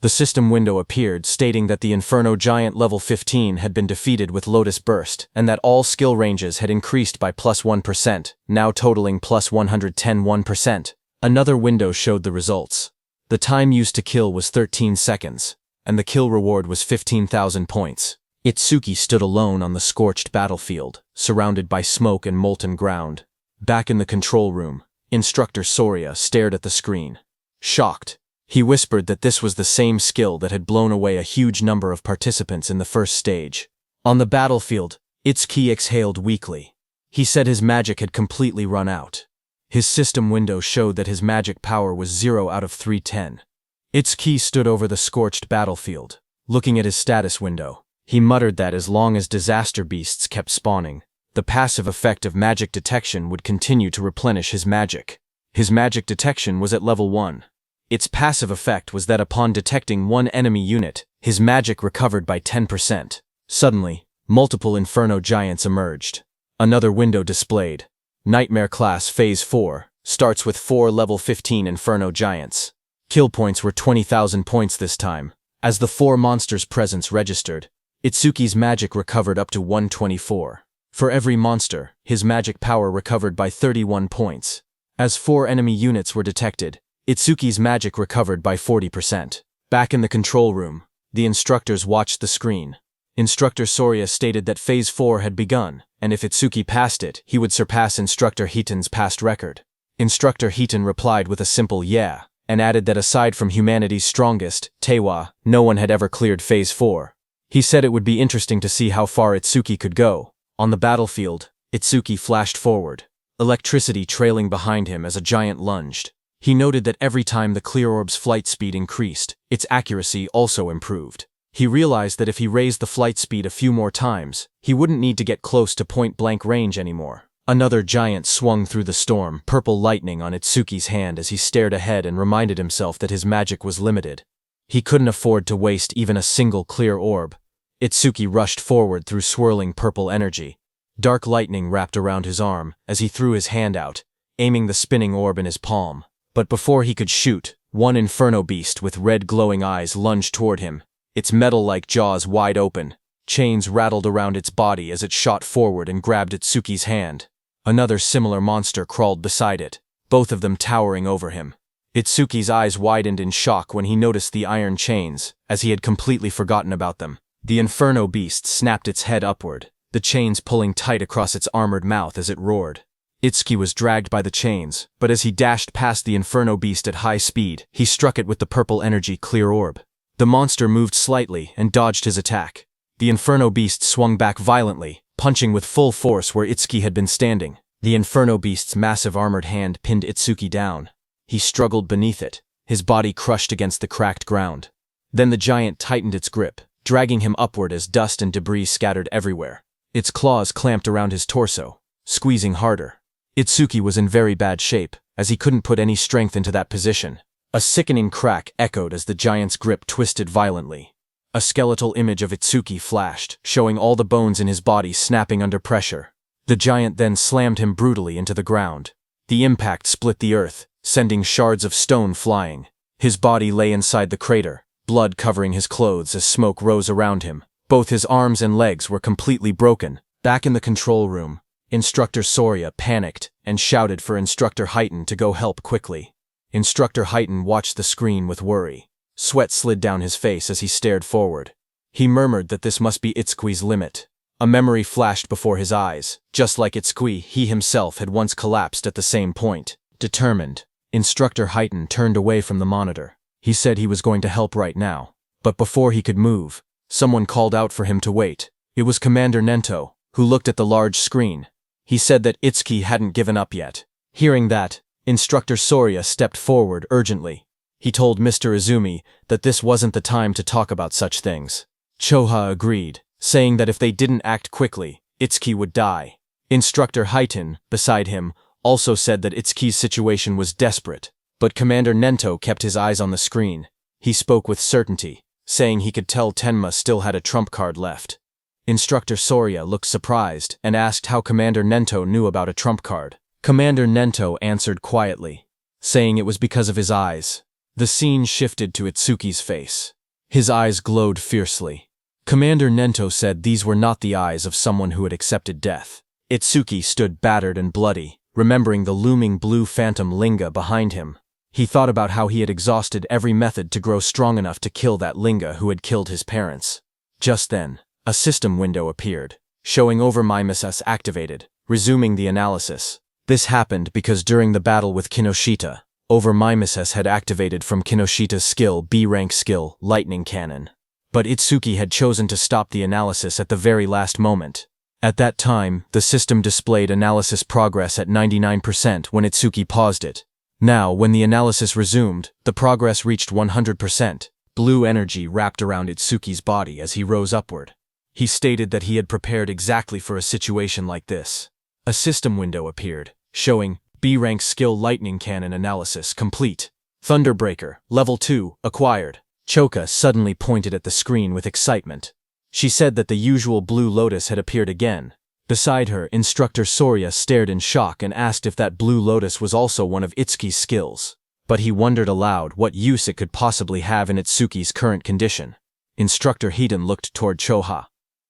The system window appeared, stating that the Inferno Giant level 15 had been defeated with Lotus Burst, and that all skill ranges had increased by plus 1%, now totaling plus 110%. Another window showed the results. The time used to kill was 13 seconds, and the kill reward was 15,000 points. Itsuki stood alone on the scorched battlefield, surrounded by smoke and molten ground. Back in the control room, Instructor Soria stared at the screen. Shocked, he whispered that this was the same skill that had blown away a huge number of participants in the first stage. On the battlefield, Itsuki exhaled weakly. He said his magic had completely run out. His system window showed that his magic power was 0 out of 310. Itsuki stood over the scorched battlefield, looking at his status window. He muttered that as long as disaster beasts kept spawning, the passive effect of magic detection would continue to replenish his magic. His magic detection was at level 1. Its passive effect was that upon detecting one enemy unit, his magic recovered by 10%. Suddenly, multiple Inferno Giants emerged. Another window displayed. Nightmare Class Phase 4 starts with 4 level 15 Inferno Giants. Kill points were 20,000 points this time. As the 4 monsters' presence registered, Itsuki's magic recovered up to 124. For every monster, his magic power recovered by 31 points. As 4 enemy units were detected, Itsuki's magic recovered by 40%. Back in the control room, the instructors watched the screen. Instructor Soria stated that Phase 4 had begun, and if Itsuki passed it, he would surpass Instructor Hiiten's past record. Instructor Hiiten replied with a simple yeah, and added that aside from humanity's strongest, Tewa, no one had ever cleared Phase 4. He said it would be interesting to see how far Itsuki could go. On the battlefield, Itsuki flashed forward, electricity trailing behind him as a giant lunged. He noted that every time the clear orb's flight speed increased, its accuracy also improved. He realized that if he raised the flight speed a few more times, he wouldn't need to get close to point-blank range anymore. Another giant swung through the storm, purple lightning on Itsuki's hand as he stared ahead and reminded himself that his magic was limited. He couldn't afford to waste even a single clear orb. Itsuki rushed forward through swirling purple energy. Dark lightning wrapped around his arm as he threw his hand out, aiming the spinning orb in his palm. But before he could shoot, one inferno beast with red glowing eyes lunged toward him, its metal-like jaws wide open, Chains rattled around its body as it shot forward and grabbed Itsuki's hand. Another similar monster crawled beside it, both of them towering over him. Itsuki's eyes widened in shock when he noticed the iron chains, as he had completely forgotten about them. The inferno beast snapped its head upward, the chains pulling tight across its armored mouth as it roared. Itsuki was dragged by the chains, but as he dashed past the inferno beast at high speed, he struck it with the purple energy clear orb. The monster moved slightly and dodged his attack. The inferno beast swung back violently, punching with full force where Itsuki had been standing. The inferno beast's massive armored hand pinned Itsuki down. He struggled beneath it, his body crushed against the cracked ground. Then the giant tightened its grip, dragging him upward as dust and debris scattered everywhere. Its claws clamped around his torso, squeezing harder. Itsuki was in very bad shape, as he couldn't put any strength into that position. A sickening crack echoed as the giant's grip twisted violently. A skeletal image of Itsuki flashed, showing all the bones in his body snapping under pressure. The giant then slammed him brutally into the ground. The impact split the earth, sending shards of stone flying. His body lay inside the crater, blood covering his clothes as smoke rose around him. Both his arms and legs were completely broken. Back in the control room, Instructor Soria panicked and shouted for Instructor Heighten to go help quickly. Instructor Heighten watched the screen with worry. Sweat slid down his face as he stared forward. He murmured that this must be Itsuki's limit. A memory flashed before his eyes. Just like Itsuki, he himself had once collapsed at the same point. Determined, Instructor Heighten turned away from the monitor. He said he was going to help right now. But before he could move, someone called out for him to wait. It was Commander Nento, who looked at the large screen. He said that Itsuki hadn't given up yet. Hearing that, Instructor Soria stepped forward urgently. He told Mr. Izumi that this wasn't the time to talk about such things. Choha agreed, saying that if they didn't act quickly, Itsuki would die. Instructor Heighten, beside him, also said that Itsuki's situation was desperate, but Commander Nento kept his eyes on the screen. He spoke with certainty, saying he could tell Tenma still had a trump card left. Instructor Soria looked surprised and asked how Commander Nento knew about a trump card. Commander Nento answered quietly, saying it was because of his eyes. The scene shifted to Itsuki's face. His eyes glowed fiercely. Commander Nento said these were not the eyes of someone who had accepted death. Itsuki stood battered and bloody, remembering the looming blue phantom Linga behind him. He thought about how he had exhausted every method to grow strong enough to kill that Linga who had killed his parents. Just then, a system window appeared, showing Overmimesis activated, resuming the analysis. This happened because during the battle with Kinoshita, Overmimesis had activated from Kinoshita's skill B-rank skill, Lightning Cannon. But Itsuki had chosen to stop the analysis at the very last moment. At that time, the system displayed analysis progress at 99% when Itsuki paused it. Now, when the analysis resumed, the progress reached 100%. Blue energy wrapped around Itsuki's body as he rose upward. He stated that he had prepared exactly for a situation like this. A system window appeared, showing B-rank skill Lightning Cannon analysis complete. Thunderbreaker, level 2, acquired. Choka suddenly pointed at the screen with excitement. She said that the usual blue lotus had appeared again. Beside her, Instructor Soria stared in shock and asked if that blue lotus was also one of Itsuki's skills. But he wondered aloud what use it could possibly have in Itsuki's current condition. Instructor Hiden looked toward Choha.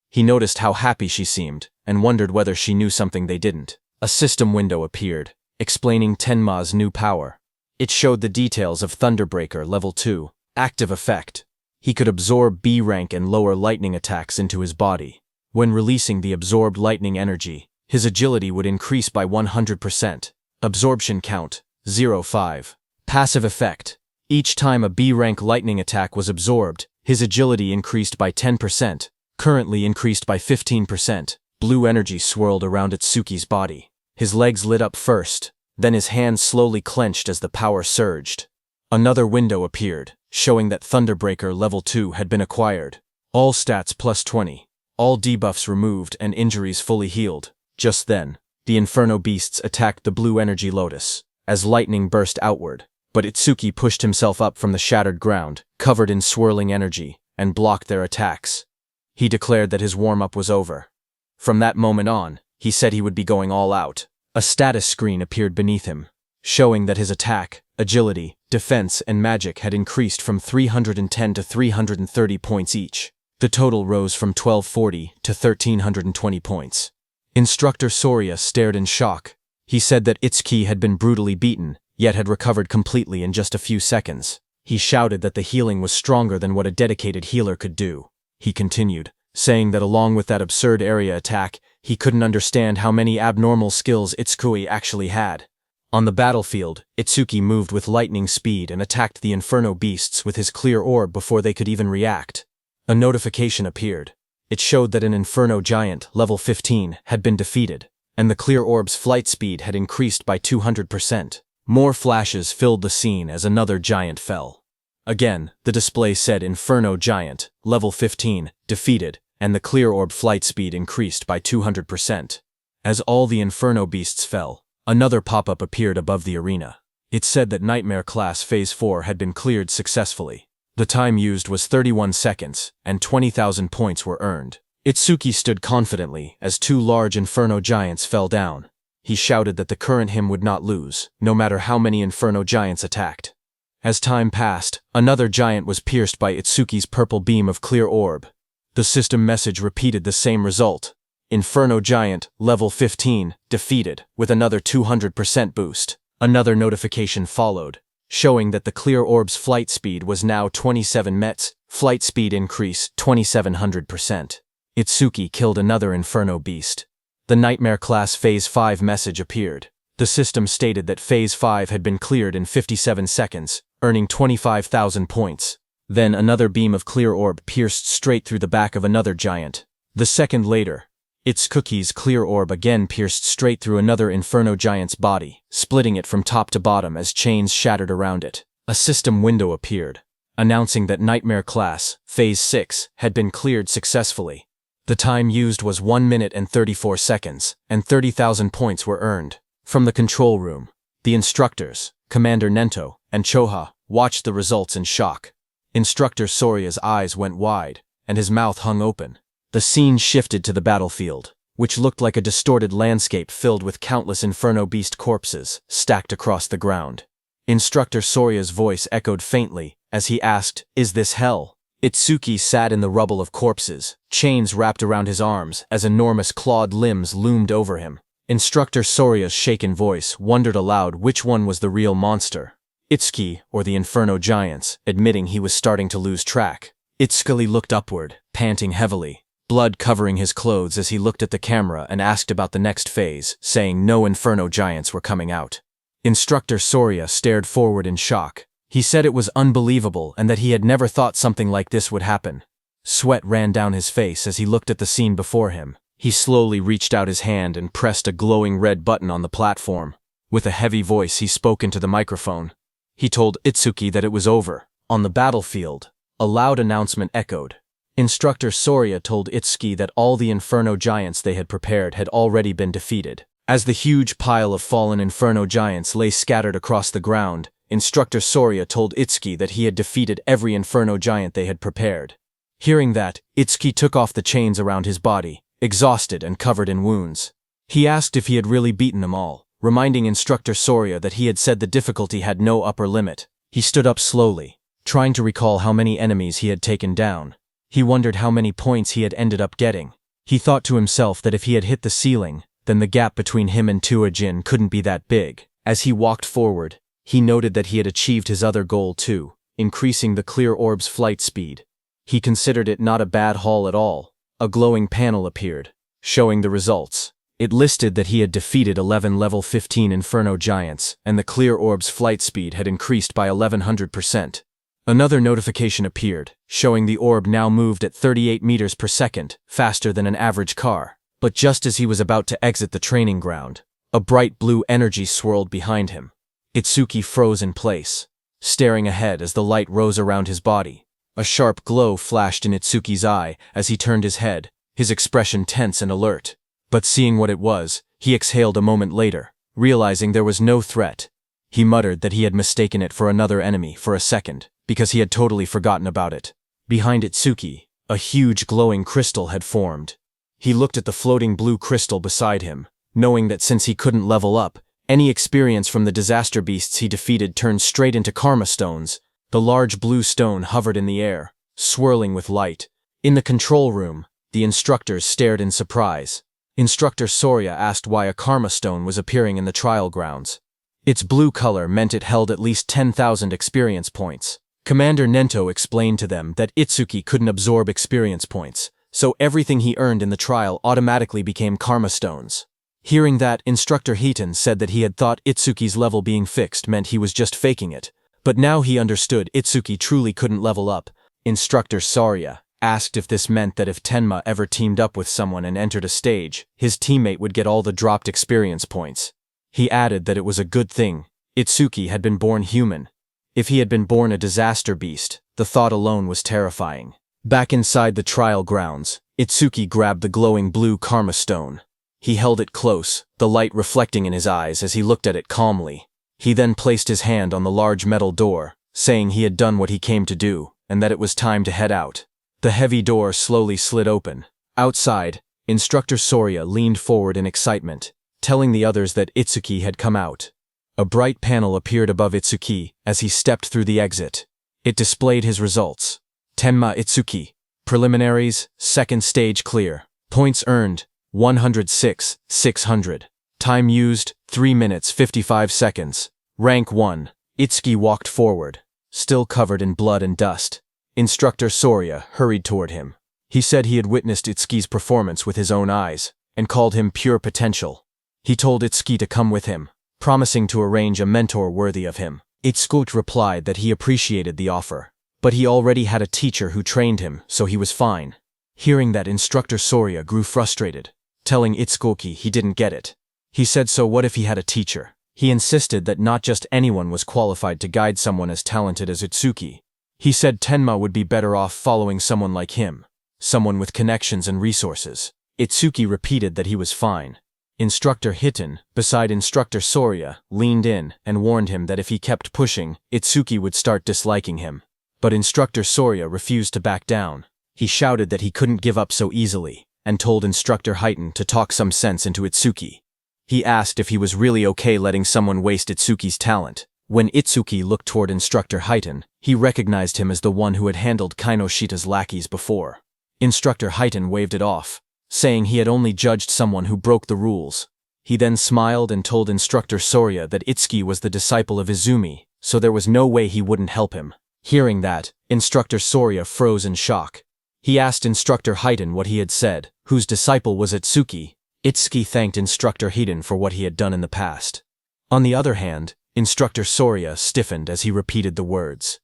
He noticed how happy she seemed, and wondered whether she knew something they didn't. A system window appeared, explaining Tenma's new power. It showed the details of Thunderbreaker level 2, active effect. He could absorb B-rank and lower lightning attacks into his body. When releasing the absorbed lightning energy, his agility would increase by 100%. Absorption count, 0.5. Passive effect. Each time a B-rank lightning attack was absorbed, his agility increased by 10%, currently increased by 15%. Blue energy swirled around Itsuki's body. His legs lit up first, then his hands slowly clenched as the power surged. Another window appeared, showing that Thunderbreaker level 2 had been acquired. All stats plus 20. All debuffs removed and injuries fully healed. Just then, the Inferno Beasts attacked the blue energy lotus, as lightning burst outward. But Itsuki pushed himself up from the shattered ground, covered in swirling energy, and blocked their attacks. He declared that his warm-up was over. From that moment on, he said he would be going all out. A status screen appeared beneath him, showing that his attack, agility, defense, and magic had increased from 310 to 330 points each. The total rose from 1240 to 1320 points. Instructor Soria stared in shock. He said that Itsuki had been brutally beaten, yet had recovered completely in just a few seconds. He shouted that the healing was stronger than what a dedicated healer could do. He continued, saying that along with that absurd area attack, he couldn't understand how many abnormal skills Itsuki actually had. On the battlefield, Itsuki moved with lightning speed and attacked the Inferno beasts with his clear orb before they could even react. A notification appeared. It showed that an Inferno giant, level 15, had been defeated, and the clear orb's flight speed had increased by 200%. More flashes filled the scene as another giant fell. Again, the display said Inferno giant, level 15, defeated, and the clear orb flight speed increased by 200%. As all the Inferno beasts fell, another pop-up appeared above the arena. It said that Nightmare Class Phase 4 had been cleared successfully. The time used was 31 seconds, and 20,000 points were earned. Itsuki stood confidently as two large Inferno giants fell down. He shouted that the current him would not lose, no matter how many Inferno giants attacked. As time passed, another giant was pierced by Itsuki's purple beam of clear orb. The system message repeated the same result. Inferno giant, level 15, defeated, with another 200% boost. Another notification followed, showing that the clear orb's flight speed was now 27 mets, flight speed increase 2700%. Itsuki killed another Inferno beast. The Nightmare Class Phase 5 message appeared. The system stated that Phase 5 had been cleared in 57 seconds, earning 25,000 points. Then another beam of clear orb pierced straight through the back of another giant. The second later, Itsuki's clear orb again pierced straight through another Inferno giant's body, splitting it from top to bottom as chains shattered around it. A system window appeared, announcing that Nightmare Class, Phase 6, had been cleared successfully. The time used was 1 minute and 34 seconds, and 30,000 points were earned. From the control room, the instructors, Commander Nento, and Choha, watched the results in shock. Instructor Soria's eyes went wide, and his mouth hung open. The scene shifted to the battlefield, which looked like a distorted landscape filled with countless Inferno beast corpses stacked across the ground. Instructor Soria's voice echoed faintly as he asked, "Is this hell?" Itsuki sat in the rubble of corpses, chains wrapped around his arms as enormous clawed limbs loomed over him. Instructor Soria's shaken voice wondered aloud which one was the real monster, Itsuki or the Inferno giants, admitting he was starting to lose track. Itsuki looked upward, panting heavily, blood covering his clothes as he looked at the camera and asked about the next phase, saying no Inferno giants were coming out. Instructor Soria stared forward in shock. He said it was unbelievable and that he had never thought something like this would happen. Sweat ran down his face as he looked at the scene before him. He slowly reached out his hand and pressed a glowing red button on the platform. With a heavy voice, he spoke into the microphone. He told Itsuki that it was over. On the battlefield, a loud announcement echoed. Instructor Soria told Itsuki that all the Inferno giants they had prepared had already been defeated. As the huge pile of fallen Inferno giants lay scattered across the ground, Instructor Soria told Itsuki that he had defeated every Inferno giant they had prepared. Hearing that, Itsuki took off the chains around his body, exhausted and covered in wounds. He asked if he had really beaten them all, reminding Instructor Soria that he had said the difficulty had no upper limit. He stood up slowly, trying to recall how many enemies he had taken down. He wondered how many points he had ended up getting. He thought to himself that if he had hit the ceiling, then the gap between him and Tuajin couldn't be that big. As he walked forward, he noted that he had achieved his other goal too, increasing the clear orb's flight speed. He considered it not a bad haul at all. A glowing panel appeared, showing the results. It listed that he had defeated 11 level 15 Inferno giants, and the clear orb's flight speed had increased by 1100%. Another notification appeared, showing the orb now moved at 38 meters per second, faster than an average car. But just as he was about to exit the training ground, a bright blue energy swirled behind him. Itsuki froze in place, staring ahead as the light rose around his body. A sharp glow flashed in Itsuki's eye as he turned his head, his expression tense and alert. But seeing what it was, he exhaled a moment later, realizing there was no threat. He muttered that he had mistaken it for another enemy for a second, because he had totally forgotten about it. Behind Itsuki, a huge glowing crystal had formed. He looked at the floating blue crystal beside him, knowing that since he couldn't level up, any experience from the disaster beasts he defeated turned straight into karma stones. The large blue stone hovered in the air, swirling with light. In the control room, the instructors stared in surprise. Instructor Soria asked why a karma stone was appearing in the trial grounds. Its blue color meant it held at least 10,000 experience points. Commander Nento explained to them that Itsuki couldn't absorb experience points, so everything he earned in the trial automatically became karma stones. Hearing that, Instructor Heaton said that he had thought Itsuki's level being fixed meant he was just faking it, but now he understood Itsuki truly couldn't level up. Instructor Soria asked if this meant that if Tenma ever teamed up with someone and entered a stage, his teammate would get all the dropped experience points. He added that it was a good thing. Itsuki had been born human. If he had been born a disaster beast, the thought alone was terrifying. Back inside the trial grounds, Itsuki grabbed the glowing blue karma stone. He held it close, the light reflecting in his eyes as he looked at it calmly. He then placed his hand on the large metal door, saying he had done what he came to do, and that it was time to head out. The heavy door slowly slid open. Outside, Instructor Soria leaned forward in excitement, telling the others that Itsuki had come out. A bright panel appeared above Itsuki as he stepped through the exit. It displayed his results. Tenma Itsuki. Preliminaries, second stage clear. Points earned, 106, 600. Time used, 3 minutes 55 seconds. Rank 1. Itsuki walked forward, still covered in blood and dust. Instructor Soria hurried toward him. He said he had witnessed Itsuki's performance with his own eyes, and called him pure potential. He told Itsuki to come with him, promising to arrange a mentor worthy of him. Itsuki replied that he appreciated the offer, but he already had a teacher who trained him, so he was fine. Hearing that, Instructor Soria grew frustrated, telling Itsuki he didn't get it. He said so what if he had a teacher? He insisted that not just anyone was qualified to guide someone as talented as Itsuki. He said Tenma would be better off following someone like him, someone with connections and resources. Itsuki repeated that he was fine. Instructor Hitten, beside Instructor Soria, leaned in and warned him that if he kept pushing, Itsuki would start disliking him. But Instructor Soria refused to back down. He shouted that he couldn't give up so easily, and told Instructor Hitten to talk some sense into Itsuki. He asked if he was really okay letting someone waste Itsuki's talent. When Itsuki looked toward Instructor Hitten, he recognized him as the one who had handled Kainoshita's lackeys before. Instructor Hitten waved it off, saying he had only judged someone who broke the rules. He then smiled and told Instructor Soria that Itsuki was the disciple of Izumi, so there was no way he wouldn't help him. Hearing that, Instructor Soria froze in shock. He asked Instructor Hitten what he had said, whose disciple was Itsuki. Itsuki thanked Instructor Hitten for what he had done in the past. On the other hand, Instructor Soria stiffened as he repeated the words.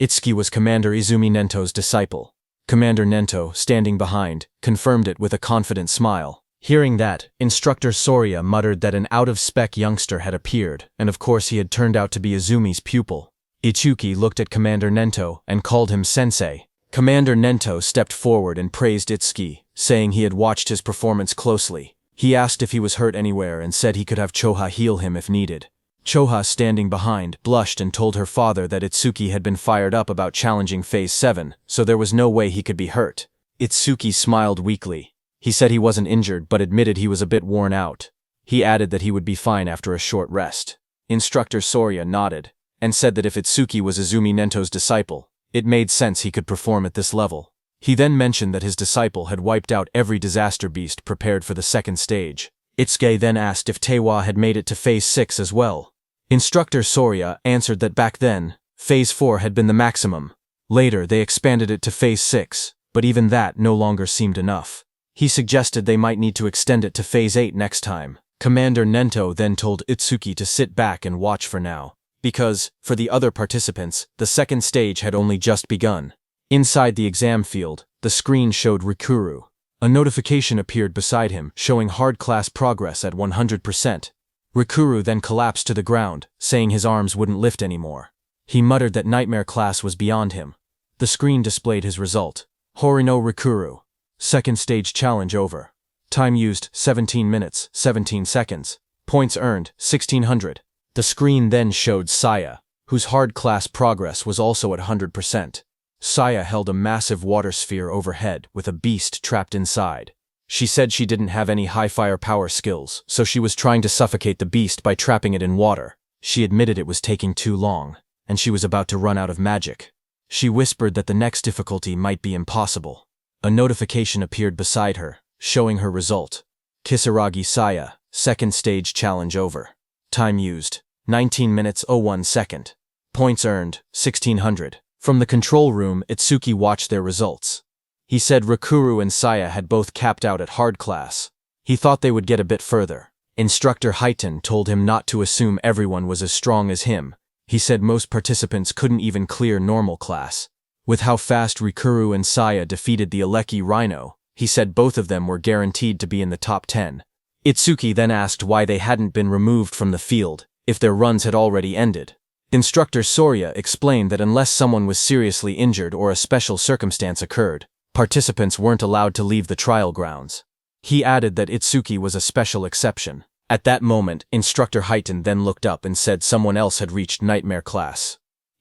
Itsuki was Commander Izumi Nento's disciple. Commander Nento, standing behind, confirmed it with a confident smile. Hearing that, Instructor Soria muttered that an out-of-spec youngster had appeared, and of course he had turned out to be Izumi's pupil. Itsuki looked at Commander Nento and called him sensei. Commander Nento stepped forward and praised Itsuki, saying he had watched his performance closely. He asked if he was hurt anywhere and said he could have Choha heal him if needed. Choha, standing behind, blushed and told her father that Itsuki had been fired up about challenging Phase 7, so there was no way he could be hurt. Itsuki smiled weakly. He said he wasn't injured but admitted he was a bit worn out. He added that he would be fine after a short rest. Instructor Soria nodded, and said that if Itsuki was Izumi Nento's disciple, it made sense he could perform at this level. He then mentioned that his disciple had wiped out every disaster beast prepared for the second stage. Itsuki then asked if Tewa had made it to Phase 6 as well. Instructor Soria answered that back then, Phase 4 had been the maximum. Later, they expanded it to Phase 6, but even that no longer seemed enough. He suggested they might need to extend it to Phase 8 next time. Commander Nento then told Itsuki to sit back and watch for now, because, for the other participants, the second stage had only just begun. Inside the exam field, the screen showed Rikuru. A notification appeared beside him, showing hard class progress at 100%. Rikuru then collapsed to the ground, saying his arms wouldn't lift anymore. He muttered that nightmare class was beyond him. The screen displayed his result. Horino Rikuru. Second stage challenge over. Time used, 17 minutes, 17 seconds. Points earned, 1600. The screen then showed Saya, whose hard class progress was also at 100%. Saya held a massive water sphere overhead with a beast trapped inside. She said she didn't have any high firepower skills, so she was trying to suffocate the beast by trapping it in water. She admitted it was taking too long, and she was about to run out of magic. She whispered that the next difficulty might be impossible. A notification appeared beside her, showing her result. Kisaragi Saya, second stage challenge over. Time used, 19 minutes 01 second. Points earned, 1600. From the control room, Itsuki watched their results. He said Rikuru and Saya had both capped out at hard class. He thought they would get a bit further. Instructor Highton told him not to assume everyone was as strong as him. He said most participants couldn't even clear normal class. With how fast Rikuru and Saya defeated the Aleki Rhino, he said both of them were guaranteed to be in the top 10. Itsuki then asked why they hadn't been removed from the field, if their runs had already ended. Instructor Sorya explained that unless someone was seriously injured or a special circumstance occurred, participants weren't allowed to leave the trial grounds. He added that Itsuki was a special exception. At that moment, Instructor Highton then looked up and said someone else had reached Nightmare class.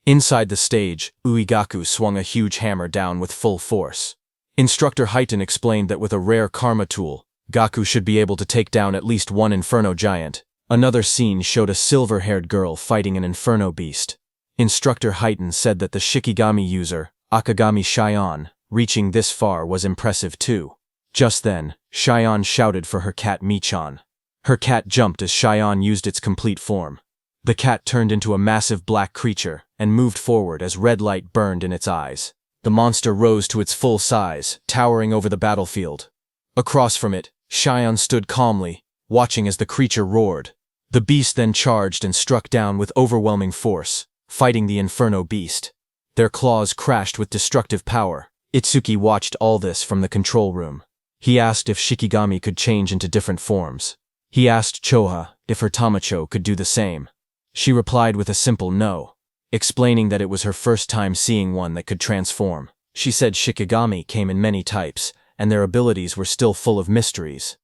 Inside the stage, Uegaku swung a huge hammer down with full force. Instructor Highton explained that with a rare karma tool, Gaku should be able to take down at least one Inferno giant. Another scene showed a silver-haired girl fighting an Inferno beast. Instructor Highton said that the Shikigami user, Akagami Shion, reaching this far was impressive too. Just then, Shion shouted for her cat Michan. Her cat jumped as Shion used its complete form. The cat turned into a massive black creature and moved forward as red light burned in its eyes. The monster rose to its full size, towering over the battlefield. Across from it, Shion stood calmly, watching as the creature roared. The beast then charged and struck down with overwhelming force, fighting the Inferno beast. Their claws crashed with destructive power. Itsuki watched all this from the control room. He asked if Shikigami could change into different forms. He asked Choha if her Tamacho could do the same. She replied with a simple no, explaining that it was her first time seeing one that could transform. She said Shikigami came in many types, and their abilities were still full of mysteries.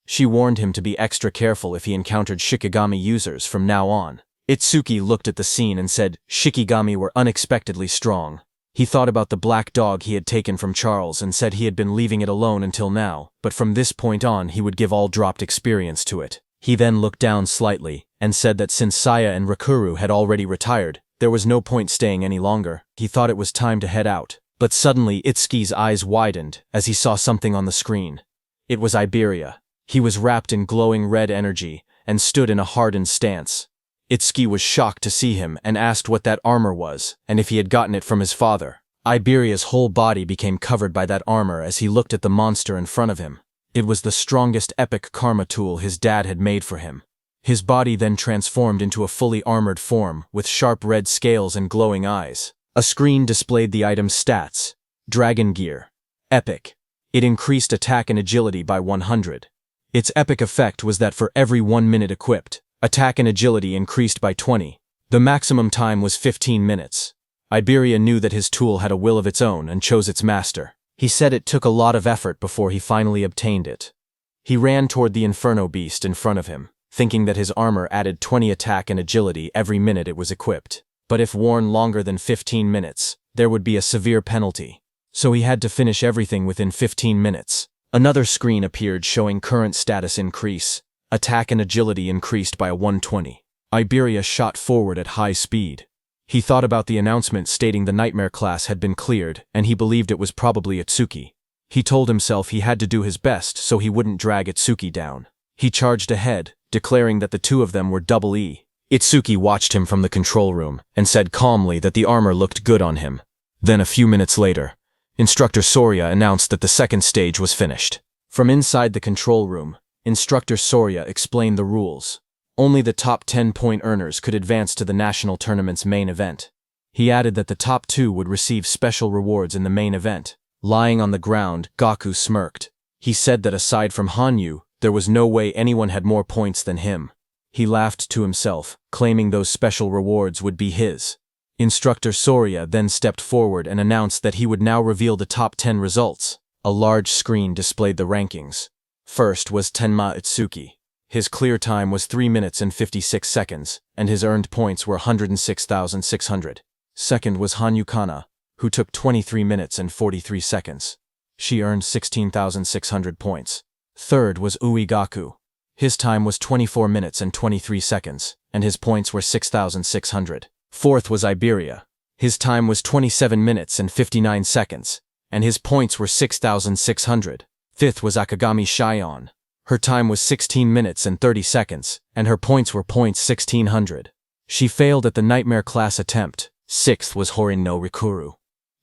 She warned him to be extra careful if he encountered Shikigami users from now on. Itsuki looked at the scene and said Shikigami were unexpectedly strong. He thought about the black dog he had taken from Charles and said he had been leaving it alone until now, but from this point on he would give all dropped experience to it. He then looked down slightly and said that since Saya and Rikuru had already retired, there was no point staying any longer. He thought it was time to head out. But suddenly Itsuki's eyes widened as he saw something on the screen. It was Iberia. He was wrapped in glowing red energy and stood in a hardened stance. Itsuki was shocked to see him and asked what that armor was and if he had gotten it from his father. Iberia's whole body became covered by that armor as he looked at the monster in front of him. It was the strongest epic karma tool his dad had made for him. His body then transformed into a fully armored form with sharp red scales and glowing eyes. A screen displayed the item's stats. Dragon Gear. Epic. It increased attack and agility by 100. Its epic effect was that for every 1 minute equipped, attack and agility increased by 20. The maximum time was 15 minutes. Iberia knew that his tool had a will of its own and chose its master. He said it took a lot of effort before he finally obtained it. He ran toward the Inferno beast in front of him, thinking that his armor added 20 attack and agility every minute it was equipped. But if worn longer than 15 minutes, there would be a severe penalty. So he had to finish everything within 15 minutes. Another screen appeared showing current status increase. Attack and agility increased by a 120. Iberia shot forward at high speed. He thought about the announcement stating the Nightmare class had been cleared, and he believed it was probably Itsuki. He told himself he had to do his best so he wouldn't drag Itsuki down. He charged ahead, declaring that the two of them were double E. Itsuki watched him from the control room and said calmly that the armor looked good on him. Then a few minutes later, Instructor Sorya announced that the second stage was finished. From inside the control room, Instructor Sorya explained the rules. Only the top 10-point earners could advance to the national tournament's main event. He added that the top 2 would receive special rewards in the main event. Lying on the ground, Gaku smirked. He said that aside from Hanyu, there was no way anyone had more points than him. He laughed to himself, claiming those special rewards would be his. Instructor Sorya then stepped forward and announced that he would now reveal the top 10 results. A large screen displayed the rankings. First was Tenma Itsuki. His clear time was 3 minutes and 56 seconds, and his earned points were 106,600. Second was Hanyu Kana, who took 23 minutes and 43 seconds. She earned 16,600 points. Third was Uegaku. His time was 24 minutes and 23 seconds, and his points were 6,600. Fourth was Iberia. His time was 27 minutes and 59 seconds, and his points were 6,600. Fifth was Akagami Shion. Her time was 16 minutes and 30 seconds, and her points were points 1600. She failed at the Nightmare class attempt. Sixth was Horin no Rikuru.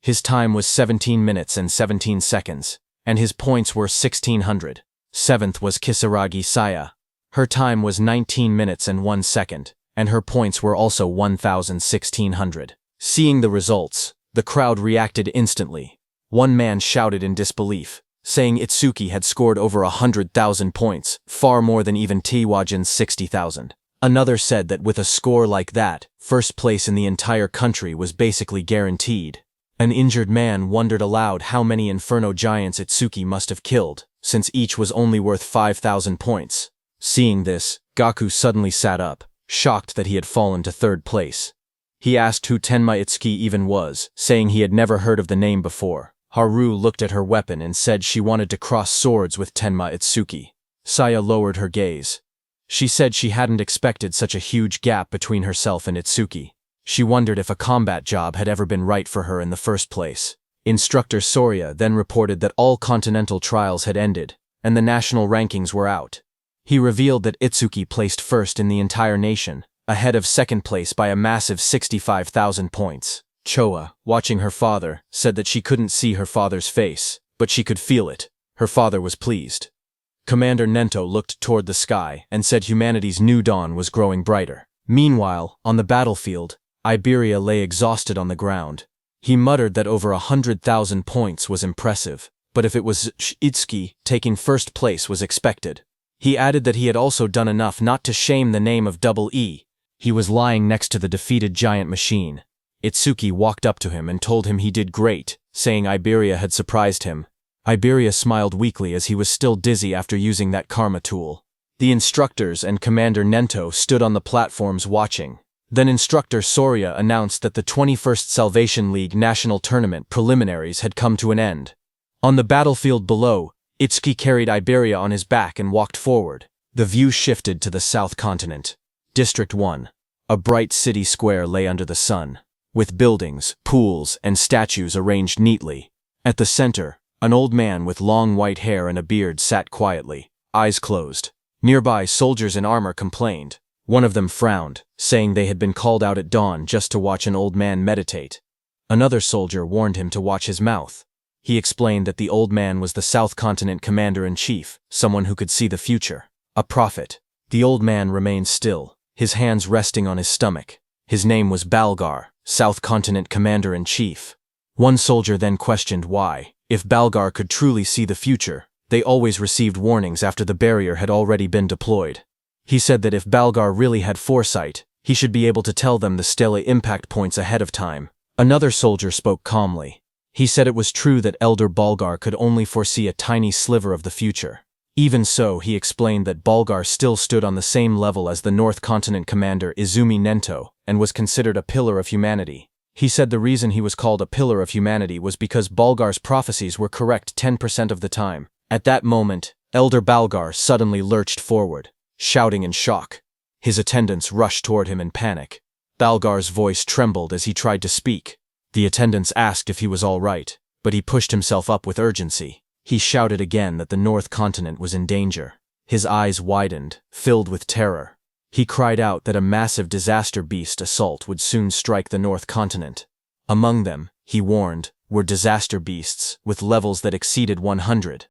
His time was 17 minutes and 17 seconds, and his points were 1600. Seventh was Kisaragi Saya. Her time was 19 minutes and 1 second, and her points were also 1,1600. Seeing the results, the crowd reacted instantly. One man shouted in disbelief, saying Itsuki had scored over 100,000 points, far more than even Tiwajin's 60,000. Another said that with a score like that, first place in the entire country was basically guaranteed. An injured man wondered aloud how many Inferno giants Itsuki must have killed, since each was only worth 5,000 points. Seeing this, Gaku suddenly sat up, shocked that he had fallen to third place. He asked who Tenma Itsuki even was, saying he had never heard of the name before. Haru looked at her weapon and said she wanted to cross swords with Tenma Itsuki. Saya lowered her gaze. She said she hadn't expected such a huge gap between herself and Itsuki. She wondered if a combat job had ever been right for her in the first place. Instructor Soria then reported that all continental trials had ended, and the national rankings were out. He revealed that Itsuki placed first in the entire nation, ahead of second place by a massive 65,000 points. Choa, watching her father, said that she couldn't see her father's face, but she could feel it. Her father was pleased. Commander Nento looked toward the sky and said humanity's new dawn was growing brighter. Meanwhile, on the battlefield, Iberia lay exhausted on the ground. He muttered that over 100,000 points was impressive, but if it was Itsuki, taking first place was expected. He added that he had also done enough not to shame the name of Double E. He was lying next to the defeated giant machine. Itsuki walked up to him and told him he did great, saying Iberia had surprised him. Iberia smiled weakly as he was still dizzy after using that karma tool. The instructors and Commander Nento stood on the platforms watching. Then Instructor Soria announced that the 21st Salvation League National Tournament preliminaries had come to an end. On the battlefield below, Itsuki carried Iberia on his back and walked forward. The view shifted to the South Continent. District 1. A bright city square lay under the sun, with buildings, pools, and statues arranged neatly. At the center, an old man with long white hair and a beard sat quietly, eyes closed. Nearby, soldiers in armor complained. One of them frowned, saying they had been called out at dawn just to watch an old man meditate. Another soldier warned him to watch his mouth. He explained that the old man was the South Continent Commander-in-Chief, someone who could see the future. A prophet. The old man remained still, his hands resting on his stomach. His name was Balgar, South Continent Commander-in-Chief. One soldier then questioned why, if Balgar could truly see the future, they always received warnings after the barrier had already been deployed. He said that if Balgar really had foresight, he should be able to tell them the Stella impact points ahead of time. Another soldier spoke calmly. He said it was true that Elder Balgar could only foresee a tiny sliver of the future. Even so, he explained that Balgar still stood on the same level as the North Continent Commander Izumi Nento, and was considered a pillar of humanity. He said the reason he was called a pillar of humanity was because Balgar's prophecies were correct 10% of the time. At that moment, Elder Balgar suddenly lurched forward, shouting in shock. His attendants rushed toward him in panic. Balgar's voice trembled as he tried to speak. The attendants asked if he was all right, but he pushed himself up with urgency. He shouted again that the North Continent was in danger. His eyes widened, filled with terror. He cried out that a massive disaster beast assault would soon strike the North Continent. Among them, he warned, were disaster beasts with levels that exceeded 100.